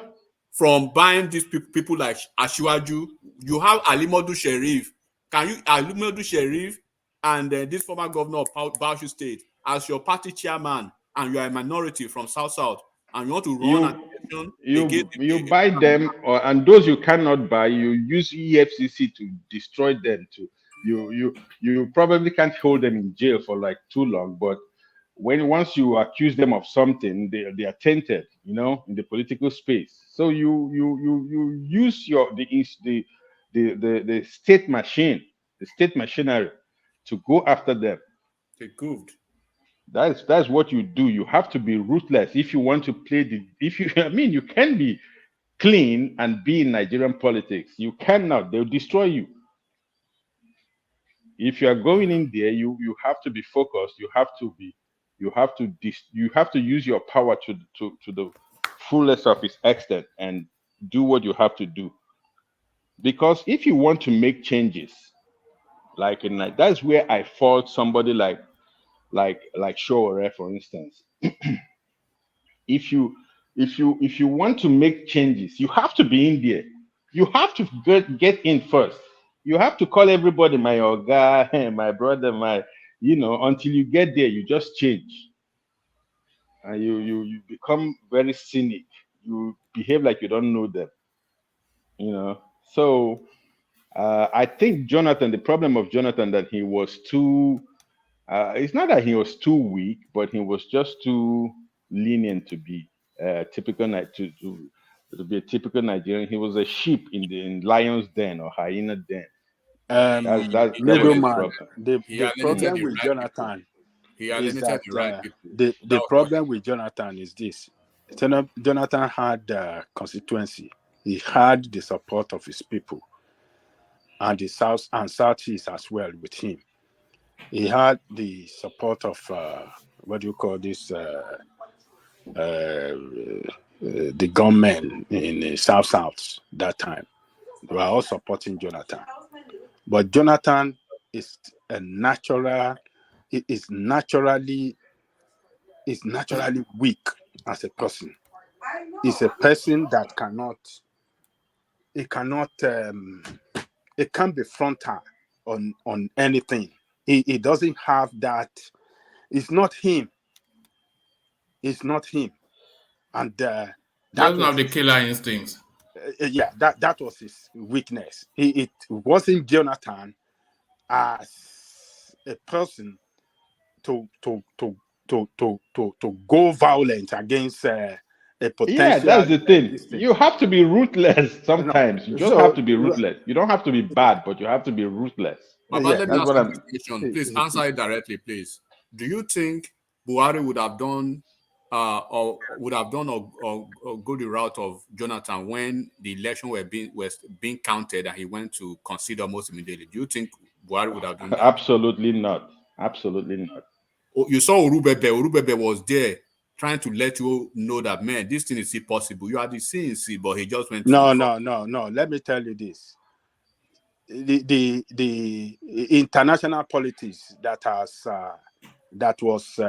from buying these people like Ashiwaju. You have Alimodu Sheriff. Can you Alimodu Sheriff and this former governor of Bauchi State as your party chairman, and you are a minority from South, and you want to run an election against you buy them, and those you cannot buy, you use EFCC to destroy them. You probably can't hold them in jail for like too long, but once you accuse them of something, they are tainted, in the political space. So you use the state machine, the state machinery, to go after them. They goofed. That's what you do. You have to be ruthless if you want to play you can be clean and be in Nigerian politics. You cannot. They'll destroy you. If you are going in there, you have to be focused. You have to use your power to the fullest of its extent and do what you have to do. Because if you want to make changes, that's where I fault somebody like Showore, for instance. If you want to make changes, you have to be in there. You have to get in first. You have to call everybody my oga, my brother, until you get there, you just change. And you become very cynic. You behave like you don't know them. So I think the problem of Jonathan, that he was too it's not that he was too weak, but he was just too lenient to be typical to be a typical Nigerian. He was a sheep in lion's den or hyena den. That was his Middleman. problem. The problem with Jonathan is that the problem with Jonathan is this. Jonathan had constituency. He had the support of his people and the South and Southeast as well with him. He had the support of what do you call this? The gunmen in the South that time. They were all supporting Jonathan. But Jonathan is a natural. It is naturally weak as a person. He's a person that it can't be frontal on anything. He doesn't have that. It's not him. It's not him. And that doesn't have the killer instincts. Yeah, that was his weakness. It wasn't Jonathan as a person to go violent against a potential. Yeah, that's the thing. You have to be ruthless sometimes. You just have to be ruthless. You don't have to be bad, but you have to be ruthless. Baba, let me ask you this question. Please answer it directly, please. Do you think Buhari would have done or go the route of Jonathan when the election was being counted and he went to concede almost immediately? Do you think Buhari would have done that? Absolutely not. Absolutely not. You saw Urubebe. Urubebe was there trying to let you know that, man, this thing is still possible. You are the CNC, but he just went. No. Let me tell you this: the international politics that was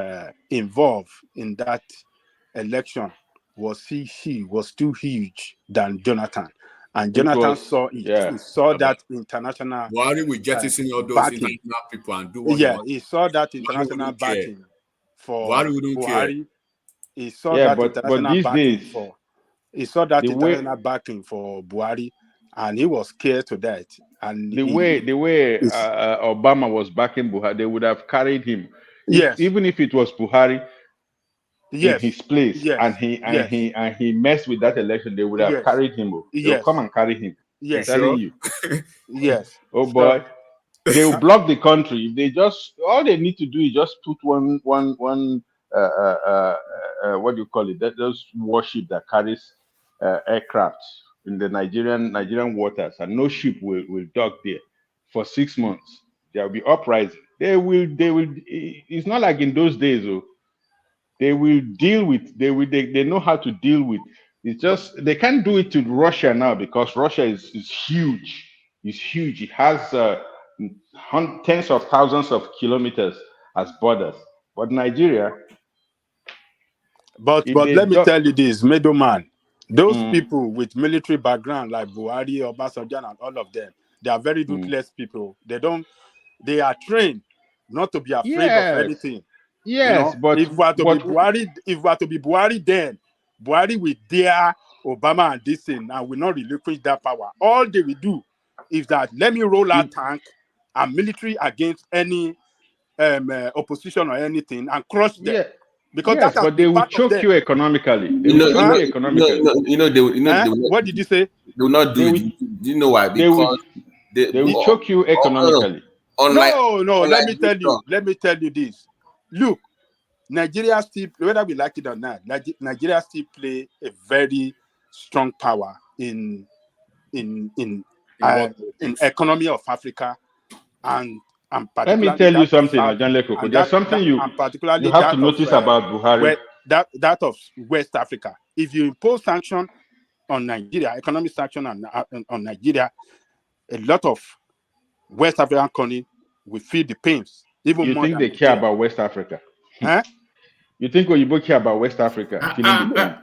involved in that election was too huge than Jonathan, and Jonathan saw it. He saw that international. Buhari will jettison all those backing. international people and do what he saw that international backing for Buhari wouldn't care. He saw that international backing for He saw that The way international backing for Buhari, and he was scared to death. And the way it's, Obama was backing Buhari, they would have carried him. yes, Even if it was Buhari in yes, his place, and yes, he and yes, he and he messed with that election, they would have yes, carried him. Oh. They'll come yes, and carry him. I'm You yes, telling sure? you. yes. Oh So boy. They will block the country. If they just all they need to do is just put one what do you call it? That those warship that carries aircraft in the Nigerian waters, and no ship will dock there for 6 months. There will be uprising. They will. It's not like in those days. Oh, they will deal with. They know how to deal with. It's just they can't do it to Russia now because Russia is huge. It's huge. It has tens of thousands of kilometers as borders. But Nigeria, if but they let me don't, tell you this, middleman, those mm, people with military background like Buhari, Obasanjo, and all of them, they are very mm. ruthless people. They are trained not to be afraid of Yes, anything. You yes, know, if we are to be Buhari, if we are to be Buhari, then Buhari will dare Obama and this thing and will not relinquish that power. All they will do is that let me roll out tank and military against any opposition or anything and crush them yeah, because that yes, has but they been will part of choke them. you economically. They You will know, you choke know, Huh? you economically. Huh? they will not, What did you say? they will not do They it. will Do you know why? they will Because they, they will It- choke you no, economically. unlike no. unlike Let me tell Victor, you. Let me tell you this. Look, Nigeria still, whether we like it or not, Nigeria still play a very strong power in in In uh, what in politics? economy of Africa and Let me particularly tell you that of something, South Ajan Lekoko. and There's something that you and particularly have to that of notice about Buhari. that of West Africa. If you impose sanction on Nigeria, economic sanction on Nigeria, a lot of West African countries will feel the pains even You more think than they care Nigeria. about West Africa? Huh? You think Oyibo care about West Africa feeling the pain?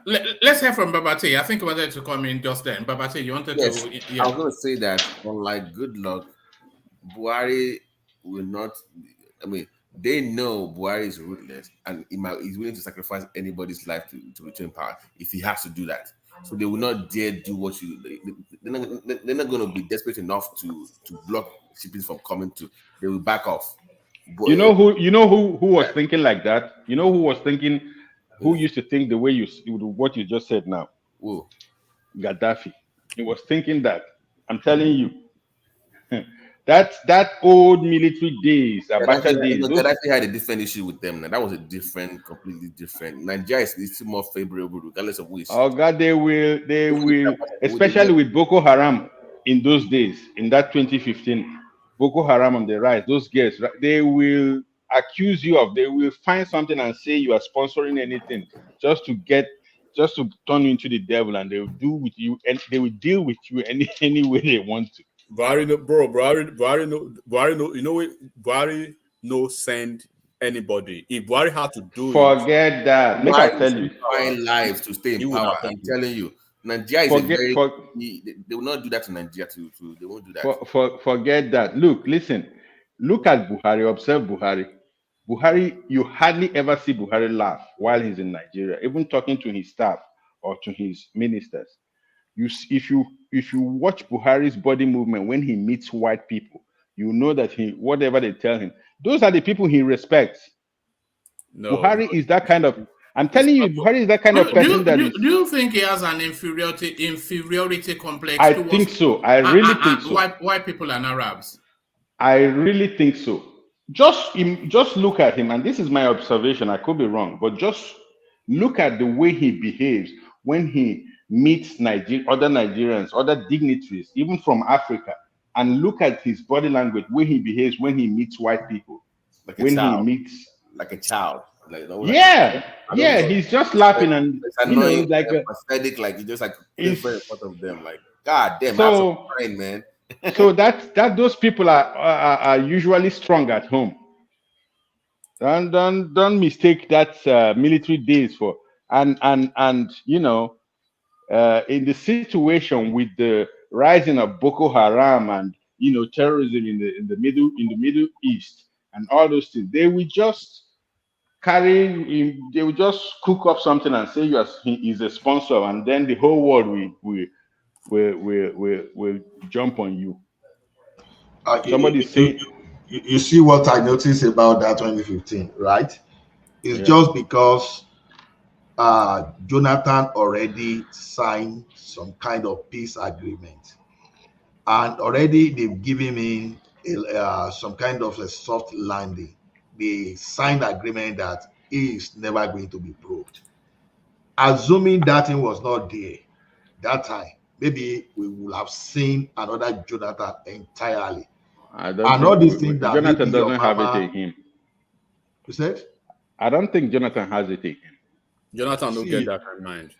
Let's hear from Babate. I think he wanted to come in just then. Babate, you wanted yes, to, I yeah. was going to say that unlike Good Luck, Buhari will not. I mean, they know Buhari is ruthless and he's willing to sacrifice anybody's life to retain power if he has to do that. So they will not dare do what you. They're not going to be desperate enough to block shippings from coming to. They will back off. But You know who was thinking like that? You know who was thinking? Who used to think the way what you just said now? whoa. Gaddafi. He was thinking that. I'm telling you, that old military days, Gaddafi, Abacha days. Those Gaddafi had a different issue with them. Now that was a completely different. Nigeria is still more favorable, regardless of which. oh God, they will, They will especially with Boko Haram in those days, in that 2015, Boko Haram on the rise. Those girls, right, they will accuse you of. They will find something and say you are sponsoring anything just to get, just to turn you into the devil, and they will do with you, and they will deal with you any way they want to. Buhari, no, bro, Buhari, no, you know what? Buhari, no send anybody. If Buhari had to do it, Forget that. Make I Buhari is tell you. sacrificing lives to stay he in would power. have done I'm it. telling you, Nigeria is a Forget very. for They will not do that to Nigeria. They won't do that. Forget that. Look, listen. Look at Buhari. Observe Buhari. Buhari, you hardly ever see Buhari laugh while he's in Nigeria, even talking to his staff or to his ministers. If you watch Buhari's body movement when he meets white people, you know that he whatever they tell him, those are the people he respects. No, Buhari is that kind of. I'm it's telling you, not. Buhari is that kind of person that is. Do you think he has an inferiority complex I towards think so. I really think so. white people and Arabs? I really think so. Just look at him, and this is my observation. I could be wrong, but just look at the way he behaves when he meets other Nigerians, other dignitaries, even from Africa, and look at his body language, when he behaves when he meets white people, Like a when he child, meets. like a child, like no, like Yeah, I don't yeah, know. he's just laughing and It's annoying, like pathetic. Like you just like it's quivering in front of them. Like God damn, have some so. brain, man. So that those people are usually strong at home. Don't mistake that military days for and in the situation with the rising of Boko Haram and terrorism in the Middle East and all those things, they will just carry him, they will just cook up something and say he is a sponsor, and then the whole world will jump on you. Somebody say, you see what I noticed about that 2015, right? It's just because Jonathan already signed some kind of peace agreement, and already they've given him some kind of a soft landing. They signed agreement that he is never going to be probed. Assuming that thing was not there that time, maybe we would have seen another Jonathan entirely. I don't And think all these things that Jonathan maybe doesn't have it in Obama, him. you said? I don't think Jonathan has it in him. Jonathan don't get See, that kind of mind.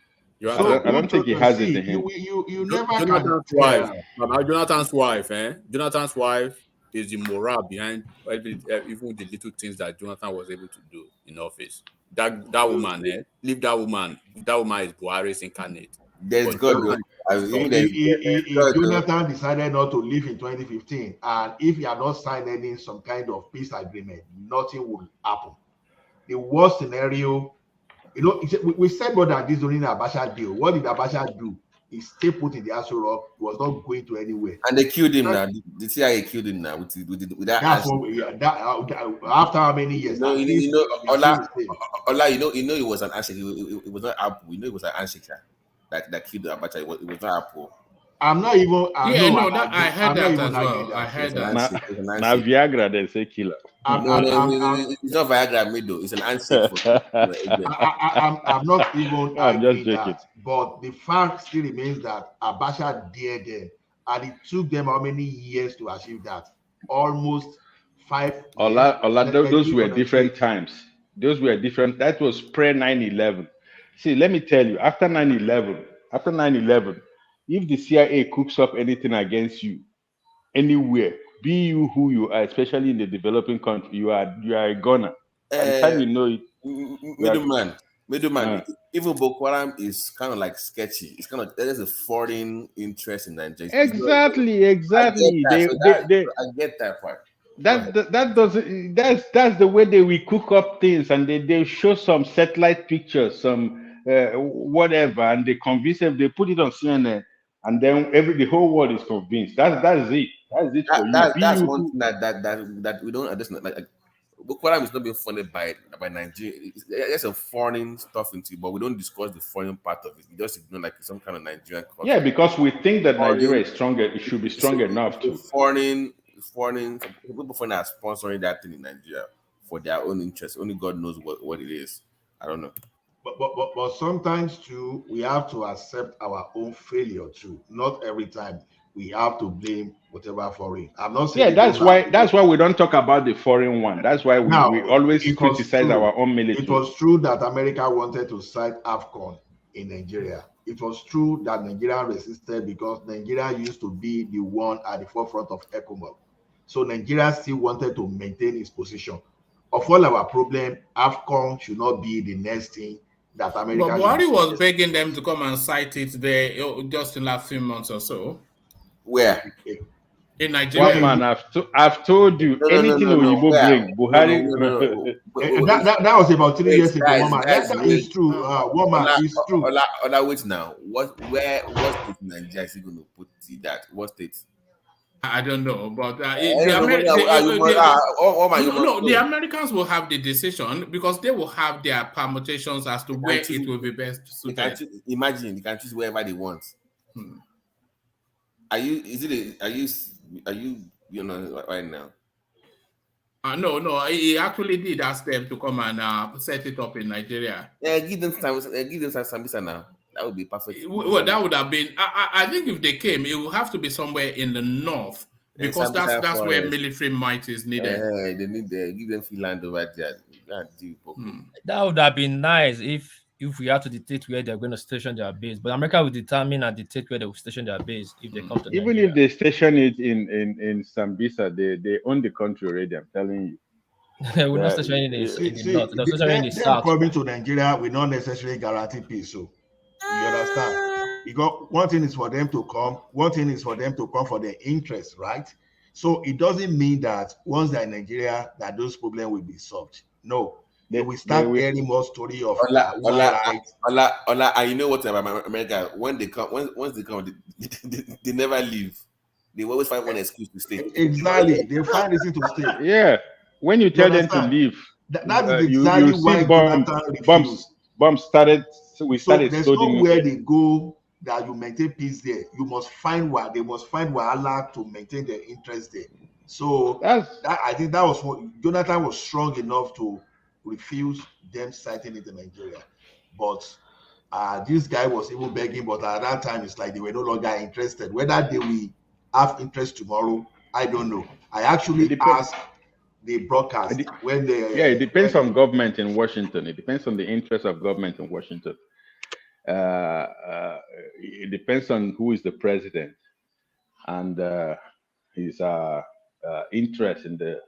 so I don't think he has it see, in him. you never can Jonathan's wife, tell. now Jonathan's wife, Jonathan's wife is the morale behind even the little things that Jonathan was able to do in office. That woman, leave that woman. That woman is Buhari's incarnate. There's But God, Jonathan is even strong. If Jonathan decided not to leave in 2015, and if he had not signed any some kind of peace agreement, nothing would happen. The worst scenario, we said more than this during the Abacha deal. What did Abacha do? He stayed put in the Aso Rock. He was not going to anywhere. And they killed him now. The CIA killed him now with that. That's what after how many years? Ola, it was an handshake. It was not Apple. It was an handshake that killed Abacha. It was not Apple. I'm not even. I heard that as well. I heard that. Now Viagra, they say killer. It's not Viagra made though. It's an handshake. I'm not even I'm just arguing joking. that, but the fact still remains that Abacha dared them, and it took them how many years to achieve that? Almost 5 years. Those were different times. Those were different. That was pre 9/11. See, let me tell you, after 9/11, if the CIA cooks up anything against you anywhere, be you who you are, especially in the developing country, you are a gunner. By the time you know it, middleman. Even Boko Haram is kind of like sketchy. It's kind of there's a foreign interest in Nigeria. Exactly. I get that part. That's the way they will cook up things, and they show some satellite pictures, some whatever, and they convince them. They put it on CNN, and then the whole world is convinced. That's it. That's it for you. That's one thing that we don't understand. Like Boko Haram is not being funded by Nigeria. There's a foreign stuff into it, but we don't discuss the foreign part of it. We just ignore like some kind of Nigerian culture. Yeah, because we think that Nigeria is stronger. It should be strong enough to. Foreign people are sponsoring that thing in Nigeria for their own interest. Only God knows what it is. I don't know. But sometimes too, we have to accept our own failure too. Not every time we have to blame whatever foreign. I'm not saying. Yeah, that's why we don't talk about the foreign one. That's why we always criticize our own military. It was true that America wanted to cite AFCON in Nigeria. It was true that Nigeria resisted because Nigeria used to be the one at the forefront of ECOMOG. So Nigeria still wanted to maintain its position. Of all our problem, AFCON should not be the next thing that America. But Buhari was begging them to come and cite it there just in the last few months or so. Where? In Nigeria. Well, man, I've told you, anything Oyibo bring, Buhari. That was about 3 years ago, Woman. That is true. Woman, is true. Wait now. What state in Nigeria is he going to put that? What state? I don't know, but the Americans will have the decision because they will have their permutations as to where it will be best suited. Imagine they can choose wherever they want. Are you right now? No. He actually did ask them to come and set it up in Nigeria. Yeah, give them Sambisa now. That would be perfect. Well, that would have been. I think if they came, it would have to be somewhere in the north because that's where military might is needed. They need give them free land over there. That would have been nice if we had to dictate where they're going to station their base, but America will determine and dictate where they will station their base if they come to Even Nigeria. if they station it in Sambisa, they own the country already. I'm telling you. We're not stationing in the north. They're stationing in the south. Coming to Nigeria will not necessarily guarantee peace. So you understand? Because one thing is for them to come. One thing is for them to come for their interest, right? So it doesn't mean that once they're in Nigeria that those problems will be solved. No. you will start hearing more story of human rights. And you know what about America? When they come, once they come, they never leave. They always find one excuse to stay. Exactly, they find reason to stay. Yeah, when you tell them to leave, that is you exactly see why Jonathan refused. bombs started. So we So started there's exploding. nowhere they go that you maintain peace there. You must find what they must find wahala to maintain their interest there. So that I think that was what Jonathan was strong enough to refuse them sighting into Nigeria. But this guy was even begging, but at that time it's like they were no longer interested. Whether they will have interest tomorrow, I don't know. I actually asked the broadcast when they Yeah, it depends on government in Washington. It depends on the interest of government in Washington. It depends on who is the president and his interest in the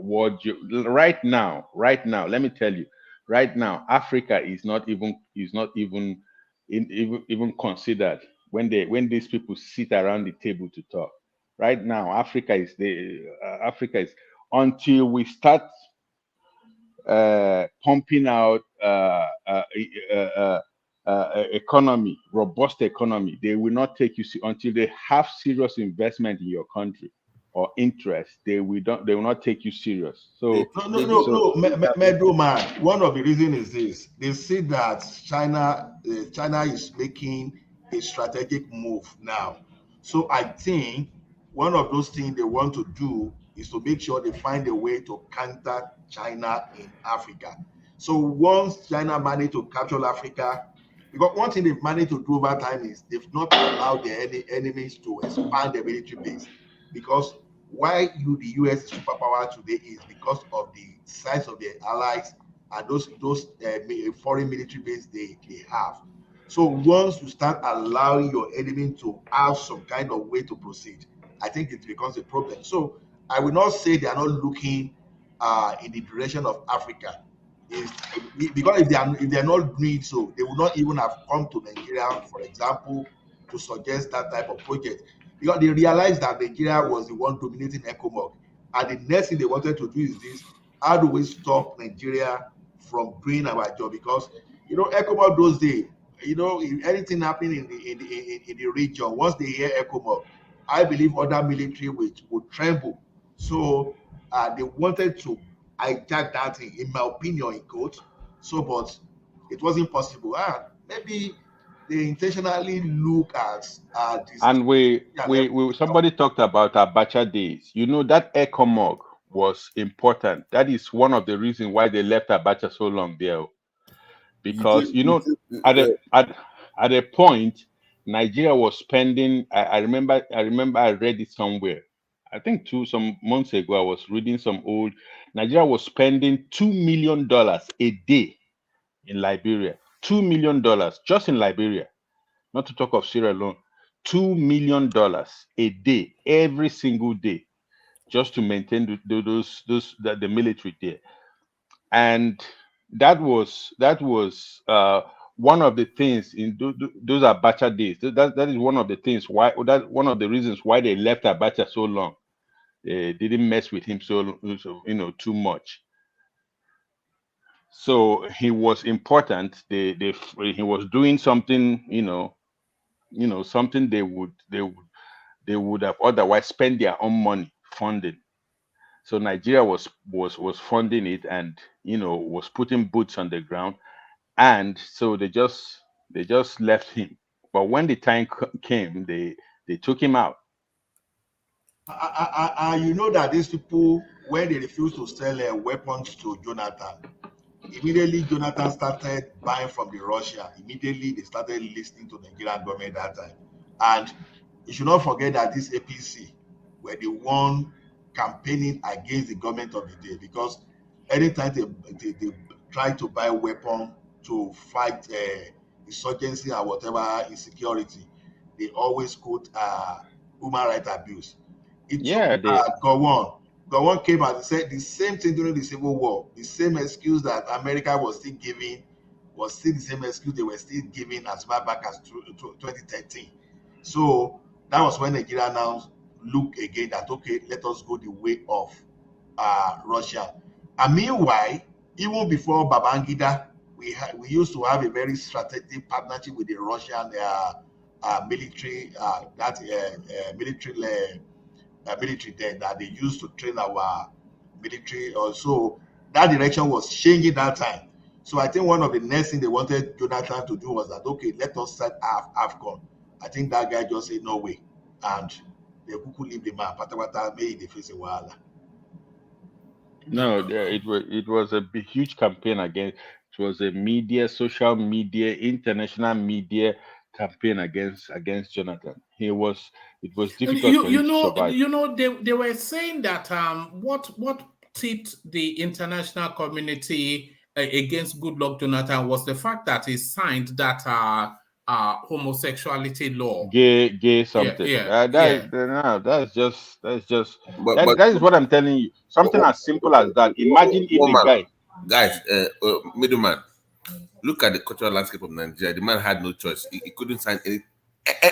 world. Right now, let me tell you, right now, Africa is not even even considered when these people sit around the table to talk. Right now, Africa is until we start pumping out economy, robust economy. They will not take you until they have serious investment in your country or interest. They will not take you serious. So no, Medro man. One of the reasons is this: they see that China is making a strategic move now. So I think one of those things they want to do is to make sure they find a way to counter China in Africa. So once China managed to capture Africa, because one thing they've managed to do over time is they've not allowed their enemies to expand their military base. Because why the US is superpower today is because of the size of their allies and those foreign military base they have. So once you start allowing your enemy to have some kind of way to proceed, I think it becomes a problem. So I will not say they are not looking in the direction of Africa. Is because if they are not doing so, they would not even have come to Nigeria, for example, to suggest that type of project. Because they realized that Nigeria was the one dominating ECOMOG. And the next thing they wanted to do is this: how do we stop Nigeria from doing our job? Because ECOMOG those days, if anything happening in the region, once they hear ECOMOG, I believe other military would tremble. So they wanted to hijack that thing, in my opinion, in quote. So, but it wasn't possible. Maybe they intentionally look at this. and somebody talked about Abacha days. You know that ECOMOG was important. That is one of the reasons why they left Abacha so long there. Because at a point Nigeria was spending. I remember I read it somewhere. I think some months ago I was reading some old. Nigeria was spending $2 million a day in Liberia. $2 million just in Liberia, not to talk of Sierra Leone. $2 million a day, every single day, just to maintain the military there. And that was one of the things in those Abacha days. That is one of the things why one of the reasons why they left Abacha so long. They didn't mess with him too much. So he was important. He was doing something, something they would have otherwise spent their own money funding. So Nigeria was funding it, and was putting boots on the ground, and so they just left him. But when the time came, they took him out. You know that these people, when they refused to sell weapons to Jonathan, immediately Jonathan started buying from the Russia. Immediately they started listening to the Nigerian government that time. And you should not forget that this APC were the one campaigning against the government of the day, because anytime they try to buy weapon to fight insurgency or whatever insecurity, they always quote human rights abuse. It took Yeah, Gowon. Gowon came out and said the same thing during the Civil War. The same excuse that America was still giving was still the same excuse they were still giving as far back as 2013. So that was when Nigeria now look again that, okay, let us go the way of Russia. And meanwhile, even before Babangida, we used to have a very strategic partnership with the Russian military, military there that they used to train our military. Also, that direction was changing that time. So I think one of the next thing they wanted Jonathan to do was that, okay, let us set AFCON. I think that guy just said no way, and they could leave the man. Patapata made the face a while. No, it was a huge campaign against. It was a media, social media, international media campaign against Jonathan. It was difficult for him to survive. They were saying that what tipped the international community against Goodluck Jonathan was the fact that he signed that homosexuality law. Gay something. Yeah. That is what I'm telling you. Something as simple as that. Imagine if the guy, guys, middleman, look at the cultural landscape of Nigeria. The man had no choice. He couldn't sign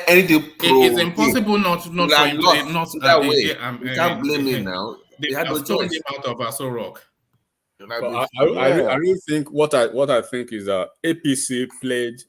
anything pro. It's impossible not for him to not that way. You can't blame him now. They He had no have thrown choice. him out of Aso Rock. But I really think what I think is that APC played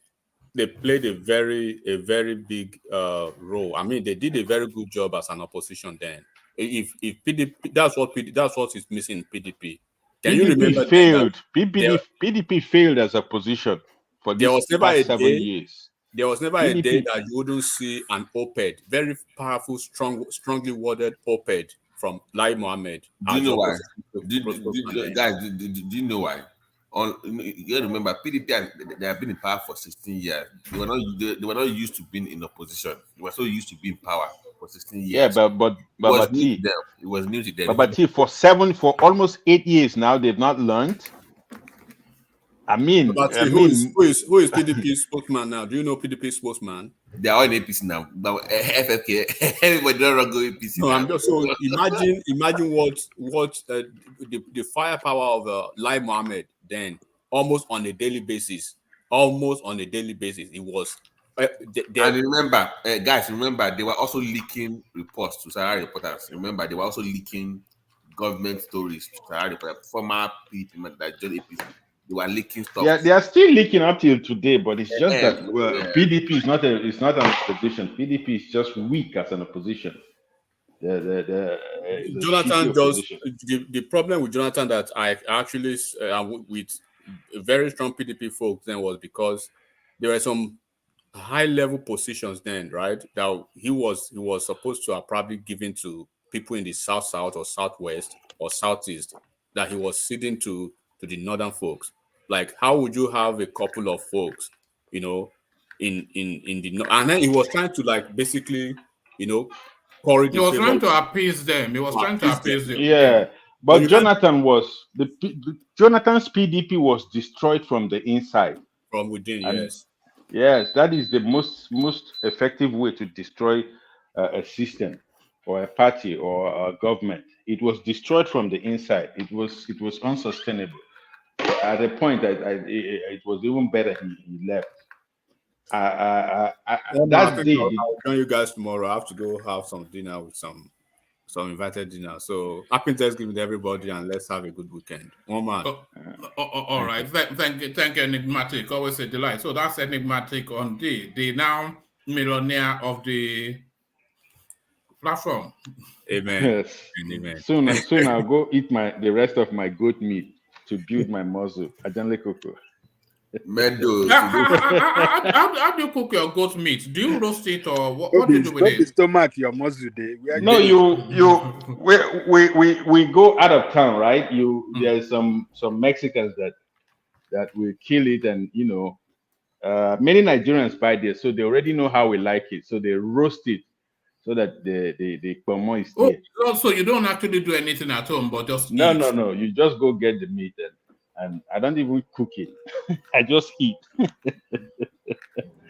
a very big role. I mean, they did a very good job as an opposition then. If PDP, that's what is missing in PDP. Can you remember failed? PDP failed as a position for this past 7 years. There was never a day that you wouldn't see an op-ed, very powerful, strongly worded op-ed from Lai Mohammed. Do you know why? Guys, do you know why? You remember PDP, they have been in power for 16 years. They were not used to being in opposition. They were so used to being in power for 16 years. Yeah, but it was new to them. But for almost 8 years now, they've not learned. Who is PDP spokesman now? Do you know PDP spokesman? They are all in APC now. But FFK, everybody don't go APC. No, I'm just so imagine what the firepower of Lai Mohammed then almost on a daily basis. It was. And remember, guys, they were also leaking reports to Sahara reporters. Remember, they were also leaking government stories to Sahara reporters. Former people that joined APC. They were leaking stuff. Yeah, they are still leaking up till today, but it's just that PDP is not an opposition. PDP is just weak as an opposition. Jonathan the problem with Jonathan that I actually with very strong PDP folks then was because there were some high level positions then, right? That he was supposed to have probably given to people in the south or southwest or southeast that he was ceding to the northern folks. Like, how would you have a couple of folks, in the and then he was trying to basically, He was trying to appease them. Yeah, but Jonathan's PDP was destroyed from the inside. From within, and yes. Yes, that is the most effective way to destroy a system or a party or a government. It was destroyed from the inside. It was unsustainable. At a point, it was even better he left. I'll join you guys tomorrow. I have to go have some dinner with some invited dinner. So happy Thanksgiving to everybody, and let's have a good weekend. One man. All right. Thank you, Enigmatic. Always a delight. So that's Enigmatic on the now millionaire of the platform. Amen. Yes. Amen. Soon I'll go eat the rest of my goat meat to build my muscle. Ajanle Koko. Meadows. How do you cook your goat meat? Do you roast it or what do you do with it? The stomach, your muscle day. No, we go out of town, right? There's some Mexicans that will kill it, and many Nigerians buy this, so they already know how we like it. So they roast it so that the pomo is there. So you don't actually do anything at home, but just eat. No. You just go get the meat and I don't even cook it. I just eat.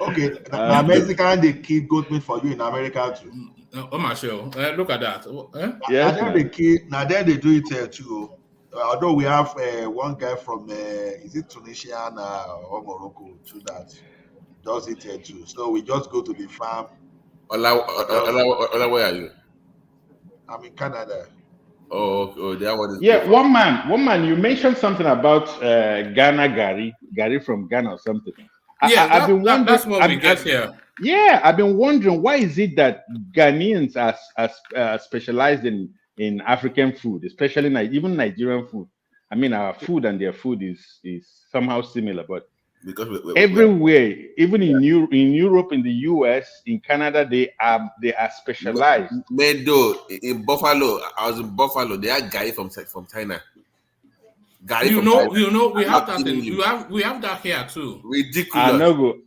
Okay, now Mexican they kill goat meat for you in America too. Oh my show, look at that. Yes, now then they do it here too. Although we have one guy from is it Tunisia or Morocco too that does it here too. So we just go to the farm. Ola, where are you? I'm in Canada. That one is Yeah, different. one man. You mentioned something about Ghana Gary from Ghana or something. Yes, I've been wondering. that's what we get here. Yeah, I've been wondering why is it that Ghanaians are specialized in African food, especially even Nigerian food. I mean, our food and their food is somehow similar, but Because everywhere, even in Europe, in the US, in Canada, they are specialized. Medo in Buffalo. I was in Buffalo. They are guy from China. Guy from China. We I'm have not that kidding in you. we have that here too. Ridiculous.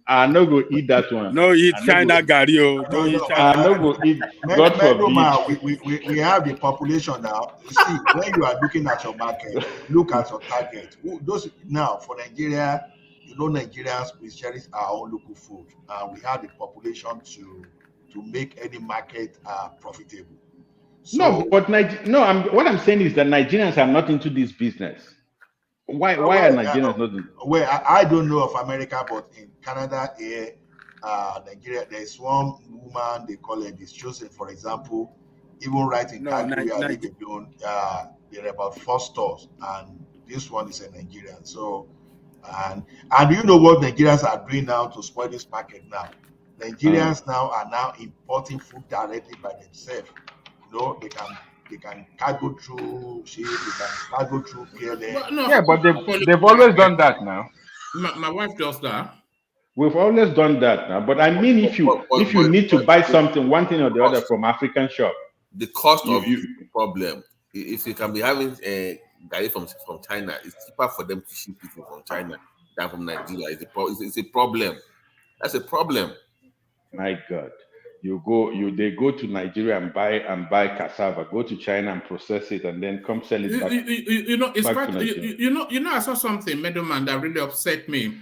I no go eat that one. No eat I no China go, Gary. Oh, don't eat China I no Gary. go eat. God forbid. We have the population now. You see, when you are looking at your market, look at your target. Those now for Nigeria, Nigerians we cherish our own local food, and we have the population to make any market profitable. No, So but what I'm saying is that Nigerians are not into this business. Why are Nigerians not in? I don't know of America, but in Canada, here, Nigeria, there's one woman they call her this chosen, for example, even right in No, Calgary, I live alone. There are about 4 stores, and this one is a Nigerian. So, and you know what Nigerians are doing now to spoil this market now? Nigerians now are now importing food directly by themselves. They can cargo through ship, they can cargo through PLN. But no, Yeah, but for they've always done that now. my wife does that. We've always done that now. But I mean, if you need to buy something, one thing or the other from African shop, the cost you, of it you is the problem. If you can be having a guy from China, it's cheaper for them to ship people from China than from Nigeria. It's a problem. That's a problem. my God, they go to Nigeria and buy cassava, go to China and process it, and then come sell it back. It's back to quite Nigeria. I saw something, middleman, that really upset me.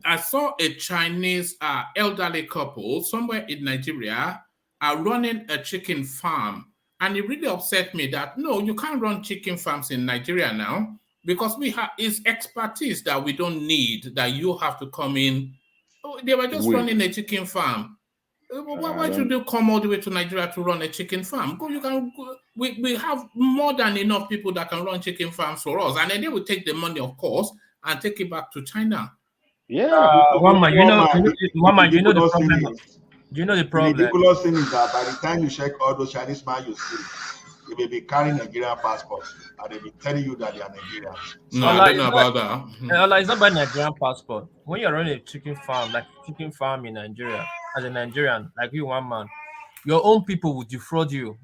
I saw a Chinese elderly couple somewhere in Nigeria are running a chicken farm. And it really upset me that no, you can't run chicken farms in Nigeria now because we have is expertise that we don't need that you have to come in. Oh, they were just With running a chicken farm. I Why should don't. you come all the way to Nigeria to run a chicken farm? Go, you can. We have more than enough people that can run chicken farms for us, and then they will take the money, of course, and take it back to China. Yeah. The The ridiculous thing problem. is, Do you know the the problem? ridiculous thing is that by the time you check all those Chinese man you see, they may be carrying Nigerian passports and they be telling you that they are Nigerians. No, I So don't know about that. It's not about Nigerian passport. When you're running a chicken farm, like chicken farm in Nigeria, as a Nigerian, like you one man, your own people will defraud you.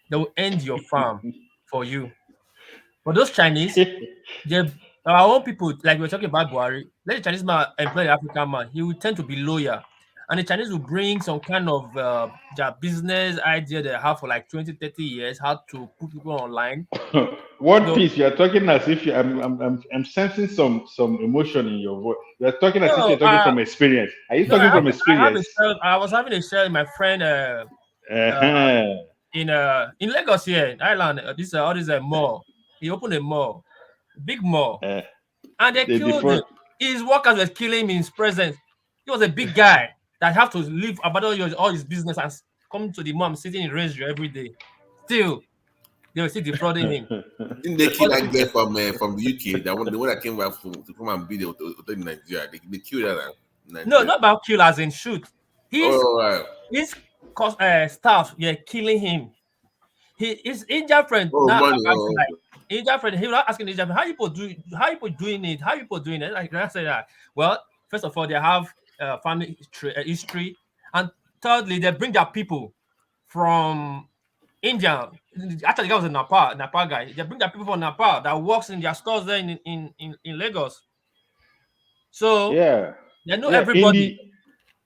They will end your farm for you. But those Chinese, they our own people, like we were talking about Buhari, let the Chinese man employ the African man, he will tend to be loyal. And the Chinese will bring some kind of their business idea they have for like 20, 30 years, how to put people online. One So, piece you're talking as if I'm sensing some emotion in your voice. You're talking as if no, you're talking from experience. Are you no, talking from I have a experience? share. I was having a share with my friend Uh-huh. in Lagos here, in Ireland. This all this mall. He opened a mall, big mall, and they They killed him. default. His workers were killing him in his presence. He was a big guy that have to leave abandon all his business and come to the mom sitting in Razor every day. Still, they were still defrauding him. Didn't they kill All those that people. girl from the UK? The one that came back to come and be the hotel in Nigeria. They killed her in No, Nigeria. not about kill as in shoot. Oh, right. His staff were killing him. His Indian friend Oh, now money. asking Oh, like Indian friend, he was asking Indian friend, how you people doing it? How you people doing it? Like I said that. Well, first of all, they have family history, and thirdly, they bring their people from India. Actually, the guy was a Nepal guy. They bring their people from Nepal that works in their stores there in Lagos. So Yeah. they know Yeah. In everybody. the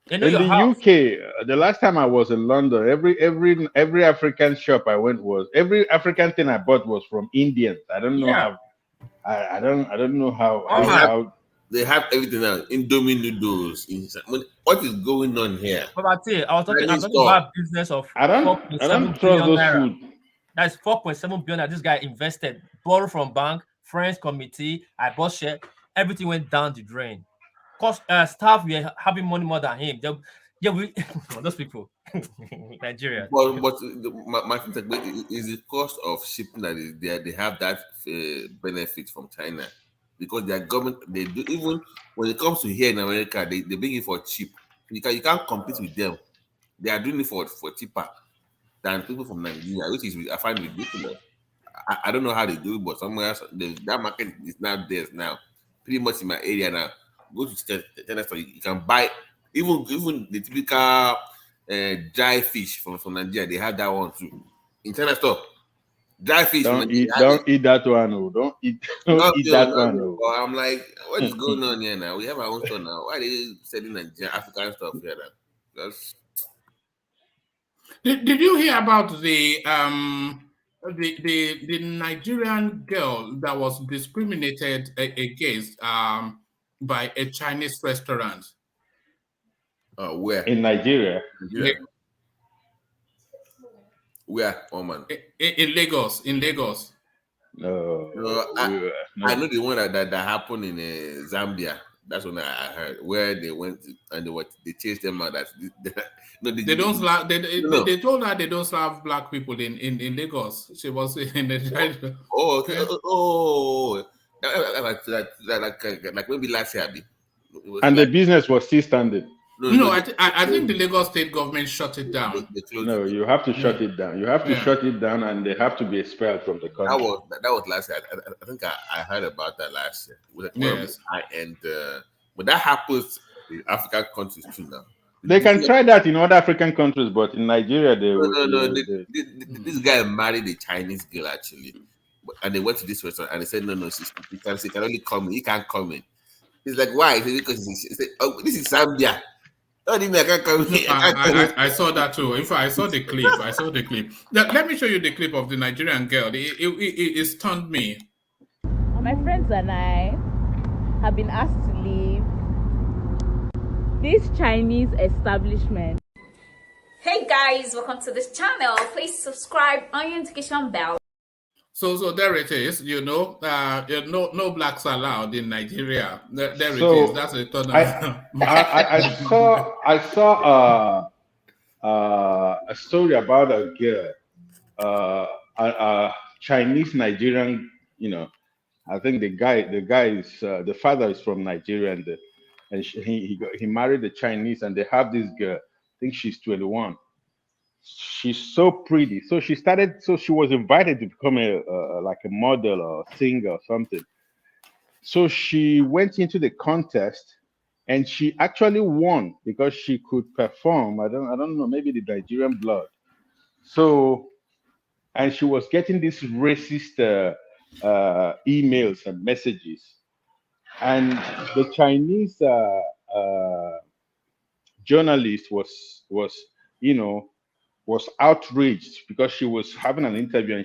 They know in your the house. UK, the last time I was in London, every African shop I went was every African thing I bought was from Indians. I don't know Yeah. how. I don't know how Oh man. They have everything now. Indomie noodles. What is going on here? But I tell you, I'm Chinese talking store. about business of I don't 4.7 trust billion those naira. food. That's 4.7 billion that this guy invested, borrow from bank, friends committee, I bought share, everything went down the drain. Cause staff were having money more than him. Yeah, we those people. Nigeria. But my thing is the cost of shipping that is there. They have that benefit from China because their government they do even when it comes to here in America they bring it for cheap. You can't compete with them. They are doing it for cheaper than people from Nigeria, which is I find ridiculous. I don't know how they do it, but somewhere else that market is now theirs now. Pretty much in my area now. Go to China store, you can buy even the typical dry fish from Nigeria. They have that one too. In China store, dry fish from Nigeria. Don't eat that one. Oh. Don't eat that one. Oh. I'm like, what is going on here now? We have our own store now. Why are they selling Nigerian African stuff here now? That's... Did you hear about the Nigerian girl that was discriminated against by a Chinese restaurant? Where? In Nigeria. Yeah. Where, man? In Lagos. In Lagos. No, I know the one that happened in Zambia. That's what I heard. Where they went and they chased them out. They don't slap. They told her they don't slap black people in Lagos. She was in the. Like maybe last year. And the business was still standing. No, I think the Lagos state government shut it down. No, you have to shut it down. You have to shut it down, and they have to be expelled from the country. That was last year. I think I heard about that last year. Yes. But that happens in African countries too now. They can try that in other African countries, but in Nigeria, this guy married a Chinese girl actually, and they went to this restaurant and they said, no, she can only come in. He can't come in. He's like, why? He said, because he said, oh, this is Zambia. I saw that too. In fact, I saw the clip. Let me show you the clip of the Nigerian girl. It stunned me. My friends and I have been asked to leave this Chinese establishment. Hey guys, welcome to this channel. Please subscribe on your notification bell. So there it is. No blacks allowed in Nigeria. There it is. That's a turn. I saw a story about a girl, a Chinese Nigerian. I think the guy is the father is from Nigeria, and he married a Chinese, and they have this girl. I think she's 21. She's so pretty. So she was invited to become like a model or singer or something. So she went into the contest and she actually won because she could perform. I don't know, maybe the Nigerian blood. So, and she was getting these racist emails and messages. And the Chinese journalist was outraged because she was having an interview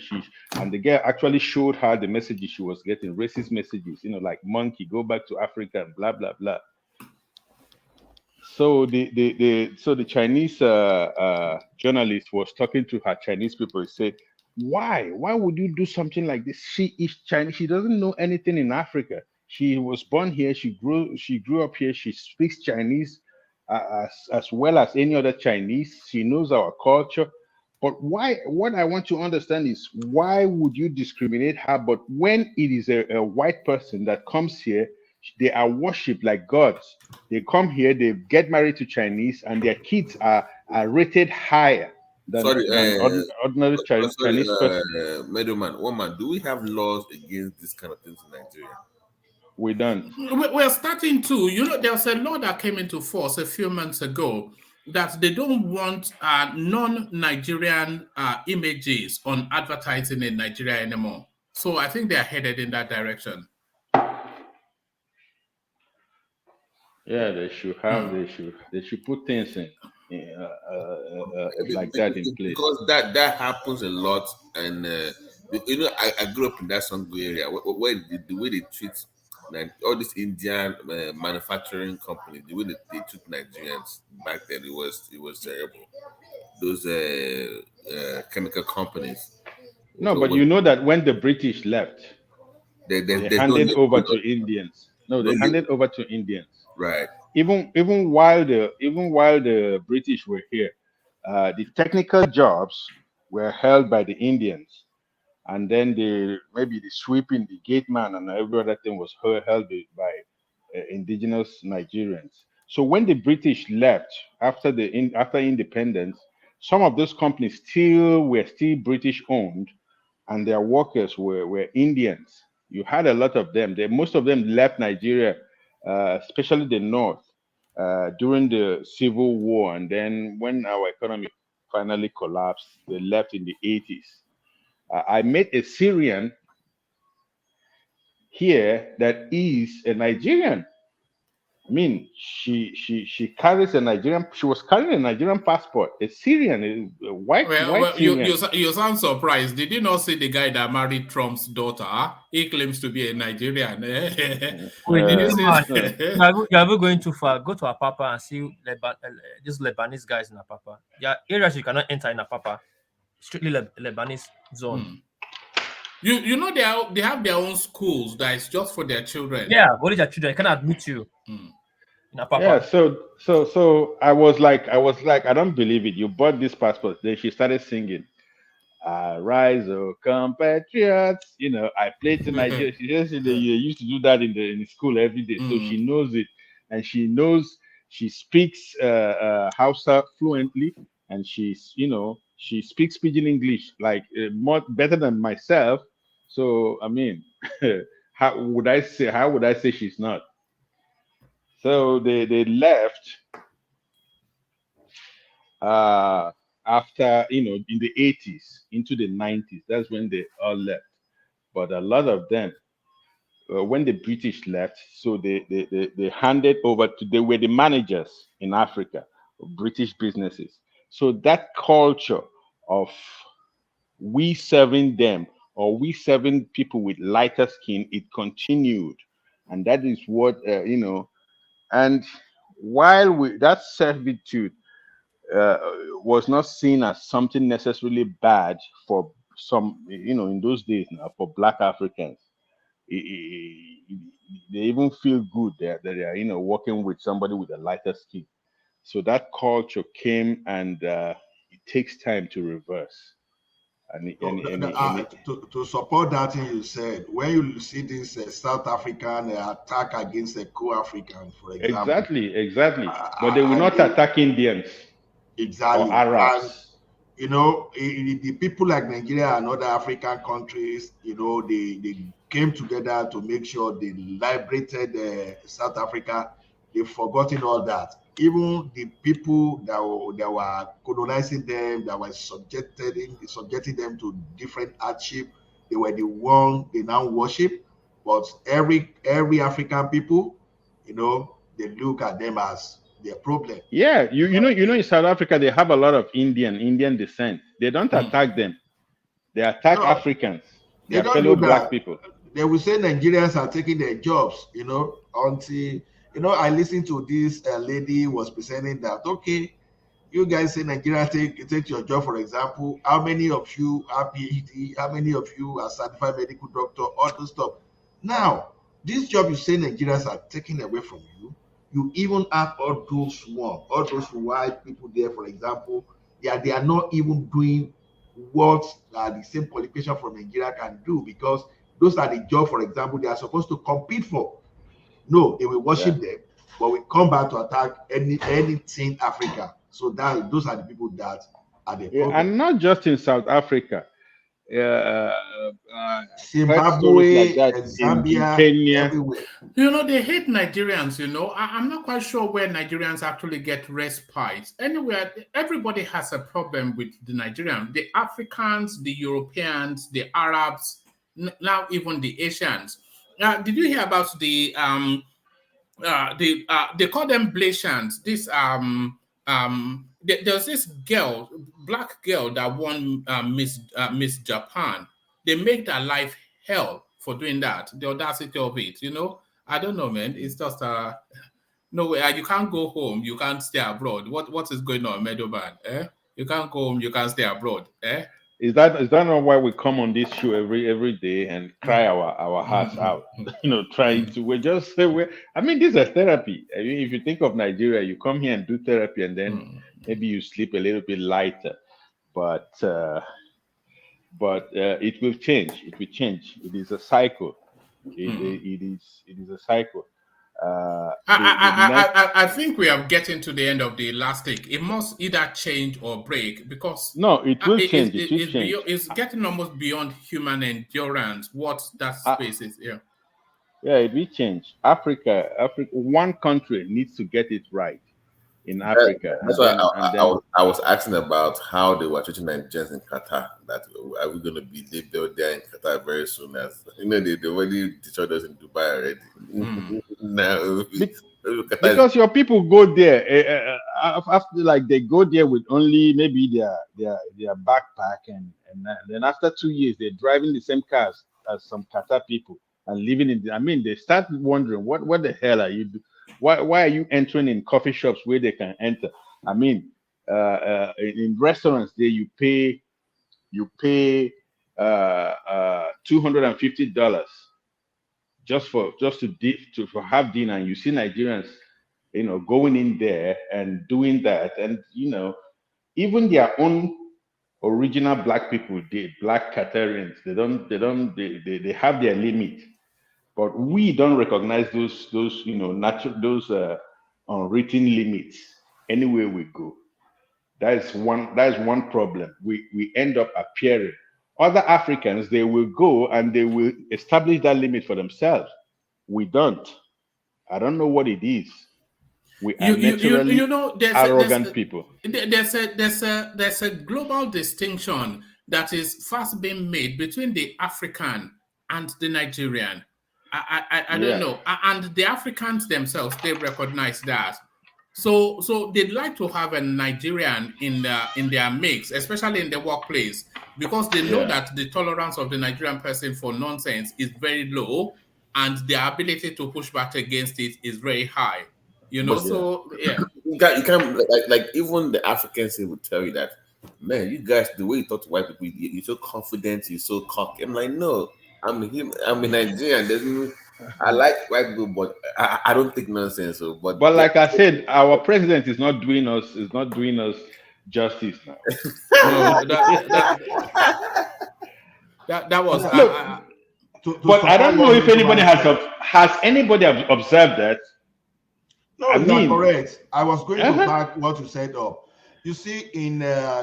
and the girl actually showed her the messages she was getting, racist messages, like monkey, go back to Africa, and blah blah blah. So the Chinese journalist was talking to her Chinese people. He said, why would you do something like this? She is Chinese. She doesn't know anything in Africa. She was born here. She grew up here. She speaks Chinese as well as any other Chinese. She knows our culture. But why? What I want to understand is, why would you discriminate her? But when it is a white person that comes here, they are worshipped like gods. They come here, they get married to Chinese, and their kids are rated higher than ordinary Chinese person. Middleman, woman, do we have laws against this kind of things in Nigeria? We don't. We're starting to. There's a law that came into force a few months ago that they don't want non-Nigerian images on advertising in Nigeria anymore. So I think they are headed in that direction. Yeah, they should have. They should put things in like that in place. Because that happens a lot, and I grew up in that Sango area where the way they treat all these Indian manufacturing companies, the way they took Nigerians back then, it was terrible. Those chemical companies. No, but you know that when the British left, they handed over to Indians. No, they handed over to Indians. Right. Even while the British were here, The technical jobs were held by the Indians, and then maybe the sweeping, the gate man, and every other thing was held by indigenous Nigerians. So when the British left after independence, some of those companies were still British owned, and their workers were Indians. You had a lot of them. Most of them left Nigeria, especially the north, during the Civil War, and then when our economy finally collapsed, they left in the 80s. I met a Syrian here that is a Nigerian. I mean, she carries a Nigerian. She was carrying a Nigerian passport, a Syrian, a white Syrian. You sound surprised. Did you not see the guy that married Trump's daughter? He claims to be a Nigerian. Wait, you are going too far. Go to Apapa and see these Lebanese guys in Apapa. There are areas you cannot enter in Apapa. Strictly Lebanese zone. You know they have their own schools that is just for their children. Yeah, only their children. I cannot admit you. In Apapa. Yeah, so I was like, I don't believe it. You bought this passport. Then she started singing, "Rise, oh compatriots." You know, I played to Nigeria. She just said that you used to do that in the school every day, so she knows it, and she speaks Hausa fluently, and she speaks Pidgin English like better than myself. So I mean, how would I say she's not? So they left after, in the 80s into the 90s. That's when they all left. But a lot of them, when the British left, so they handed over they were the managers in Africa of British businesses. So that culture of we serving them or we serving people with lighter skin, it continued. And that is what, and while that servitude was not seen as something necessarily bad for some, in those days now, for Black Africans, they even feel good that they are, working with somebody with a lighter skin. So that culture came, and it takes time to reverse. To support that thing you said, when you see this South African attack against the co-African, for example. Exactly. But they will not attack Indians. Exactly. Or Arabs. And, the people like Nigeria and other African countries, they came together to make sure they liberated South Africa. They've forgotten all that. Even the people that were colonizing them, that were subjecting them to different hardship, they were the one they now worship. But every African people, they look at them as their problem. Yeah, you know in South Africa they have a lot of Indian descent. They don't attack them. They attack Africans. Their fellow Black people. They will say Nigerians are taking their jobs, until I listened to this lady was presenting that, okay, you guys say Nigeria take your job, for example. How many of you are PhD? How many of you are certified medical doctor? All those stuff. Now, this job you say Nigerians are taking away from you. You even have all those white people there, for example. They are not even doing what the same qualification from Nigeria can do, because those are the jobs, for example, they are supposed to compete for. No, they will worship them, but we come back to attack anything Africa. So those are the people that are the problem. And not just in South Africa. Zimbabwe, like and Zambia, in Kenya. everywhere. They hate Nigerians, I'm not quite sure where Nigerians actually get respite. Anywhere, everybody has a problem with the Nigerians, the Africans, the Europeans, the Arabs, now even the Asians. Did you hear about they call them Blasians. There's this girl, black girl that won Miss Japan. They make their life hell for doing that. The audacity of it, I don't know, man. It's just no way. You can't go home. You can't stay abroad. What is going on, Medoban? You can't go home. You can't stay abroad. Is that not why we come on this show every day and cry our hearts out? Trying to this is therapy. I mean, if you think of Nigeria, you come here and do therapy, and then maybe you sleep a little bit lighter, but it will change. It will change. It is a cycle. It is a cycle. I think we are getting to the end of the last take. It must either change or break because no, it will change. It will change. It's getting almost beyond human endurance. What that space is, yeah. Yeah, it will change. Africa, one country needs to get it right in Africa. That's why I was asking about how they were treating Nigerians in Qatar. That are we going to be there in Qatar very soon? As you know, they already destroyed us in Dubai already. No, because your people go there after, like they go there with only maybe their backpack, and then after 2 years they're driving the same cars as some Qatar people and living in. I mean, they start wondering what the hell are you doing? Why are you entering in coffee shops where they can enter? I mean, in restaurants there you pay $250 just to have dinner, and you see Nigerians, going in there and doing that, and even their own original black people, the black Qatarians, they have their limit. But we don't recognize those natural, unwritten limits anywhere we go. That is one problem. We end up appearing. Other Africans, they will go and they will establish that limit for themselves. We don't. I don't know what it is. We are naturally arrogant people. There's a global distinction that is fast being made between the African and the Nigerian. I don't know. And the Africans themselves, they recognize that. So they'd like to have a Nigerian in their mix, especially in the workplace, because they know that the tolerance of the Nigerian person for nonsense is very low, and their ability to push back against it is very high. You can't like even the Africans will tell you that, man, you guys, the way you talk to white people, you're so confident, you're so cocky. I'm like, no, I'm a Nigerian. I like white people, but I don't think nonsense. So, but like I said, our president is not doing us justice now. No, that was. But I don't know if anybody has anybody observed that. No, you are correct. I was going to back what you said up. You see, in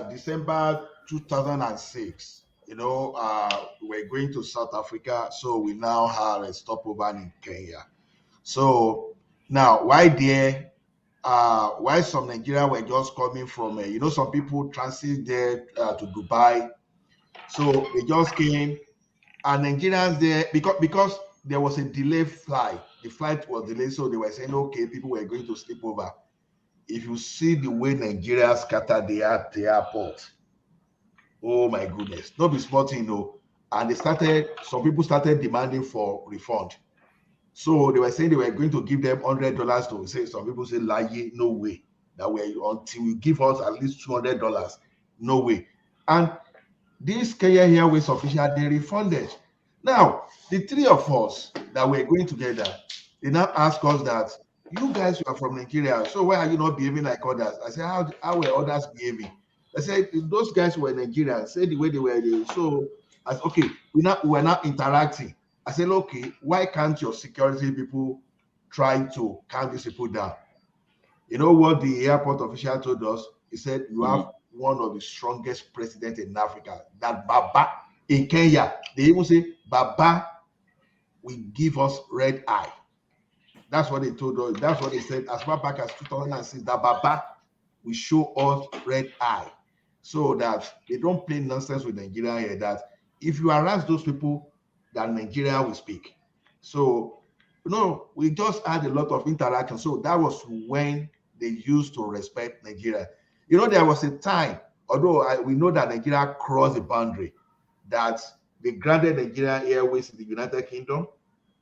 December 2006. We're going to South Africa, so we now have a stopover in Kenya. So now, why some Nigerians were just coming from, some people transit there to Dubai. So they just came, and Nigerians there, because there was a delayed flight. The flight was delayed, so they were saying, okay, people were going to sleep over. If you see the way Nigerians scattered at the airport, oh my goodness, not be small thing, and some people started demanding for refund. So they were saying they were going to give them $100 to say. Some people say, lie, no way. That way until you give us at least $200, no way. And this Kenya Airways official, they refunded. Now, the three of us that were going together, they now ask us that, you guys are from Nigeria, so why are you not behaving like others? I said, how were others behaving? I said, those guys were Nigerians, say the way they were. So I said, okay, we're not interacting. I said, okay, why can't your security people try to calm these people down? You know what the airport official told us? He said, you have one of the strongest presidents in Africa. That Baba in Kenya, they even say, Baba will give us red eye. That's what they told us. That's what they said as far back as 2006, that Baba will show us red eye. So that they don't play nonsense with Nigeria here, that if you harass those people, that Nigeria will speak. So, we just had a lot of interaction. So that was when they used to respect Nigeria. There was a time, although we know that Nigeria crossed the boundary, that they granted Nigeria Airways in the United Kingdom.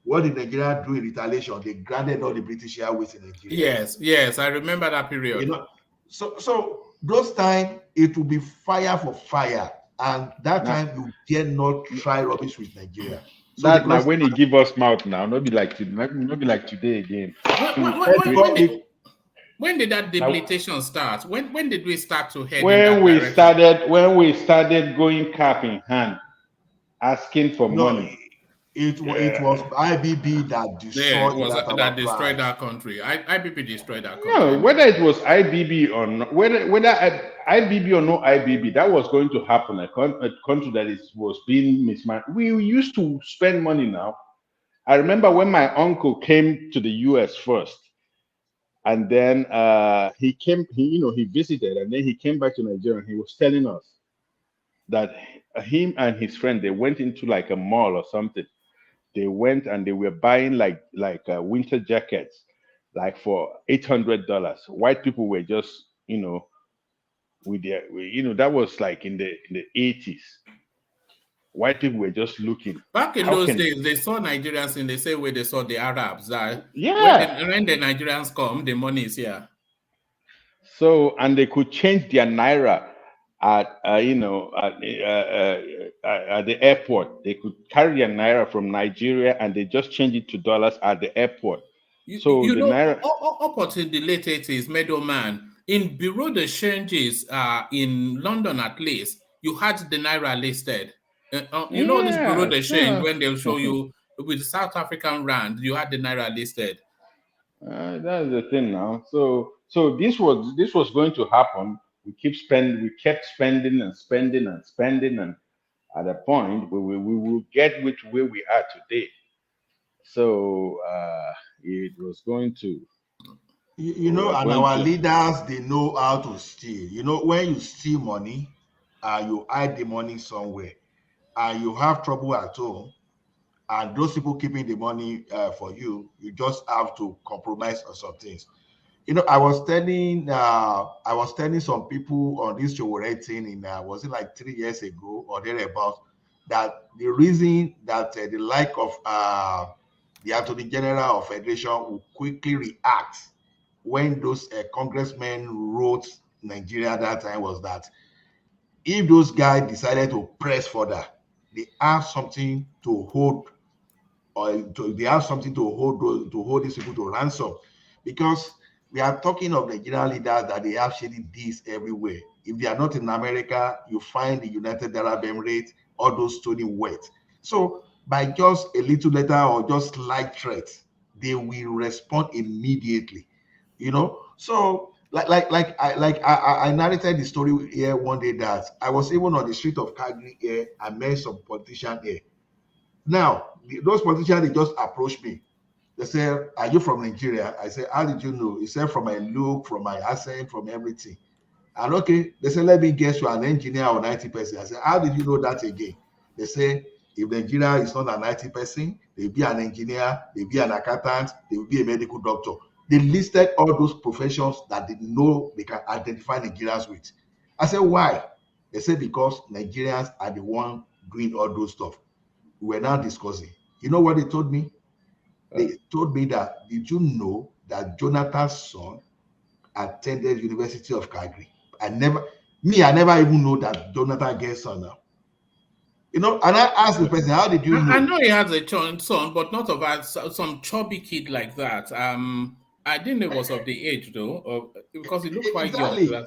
What did Nigeria do in retaliation? They granted all the British Airways in Nigeria. Yes, I remember that period. So those times, it will be fire for fire. And that time, you dare not try rubbish with Nigeria. So that now when he give us mouth now, not be like today again. When did that debilitation start? When did we start to head in When that we direction? started going cap in hand, asking for No, money. it was IBB that Yeah, it destroyed was that that our destroyed pride. our country. IBP destroyed our country. No, Anyway. whether it was IBB or not, whether IBB or no IBB, that was going to happen. A country that was being mismanaged. We used to spend money now. I remember when my uncle came to the US first, and then he came. He visited, and then he came back to Nigeria. And he was telling us that him and his friend, they went into like a mall or something. They went and they were buying like winter jackets, like for $800. White people were just with their that was like in the 80s. White people were just looking. Back in How those can days, they saw Nigerians in the same way they saw the Arabs. That yeah. when the Nigerians come, the money is here. So and they could change their naira at at the airport. They could carry their naira from Nigeria and they just change it to dollars at the airport. So the naira. Up until the late 80s, middleman in bureau de changes in London at least, you had the naira listed. You know this bureau de change when they'll show you with South African rand, you had the naira listed. That's the thing now. So this was going to happen. We kept spending and spending and spending, and at a point we will get which way we are today. So it was going to. And our leaders, they know how to steal. When you steal money, you hide the money somewhere, and you have trouble at home, and those people keeping the money for you, you just have to compromise on some things. I was telling some people on this show thing in was it like 3 years ago or thereabout, that the reason that the like of the Attorney General of Federation will quickly react when those congressmen wrote Nigeria that time was that if those guys decided to press further, they have something to hold, or they have something to hold these people to ransom, because we are talking of Nigerian leaders that they have shady deals everywhere. If they are not in America, you find the United Arab Emirates, all those stoning wet. So by just a little letter or just light threats, they will respond immediately. So I narrated the story here one day that I was even on the street of Calgary here. I met some politician here. Now those politicians, they just approached me. They said, "Are you from Nigeria?" I said, "How did you know?" He said, "From my look, from my accent, from everything." And okay, they said, "Let me guess, you are an engineer or 90%." I said, "How did you know that again?" They say, "If Nigeria is not a 90%, they'll be an engineer, they'll be an accountant, they will be a medical doctor." They listed all those professions that they know they can identify Nigerians with. I said, "Why?" They said, "Because Nigerians are the one doing all those stuff." We were now discussing. You know what they told me? They told me that, "Did you know that Jonathan's son attended University of Calgary?" I never even know that Jonathan gets son now. And I asked the person, "How did you know?" I know he has a son, but not of some chubby kid like that. I didn't know it was of the age though, because he looked quite Exactly. young.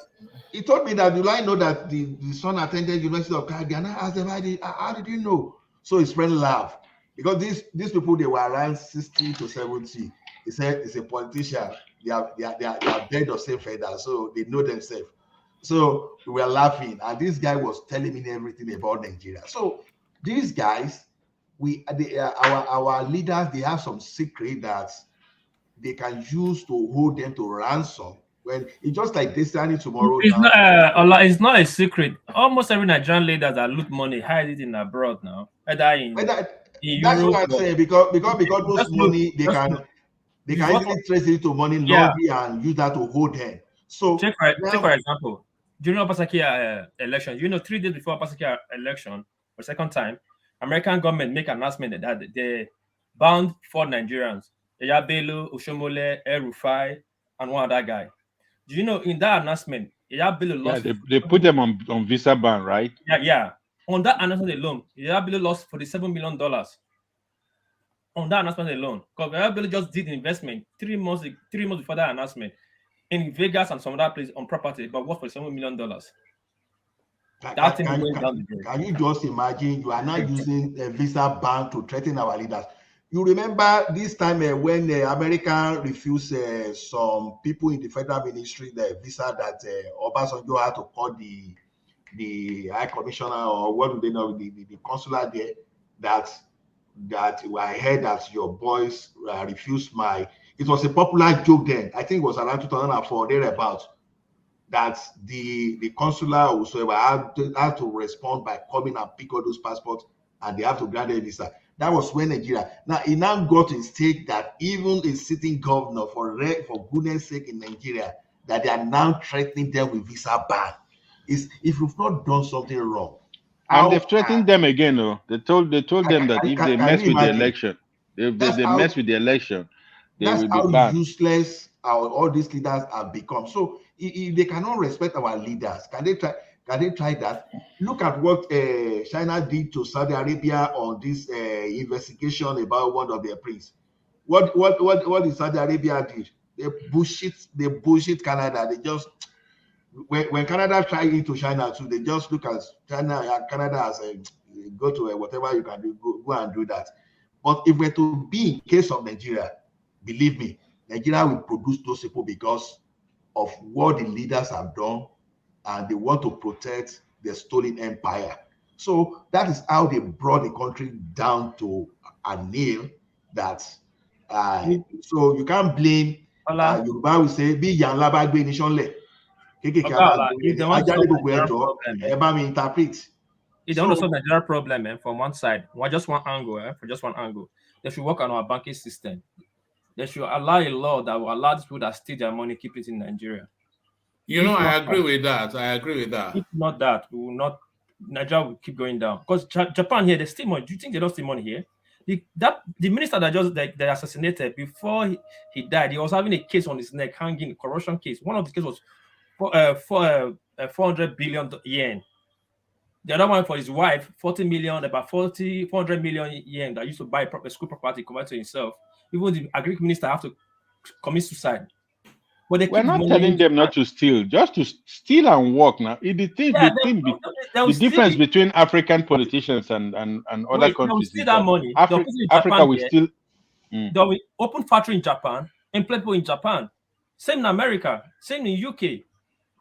He told me that, "Do I know that the son attended University of Calgary?" And I asked him, how did you know?" So his friend laughed, because these people, they were around 60 to 70. He said, "It's a politician. They are bed of same feather, so they know themselves." So we were laughing, and this guy was telling me everything about Nigeria. So these guys, our leaders, they have some secret that they can use to hold them to ransom. When it's just like this tomorrow It's now. not. It's not a secret. Almost every Nigerian leader that loot money hide it in abroad now, either in That's Europe. what I'm saying, because those money, they can easily trace it to money laundering and use that to hold them. So take for example, during Obasaki election, 3 days before Obasaki election, for second time, American government make announcement that they banned 4 Nigerians: Yaya Bello, Oshomole, El Rufai, and one other guy. Do you know in that announcement, Yaya Bello lost? They put them on visa ban, right? Yeah. On that announcement alone, Yaya Bello lost $47 million. On that announcement alone, because Yaya Bello just did investment 3 months before that announcement in Vegas and some other place on property, but worth for $7 million. Can you just imagine you are not using a visa ban to threaten our leaders? You remember this time when America refused some people in the federal ministry the visa that Obasanjo had to call the high commissioner, or what do they know, the consular there, that I heard that your boys refused my. It was a popular joke then. I think it was around 2004 thereabouts, that the consular or whosoever had to respond by coming and pick all those passports, and they have to grant a visa. That was when Nigeria. Now it now got to a state that even a sitting governor, for goodness sake, in Nigeria, that they are now threatening them with visa ban. Is if you've not done something wrong. And they've threatened them again. Oh, they told them that if they mess with the election, they mess with the election, they will be banned. That's how useless all these leaders have become. So if they cannot respect our leaders, can they try that? Look at what China did to Saudi Arabia on this investigation about one of their princes. What did Saudi Arabia did? They bullshit Canada. They just when Canada tried into China too, they just look at Canada as a go to whatever you can do, go and do that. But if we're to be in case of Nigeria, believe me, Nigeria will produce those people because of what the leaders have done, and they want to protect their stolen empire. So that is how they brought the country down to a nail. That so you can't blame Yoruba will say bí ìyá ńlá bá gbé ní ṣánlẹ̀ kéékèèké á máa gbé ní ajáde gbogbo ẹjọ́ ẹ bá mi interpret. If they want to solve the Nigeria problem from one side, just one angle, for just one angle, they should work on our banking system. They should allow a law that will allow these people that steal their money keep it in Nigeria. I agree with that. If not that, we will not. Nigeria will keep going down because Japan here they steal money. Do you think they don't steal money here? The minister that they assassinated before he died, he was having a case on his neck hanging, a corruption case. One of the cases was 400 billion yen. The other one for his wife, 40 million, about 400 million yen that used to buy a school property, convert to himself. Even the agriculture minister have to commit suicide. But we're not telling them not to steal, just to steal and work now. The difference between African politicians and other countries is that money. Africa will still. They will open factory in Japan, employ people in Japan. Same in America, same in UK.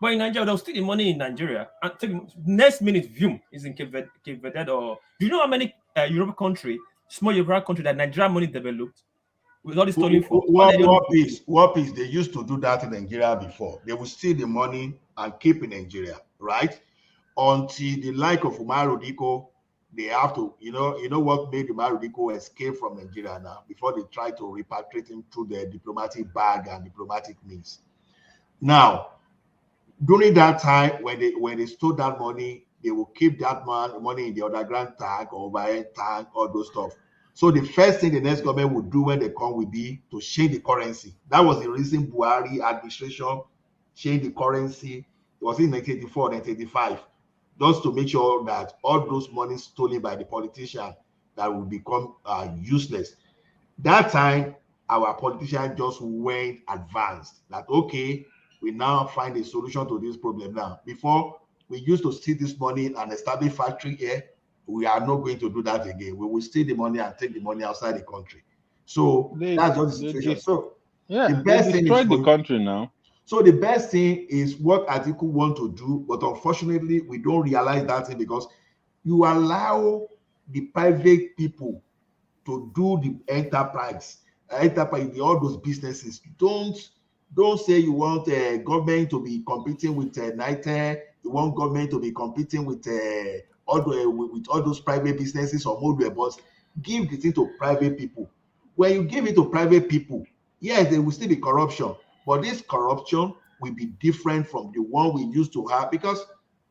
But in Nigeria, they'll steal the money in Nigeria. And next minute, Vum is in Cape Verde. Or do you know how many European country, small European country that Nigeria money developed with all this stolen from? What is they used to do that in Nigeria before? They would steal the money and keep in Nigeria, right? Until the like of Umar Rodiko, they have to, you know what made Umar Rodiko escape from Nigeria now before they try to repatriate him through the diplomatic bag and diplomatic means. Now, during that time, when they stole that money, they will keep that money in the underground tank or overhead tank, all those stuff. So the first thing the next government would do when they come will be to change the currency. That was the reason Buhari administration changed the currency. It was in 1984, 1985, just to make sure that all those money stolen by the politician that will become useless. That time, our politicians just went advanced. That okay, we now find a solution to this problem now. Before, we used to steal this money and establish factory here. We are not going to do that again. We will steal the money and take the money outside the country. So that's just the situation. The best thing is the country now. So the best thing is what Atiku want to do, but unfortunately, we don't realize that thing because you allow the private people to do the enterprise, all those businesses. Don't say you want government to be competing with NITE. You want government to be competing with all those private businesses or model, but give the thing to private people. When you give it to private people, yes, there will still be corruption, but this corruption will be different from the one we used to have because,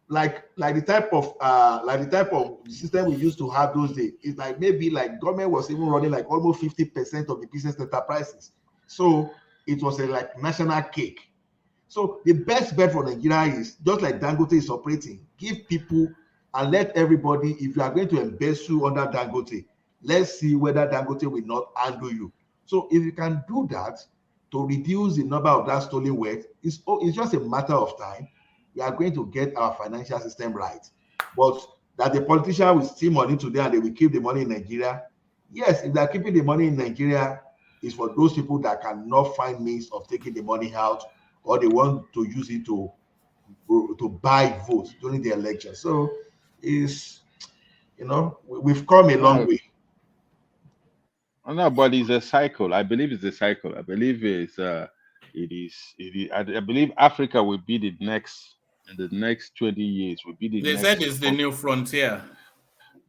like the type of system we used to have those days, it's like maybe like government was even running like almost 50% of the business enterprises. So it was a like national cake. So the best bet for Nigeria is just like Dangote is operating. Give people and let everybody, if you are going to embezzle under Dangote, let's see whether Dangote will not handle you. So if you can do that, to reduce the number of that stolen wealth, it's just a matter of time. We are going to get our financial system right. But that the politician will steal money today and they will keep the money in Nigeria. Yes, if they are keeping the money in Nigeria, it's for those people that cannot find means of taking the money out, or they want to use it to buy votes during the election. So it's, we've come a long way. No, but it's a cycle. I believe it's a cycle. I believe I believe Africa will be the next in the next 20 years will be the They next. said it's the new frontier.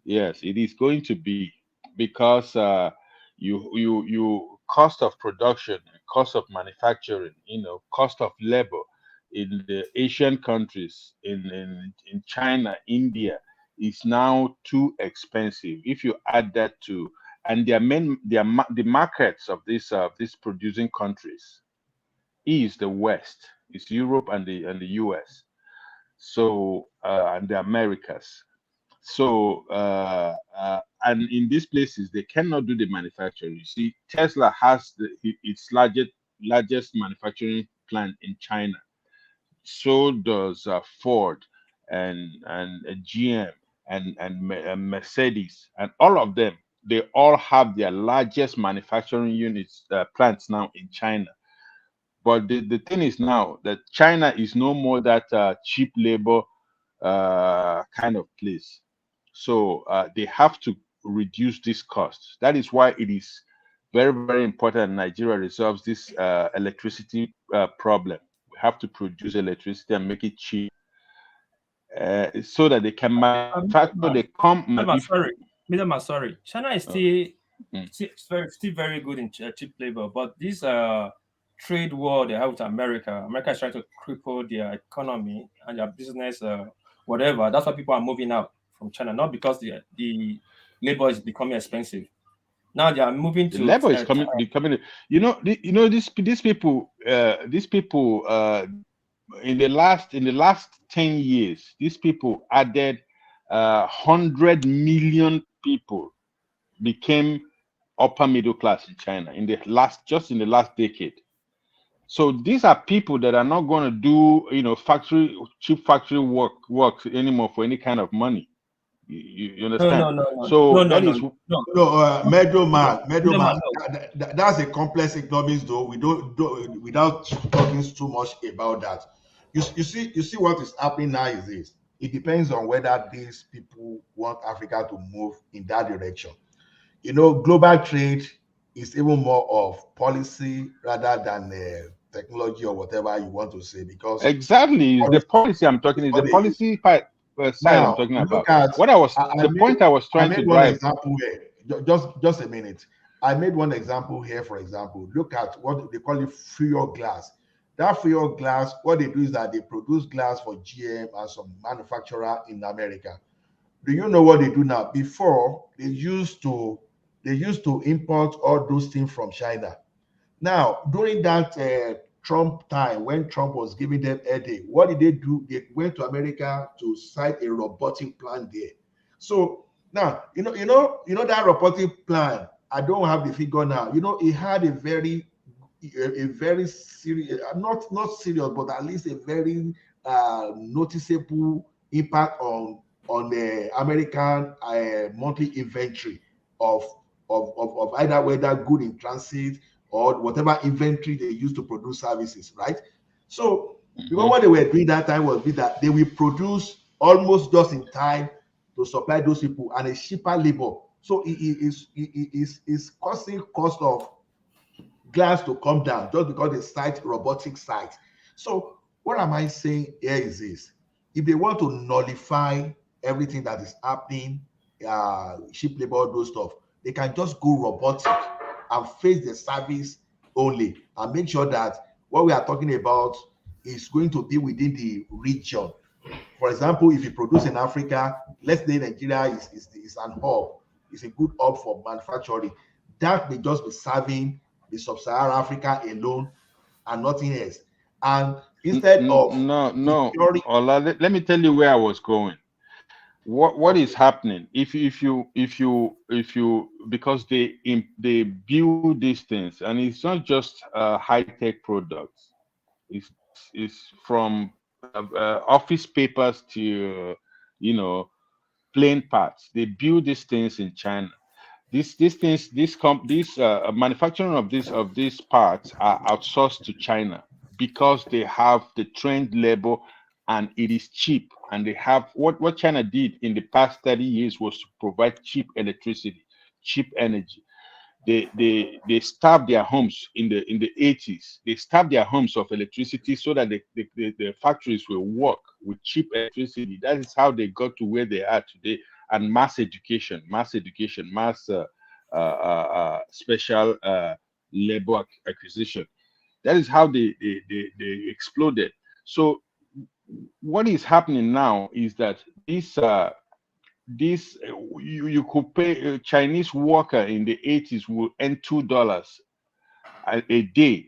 Yes, it is going to be, because you cost of production, cost of manufacturing, cost of labor in the Asian countries, in China, India, is now too expensive. If you add that to, and the markets of these producing countries is the West, it's Europe and the US, so and the Americas. So and in these places they cannot do the manufacturing. You see, Tesla has its largest manufacturing plant in China. So does Ford and GM and Mercedes, and all of them. They all have their largest manufacturing units plants now in China. But the thing is now that China is no more that cheap labor kind of place. So they have to reduce these costs. That is why it is very, very important Nigeria resolves this electricity problem. We have to produce electricity and make it cheap, so that they can manufacture. They come. Sorry. China is still very good in cheap labor, but this trade war they have with America. America is trying to cripple their economy and their business, whatever. That's why people are moving out from China, not because the labor is becoming expensive. Now they are moving The to labor is becoming. These people. In the last 10 years, these people added 100 million people became upper middle class in China in the last decade. So these are people that are not going to do cheap factory work anymore for any kind of money. You understand? Medro man, that's a complex economics, though. We don't without talking too much about that. You see what is happening now is this. It depends on whether these people want Africa to move in that direction. Global trade is even more of policy rather than technology or whatever you want to say, because exactly is the policy I'm talking. Is the policy side I'm talking about. What the point I was trying to drive. Example here. Just a minute. I made one example here. For example, look at what they call it fuel glass. That fuel glass, what they do is that they produce glass for GM and some manufacturer in America. Do you know what they do now? Before they used to import all those things from China. Now, during that Trump time, when Trump was giving them a day, what did they do? They went to America to site a robotic plant there. So now, that robotic plant, I don't have the figure now. It had a very serious, not serious, but at least a very noticeable impact on the American monthly inventory of either whether good in transit or whatever inventory they use to produce services, right? So because what they were doing that time was that they will produce almost just in time to supply those people and a cheaper labor. So it is causing cost of glass to come down just because they cite robotic sites. So what am I saying here is this: if they want to nullify everything that is happening, cheap labor, all those stuff, they can just go robotic and face the service only and make sure that what we are talking about is going to be within the region. For example, if you produce in Africa, let's say Nigeria is an hub, it's a good hub for manufacturing. That may just be serving the sub-Saharan Africa alone and nothing else. And instead of Ola, let me tell you where I was going. what is happening if you because they build these things, and it's not just high-tech products. It's from office papers to plain parts. They build these things in China. These things, these manufacturing of these parts are outsourced to China because they have the trained labor, and it is cheap. And they have what China did in the past 30 years was to provide cheap electricity, cheap energy. They starved their homes in the 80s. They starved their homes of electricity so that the factories will work with cheap electricity. That is how they got to where they are today. And mass education, mass special labor acquisition. That is how they exploded. So what is happening now is that this you could pay a Chinese worker in the 80s will earn $2 a day.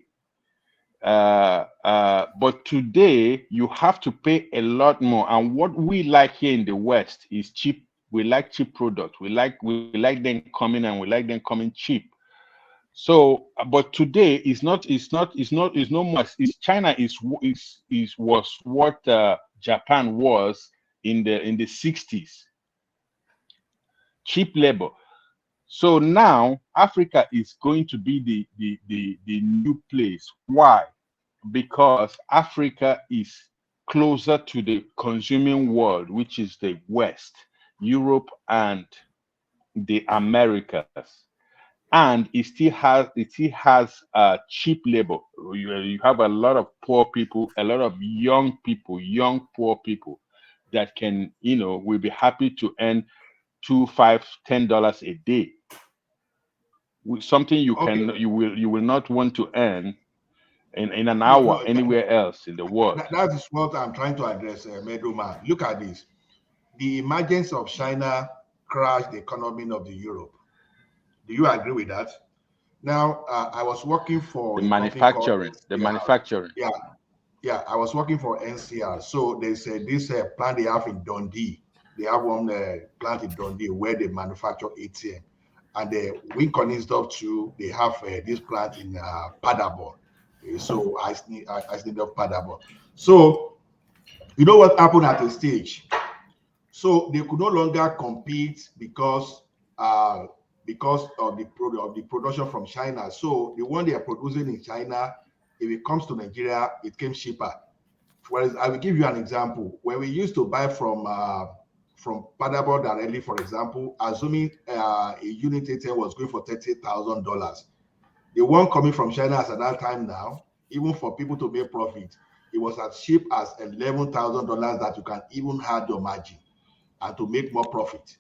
But today you have to pay a lot more. And what we like here in the West is cheap. We like cheap products. We like them coming, and we like them coming cheap. So, but today is no more. Is China is was what Japan was in the 60s. Cheap labor. So now Africa is going to be the new place. Why? Because Africa is closer to the consuming world, which is the West, Europe, and the Americas. And it still has cheap labor. You have a lot of poor people, a lot of young people, young poor people that can, will be happy to earn two, five, $10 a day, with something Okay, you will not want to earn in an no, hour no, anywhere else in the world. that is what I'm trying to address, Meduma. Look at this. The emergence of China crashed the economy of the Europe. Do you agree with that? Now, I was working for a company called The NCR. manufacturing. Yeah, yeah, I was working for NCR. So they said this plant they have in Dundee. They have one plant in Dundee where they manufacture ATM. And the Wincon stuff too, they have this plant in Paderborn. So I need of Paderborn. So you know what happened at a stage? So they could no longer compete uh, because of the production from China. So the one they are producing in China, if it comes to Nigeria, it came cheaper. Whereas I will give you an example. When we used to buy from Paderborn directly, for example, assuming a unit ATM was going for $30,000, the one coming from China as at that time now, even for people to make profit, it was as cheap as $11,000 that you can even have your margin and to make more profit.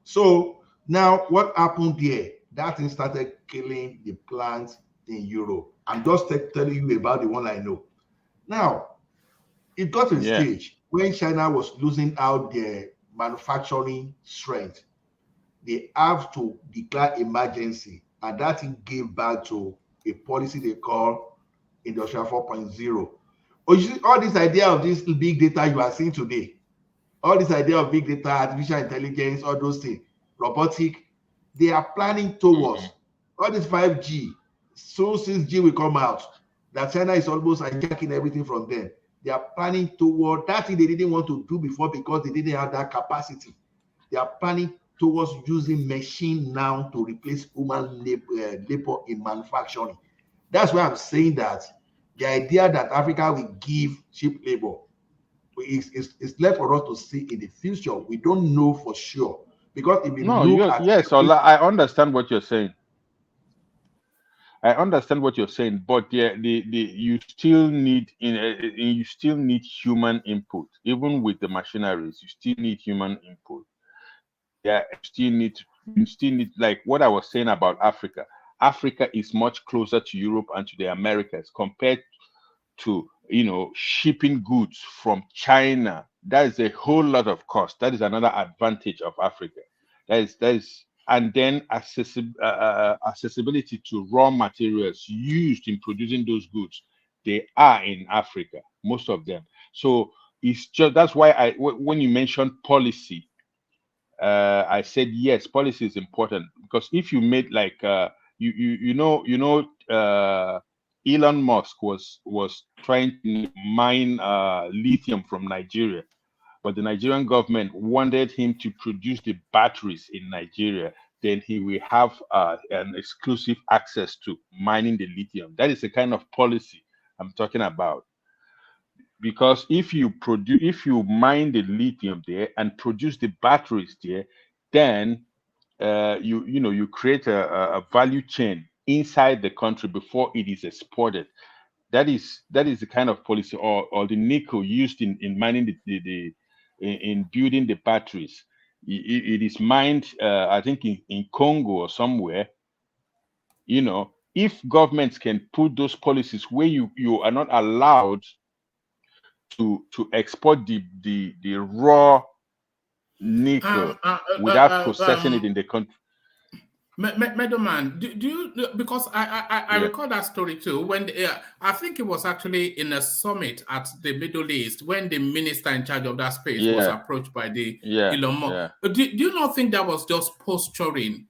So now what happened there? That thing started killing the plants in Europe. I'm just telling you about the one I know. Now, it got to a Yeah. stage when China was losing out their manufacturing strength. They have to declare emergency, and that thing gave back to a policy they call Industrial 4.0. Oh, you see, all this idea of this big data you are seeing today, all this idea of big data, artificial intelligence, all those things, robotic, they are planning towards all this 5G. So 6G will come out, that China is almost hijacking everything from them. They are planning toward that thing they didn't want to do before because they didn't have that capacity. They are planning towards using machine now to replace human labor in manufacturing. That's why I'm saying that the idea that Africa will give cheap labor is left for us to see in the future. We don't know for sure because if we No, look at yes, Ola, I understand what you're saying. I understand what you're saying, but you still need you still need human input, even with the machineries. You still need human input. Yeah, you still need like what I was saying about Africa. Africa is much closer to Europe and to the Americas compared to shipping goods from China. That is a whole lot of cost. That is another advantage of Africa. That is and then accessibility to raw materials used in producing those goods. They are in Africa, most of them. So it's just that's why when you mention policy, I said yes, policy is important because if you made like Elon Musk was trying to mine lithium from Nigeria, but the Nigerian government wanted him to produce the batteries in Nigeria. Then he will have an exclusive access to mining the lithium. That is the kind of policy I'm talking about. Because if you mine the lithium there and produce the batteries there, then you create a value chain inside the country before it is exported. That is the kind of policy, or the nickel used in mining in building the batteries. It is mined, I think, in Congo or somewhere. If governments can put those policies where you are not allowed to export the raw nickel without processing it in the country. Meadowman, do you, because I Yeah. recall that story too, when I think it was actually in a summit at the Middle East when the minister in charge of that space was Yeah. approached by the Yeah. Elon Musk. Yeah. Do you not think that was just posturing?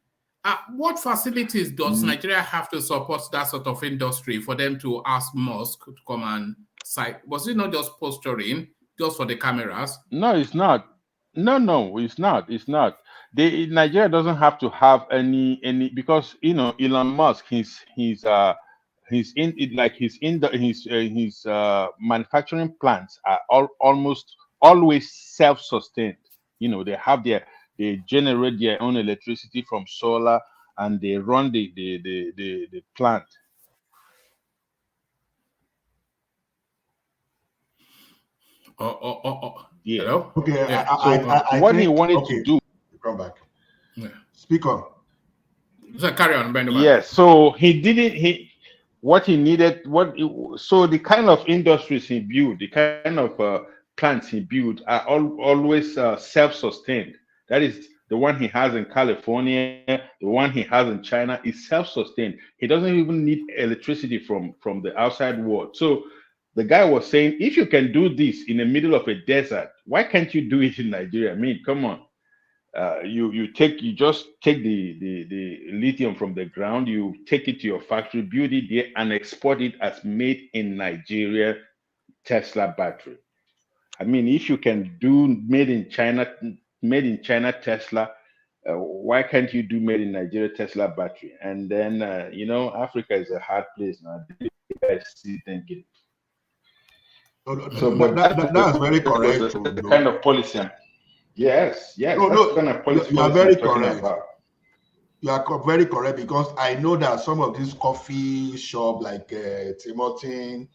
What facilities does Nigeria have to support that sort of industry for them to ask Musk to come and cite? Was it not just posturing, just for the cameras? No, it's not. No, it's not. It's not. Nigeria doesn't have to have any because Elon Musk, he's in it, like his manufacturing plants are almost always self-sustained. They generate their own electricity from solar, and they run the plant. Yeah. Hello? Okay, Yeah. I what he think, wanted okay, to do. come back. Yeah. Speak on. So carry on, Benjamin. Yeah, so he didn't. What he needed. So the kind of industries he built, the kind of plants he built, are always self-sustained. That is the one he has in California, the one he has in China is self-sustained. He doesn't even need electricity from the outside world. So the guy was saying, if you can do this in the middle of a desert, why can't you do it in Nigeria? I mean, come on. You just take the lithium from the ground, you take it to your factory, build it there, and export it as made in Nigeria Tesla battery. I mean, if you can do made in China Tesla, why can't you do made in Nigeria Tesla battery? And then Africa is a hard place now. You guys see thinking. So, but That's very correct. The kind of policy. Yes, that's the kind of policy you are very I'm talking correct. about. You are very correct, because I know that some of these coffee shop like Timothy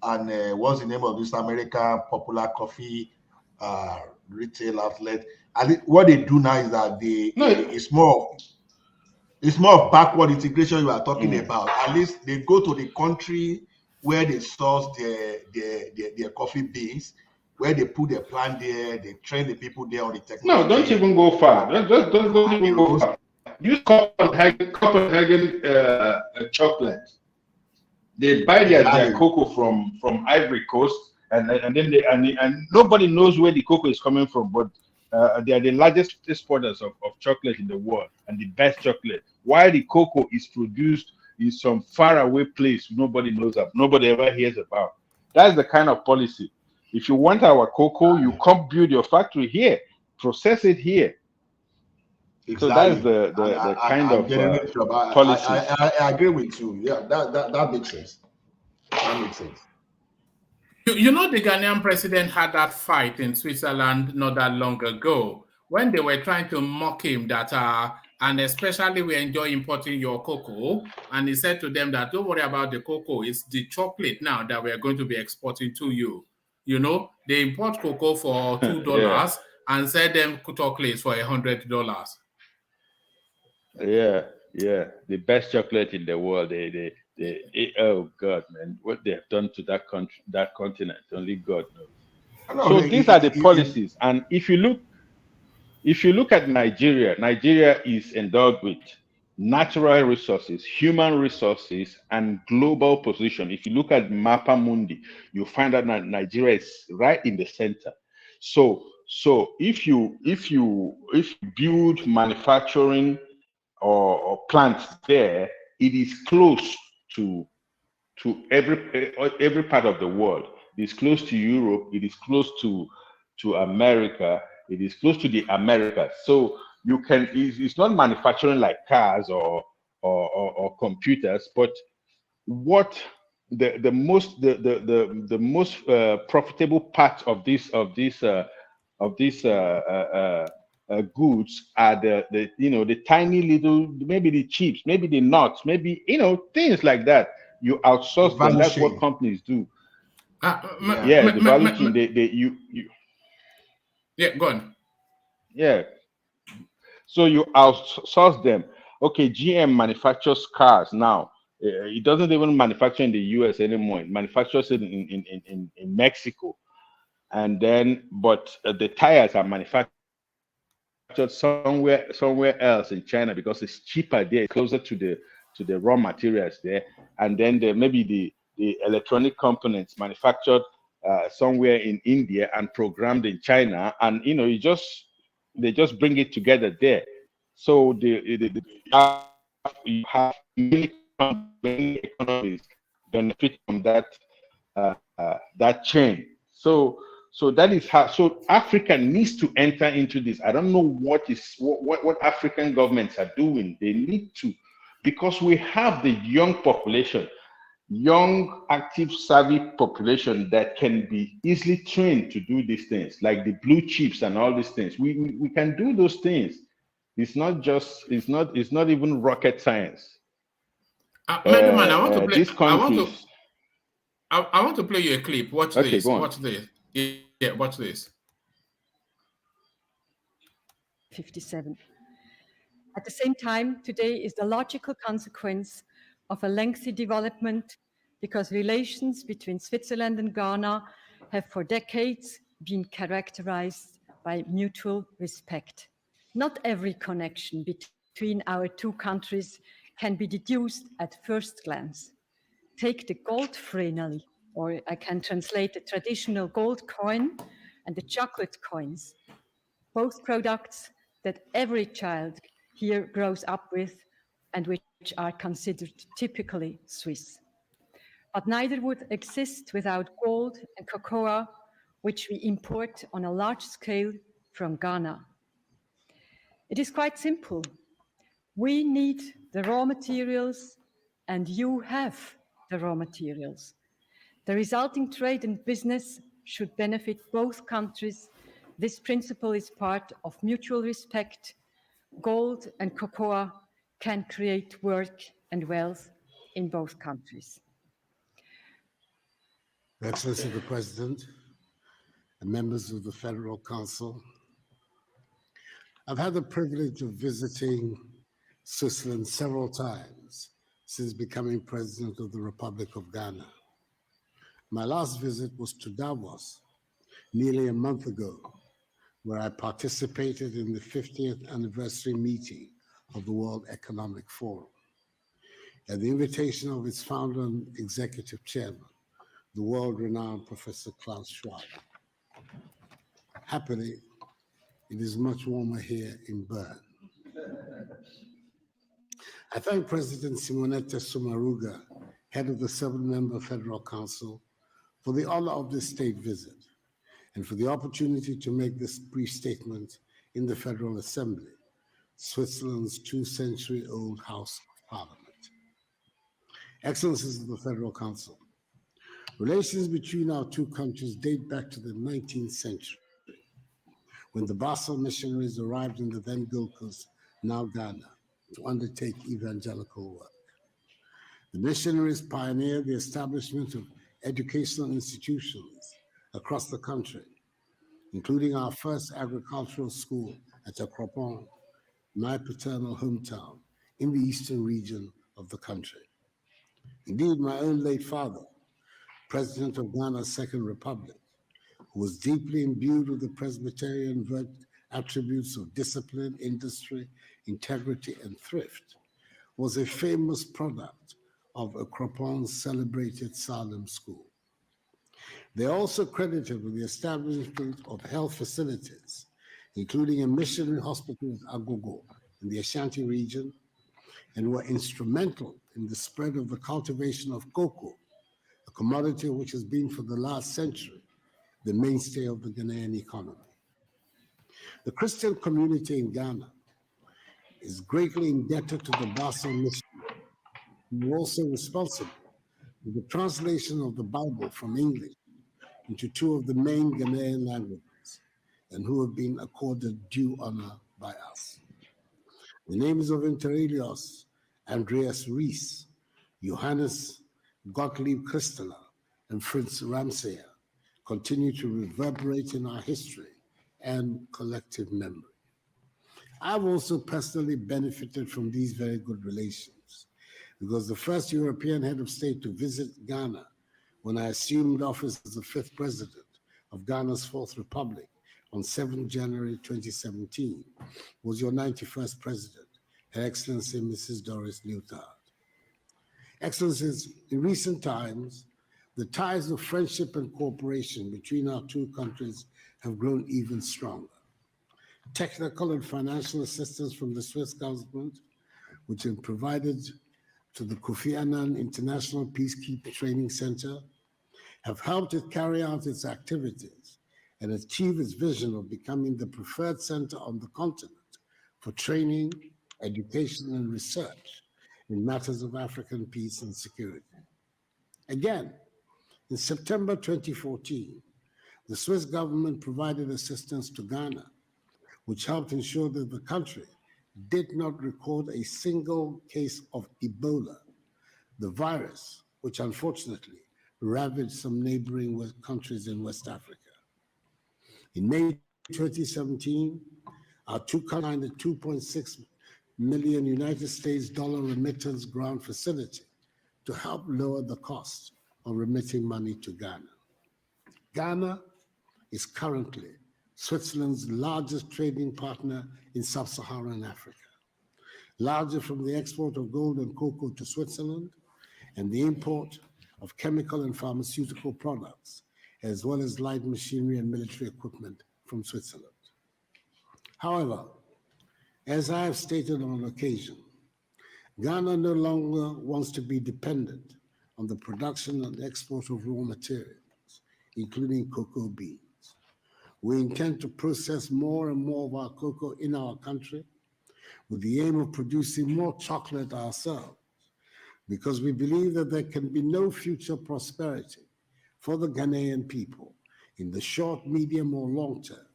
and what's the name of this American popular coffee retail outlet, and what they do now is that it's more backward integration you are talking about. At least they go to the country where they source their coffee beans, where they put their plant there, they train the people there on the technology. No, don't even go far. Don't even go far. Use Copenhagen chocolate. They buy their cocoa from Ivory Coast, and then and nobody knows where the cocoa is coming from, but they are the largest exporters of chocolate in the world, and the best chocolate. While the cocoa is produced in some faraway place nobody knows of, nobody ever hears about. That's the kind of policy. If you want our cocoa, you come build your factory here, process it here. Exactly. So that's the kind of policy. I agree with you. Yeah, that makes sense. That makes sense. You know, the Ghanaian president had that fight in Switzerland not that long ago when they were trying to mock him that, and especially we enjoy importing your cocoa. And he said to them that don't worry about the cocoa, it's the chocolate now that we are going to be exporting to you. You know, they import cocoa for $2 Yeah. and sell them chocolates for $100. Yeah, the best chocolate in the world. Oh God, man, what they have done to that country, that continent, only God knows. So these are the policies, and if you look at Nigeria is endowed with natural resources, human resources, and global position. If you look at Mappa Mundi, you find out that Nigeria is right in the center. So So if you build manufacturing or plants there, it is close to every part of the world. It is close to Europe. It is close to America. It is close to the Americas. So you can. It's not manufacturing like cars or computers, but what the most profitable part of these goods are the tiny little, maybe the chips, maybe the nuts, maybe things like that. You outsource them. That's what companies do. Yeah, the value chain. You Yeah, go on. yeah. So you outsource them. Okay, GM manufactures cars now. It doesn't even manufacture in the US anymore. It manufactures it in Mexico. And then, but the tires are manufactured somewhere else in China because it's cheaper there, closer to the raw materials there. And then maybe the electronic components manufactured somewhere in India and programmed in China, and they just bring it together there. So you have many economies benefit from that chain. So that is how. So Africa needs to enter into this. I don't know what African governments are doing. They need to, because we have the young population, young, active, savvy population that can be easily trained to do these things, like the blue chips and all these things. We can do those things. It's not even rocket science. Madman, I want to play. These countries. I want to play you a clip. Watch Okay, this. go on. Watch this. Yeah, watch this. 57. At the same time, today is the logical consequence of a lengthy development because relations between Switzerland and Ghana have for decades been characterized by mutual respect. Not every connection between our two countries can be deduced at first glance. Take the gold freneli, or I can translate the traditional gold coin and the chocolate coins, both products that every child here grows up with and which are considered typically Swiss. But neither would exist without gold and cocoa, which we import on a large scale from Ghana. It is quite simple. We need the raw materials, and you have the raw materials. The resulting trade and business should benefit both countries. This principle is part of mutual respect. Gold and cocoa can create work and wealth in both countries. Excellency the President and members of the Federal Council, I've had the privilege of visiting Switzerland several times since becoming President of the Republic of Ghana. My last visit was to Davos nearly a month ago, where I participated in the 50th anniversary meeting of the World Economic Forum. At the invitation of its founder and executive chairman, the world-renowned Professor Klaus Schwab. Happily, it is much warmer here in Bern. I thank President Simonetta Sommaruga, head of the 7-member Federal Council, for the honor of this state visit and for the opportunity to make this brief statement in the Federal Assembly, Switzerland's 2-century-old House of Parliament. Excellencies of the Federal Council, relations between our two countries date back to the 19th century, when the Basel missionaries arrived in the then Gold Coast, now Ghana, to undertake evangelical work. The missionaries pioneered the establishment of educational institutions across the country, including our first agricultural school at Akropong, my paternal hometown, in the eastern region of the country. Indeed, my own late father, President of Ghana's Second Republic, who was deeply imbued with the Presbyterian attributes of discipline, industry, integrity, and thrift, was a famous product of Akropong's celebrated Salem School. They're also credited with the establishment of health facilities, including a missionary hospital at Agogo in the Ashanti region, and were instrumental in the spread of the cultivation of cocoa, a commodity which has been for the last century the mainstay of the Ghanaian economy. The Christian community in Ghana is greatly indebted to the Basel mission, who were also responsible for the translation of the Bible from English into two of the main Ghanaian languages, and who have been accorded due honor by us. The names of Inter Elios, Andreas Rees, Johannes Gottlieb Christeler, and Fritz Ramsayer continue to reverberate in our history and collective memory. I've also personally benefited from these very good relations, because the first European head of state to visit Ghana when I assumed office as the fifth president of Ghana's Fourth Republic on 7 January 2017 was your 91st president, Her Excellency Mrs. Doris Leuthard. Excellencies, in recent times, the ties of friendship and cooperation between our two countries have grown even stronger. Technical and financial assistance from the Swiss government, which have provided to the Kofi Annan International Peacekeeping Training Center, have helped it carry out its activities and achieve its vision of becoming the preferred center on the continent for training, education, and research in matters of African peace and security. Again, in September 2014, the Swiss government provided assistance to Ghana, which helped ensure that the country did not record a single case of Ebola, the virus which unfortunately ravaged some neighboring countries in West Africa. In May 2017, our two countries signed a $2.6 million United States remittance grant facility to help lower the cost of remitting money to Ghana. Ghana is currently Switzerland's largest trading partner in sub-Saharan Africa, larger from the export of gold and cocoa to Switzerland and the import of chemical and pharmaceutical products, as well as light machinery and military equipment from Switzerland. However, as I have stated on occasion, Ghana no longer wants to be dependent on the production and export of raw materials, including cocoa beans. We intend to process more and more of our cocoa in our country with the aim of producing more chocolate ourselves, because we believe that there can be no future prosperity for the Ghanaian people in the short, medium, or long term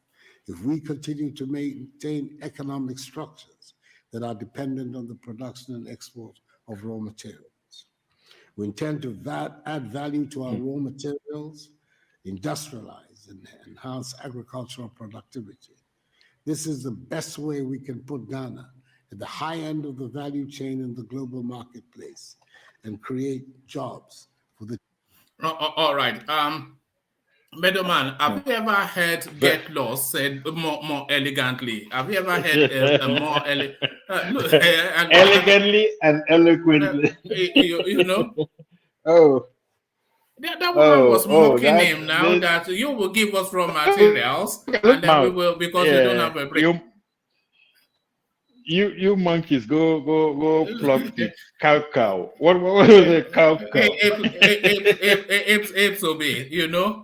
if we continue to maintain economic structures that are dependent on the production and export of raw materials. We intend to add value to our raw materials, industrialize and enhance agricultural productivity. This is the best way we can put Ghana at the high end of the value chain in the global marketplace and create jobs for the... All right. Middleman, have you ever heard "get lost" said more elegantly? Have you ever heard a more elegantly and eloquently? You know. Oh. That woman was mocking him now that you will give us raw materials and then we will, because we don't have a break. You monkeys go pluck the cow. What was the cow? Apes obey, you know.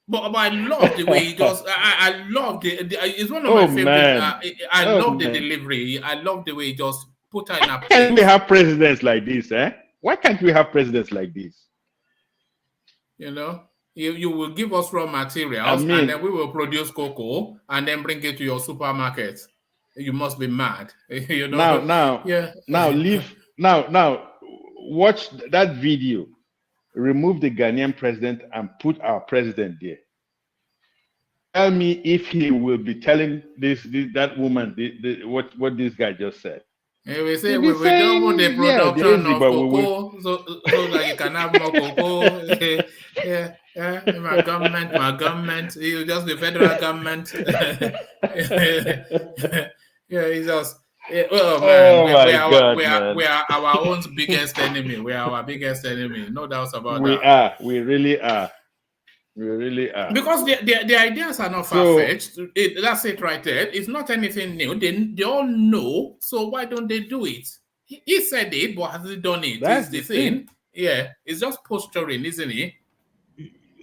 But I love the way he just. I love it's one of my favorite. I love the delivery. I love the way he just put her in a place. Why can't we have presidents like this, eh? Why can't we have presidents like this? You know, you will give us raw materials and then we will produce cocoa and then bring it to your supermarket. You must be mad. You know. Now, watch that video. Remove the Ghanaian president and put our president there. Tell me if he will be telling that woman what this guy just said. We say we double the production of cocoa so that you can have more cocoa. My government. You just the federal government. It's just. Oh man, we are our own biggest enemy. We are our biggest enemy. No doubts about that. We really are. We really are. Because the ideas are not far-fetched. That's it right there. It's not anything new. They all know. So why don't they do it? He said it, but has he done it? That's Is the the thing. Yeah, it's just posturing, isn't it?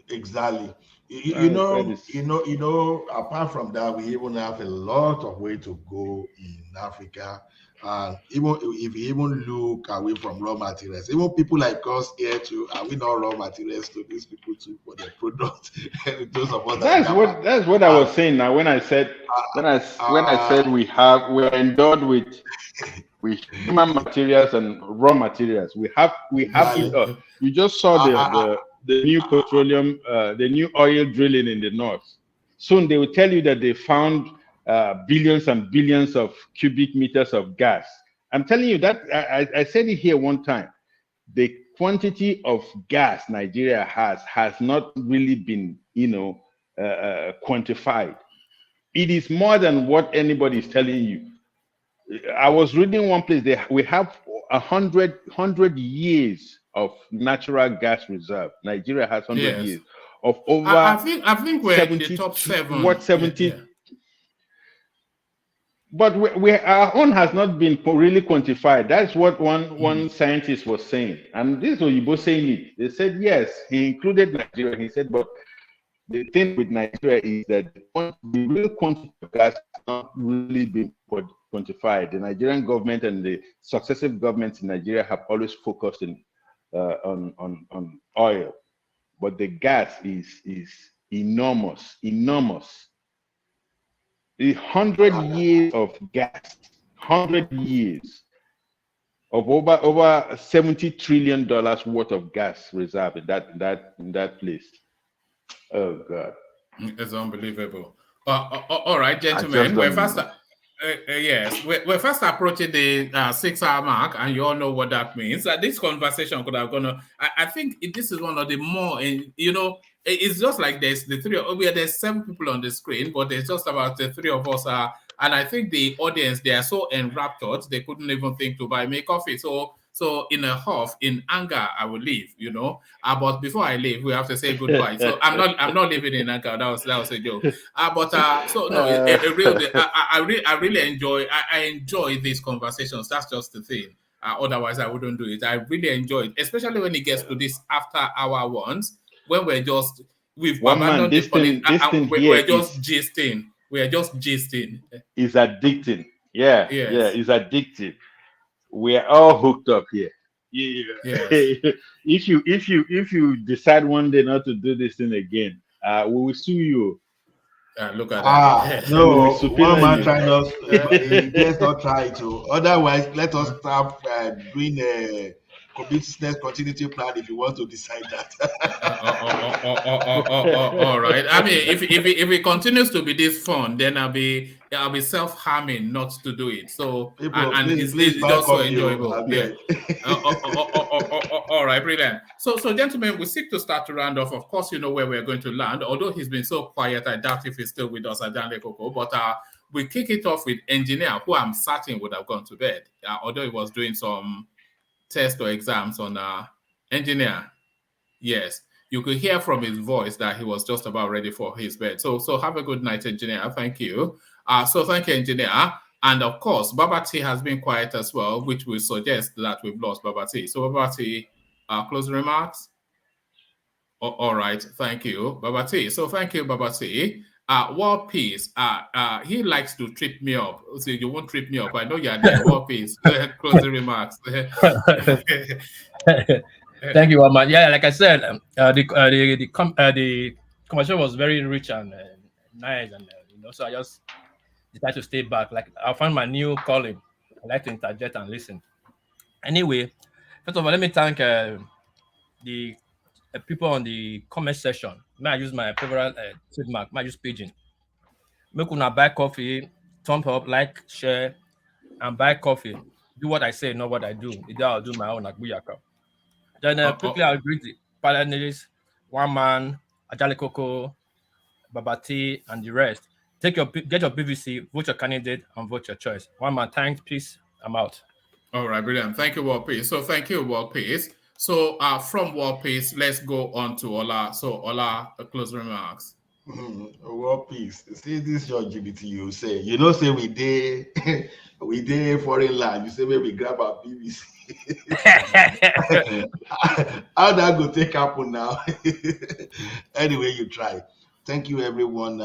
Exactly. You know, apart from that, we even have a lot of way to go in Africa. And even if you even look away from raw materials, even people like us here too, are we not raw materials to these people too for their product? Those of us that That's what I was saying now when I said we're endowed with human materials and raw materials. We have it all. You just saw the new petroleum, the new oil drilling in the north. Soon they will tell you that they found billions and billions of cubic meters of gas. I'm telling you that I said it here one time. The quantity of gas Nigeria has not really been, quantified. It is more than what anybody is telling you. I was reading one place that we have 100 years of natural gas reserve. Nigeria has 100 Yes. years of over. I think we're in the top 7. What 70? Yeah. But our own has not been really quantified. That's what one scientist was saying, and this was Oyibo saying it. They said yes, he included Nigeria. He said, but the thing with Nigeria is that the real quantity of gas has not really been quantified. The Nigerian government and the successive governments in Nigeria have always focused on oil, but the gas is enormous. 100 years of gas, 100 years of over $70 trillion worth of gas reserve in that place. Oh God, it's unbelievable. All right, gentlemen, we're fast. Yes, we're fast approaching the 6-hour mark, and you all know what that means. This conversation could have gone. I think this is one of the more, it's just like there's the three. There's 7 people on the screen, but there's just about the 3 of us. And I think the audience, they are so enraptured they couldn't even think to buy me coffee. So in a huff, in anger, I will leave. But before I leave, we have to say goodbye. So I'm not leaving in anger. That was a joke. So no, I really enjoy. I enjoy these conversations. That's just the thing. Otherwise, I wouldn't do it. I really enjoy it, especially when it gets to this after-hour ones when we've abandoned the politics. We're just gisting. We are just gisting. It's addicting. Yeah, yes. Yeah, it's addictive. We are all hooked up here. Yeah. Yes. If you decide one day not to do this thing again, we will sue you. Look at that. No, one man try not. Let's not try to. Otherwise, let us start doing a business continuity plan if you want to decide that. All right. I mean, if it continues to be this fun, then I'll be self-harming not to do it. So People, it's just so enjoyable. Yeah. All right, brilliant. So gentlemen, we seek to start to round off. Of course, you know where we're going to land. Although he's been so quiet, I doubt if he's still with us at Dan Lekoko. But we kick it off with engineer, who I'm certain would have gone to bed, although he was doing some test or exams on engineer. Yes, you could hear from his voice that he was just about ready for his bed. So have a good night, engineer. Thank you. So thank you, engineer. And of course, Babati has been quiet as well, which will suggest that we've lost Babati. So Babati, closing remarks? All right, thank you, Babati. So thank you, Babati. World Peace, he likes to trip me up. So you won't trip me up. I know you're there. World Peace, closing remarks. Thank you, Ahmad. Yeah, like I said, the conversation was very rich and nice, and so I just decided to stay back. Like I found my new calling. I like to interject and listen. Anyway, first of all, let me thank the people on the comment section. May I use my favorite trademark? May I use paging? Make una buy coffee, thumb up, like, share, and buy coffee. Do what I say, not what I do. Either I'll do my own Agbuyaka. Then quickly I'll greet the panelists, One Man, Ajale Koko, Babati, and the rest. Get your PVC, vote your candidate, and vote your choice. One Man, thanks, peace. I'm out. All right, brilliant. Thank you, World Peace. So thank you, World Peace. So from War Peace, let's go on to Ola. So Ola, closing remarks. War Peace. See this your GBT you say. You know, say we day we day foreign land. You say maybe we grab our BBC. How that go take happen now? Anyway, you try. Thank you, everyone.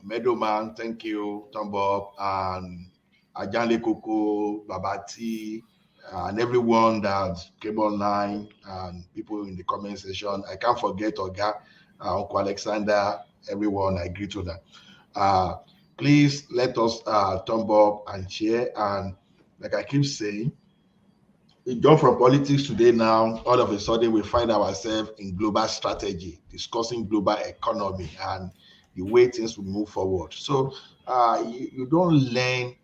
Meadowman, thank you, Tombob, and Ajanle Koko, Babati, and everyone that came online, and people in the comment section. I can't forget Oga, Uncle Alexander, everyone. I greet you that. Please let us thumb up and share. And like I keep saying, we jump from politics today now. All of a sudden, we find ourselves in global strategy, discussing global economy and the way things will move forward. So you don't learn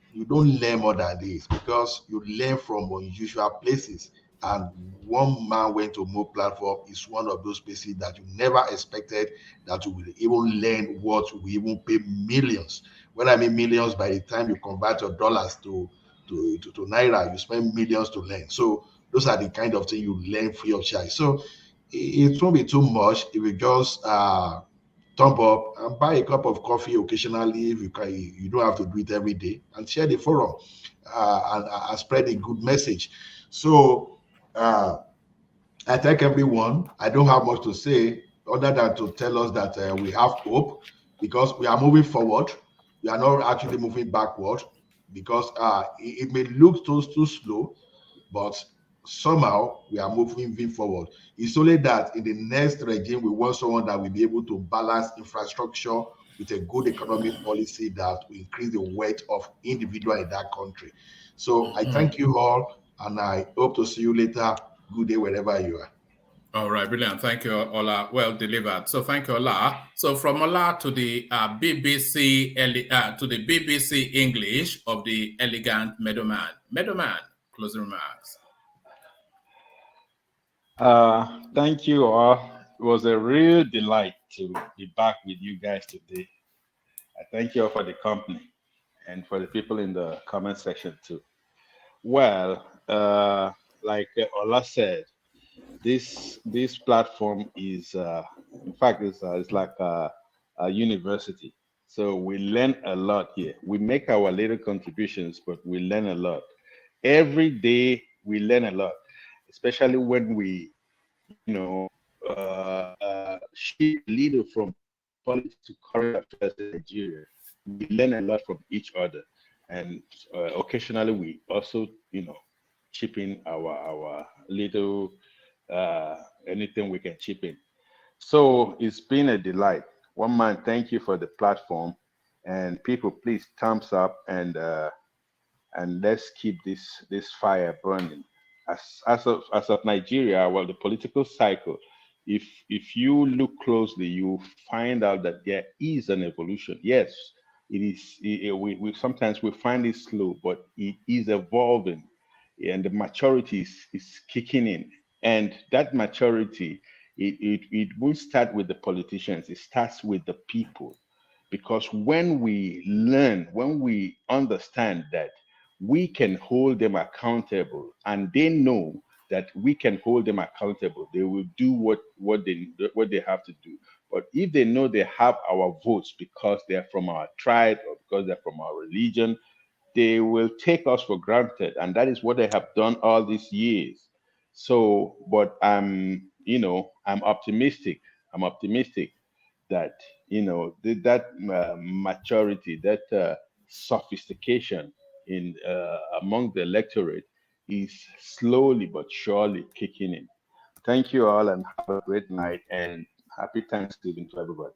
more than this because you learn from unusual places. And one man went to Mo platform is one of those places that you never expected that you will even learn what will even pay millions. When I mean millions, by the time you convert your dollars to naira, you spend millions to learn. So those are the kind of thing you learn free of charge. So it won't be too much if you just thumb up and buy a cup of coffee occasionally. If you can, you don't have to do it every day, and share the forum and spread a good message. So I thank everyone. I don't have much to say other than to tell us that we have hope because we are moving forward. We are not actually moving backward because it may look too slow, but somehow we are moving forward. It's only that in the next regime, we want someone that will be able to balance infrastructure with a good economic policy that will increase the weight of individual in that country. So I thank you all, and I hope to see you later. Good day wherever you are. All right, brilliant. Thank you, Ola. Well delivered. So thank you, Ola. So from Ola to the BBC English of the elegant Meadowman. Meadowman, closing remarks. Thank you all. It was a real delight to be back with you guys today. I thank you all for the company and for the people in the comment section too. Well, like Ola said, this platform is, in fact, it's like a university. So we learn a lot here. We make our little contributions, but we learn a lot. Every day we learn a lot, especially when we, shift leader from politics to current affairs in Nigeria. We learn a lot from each other, and occasionally we also, chip in our little anything we can chip in. So it's been a delight. One man, thank you for the platform, and people, please thumbs up and let's keep this fire burning. As of Nigeria, well, the political cycle, if you look closely, you find out that there is an evolution. Yes, it is. We sometimes we find it slow, but it is evolving, and the maturity is kicking in. And that maturity, it won't start with the politicians. It starts with the people, because when we learn, when we understand that we can hold them accountable and they know that we can hold them accountable, they will do what they have to do. But if they know they have our votes because they're from our tribe or because they're from our religion, they will take us for granted, and that is what they have done all these years. So, but I'm optimistic. I'm optimistic that that maturity, that sophistication in among the electorate is slowly but surely kicking in. Thank you all, and have a great night, and happy Thanksgiving to everybody.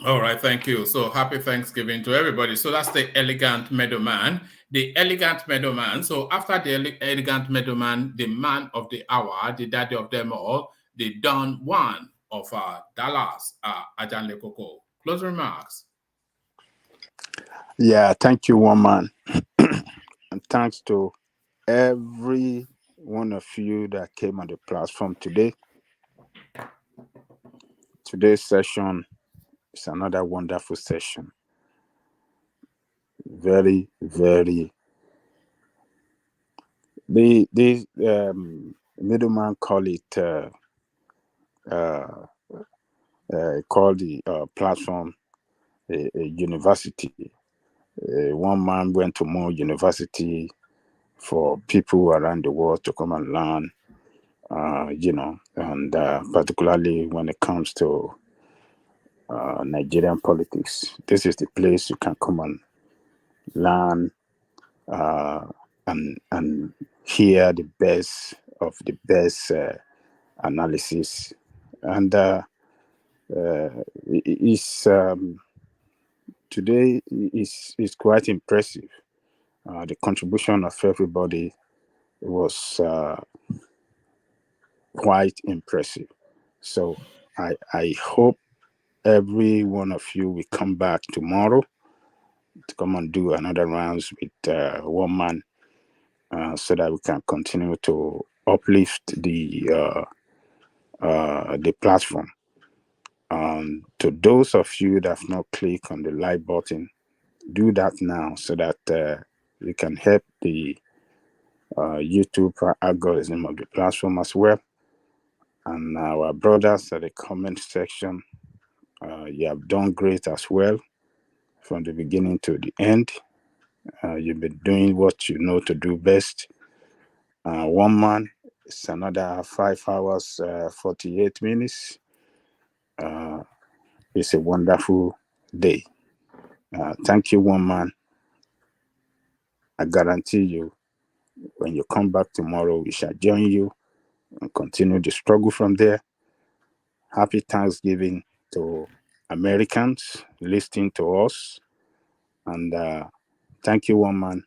All right, thank you. So happy Thanksgiving to everybody. So that's the elegant Meadowman. The elegant Meadowman. So after the elegant Meadowman, the man of the hour, the daddy of them all, the Don Juan of Dallas, Ajanle Koko. Closing remarks. Yeah, thank you, one man. And thanks to every one of you that came on the platform today. Today's session is another wonderful session. Very, very the middleman call it call the platform a university. One man went to more university for people around the world to come and learn, and particularly when it comes to Nigerian politics. This is the place you can come and learn and hear the best of the best analysis. And it's today is quite impressive. The contribution of everybody was quite impressive. So I hope every one of you will come back tomorrow to come and do another rounds with one man, so that we can continue to uplift the platform. To those of you that have not clicked on the like button, do that now so that we can help the YouTube algorithm of the platform as well. And our brothers at the comment section, you have done great as well from the beginning to the end. You've been doing what you know to do best. One man, it's another 5 hours, 48 minutes. It's a wonderful day. Thank you, one man. I guarantee you, when you come back tomorrow, we shall join you and continue the struggle from there. Happy Thanksgiving to Americans listening to us. And thank you, one man.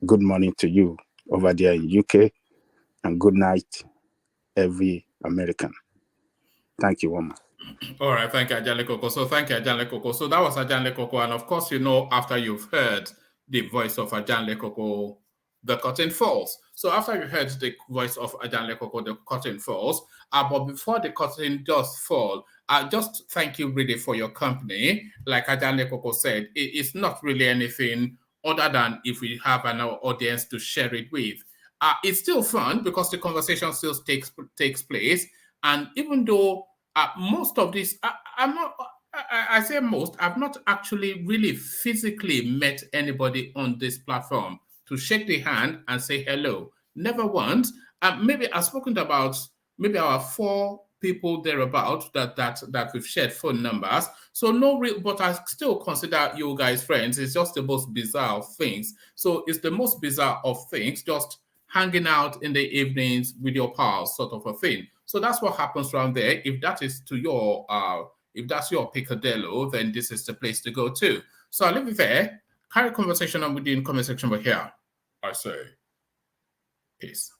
Good morning to you over there in UK. And good night, every American. Thank you, one man. All right, thank you, Ajanle Koko. So thank you, Ajanle Koko. So that was Ajanle Koko. And of course, after you've heard the voice of Ajanle Koko, the curtain falls. So after you heard the voice of Ajanle Koko, the curtain falls. But before the curtain does fall, I just thank you really for your company. Like Ajanle Koko said, it's not really anything other than if we have an audience to share it with. It's still fun because the conversation still takes place. And even though most of this, I say most, I've not actually really physically met anybody on this platform to shake the hand and say hello. Never once. Maybe I've spoken about maybe our 4 people thereabout that we've shared phone numbers. So no real, but I still consider you guys friends. It's just the most bizarre of things. So it's the most bizarre of things, just hanging out in the evenings with your pals, sort of a thing. So that's what happens around there. If that is to your, if that's your picadillo, then this is the place to go to. So I'll leave it there. Carry conversation on with you in the comment section over here. I say, peace.